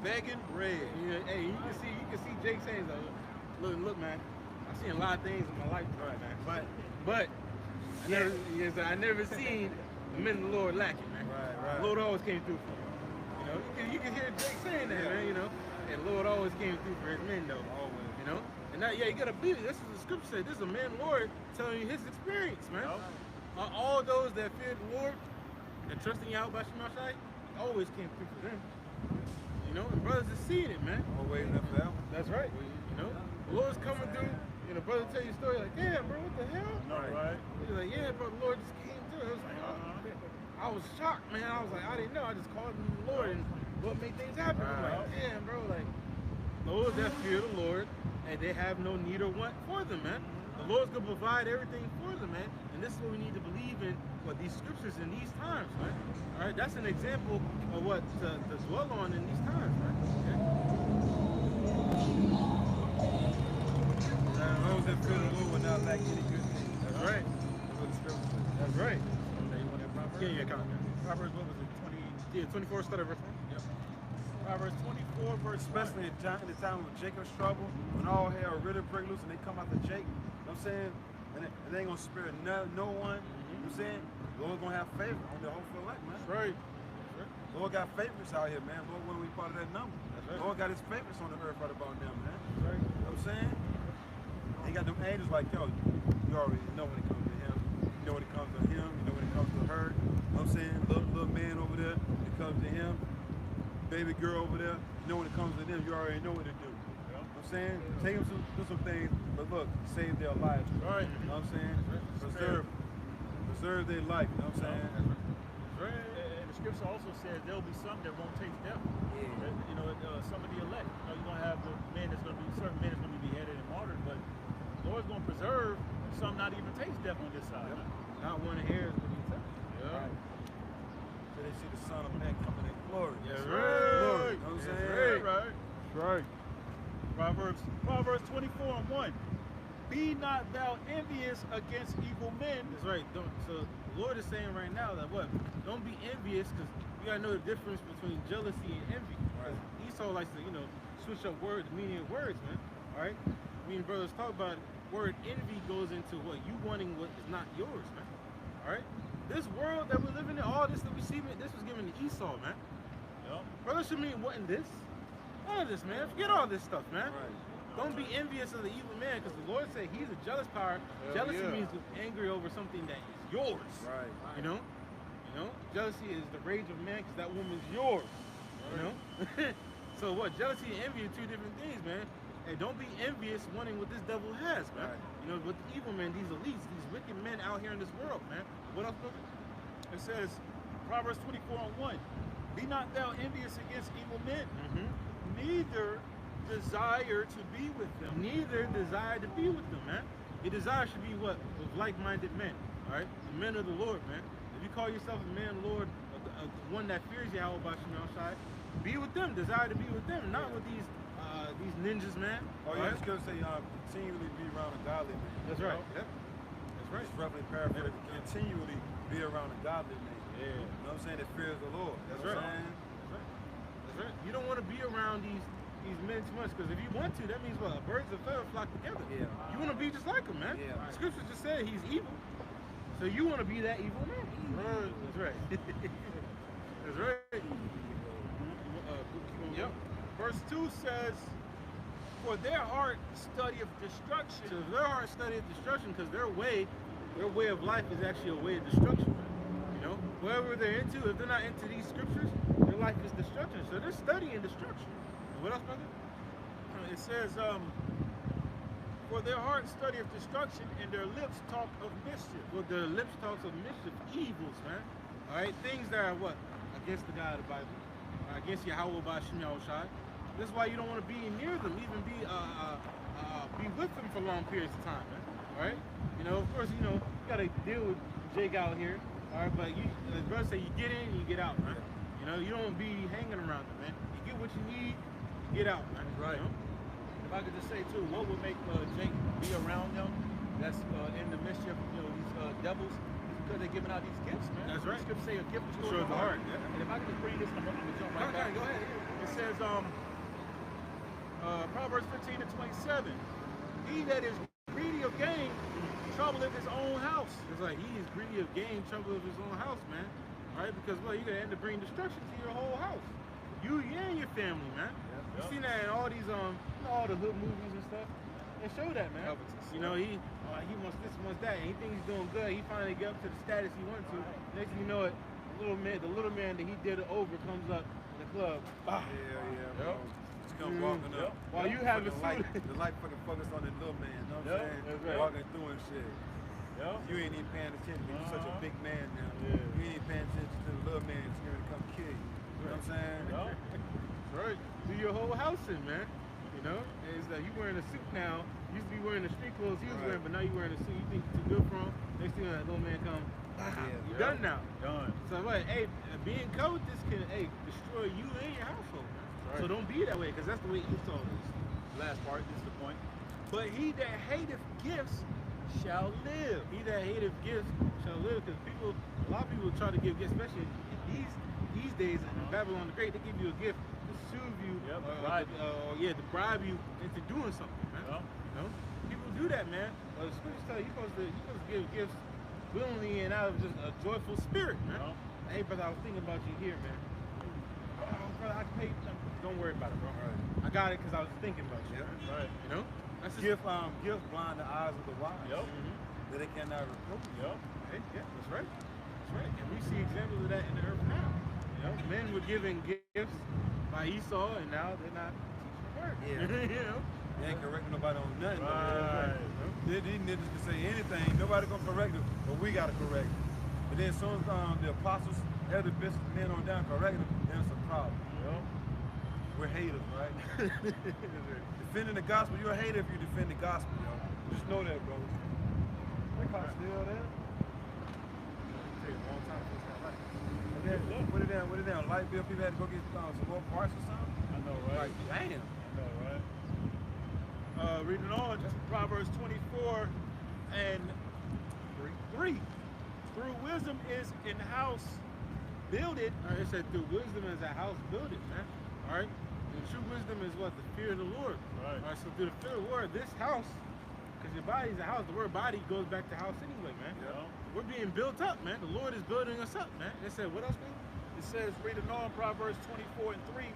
begging bread. Yeah, hey, you can see Jake saying, look, man. I've seen a lot of things in my life, man. But I never seen the men of the Lord lacking, man. Right. The Lord always came through for me. You can hear Jake saying that, man. And the Lord always came through for His men, though. Always. And that, you gotta believe it. This is the Scripture says. This is a man Lord telling you his experience, man. Yep. All those that feared the Lord and trusting Yahweh Bashim El Shai always came through for them. And brothers are seeing it, man. Always enough for them. That's right. The Lord's coming through. Brother tell you a story like, damn, bro, what the hell? No, right? He's like, yeah, bro, the Lord just came through. It was like, I was shocked, man. I was like, I didn't know. I just called him the Lord, and Lord made things happen. I'm like, damn, bro, like, those that fear the Lord, and they have no need or want for them, man. The Lord's gonna provide everything for them, man. And this is what we need to believe in, what these scriptures in these times, man. All right, that's an example of what to dwell on in these times, man. Okay? Those that fear the Lord will not lack any good thing. That's right. That's what the scripture says. That's right. Yeah, Yeah, comment. Proverbs, what was it? 24, start at verse 1. Yep. Proverbs 24, verse 1. Especially in the time of Jacob's trouble, when all hell really break loose and they come after Jacob. You know what I'm saying? and they ain't gonna spare no one. You know what I'm saying? Lord gonna have favor on the whole for elect, man. That's right. Lord got favorites out here, man. Lord wanna be part of that number. That's right. Lord got his favorites on the earth right about them, man. That's right. You know what I'm saying? He got them angels like, yo, you already know when it comes to him. You know when it comes to him. You know when it comes to her. You know what I'm saying? Little man over there, when it comes to him. Baby girl over there, you know when it comes to them, you already know what to do. You know what I'm saying? Take them do some things, but look, save their lives. Right. You know what I'm saying? Preserve their life, you know what I'm saying? Right. And the scripture also says there'll be some that won't taste death. Yeah. You know, some of the elect. You know, you're gonna have the men that's gonna be certain men that's gonna be beheaded and martyred, but the Lord's gonna preserve some not even taste death on this side. Not one hair is going to be touched. Yeah. So they see the Son of Man coming in glory. That's Glory. right. You know what I'm That's saying? right. Right. Proverbs 24:1. Be not thou envious against evil men. That's right. So the Lord is saying right now that what? Don't be envious, because you gotta know the difference between jealousy and envy. Right. Esau likes to, switch up the meaning of words, man. All right. Me and brothers talk about it. Word envy goes into what you wanting what is not yours, man. All right. This world that we're living in, all this that we see, man, this was given to Esau, man. Yep. Brothers should mean wanting this. None of this, man. Forget all this stuff, man. Right. Don't be envious of the evil man, because the Lord said he's a jealous power. Hell Jealousy yeah. means to be angry over something that is yours. Right. You know? Jealousy is the rage of man, because that woman's yours. You know? So what? Jealousy and envy are two different things, man. And don't be envious wanting what this devil has, man. Right. You know, with the evil men, these elites, these wicked men out here in this world, man. What else, brother? It says, Proverbs 24:1. Be not thou envious against evil men, neither desire to be with them. Neither desire to be with them, man. Your desire should be what? With like-minded men, all right? The men of the Lord, man. If you call yourself a man of the Lord, one that fears Yahweh Bashim outside, be with them. Desire to be with them, not with these ninjas, man. Oh, yeah, it's gonna say continually be around a godly man. That's right. Yep. That's right. It's roughly paraphrased. Continually be around a godly man. Yeah. You know what I'm saying? That fears the Lord. That's You know what right. I'm saying? That's right. That's right. You don't want to be around these men too much, because if you want to, that means what? Birds of a feather flock together. Yeah. You want to be just like him, man. Yeah. The scripture just said he's evil. So you want to be that evil man. That's right. That's right. Yep. Verse 2 says, for their heart studieth destruction. So their heart study of destruction, because their way of life is actually a way of destruction. You know, whatever they're into, if they're not into these scriptures, their life is destruction. So they're studying destruction. And what else, brother? It says, for their heart studieth destruction, and their lips talk of mischief. Well, their lips talks of mischief, evils, man. All right, things that are what? Against the God of the Bible, against Yahweh Bashim Yahushai. This is why you don't want to be near them, even be with them for long periods of time, man. All right, of course, you gotta deal with Jake out here. All right, but as brother say, you get in, and you get out, man. You don't be hanging around them, man. You get what you need, get out, man. Right. If I could just say too, what would make Jake be around them that's in the mischief, these devils, is because they're giving out these gifts, man. That's right. The scripture say a gift is Shows the heart, yeah. And if I could just read this, I'm gonna jump right back. Go ahead. It says, Proverbs 15:27. He that is greedy of gain troubleth his own house. It's like he is greedy of gain, trouble of his own house, man. All right, because well, you're gonna end up bringing destruction to your whole house. You and your family, man. You seen that in all these all the hood movies and stuff. They show that, man. He wants this, wants that, and he thinks he's doing good. He finally get up to the status he wants to. Next thing you know it, the little man that he did it over comes up in the club. Yeah, bro. Just come walking up. While you having the light fucking focus on the little man, you know what I'm saying? That's right. Walking through and shit. You ain't even paying attention. You're such a big man now. Yeah. You ain't even paying attention to the little man that's going to come kill you. You know what I'm saying? That's right. Do your whole house in, man. And it's like you wearing a suit now. You used to be wearing the street clothes he was wearing, but now you wearing a suit. You think you're too good for him. Next thing that little man come, you're done now. Done. So what? Hey, being covetous can destroy you and your household. Right. So don't be that way, because that's the way Esau is. Last part, this is the point. But he that hateth gifts shall live. He that hateth gifts shall live, because a lot of people try to give gifts, especially these days in Babylon the Great. They give you a gift to soothe you, bribe to bribe you into doing something, man. People do that, man. Well, the scriptures tell you you're supposed to give gifts willingly and out of just a joyful spirit, man. Hey, brother, I was thinking about you here, man. Oh, brother, I can pay. Don't worry about it, bro. I got it because I was thinking about you. Right. You know? That's Gifts blind the eyes of the wise. That they cannot reprove. Hey, yeah, that's right. That's right. And we see examples of that in the earth now. You know, men were given gifts by Esau, and now they're not teaching the word. Yeah. You know? They ain't correcting nobody on nothing. Right. These niggas can say anything. Nobody gonna correct them, but we gotta correct them. But then as soon as the apostles, elder bishops, men on down correct them, then it's a problem. We're haters, right? Defending the gospel, you're a hater if you defend the gospel, yo. Just know that, bro. That cop's still there. Take a long time to fix that light. What it down? Light bill, people had to go get some more parts or something? I know, right? Like, damn. I know, right? Reading on, Proverbs 24 and 3. Through wisdom is in house builded. It said through wisdom is a house builded, man. All right? And true wisdom is what? The fear of the Lord. Right. All right, so through the fear of the Lord, this house, because your body is a house, the word body goes back to house anyway, man. We're being built up, man. The Lord is building us up, man. It said, what else, man? It says, reading on, Proverbs 24 and 3.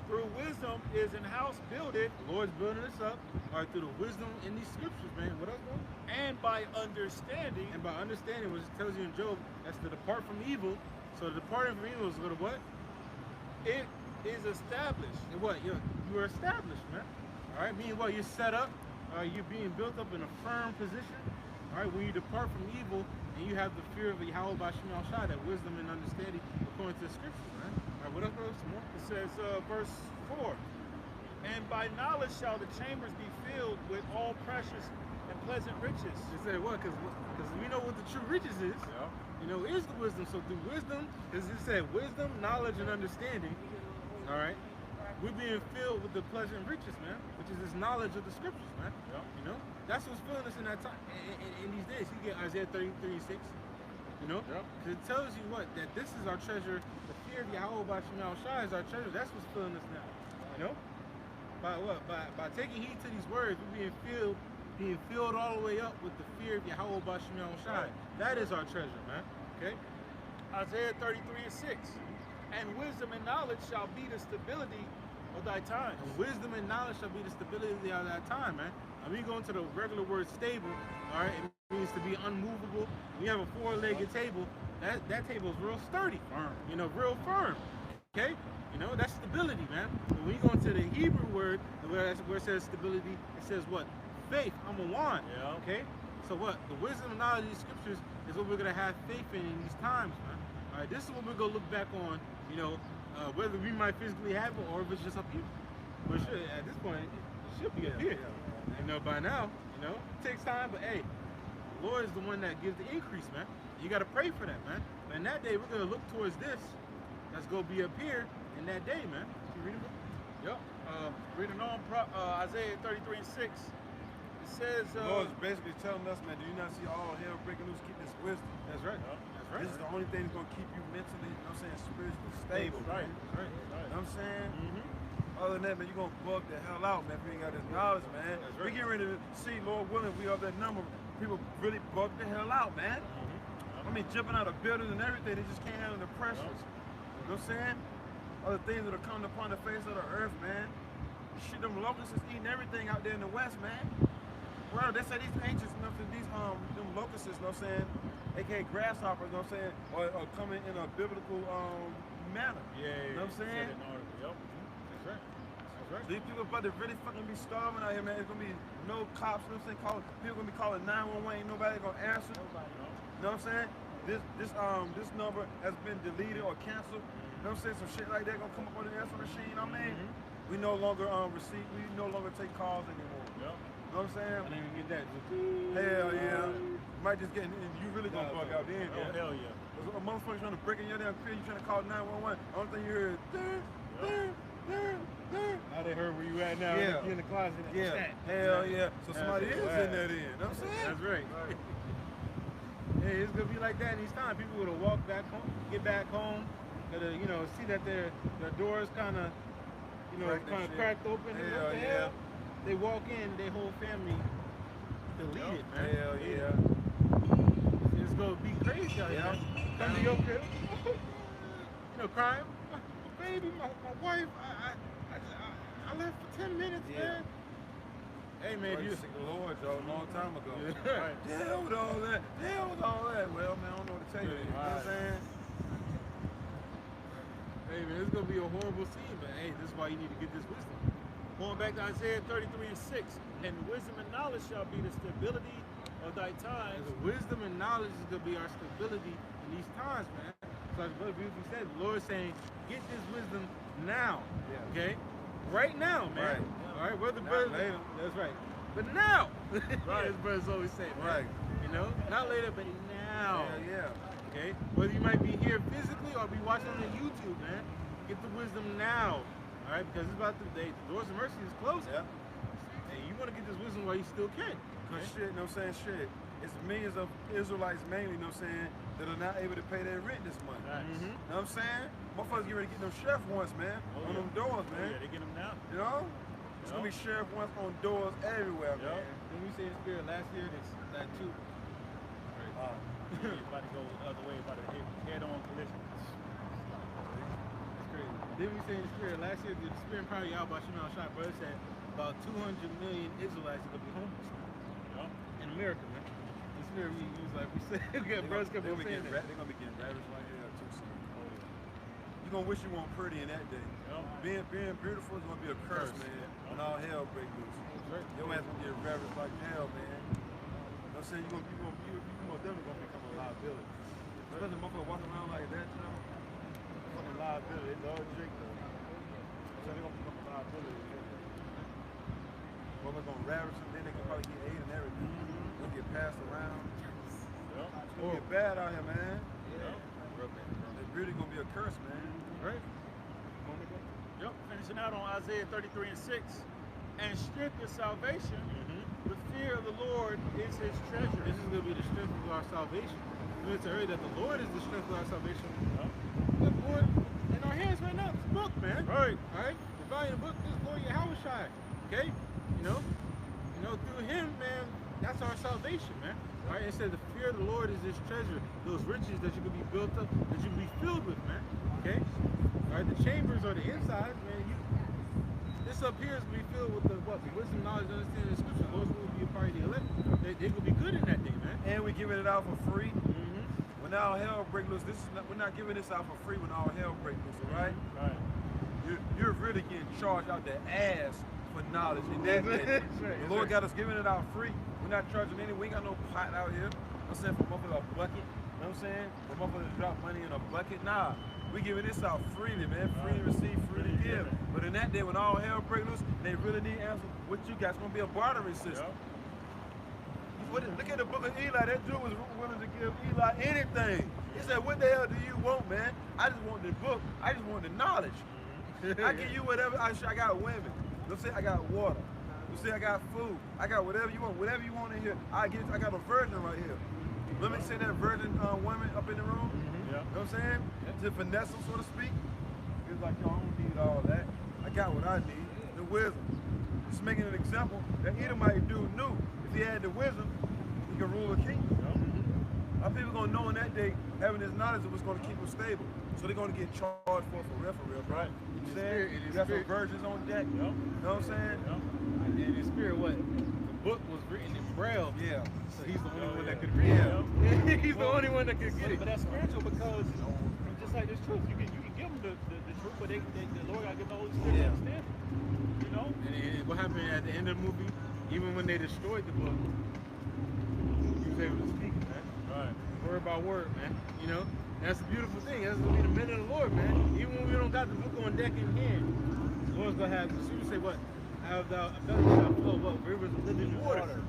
Through wisdom is in house builded. The Lord's building us up. All right, through the wisdom in these scriptures, man. What else, man? And by understanding. And by understanding, which it tells you in Job, that's to depart from evil. So departing from evil is a little what? It is established. And what? You are established, man. All right, meaning what? You're set up. You're being built up in a firm position. All right, when you depart from evil and you have the fear of Yahweh Bashim Al-Shai, that wisdom and understanding according to the scriptures, man. All right, what else, bro? Some more? It says, verse 4. And by knowledge shall the chambers be filled with all precious and pleasant riches. It said what? Because we know what the true riches is. You know, is the wisdom. So through wisdom, as it said, wisdom, knowledge, and understanding. All right, we're being filled with the pleasant riches, man, which is this knowledge of the scriptures, man. You know, that's what's filling us in that time. In these days, you get Isaiah 33:6. You know, because it tells you what, that this is our treasure. The fear of Yahweh Bashim Al-Shai is our treasure. That's what's filling us now. You know, by what? By taking heed to these words, we're being filled all the way up with the fear of Yahweh Bashim Al-Shai. That is our treasure, man. Okay. Isaiah 33:6. And wisdom and knowledge shall be the stability of thy times. And wisdom and knowledge shall be the stability of that time, man. And we go into the regular word stable, all right, it means to be unmovable. When you have a four-legged table, that table is real sturdy, firm, you know, real firm, okay? You know, that's stability, man. But when you go into the Hebrew word, where it says stability, it says what? Faith, Amawan, okay? So what? The wisdom and knowledge of these scriptures is what we're going to have faith in these times, man. All right, this is what we're going to look back on, you know, whether we might physically have it or if it's just up here. But at this point, it should be up here. You know, by now, you know, it takes time, but hey, the Lord is the one that gives the increase, man. You got to pray for that, man. But in that day, we're going to look towards this. That's going to be up here in that day, man. You read it? Yep. Reading on Isaiah 33:6. It says, the Lord is basically telling us, man, do you not see all hell breaking loose? Keep this wisdom. That's right. That's right. This is the only thing that's going to keep you mentally, you know what I'm saying, spiritually stable. Right. You know what I'm saying? Other than that, man, you're going to bug the hell out, man, if you ain't got this knowledge, man. Right. We get ready to see, Lord willing, we have that number. People really bug the hell out, man. I mean, jumping out of buildings and everything, they just can't handle the pressures. You know what I'm saying? Other things that are coming upon the face of the earth, man. Shit, them locusts is eating everything out there in the west, man. Well, they say these ancients, you know, them locusts, you know what I'm saying, aka grasshoppers, you know what I'm saying, are coming in a biblical manner. You know what I'm saying? Yep. That's right. That's right. So these people about to really fucking be starving out here, man. It's gonna be no cops, you know what I'm saying? People gonna be calling 911, ain't nobody gonna answer. You know what I'm saying? This number has been deleted or canceled. You know what I'm saying? Some shit like that gonna come up on the answer machine. I mean, we no longer we no longer take calls anymore. Yep. You know what I'm saying? I didn't even get that. Hell yeah. You might just get in, and you really gonna bug out then. Oh, hell yeah. There's a motherfucker trying to break in your damn crib, you trying to call 911. Only thing you hear is Now they heard where you at now. Yeah. You in the closet. yeah. Hell yeah. So somebody is in there then. You know what I'm saying? That's right. Yeah, it's gonna be like that in these times. People would walk back home, get back home, gotta, you know, see that their doors kind of, you know, Cracked and kind of shit. cracked open. And Hell what the yeah. hell? They walk in, their whole family delete it, man. Hell yeah. It's gonna be crazy out here. Yeah. Man. Come to your crib, crying. Baby, my wife, I left for 10 minutes, Yeah. man. Hey, man, Praise you. the Lord, Joe, a long time ago. Yeah. Right. Hell with all that. Hell with all that. Well, man, I don't know what to tell you. You know what I'm saying? Hey, man, it's gonna be a horrible scene, but hey, this is why you need to get this wisdom. Going back to Isaiah 33:6, and wisdom and knowledge shall be the stability of thy And times. the wisdom and knowledge is gonna be our stability in these times, man. So like Brother beautifully said, the Lord is saying, get this wisdom now. Yeah. Okay? Right now, man. Right. All right, brother, Not brother. later. That's right. But now, Right. as brothers always say, man. Right. You know, not later, but now. Hell yeah. Okay? Whether you might be here physically or be watching on the YouTube, man, get the wisdom now. All right? Because it's about the day. The doors of mercy is closing. Yeah. And you want to get this wisdom while you still can. Cause shit, you know what I'm saying? Shit. It's millions of Israelites mainly, you know what I'm saying, that are not able to pay their rent this month. Facts. Mhm. You know what I'm saying? Motherfuckers get ready to get them sheriff warrants, man. Oh, on yeah. them doors, Oh, man. yeah, they get them now. You know? It's gonna be sheriff warrants on doors everywhere, Yup. man. Didn't we say in spirit last year that too? You're about to go the other way, about to hit head-on collision. That's crazy. Didn't we say in the spirit last year, the spirit probably out by Shimon Shai, brother said about 200 million Israelites are going to be homeless Yup. in America, man. The spirit we use, like we said, we got brothers kept on saying that. They're gonna be getting ravaged like hell too soon. You're gonna wish you weren't pretty in that day. Yup. Being beautiful is gonna be a curse, man. When all hell break loose. Right. Your ass gonna get ravaged like hell, man. You know what I'm saying? You most definitely gonna become a liability. Especially a motherfucker walking around like that, you know? Fucking liability. It's all Drake, though. So they're gonna become a liability. Motherfuckers gonna ravage them, then they can probably get aid and everything. They'll get passed around. Yup. It's gonna get bad out here, man. Yup. It's really gonna be a curse, man. Right? Yup. Finishing out on Isaiah 33:6. And strength of salvation, the fear of the Lord is his treasure. This is going to be the strength of our salvation. We mentioned earlier that the Lord is the strength of our salvation. The Lord in our hands right now, this book, man. Right. All right? The volume of the book is Lord Yahushua. Okay? You know, through him, man, that's our salvation, man. All right? It said the fear of the Lord is his treasure. Those riches that you can be built up, that you can be filled with, man. Okay? All right? The chambers are the inside, man. This up here is going to be filled with the wisdom, knowledge, understanding of scripture. Those will be a part of the elect. They will be good in that day, man. And we're giving it out for free. When all hell break loose, we're not giving this out for free when all hell break loose, all right? Right. You're really getting charged out the ass for knowledge. And that, That's right, the Lord got us giving it out free. We're not charging any. We ain't got no pot out here. I'm saying for motherfuckers a bucket. You know what I'm saying? For motherfuckers to drop money in a bucket. Nah. We giving this out freely, man. Free to receive, free to give. But in that day, when all hell break loose, they really need answers. What you got? It's gonna be a bartering system. Look at the book of Eli. That dude was willing to give Eli anything. He said, "What the hell do you want, man? I just want the book. I just want the knowledge. I give you whatever. I got women. Let's say I got water. Let's say I got food. I got whatever you want. Whatever you want in here. I got a virgin right here. Let me say that virgin woman up in the room. You know what I'm saying? To finesse them, so to speak. It's like, yo, I don't need all that. I got what I need. The wisdom. Just making an example that Edomite dude knew if he had the wisdom, he could rule a kingdom. Our people gonna know in that day, having this knowledge is what's gonna keep them stable. So they're gonna get charged for real, bro. Right. You know what I'm saying? You got some virgins on deck. You know what I'm saying? And in spirit, what? The book was written in Braille. Yeah. So he's the only one that could read it. He's the only one that could get it. But that's spiritual because just like this truth, you can give them the truth, but the Lord got to give the Holy Spirit to understand it. You know? And what happened at the end of the movie, even when they destroyed the book, he was able to speak it, man. Right. Word by word, man. You know? That's the beautiful thing. That's gonna be the men of the Lord, man. Even when we don't got the book on deck in hand, the Lord's gonna have the scripture say what? Have thou belly shall flow what? Rivers of living water.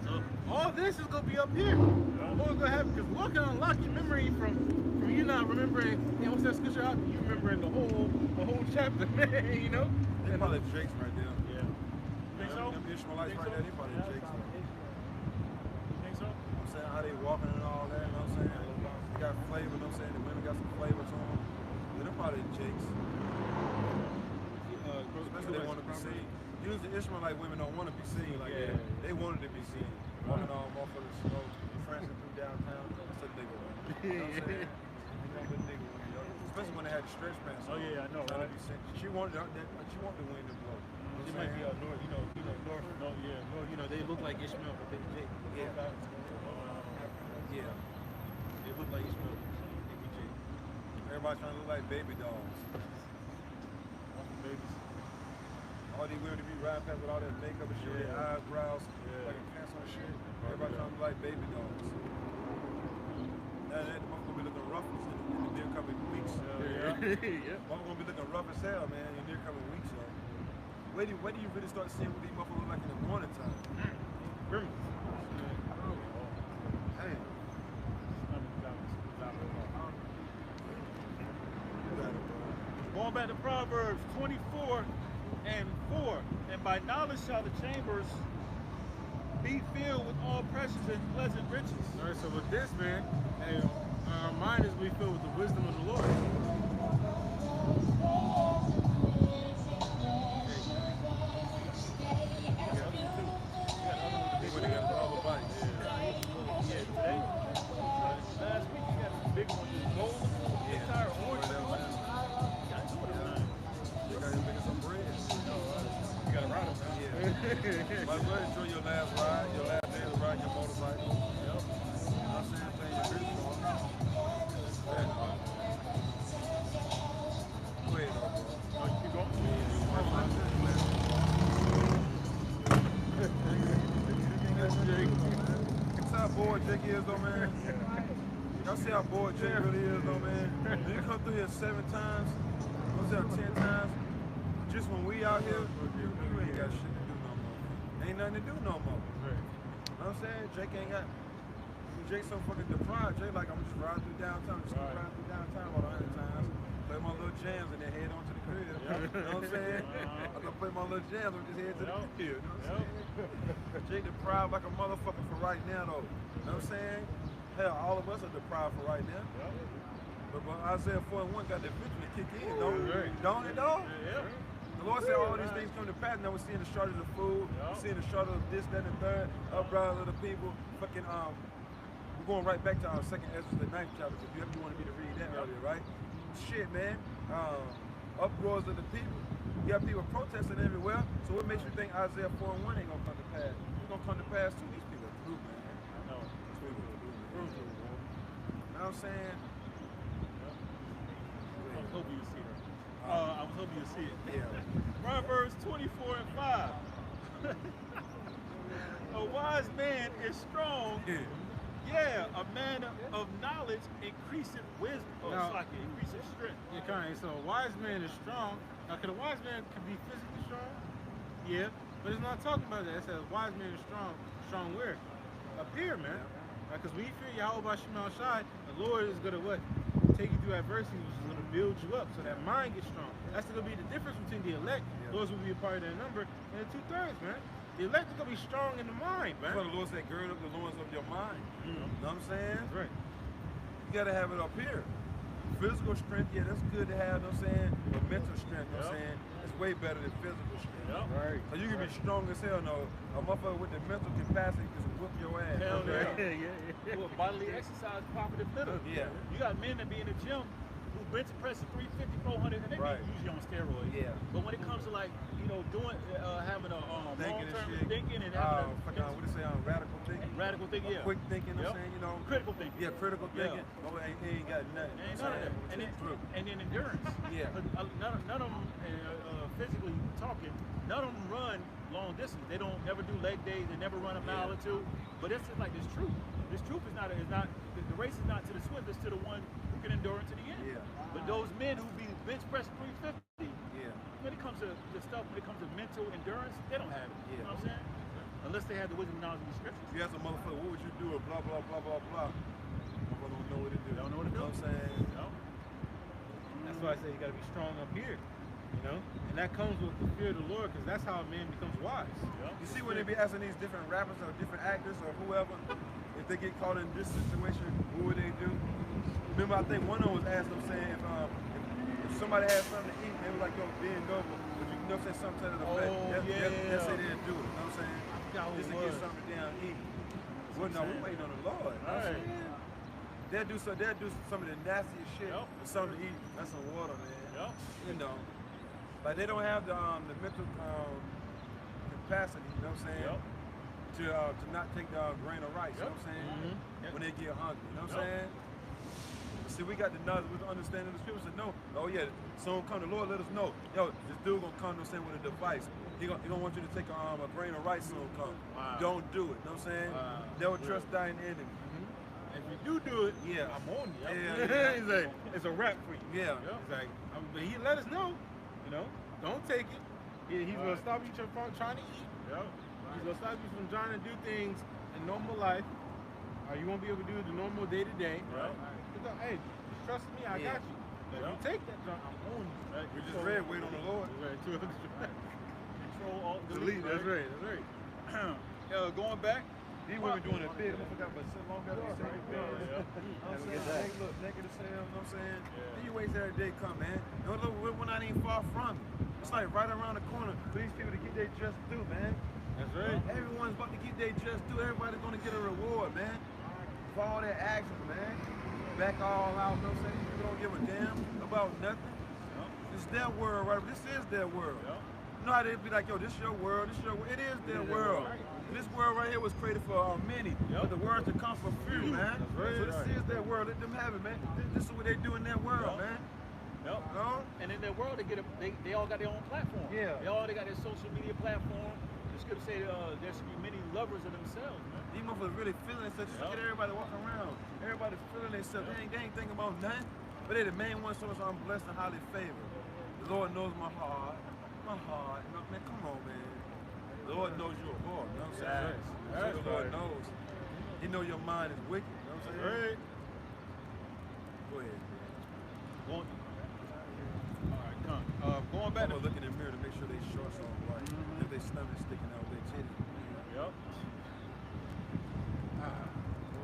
So all this is gonna be up here. The Lord's gonna have, because the Lord can unlock your memory from you not remembering, what's that scripture out there? You remembering the whole chapter, man, you know? They probably Jake's right there. Yeah. Think so? Them Ishmaelites right there, they probably Jake's. Think so? I'm saying how they walking and all that, you know what I'm saying? They got flavor, you know what I'm saying? The women got some flavor to them. But they're probably Jake's. Especially they want to be seen. Usually Ishmaelite women don't want to be seen like Yeah. that. They wanted to be seen. Walking all motherfuckers, you know, prancing through downtown. That's a nigga one. You know what I'm saying? You know the nigga one, yo. Especially when they had the stretch pants Oh, on. yeah, I know, Trying right? to be seen. She wanted she wanted the wind to blow. She might be up north, north. No, yeah. North, they look like Ishmael, but they Yeah. Yeah. They look like Ishmael. They be Jake. Everybody trying to look like baby dolls. Babies. All these women to be riding past with all that makeup and shit, Yeah. their eyebrows, Yeah. like a cancer and shit. Everybody trying to look like baby dolls. Now that the motherfucker gonna be looking rough in the near coming weeks. Yeah. Motherfucker gonna be looking rough as hell, man, in the near coming weeks, yo. Where do you really start seeing what these motherfuckers look like in the morning time? Criminals. Damn. Going back to Proverbs 24:4, and by knowledge shall the chambers be filled with all precious and pleasant riches. All right, so with this, man, hey, our mind is be filled with the wisdom of the Lord. When they got all the bodies. Yeah, today. Last week you got some big ones, gold, entire orange. They got him making some bread. You gotta ride them now. Yeah. Might as well enjoy your last ride, your last day of riding your motorcycle. Yep. You know what I'm saying? Paying your bills for it. And, go ahead, though, bro. Oh, you keep going? See how bored Jake is, though, man? Y'all see how bored Jake really is, though, man? You come through here 7 times, what's that, 10 times? Just when we out here, you ain't got shit to do no more. Ain't nothing to do no more. You know what I'm saying? Jake ain't got. Jake's so fucking deprived. Jake like, I'm just riding through downtown, just gonna ride through downtown about 100 times. Play my little jams and then head on to the crib. You know what I'm saying? I'm gonna play my little jams and just head to the crib. You know what I'm saying? Jake deprived like a motherfucker for right now, though. You know what I'm saying? Hell, all of us are deprived for right now. But Isaiah 4:1 got the victory to kick in, don't it, though? Yeah. The Lord said all these things come to pass. Now we're seeing the shortage of food. We're seeing the shortage of this, that, and the third. Uprising of the people. Fucking we're going right back to our second Ezra, the 9th chapter. If you ever wanted me to read that earlier, right? Shit, man. Uproars of the people. You got people protesting everywhere. So what makes you think Isaiah 4:1 ain't gonna come to pass? It's gonna come to pass too. These people are through, man. I know. These people are through, man. You know what I'm saying? I was hoping you'd see her. I was hoping you'd see it. Yeah. Proverbs 24:5. A wise man is strong. Yeah, a man of knowledge increaseth wisdom. Oh, Now- it's like it increases strength. Yeah, kind of. So a wise man is strong. Now, could a wise man could be physically strong? Yeah, but it's not talking about that. It says wise man is strong. Strong where? Up here, man. Because when you fear Yahweh Shema Shai, the Lord is gonna what? Take you through adversity, which is gonna build you up, so that mind gets strong. That's gonna be the difference between the elect. Those will be a part of that number, and the 2/3, man. The elect are gonna be strong in the mind, That's why man. the Lord said, gird up the loins of your mind. You You know what I'm saying? That's right. You gotta have it up here. Physical strength, yeah, that's good to have, you know what I'm saying? But mental strength, you know what I'm saying? It's way better than physical strength. Right. So you can be strong as hell, no. A motherfucker with the mental capacity can whoop your ass. Hell okay? yeah. Well, bodily exercise, property little. Yeah. You got men that be in the gym who bench press 350, 400, and they Right. be usually on steroids. Yeah. But when it comes to like, doing, having a Thinking and long-term shit. thinking and having What do you say, radical thinking? radical thinking, yeah. Quick thinking, you know Yep. what I'm saying, Critical thinking. Yeah, critical Yeah. thinking. Oh, he ain't got nothing. Ain't you none know of that. what I'm saying? And then, True. and then endurance. Yeah. None of them, physically talking, none of them run long distance. They don't never do leg days. They never run a mile or two. But it's just like this troop. This troop is not the race is not to the swift. It's to the one who can endure it to the end. Yeah. But those men who be bench press 350, Yeah. when it comes to the stuff, when it comes to mental endurance, they don't have it. You know what I'm saying? Unless they have the wisdom, knowledge, and the scriptures. If you ask a motherfucker, what would you do? Or blah, blah, blah, blah, blah. Motherfucker don't know what to do. They don't know what to do. You know what I'm saying? You know? That's why I say you gotta be strong up here, and that comes with the fear of the Lord, because that's how a man becomes wise. You see when they be asking these different rappers or different actors or whoever, if they get caught in this situation, what would they do? Remember, I think one of them was asked them saying, if somebody had something to eat, they was like, yo, bend over, but you know, say something to the effect. Yes, they didn't do it. You know what I'm saying? Just to get something down to eat. Well, no, we waiting on the Lord. You know what I'm saying? They'll do some of the nastiest shit for something to eat. That's some water, man. You know. Like they don't have the mental capacity, you know what I'm saying? To not take the grain of rice, you know what I'm saying? When they get hungry, you know what I'm saying? But see, we got the knowledge, with the understanding of the scripture. Said, no, oh yeah, soon come the Lord, let us know. Yo, this dude gonna come, you know what I'm saying, with a device. He gonna want you to take a grain of rice soon come. Don't do it, you know what I'm saying? Never trust thine enemy. If you do it, I'm on you. He's like, it's a wrap for you. Yeah. He's like, but he let us know, you know, don't take it. He's gonna stop you from trying to eat. He's gonna stop you from trying to do things in normal life. You won't be able to do the normal day to day. Hey, just trust me, I got you. If you take that junk, I'm on you. We just read, wait on the Lord. Control, alt, Delete. That's right. Going back. These women doing it big, I forgot, but so long as they say it big. I'm saying, they look naked as hell, you know what I'm saying? Then you wait till that day come, man. No, look, we're not even far from it. It's like right around the corner for these people to get their just due, man. That's right. Everyone's about to get their just due. Everybody's gonna get a reward, man. For all their actions, man. Back all out, you know what I'm saying? These people don't give a damn about nothing. It's their world, right? This is their world. You know how they be like, yo, this your world, this your world. It is their world. This world right here was created for many, but the world to come for few, man. So this is their world. Let them have it, man. This is what they do in their world, man. And in their world, they all got their own platform. They got their social media platform. The scripture say there should be many lovers of themselves, man. These motherfuckers really feeling such. Look at everybody walking around. Everybody feeling themselves. They ain't thinking about nothing. But they're the main ones, so I'm blessed and highly favored. The Lord knows my heart. My heart. You know, man, come on, man. The Lord knows your heart, you know what I'm saying? So the Lord knows. He knows your mind is wicked, you know what I'm saying? Go ahead. Going back to look in the mirror to make sure they shorts on right. If they stomach sticking out their titty. We'll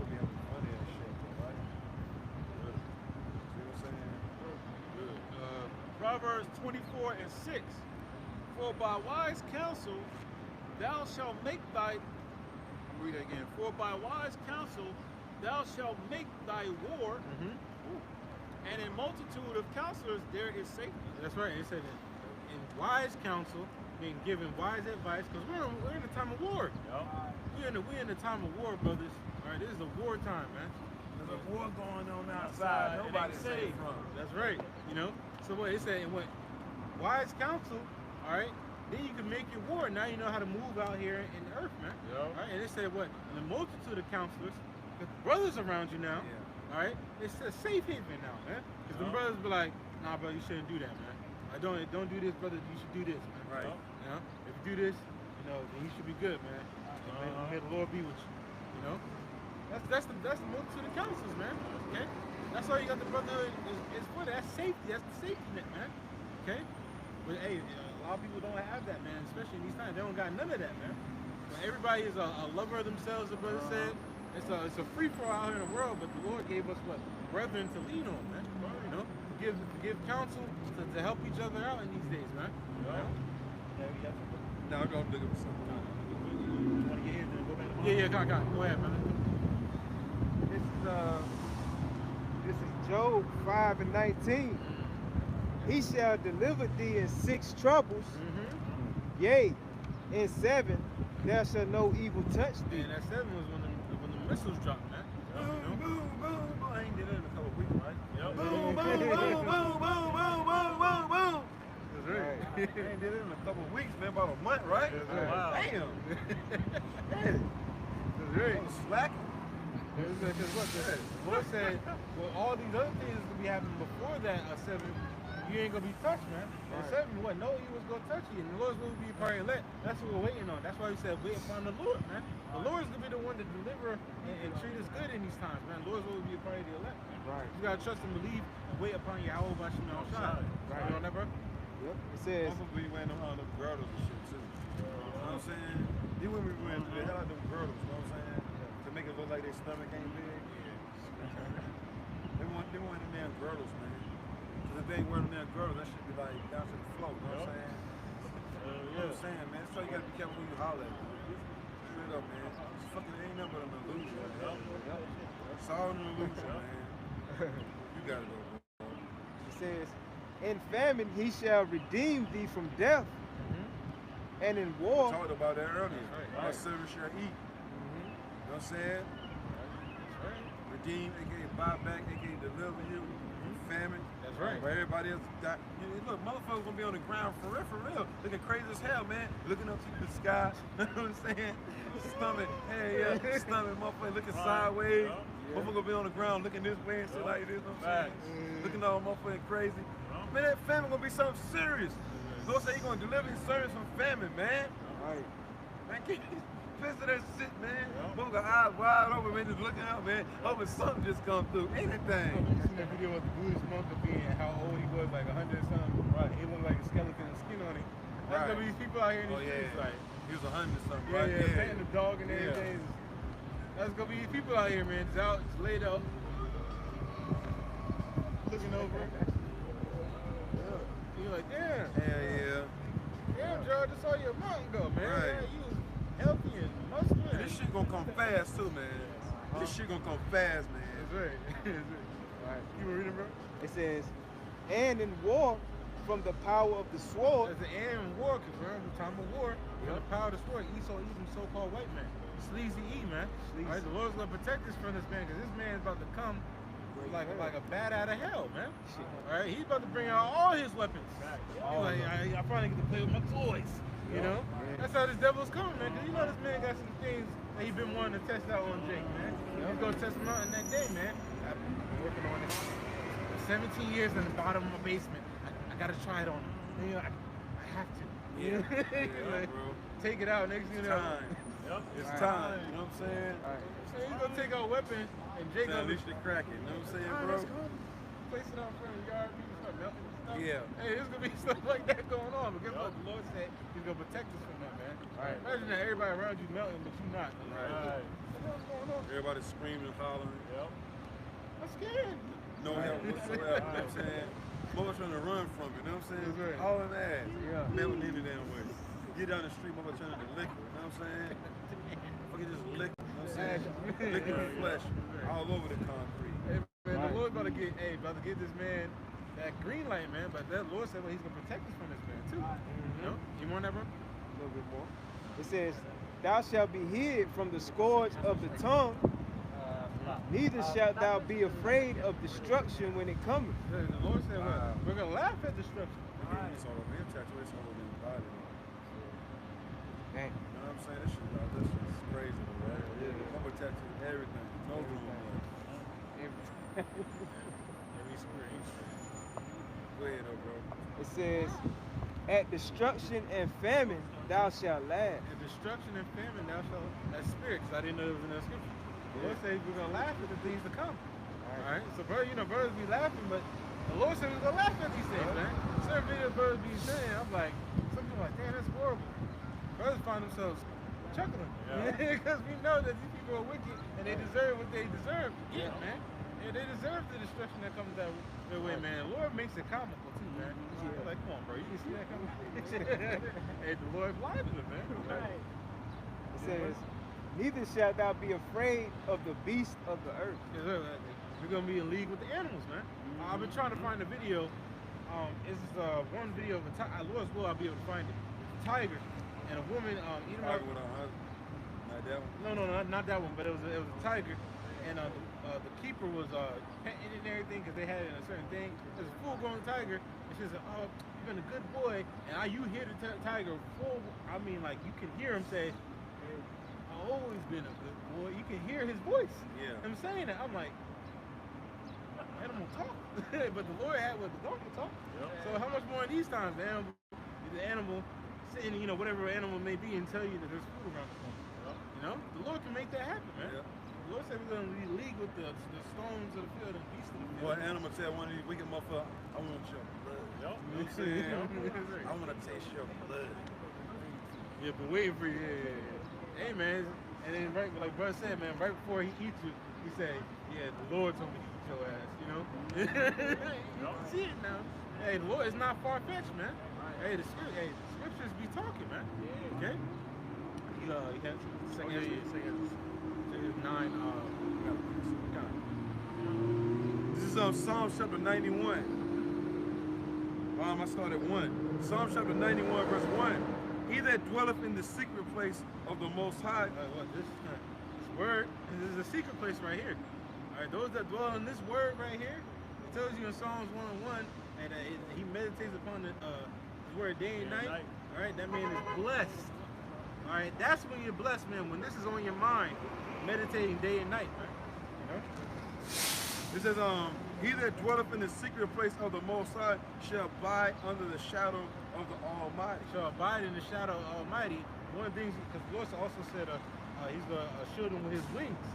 be having funny and shit, right? Good. See what I'm saying? Good. Proverbs 24:6. For by wise counsel thou shalt make thy, read it again. For by wise counsel thou shalt make thy war, and in multitude of counselors there is safety. That's right. It said in wise counsel, being given wise advice, because we're in a time of war. We're in the time of war, brothers. All right, this is a war time, man. There's a war going on outside. Nobody's safe from. That's right. You know. So what it said, what wise counsel. All right. Then you can make your war. Now you know how to move out here in the earth, man. All right. And it said what? In the multitude of counselors, the brothers around you now. All right. It's a safe haven now, man. Because the brothers be like, nah, brother, you shouldn't do that, man. Don't do this, brother. You should do this, man. Right. You know, if you do this, you know, then you should be good, man. And may the Lord be with you. You know, that's the multitude of counselors, man. Okay, that's all you got. The brotherhood is for that. That's safety. That's the safety net, man. Okay, but hey, a lot of people don't have that, man. Especially in these times, they don't got none of that, man. So everybody is a lover of themselves. The brother said it's a free for all out here in the world, but the Lord gave us what brethren to lean on, man. You know, to give counsel to help each other out in these days, man. You know? Now I'm gonna look at something. Yeah, go ahead, man. This is Job 5:19. He shall deliver thee in 6 troubles. Yea, in 7 there shall no evil touch thee. And that 7 was when the missiles dropped, man. Boom, boom, boom, boom. I ain't did it in a couple of weeks, right? Yep. Boom, boom, boom, boom, boom, boom, boom, boom, boom. That's right. I ain't did it in a couple of weeks, man. About a month, right? Wow. Damn. That's right. I was slacking. Because what the Lord said, well, all these other things that could be happening before that 7, you ain't gonna be touched, man. And 7, what? No evil's gonna touch you, and the Lord's gonna be part elect. That's what we're waiting on. That's why he said, wait upon the Lord, man. The Lord's gonna be the one to deliver and treat us good in these times, man. The Lord's gonna be a part of the elect, man. Right. You gotta trust and believe and wait upon Yahweh Bashim outside. Right. You know that, bro? Yep. It says. I'm gonna be wearing them girdles and shit too. You know what I'm saying? These women be wearing the hell out of them girdles, you know what I'm saying? To make it look like their stomach ain't big. They want them damn girdles, man. Cause if they ain't wearing them damn girdles, that should be like down to the floor. You know what I'm saying? You know what I'm saying, man? So you gotta be careful who you holler at. Straight up, man. It's fucking ain't nothing but an illusion, man. It's all an illusion, man. You gotta go, bro. It says, in famine he shall redeem thee from death, and in We war. talked about that earlier. Right. Our servant shall eat. You know what I'm saying? That's right. Redeem, aka buy back, aka deliver you from famine. That's right. Where everybody else died. Look, motherfuckers gonna be on the ground for real. Looking crazy as hell, man. Looking up to the sky. You know what I'm saying? Stomach, hey, yeah, stomach, motherfucker looking sideways. Motherfucker gonna be on the ground looking this way and shit like this. You know what I'm saying? Looking all motherfucking crazy. Man, that famine gonna be something serious. Lord say he gonna deliver his servants from famine, man. Right. Man, keep pissed that shit, man. Motherfucker eyes wide open, man, just looking out, man. Hoping something just come through. Anything. You seen that video with the Buddhist monk of being how old he was, like 100 or something. Right. He looked like a skeleton and skin on him. That's Right. gonna be these people out here in these streets, like, He was 100 or something, yeah, right? yeah, petting the dog and everything. That's gonna be these people out here, man. Just out, just laid up, looking over. You're like, damn, Yeah. damn, George, I saw you a month ago, man. Right. You was healthy and muscular. And this shit gonna come fast too, man. This shit gonna come fast, man. That's right. That's right. Right. You were reading, bro? It says, and in war from the power of the sword. That's the end of war, because we're in the time of war. We're the power of the sword. Esau, even so-called white man. Sleazy E, man. Sleazy. All right, the Lord's gonna protect us from this man, because this man is about to come like a bat out of hell, man. All right, he's about to bring out all his weapons. He's like, I finally get to play with my toys. You know? That's how this devil's coming, man. Because you know this man got some things that he's been wanting to test out on Jake, man. He's gonna test him out in that day, man. I've been working on it. 17 years in the bottom of my basement. I gotta try it on him. You know, I have to. Yeah, Like, bro. take it out next thing It's you know. time. It's Right. time. You know what I'm saying? Right. So he's gonna take out weapons and Jake Now, at gonna least they crack it. You know what I'm saying, "Ah, bro? let's go. Place it out front of the yard, people start melting and stuff. Yeah. Hey, there's gonna be stuff like that going on. But guess what? The Lord said he's gonna protect us from that, man. Right. Imagine that everybody around you melting, but you not. Right. What's going on? Everybody screaming, hollering. I'm scared. No help whatsoever. You know what I'm saying? Mother trying to run from it. You know what I'm saying? That's right. All in that. Yeah. Never need it damn way. Get down the street, mother trying to lick it. You know what I'm saying? Fucking just lick it. You know what I'm saying? Licking the flesh all over the concrete. Hey, man, Right. the Lord's about to get this man that green light, man. But that Lord said, well, he's gonna protect us from this man too. You know? You want that, bro? A little bit more. It says, thou shalt be hid from the scourge of the tongue, neither shalt thou be afraid of destruction when it cometh. Yeah, the Lord said, well, we're gonna laugh at destruction. It's all over him, tattoo. It's all over his body. Dang. You know what I'm saying? This shit is crazy, bro. Mama tattoo everything. No room left. Every screen. Go ahead, though, bro. It says, at destruction and famine thou shalt laugh. And destruction and famine, thou shalt. That's spirit, because I didn't know it was in that scripture. The Lord said we're gonna laugh at the things to come. All right. So, bro, you know, birds be laughing, but the Lord said we're gonna laugh at these things, man. Certain videos birds be saying, I'm like, some people are like, damn, that's horrible. Birds find themselves chuckling. Because we know that these people are wicked and they deserve what they deserve. Yeah, man. Yeah, they deserve the destruction that comes their way, man. The Lord makes it comical too, man. You're like, come on, bro, you can see that coming. Hey, the Lord blinded them, man. It says, neither shalt thou be afraid of the beast of the earth. Yes, sir. We're gonna be in league with the animals, man. I've been trying to find a video. It's one video of a tiger. Lord's will, I'll be able to find it. A tiger and a woman eating Tiger up. with a husband. Not that one. No, not that one. But it was a tiger, and the keeper was petting it and everything because they had it in a certain thing. There's a full-grown tiger, and she said, "Oh, you've been a good boy." And you hear the tiger full. I mean, like you can hear him say, "I've always been a good boy." You can hear his voice. Yeah. I'm saying that. I'm like, animal talk, but the Lord had with the donkey talk. So how much more in these times the animal sitting, you know, whatever animal may be, and tell you that there's food around the corner. You know, the Lord can make that happen, man. Yeah. The Lord said we're gonna be league with the stones of the field and beasts of the field. What animal tell one of these wicked motherfuckers, I want your blood. You know what I'm saying? I want to taste your blood. Yeah, but waiting for you. Yeah. Hey, man. And then right, like brother said, man, right before he eats you, he said, "Yeah, the Lord told me to eat your ass, you know? You can see it now. Hey, the Lord is not far-fetched, man. Hey, the scriptures be talking, man. Okay? You have Second 9, This is Psalm chapter 91. I started 1. Psalm chapter 91, verse 1. He that dwelleth in the secret place of the Most High. This word, this is a secret place right here. All right, those that dwell in this word right here, it tells you in Psalms 1:1, and he meditates upon the his word day and night. All right, that man is blessed. All right, that's when you're blessed, man. When this is on your mind, meditating day and night, right? You know. It says, he that dwelleth in the secret place of the Most High shall abide under the shadow of the Almighty. Shall abide in the shadow of the Almighty. One of the things, because the Lord also said he's going to shield him with his wings.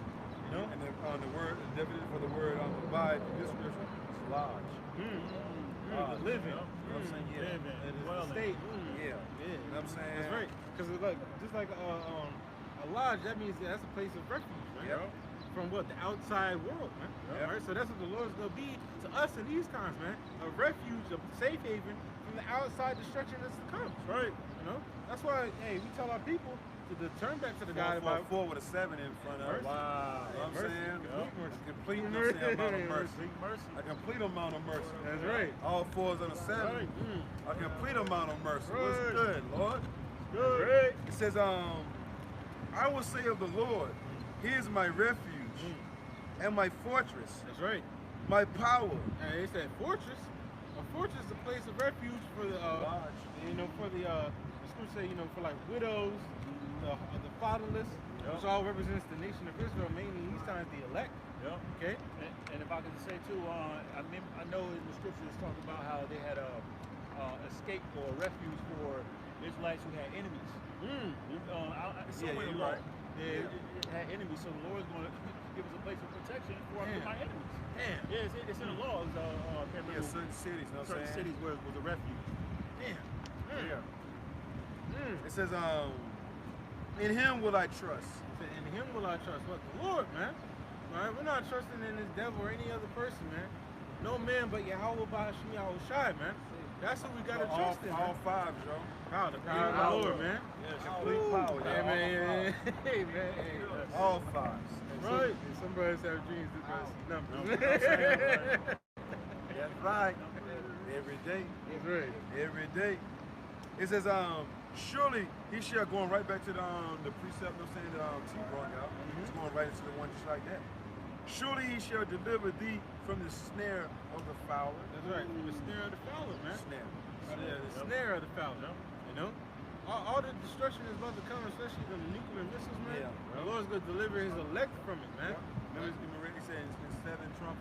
You know? And the word, the definition for the word abide in this scripture is lodge. The living. You know what I'm saying? Yeah. It is the state. Yeah. You know what I'm saying? That's right. Because just like a lodge, that means that's a place of refuge, right? Yep. From what? The outside world, man. Yep. All right, so that's what the Lord's going to be to us in these times, man. A refuge, a safe haven from the outside destruction that's to come. That's right. You know? That's why, hey, we tell our people to turn back to the God about 4 with a 7 in front of it. Wow. You know what I'm saying? Complete A mercy. complete amount of mercy. Mercy. A complete amount of mercy. That's right. All 4s and a 7. Right. A complete amount of mercy. Right. What's good, Lord? Good. Right. It says, I will say of the Lord, he is my refuge and my fortress, That's right. my power. And they said fortress. A fortress is a place of refuge for the, you know, for the scripture say, you know, for like widows, the fatherless, which all represents the nation of Israel, mainly in these times the elect. Yeah. Okay. And if I could say too, I know in the scriptures talk about how they had a escape or refuge for Israelites who had enemies. Yeah, you're right. It had enemies, so the Lord's going to give us a place of protection for my enemies. Damn. Yeah, it's in the law. It's, I can't Yeah, remember certain cities, you know what I'm certain saying? cities where it was a refuge. Damn. Yeah. It says, in him will I trust. In him will I trust. What? The Lord, man. All right, we're not trusting in this devil or any other person, man. No man but Yahweh Ba'ashim Yahushai, man. That's who we gotta trust in, All man. 5, Joe. Power, the power of the Lord, man. Yeah, complete power. Hey, man. Hey, man. Hey. All 5s. Right. Some brothers have dreams that don't see numbers. That's right. Every day. That's right. Every day. It says, surely he shall, going right back to the precept, I'm saying, that T brought out. It's going right into the one just like that. Surely he shall deliver thee from the snare of the fowler. That's right. The snare of the fowler, man. Snare. The snare of the fowler. You know? All the destruction is about to come, especially the nuclear missiles, man. Yeah. The Lord's going to deliver his elect from it, man. Remember he said it's been 7 Trump.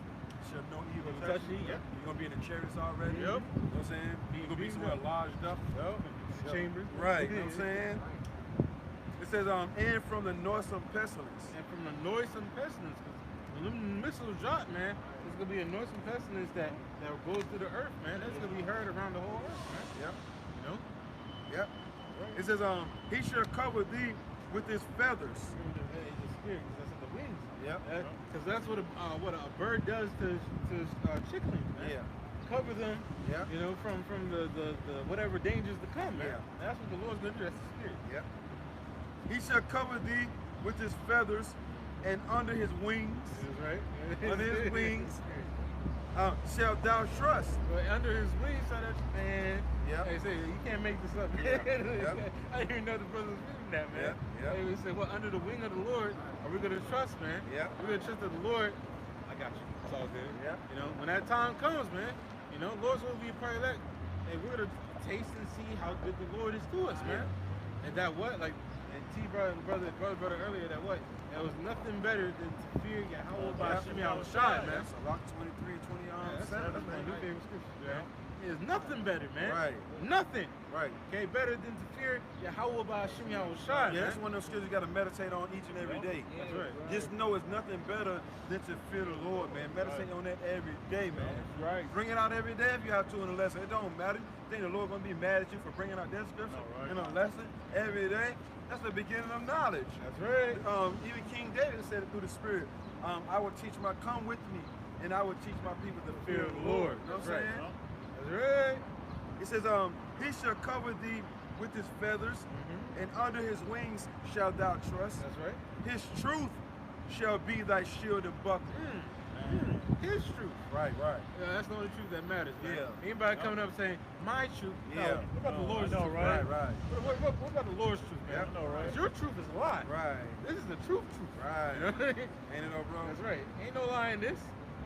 Shall no evil Touch touch you. you. Yep. You're going to be in the chariots already. Yep. You know what I'm saying? You're going to be somewhere lodged up. Yep. Chambers. Right. You know what I'm saying? It says, and from the noisome pestilence. And from the noisome pestilence. When them missiles drop, man, there's going to be a noisome pestilence that goes through the earth, man. That's going to be heard around the whole earth, man. Yep. You know? Yep. It says, he shall cover thee with his feathers. The spirit, that's the wings. Yep. Because that's what a bird does to chicklings, man. Yeah. Cover them, Yep. you know, from the whatever dangers to come, man. Yeah. That's what the Lord's going to do. That's the spirit. Yep. He shall cover thee with his feathers, and under his wings, Right? under his wings, shalt thou trust. But under his wings, so that man. Yep. Hey, say you can't make this up. Yep. Yep. I didn't even know the brothers was reading that, man. Yep. Yep. Hey, we said, well, under the wing of the Lord, are we gonna trust, man? Yep. We're gonna trust that the Lord. I got you. It's all good. Yep. You know, when that time comes, man, you know, Lord's will be a part of that. Hey, we're gonna taste and see how good the Lord is to us, man. And that what, like, and T brother earlier, that what? There was nothing better than to fear Yahweh Ba'ashim Yahushai, man. That's Rock 23, 20 That's my new favorite scripture, man. Yeah. There's nothing better, man. Right. Nothing. Right. Okay, better than to fear Yahweh Ba'ashim Yahushai, Yeah, man. that's one of those skills you got to meditate on each and every day. That's right. Just know it's nothing better than to fear the Lord, man. Meditate on that every day, man. That's right. Bring it out every day if you have to in a lesson. It don't matter. You think the Lord going to be mad at you for bringing out that scripture in a lesson every day? That's the beginning of knowledge. That's right. Even King David said it through the Spirit. I will teach come with me and I will teach my people the fear of the Lord. You know what I'm saying? That's right. It says, he shall cover thee with his feathers, and under his wings shalt thou trust. That's right. His truth shall be thy shield and buckler. His truth. Right. Yeah, that's the only truth that matters, man. Yeah. Anybody coming up saying, my truth? No, Yeah. what about the Lord's truth? Right. What about the Lord's truth, man? Yep. I know, right? 'Cause your truth is a lie. Right. This is the truth. Right. You know what I mean? Ain't it no bro? That's right. Ain't no lie in this.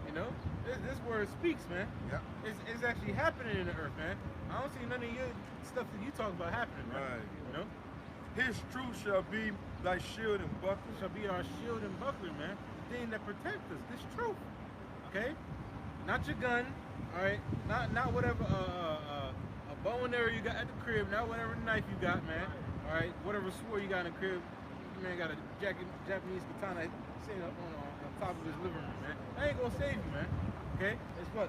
You know, this word speaks, man. Yep. It's actually happening in the earth, man. I don't see none of your stuff that you talk about happening, man. Right. You know, His truth shall be thy shield and buckler. it shall be our shield and buckler, man. The thing that protects us. This truth, okay? Not your gun, all right? Not whatever a bow and arrow you got at the crib. Not whatever knife you got, man. All right? Whatever sword you got in the crib. Your man got a Japanese katana sitting up on top of his living room, man. That ain't gonna save you, man. Okay? It's what?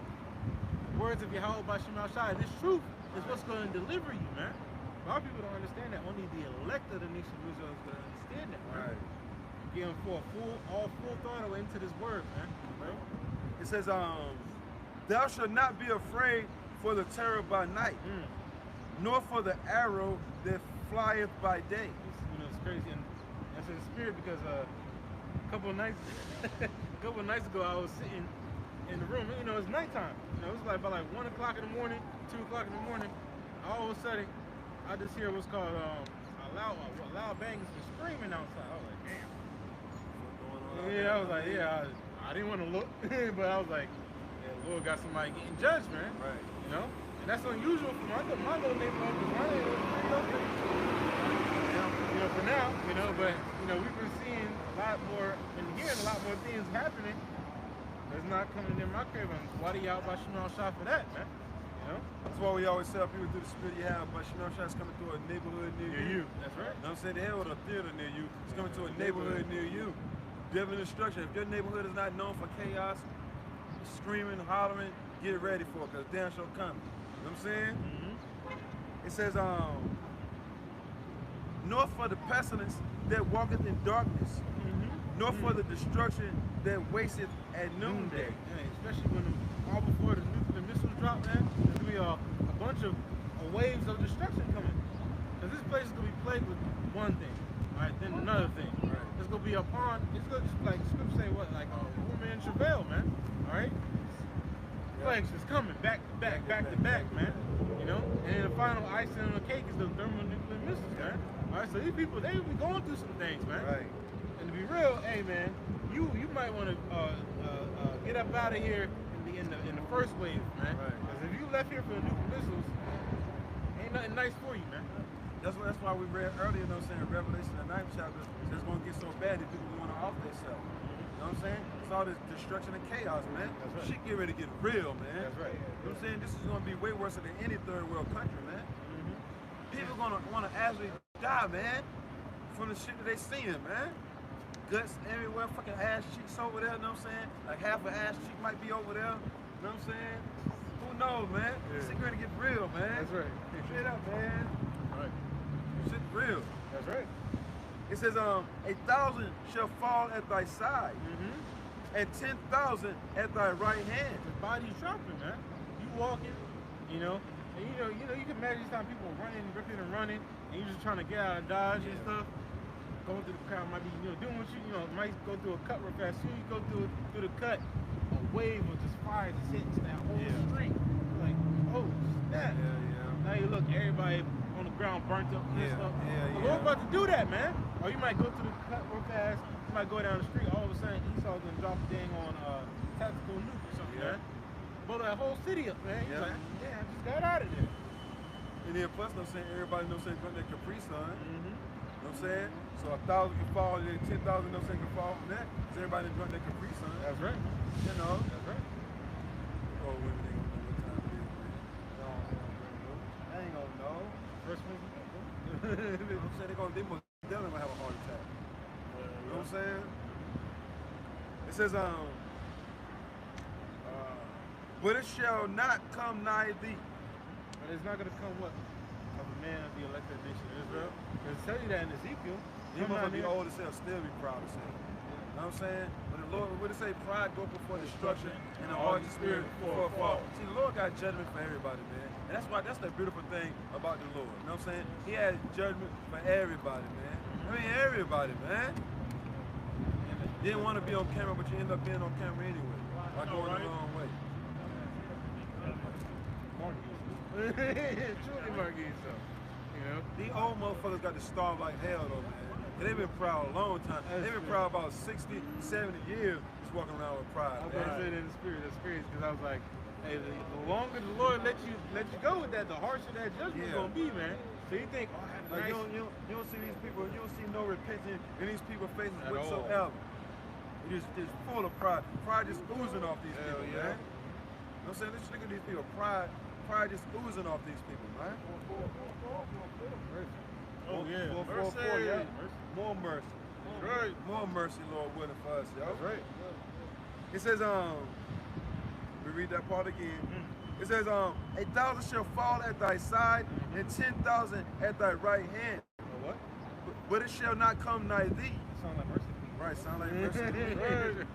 Words of Yahweh by Shemal Shai. This truth is what's gonna deliver you, man. A lot of people don't understand that. Only the elect of the nation of Israel is gonna understand that, man. Right. Give them full throttle into this word, man. Right? It says, thou shalt not be afraid for the terror by night, nor for the arrow that flieth by day. It's crazy, and that's in the spirit because a couple of nights ago I was sitting in the room. You know, it's nighttime. You know, it was like about 1 o'clock in the morning, 2 o'clock in the morning. All of a sudden, I just hear what's called a loud bang and screaming outside. I was like, damn. Yeah, I was like, I didn't want to look, but I was like, yeah, the Lord got somebody getting judged, man. Right. You know, and that's unusual for my little neighborhood. Because my neighborhood is pretty open. You know, for now, you know, but you know, we've been seeing a lot more and hearing a lot more things happening. That's not coming in my crib. And why do y'all about Shemal Shai for that, man? You know? That's why we always tell people through the spirit you have, but Shemal Shai's coming through a neighborhood near you. That's right. You know what I'm saying? The hell with a theater near you. It's coming to a neighborhood near you. Devil instruction. If your neighborhood is not known for chaos, screaming, hollering, get ready for it, because damn sure coming. You know what I'm saying? It says, nor for the pestilence that walketh in darkness, nor for the destruction that wasteth at noonday. Yeah, especially when all before the nuclear missiles drop, man, there's gonna be a bunch of waves of destruction coming. Because this place is gonna be plagued with one thing, all right, then another thing. Right. It's gonna be upon. It's gonna just like scripture say what, like a woman in travail, man. All right. Plagues is coming back to back, man. You know, and then the final icing on the cake is the thermonuclear missiles, man. All right, so these people, they be going through some things, man. Right. And to be real, hey, man, you might want to get up out of here in the first wave, man. Right. Because if you left here for the nuclear missiles, ain't nothing nice for you, man. That's why we read earlier, you know what I'm saying, Revelation, the 9th chapter, it's going to get so bad that people want to off themselves. You know what I'm saying? It's all this destruction and chaos, man. That's right. Shit get ready to get real, man. That's right. You know what I'm saying? This is going to be way worse than any third world country, man. People going to want to actually die, man, from the shit that they seeing, man. Guts everywhere, fucking ass cheeks over there, you know what I'm saying? Like half an ass cheek might be over there, you know what I'm saying? Who knows, man? Yeah. Shit ready to get real, man. That's right. Straight up, man. Right. Shit real. That's right. It says, 1,000 shall fall at thy side, and 10,000 at thy right hand. The body's dropping, man. You walking, you know, and you can imagine these time people running, ripping and running, and you just trying to get out of Dodge and stuff. Going through the crowd might be, doing what you might go through a cut real fast. Soon you go through the cut, a wave of just fire just hits that whole street. Like, oh snap! Now you look, everybody on the ground burnt up and stuff. The Lord about to do that, man. Or you might go through the cut real fast. You might go down the street. All of a sudden, Esau's gonna drop a thing on tactical nuke or something, man. Blow that whole city up, man. He's like, I just got out of there. And then plus, I'm saying, everybody knows saying drunk that Capri Sun. You know what I'm saying? So 1,000 can fall, and then 10,000 know saying can fall from that. Because everybody drunk that Capri Sun. That's right. You know? That's right. Oh, women ain't gonna know what time it is, man. I ain't gonna know. First one. You know what I'm saying? They most definitely gonna have a heart attack. You know what I'm saying? It says, but it shall not come nigh thee. But it's not gonna come what? Of a man of the elected nation of Israel. Because tell you that in Ezekiel. You must be old as hell, still be proud as hell. You know what I'm saying? But the Lord, what it say? Pride go before destruction and the haughty spirit before a fall. See, the Lord got judgment for everybody, man. And that's the beautiful thing about the Lord. You know what I'm saying? He has judgment for everybody, man. I mean, everybody, man. You didn't want to be on camera, but you end up being on camera anyway. By going the wrong way. Truly Marquise, so. You know? These old motherfuckers got to starve like hell, though, man. And they've been proud a long time. They've been proud about 60, 70 years just walking around with pride, I was man. gonna say that in the spirit. That's crazy because I was like, hey, the longer the Lord let you go with that, the harsher that judgment's gonna be, man. So you think, oh, I have a Like, nice... you don't see these people, you don't see no repentance in these people's faces At all. whatsoever. It is just full of pride. Pride just oozing off these Hell people, yeah. man. You know what I'm saying? Let's look at these people. Pride just oozing off these people, man. Oh, yeah. Yeah. More mercy. That's right. More mercy, Lord, willing for us, yo. That's right. It says, we read that part again. It says, 1,000 shall fall at thy side, and 10,000 at thy right hand. What? But it shall not come nigh thee. Sound like mercy. Right, sound like mercy. Right.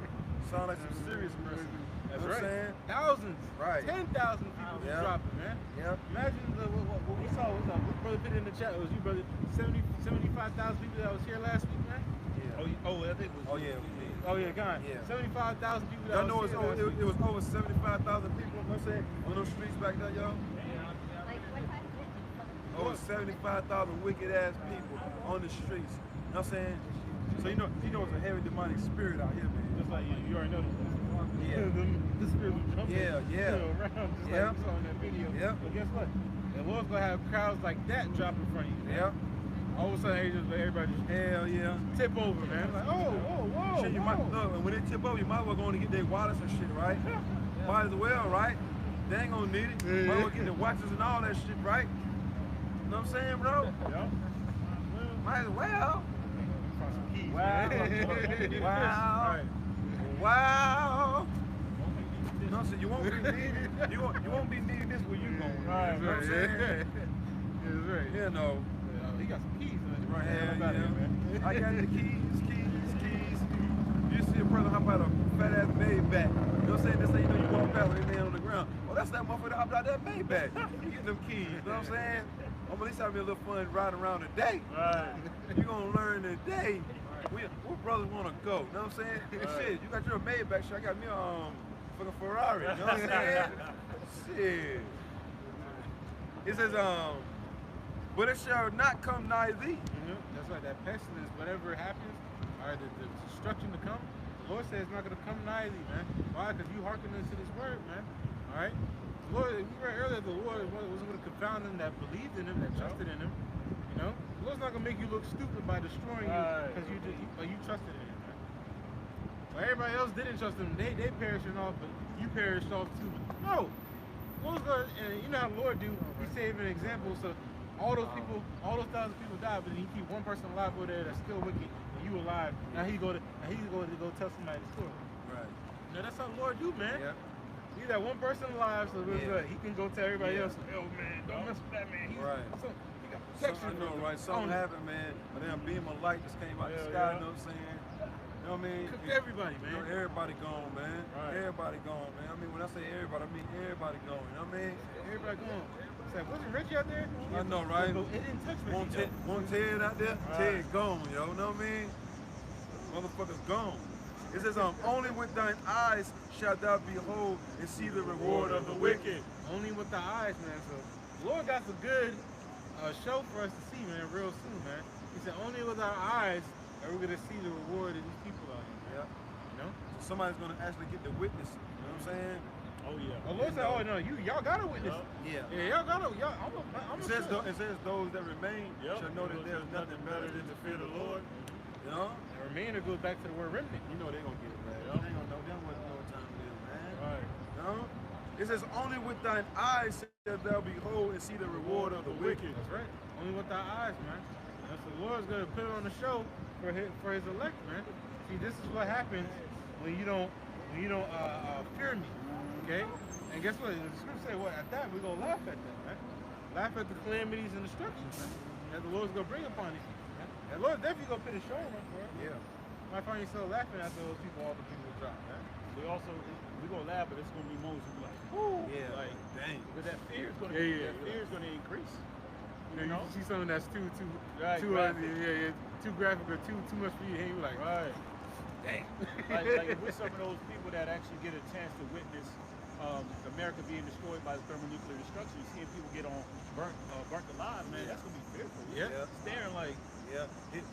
Sound like some serious mercy. That's You know what I'm right. saying? Thousands. Right. 10,000 people Yeah. dropping, man. Yep. Imagine what we saw. What brother put in the chat? It was you, brother. 75,000 people that was here last week, man. Yeah. I think it was. Oh, yeah. Oh yeah, God. Yeah. 75,000 people that Y'all was know here last week. it was over 75,000 people, you know what I'm saying, on those streets back there, y'all. Over 75,000 wicked ass people on the streets. You know what I'm saying? So you know it's a heavy demonic spirit out here, man. Just like you already know. Yeah. the spirit was jumping. Yeah, yeah. You know, around just Yeah. like you saw in that video. Yeah. But guess what? The Lord's gonna have crowds like that drop in front of you. Man. Yeah. All of a sudden, they just let everybody just Hell yeah. tip over, man. Like, whoa. Shit, you might look, and when they tip over, you might as well go in and get their wallets and shit, right? Might as well, right? They ain't gonna need it. Yeah. Might as well get the watches and all that shit, right? You know what I'm saying, bro? Yeah. Might as well. Find some keys, Wow. man. Wow. Right. Wow. You know what I'm saying? You won't be needing. You won't be needing this where you going. Right, You know what I'm saying? That's right. You know. He got some keys, man. Right How here, about it, man? I got the keys. You see a brother hop out a fat ass Maybach. You know what I'm saying? That's how you know you walk back when they laying on the ground. Oh, that's that motherfucker that hopped out that Maybach. You get them keys. You know what I'm saying? I'm at least having a little fun riding around today. Right. You gonna learn today where brothers wanna go. You know what I'm saying? Shit, you got your Maybach, shit. I got me a fucking Ferrari. You know what I'm saying? Shit. It says, but it shall not come nigh thee. That's right, that pestilence, whatever happens, all right, the destruction to come, the Lord says it's not going to come nigh thee, man. Why? Because you hearken into this word, man. All right? The Lord, we read earlier, the Lord wasn't going to confound them that believed in him, that trusted in him. You know? The Lord's not going to make you look stupid by destroying you because you trusted in him, man. But everybody else didn't trust him. They perishing off, but you perished off too. No. The Lord's going to, and you know how the Lord do, he saved an example, so all those people, all those 1,000 people died, but then you keep one person alive over there that's still wicked, and you alive. Now he's going to tell somebody the story. Right. Now that's how the Lord do, man. Yep. He's that one person alive, so he can go tell everybody else, yo man, don't mess with that man. He's, Right. He got I protection. know, right? Something happened, man. A damn beam of light just came out the sky, you know what I'm saying? You know what I mean? Cooked everybody, You man. know, everybody gone, man. Right. Everybody gone, man. I mean, when I say everybody, I mean everybody gone. You know what I mean? Everybody going. It's like, wasn't Richie out there? I know, right? It didn't touch Richie. Want Ted out there? Right. Ted gone, yo. Know what I mean? Motherfuckers gone. It says, only with thine eyes shalt thou behold and see the reward of the wicked. Only with the eyes, man. So the Lord got some good show for us to see, man, real soon, man. He said, only with our eyes are we gonna see the reward of these people out here. Yeah. You know? So somebody's gonna actually get the witness. You know what I'm saying? Oh yeah. The Lord said, oh no, y'all gotta witness. Yeah. Yeah, y'all gotta. I'm It says those that remain shall know that there's nothing better than to fear the Lord. You know? And remainder goes back to the word remnant. You know they're gonna get it, man. They ain't gonna know them what no time it is, man. Right. You know? It says, only with thine eyes shalt thou behold and see the reward of the wicked. That's right. Only with our eyes, man. That's the Lord's gonna put it on the show for his elect, man. See, this is what happens when you don't fear me. Okay? And guess what? The scripture say, what? At that, we're gonna laugh at that, man. Laugh at the calamities and destructions, man, that the Lord's gonna bring upon these people, man. And the Lord definitely gonna put his show on for it. Yeah. All I find yourself laughing at those people, all the people who drop, man. We gonna laugh, but it's gonna be moments where we like, whoo, Yeah, like, dang. because that fear is gonna, Yeah, that fear is gonna increase. You know, you see something that's too Right, too graphic. too graphic or too much for you, and you like, Right. dang. like if we're some of those people that actually get a chance to witness America being destroyed by the thermonuclear destruction, seeing people get on burnt alive, man, that's gonna be fearful. Yeah. Staring like, Yeah,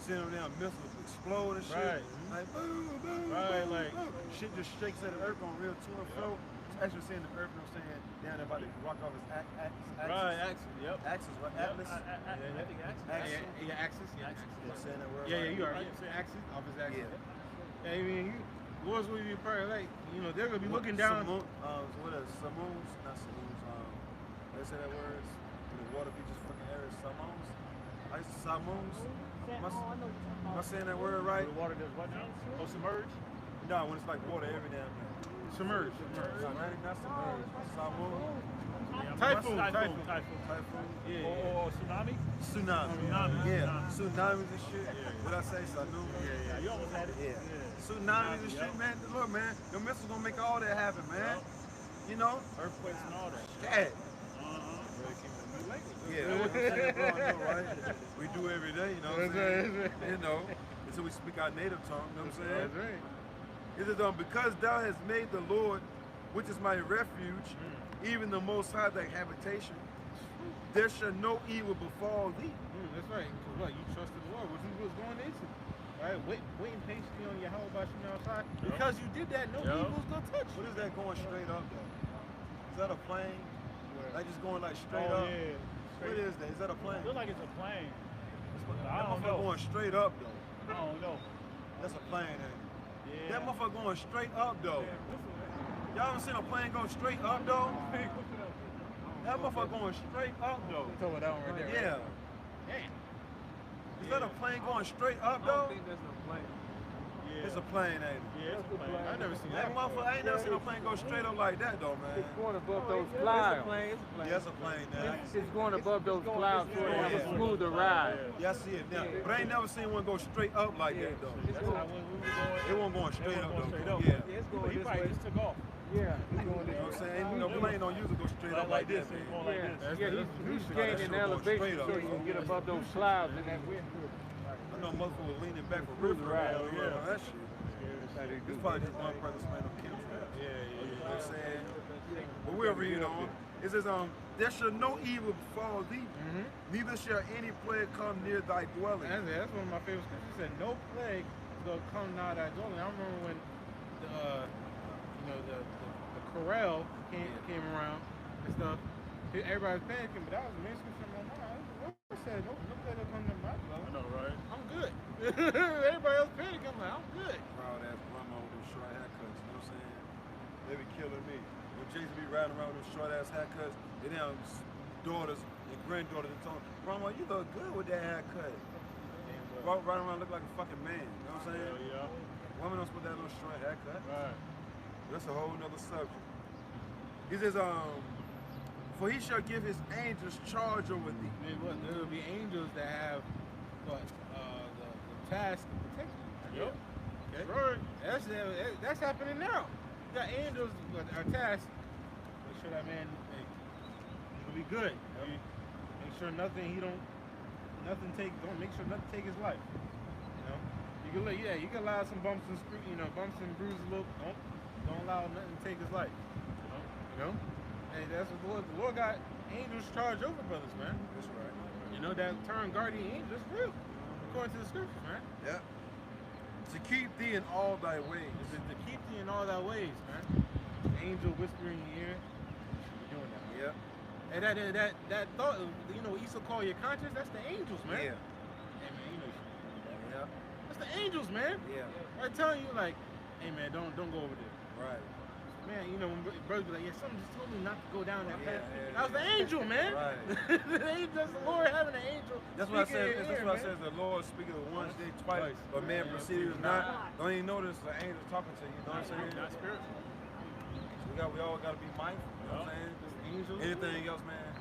send them down, missiles explode and shit. Right. Like boom, boom, Right, boom, like- boom. Shit just shakes at the earth on real to and fro. It's actually seeing the earth, you know what I'm saying, down there about to rock off its axis. right, axis, yep. Axis, right? Yep, Atlas. I think axis. Axis. Yeah, Axis. Yeah, Axis. Am I saying that word Yeah, right? you are. Right. Yeah, Axis, off his axis. Yeah. Yeah, I mean, Lord's will be prayer, like, you know, they're gonna be looking down. What is Simoons? Not Simoons. They say that word. The water be just fucking air. Simoons. Simoons. Am I saying that word right? The water does what now? Oh, submerge? No, when it's like water every damn day. Submerge. No, not submerged. Simoon. Typhoon. Typhoon. Yeah. Or tsunami? Tsunami. Tsunami. Yeah. Tsunamis and shit. What I say? Sanu. Yeah, you almost had it. Yeah. Tsunamis and shit, man. Look, man. Your missiles gonna make all that happen, man. You know? Earthquakes and all that. Yeah. Uh-huh. Yeah, that's what I'm saying, bro. I know, right? We do every day, you know what I'm saying? You know, until we speak our native tongue, you know what I'm saying? That's right. It is because thou hast made the Lord, which is my refuge, even the Most High thy habitation, there shall no evil befall thee. That's right. Because what, you trusted the Lord, what you was going into. Right? Waiting patiently on Yahweh about you outside. Because you did that, no evil was gonna touch you. What is that going straight up, though? Is that a plane? Like just going like straight Oh, up? yeah. What is that? Is that a plane? Feel like it's a plane. That I don't motherfucker know. going straight up, though. I don't know. That's a plane, ain't it? Yeah. That motherfucker going straight up, though. Y'all ever seen a plane go straight up, though? That motherfucker going straight up, though. You told me that one right there. Yeah. Damn. Is that a plane going straight up, I though? don't think that's no plane. Yeah. It's a plane, ain't it? Yeah, it's a plane. I never seen That that. motherfucker, I ain't never seen a plane go straight up like that, though, man. It's going above those It's a clouds. plane. It's a plane. Yeah, it's a plane now. It's going above those clouds so they have Yeah. a smoother ride. Yeah, I see it now. But I ain't never seen one go straight up like that, though. It's That's going, how when we were going. It wasn't going It straight up, wasn't going though. straight up. Yeah. yeah, it's But going he this probably way. just took off. Yeah, it's going You know what I'm this way. saying? You know, plane don't usually go straight up like this. that, It's man. going like Yeah, this. yeah, he's gaining That shit going elevation straight up. so he can get above those clouds and that wind. I know motherfucker was leaning back for roof Right. ride. Yeah, that shit. How they do. It's probably just one person man on campus. Yeah, You know what I'm saying? But we'll read on. It says, there shall no evil befall thee, neither shall any plague come near thy dwelling. That's one of my favorite scriptures. It said, no plague will come nigh thy dwelling. I remember when the corral came around and stuff. Everybody was panicking, but that was the main scripture in my mind. I said, no plague will come near my I dwelling. know, right? I'm good. Everybody else panicking. I'm like, I'm good. Proud ass grandma with them short haircuts, you know what I'm saying? They be killing me. When Jason be riding around with them short ass haircuts, they down daughters and granddaughters and telling me, Grandma, you look good with that haircut. Riding around look like a fucking man, you know what I'm saying? Yeah. Women don't supposed to have no short haircut. Right. That's a whole nother subject. He says, for he shall give his angels charge over thee. Then what? There will be angels that have what? The task of protecting you. Yep. Okay. Right. That's happening now. You got angels that are tasked. Make sure that man will be good. Make sure don't make sure nothing take his life. You know, you can allow some bumps and bumps and bruises a little. Don't allow nothing to take his life. You know. Hey, that's what the Lord got angels charge over brothers, man. That's right. You know that term guardian angel is real, according to the scriptures, man. Yeah. To keep thee in all thy ways. It's to keep thee in all thy ways, man. The angel whispering in your ear, you're doing that. Yeah. And that thought, what Esau call your conscience, that's the angels, man. Yeah. Hey man, you know you shouldn't do that. Yeah. That's the angels, man. Yeah. They're telling you like, hey man, don't go over there. Right. Man, when brothers be like, yeah, something just told me not to go down that path. Yeah, That was the angel, man. Right. That's the Lord having an angel. That's what I speaking in said. your That's ear, what I man. said. The Lord speaketh once, day, twice, but man proceedeth not. Don't even notice the angel talking to you. You know what I'm saying? Not spiritual. So we all got to be mindful. You know what I'm saying? Just angels. Anything else, man?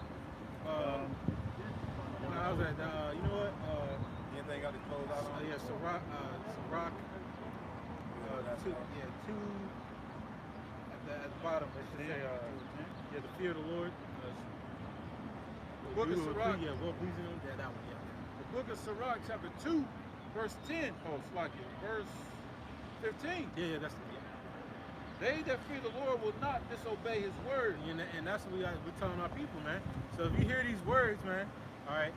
When I was at, you know what? Anything got to close out on? Yeah, Ciroc That's two, all. yeah, two at the bottom. It should say, yeah, the fear of the Lord. The book of Sirach. Yeah, well pleasing him. Yeah, that one. Yeah. The book of Sirach, chapter 2, verse 10. Oh, Slakia. Verse 15. Yeah, that's the. They that fear the Lord will not disobey his word. And that's what we're telling our people, man. So if you hear these words, man, all right,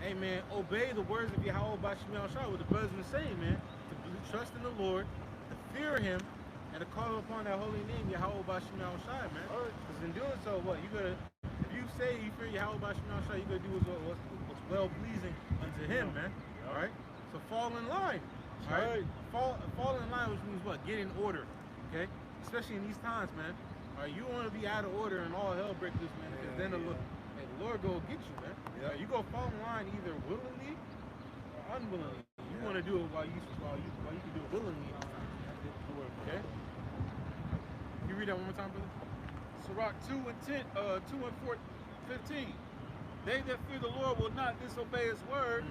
hey, man, obey the words of Yahweh by Shemel Shah, what the brothers been saying, man, to trust in the Lord, to fear him, and to call upon that holy name, Yahweh by Shemel Shah, man. Because in doing so, what, you gotta, if you say you fear Yahweh by Shemel Shah, you gotta do what's well-pleasing unto him, man, all right? So fall in line, all right? Fall in line, which means what? Get in order, okay? Especially in these times, man. All right, you want to be out of order and all hell break loose, man. Because then the Lord go get you, man. Yeah. You go fall in line either willingly or unwillingly. You want to do it while you can do it willingly. Okay. You read that one more time, brother. Sirach 2 and 15. They that fear the Lord will not disobey his word,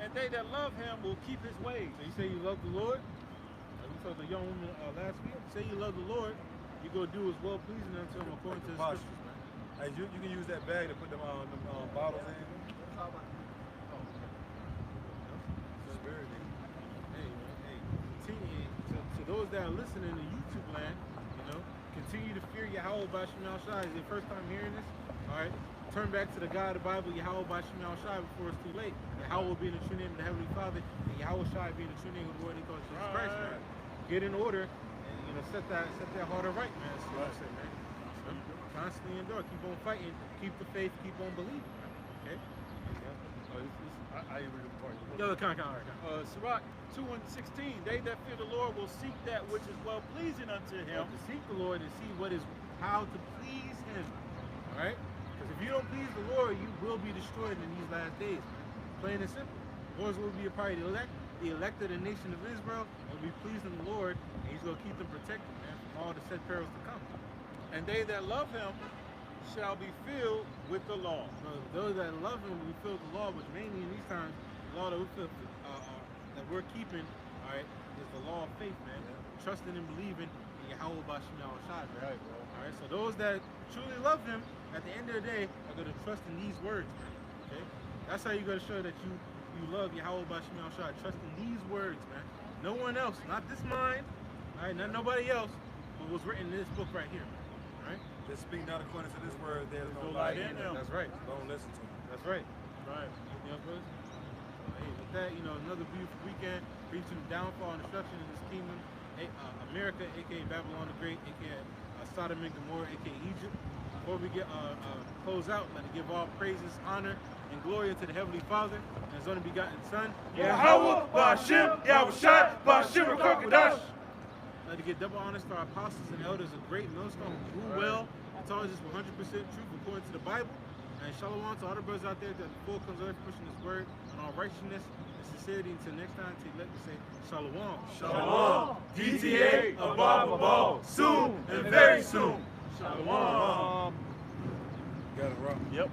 and they that love him will keep his ways. So you say you love the Lord. We told the young woman last week. Say you love the Lord. You go do what's well pleasing unto him according to the scriptures, man. Hey, you can use that bag to put them bottles in. Spirit, nigga. Hey, continue to those that are listening to YouTube land, continue to fear Yahweh by Shemel Shai. Is your first time hearing this? All right, turn back to the God of the Bible, Yahweh by Shemel Shai, before it's too late. Yahweh being the true name of the Heavenly Father, and Yahweh Shai being the true name of the Lord he calls Jesus Christ, man. Get in order and set that heart right, man. That's what I say, man. So, constantly endure, keep on fighting, keep the faith, keep on believing, man. Okay? I ain't read the part. Yo, come on. Sirach 2 and 16. They that fear the Lord will seek that which is well pleasing unto him. To seek the Lord and see how to please him. Alright? Because if you don't please the Lord, you will be destroyed in these last days, man. Plain and simple. The Lord's will be a part of the elect of the nation of Israel will be pleasing the Lord, and he's going to keep them protected, man, from all the said perils to come. And they that love him shall be filled with the law. So those that love him will be filled with the law, which mainly in these times, the law that we're keeping, all right, is the law of faith, man. Trusting and believing in Yahweh by Shemel Shai, man. Right, bro. All right, so those that truly love him, at the end of the day, are going to trust in these words, man. Okay? That's how you're going to show that you love Yahweh by Shemel Shai. Trust in these words, man. No one else, not this mind, all right, not nobody else, but what's written in this book right here, man. All right? They speak not according to this word, there's no No light light in in them. them. That's right. Don't listen to them. That's right. Right. You know, brothers? So, hey, with that, another beautiful weekend, preaching the downfall and destruction in this kingdom. America, aka Babylon the Great, aka Sodom and Gomorrah, aka Egypt. Before we get close out, let me give all praises, honor, and glory unto the Heavenly Father and His only begotten Son. Yahweh, Ba'ashem, Yahushua, Ba'ashem, Rakakadash. Let me get double honors to our apostles and elders of great millstone who grew well. It's always just 100% truth according to the Bible. And shalom to all the brothers out there that the full comes earth pushing His word and all righteousness and sincerity. Until next time, let me say shalom. Shalom. DTA, Abba, soon and very soon. Shalom. Got it wrong. Yep.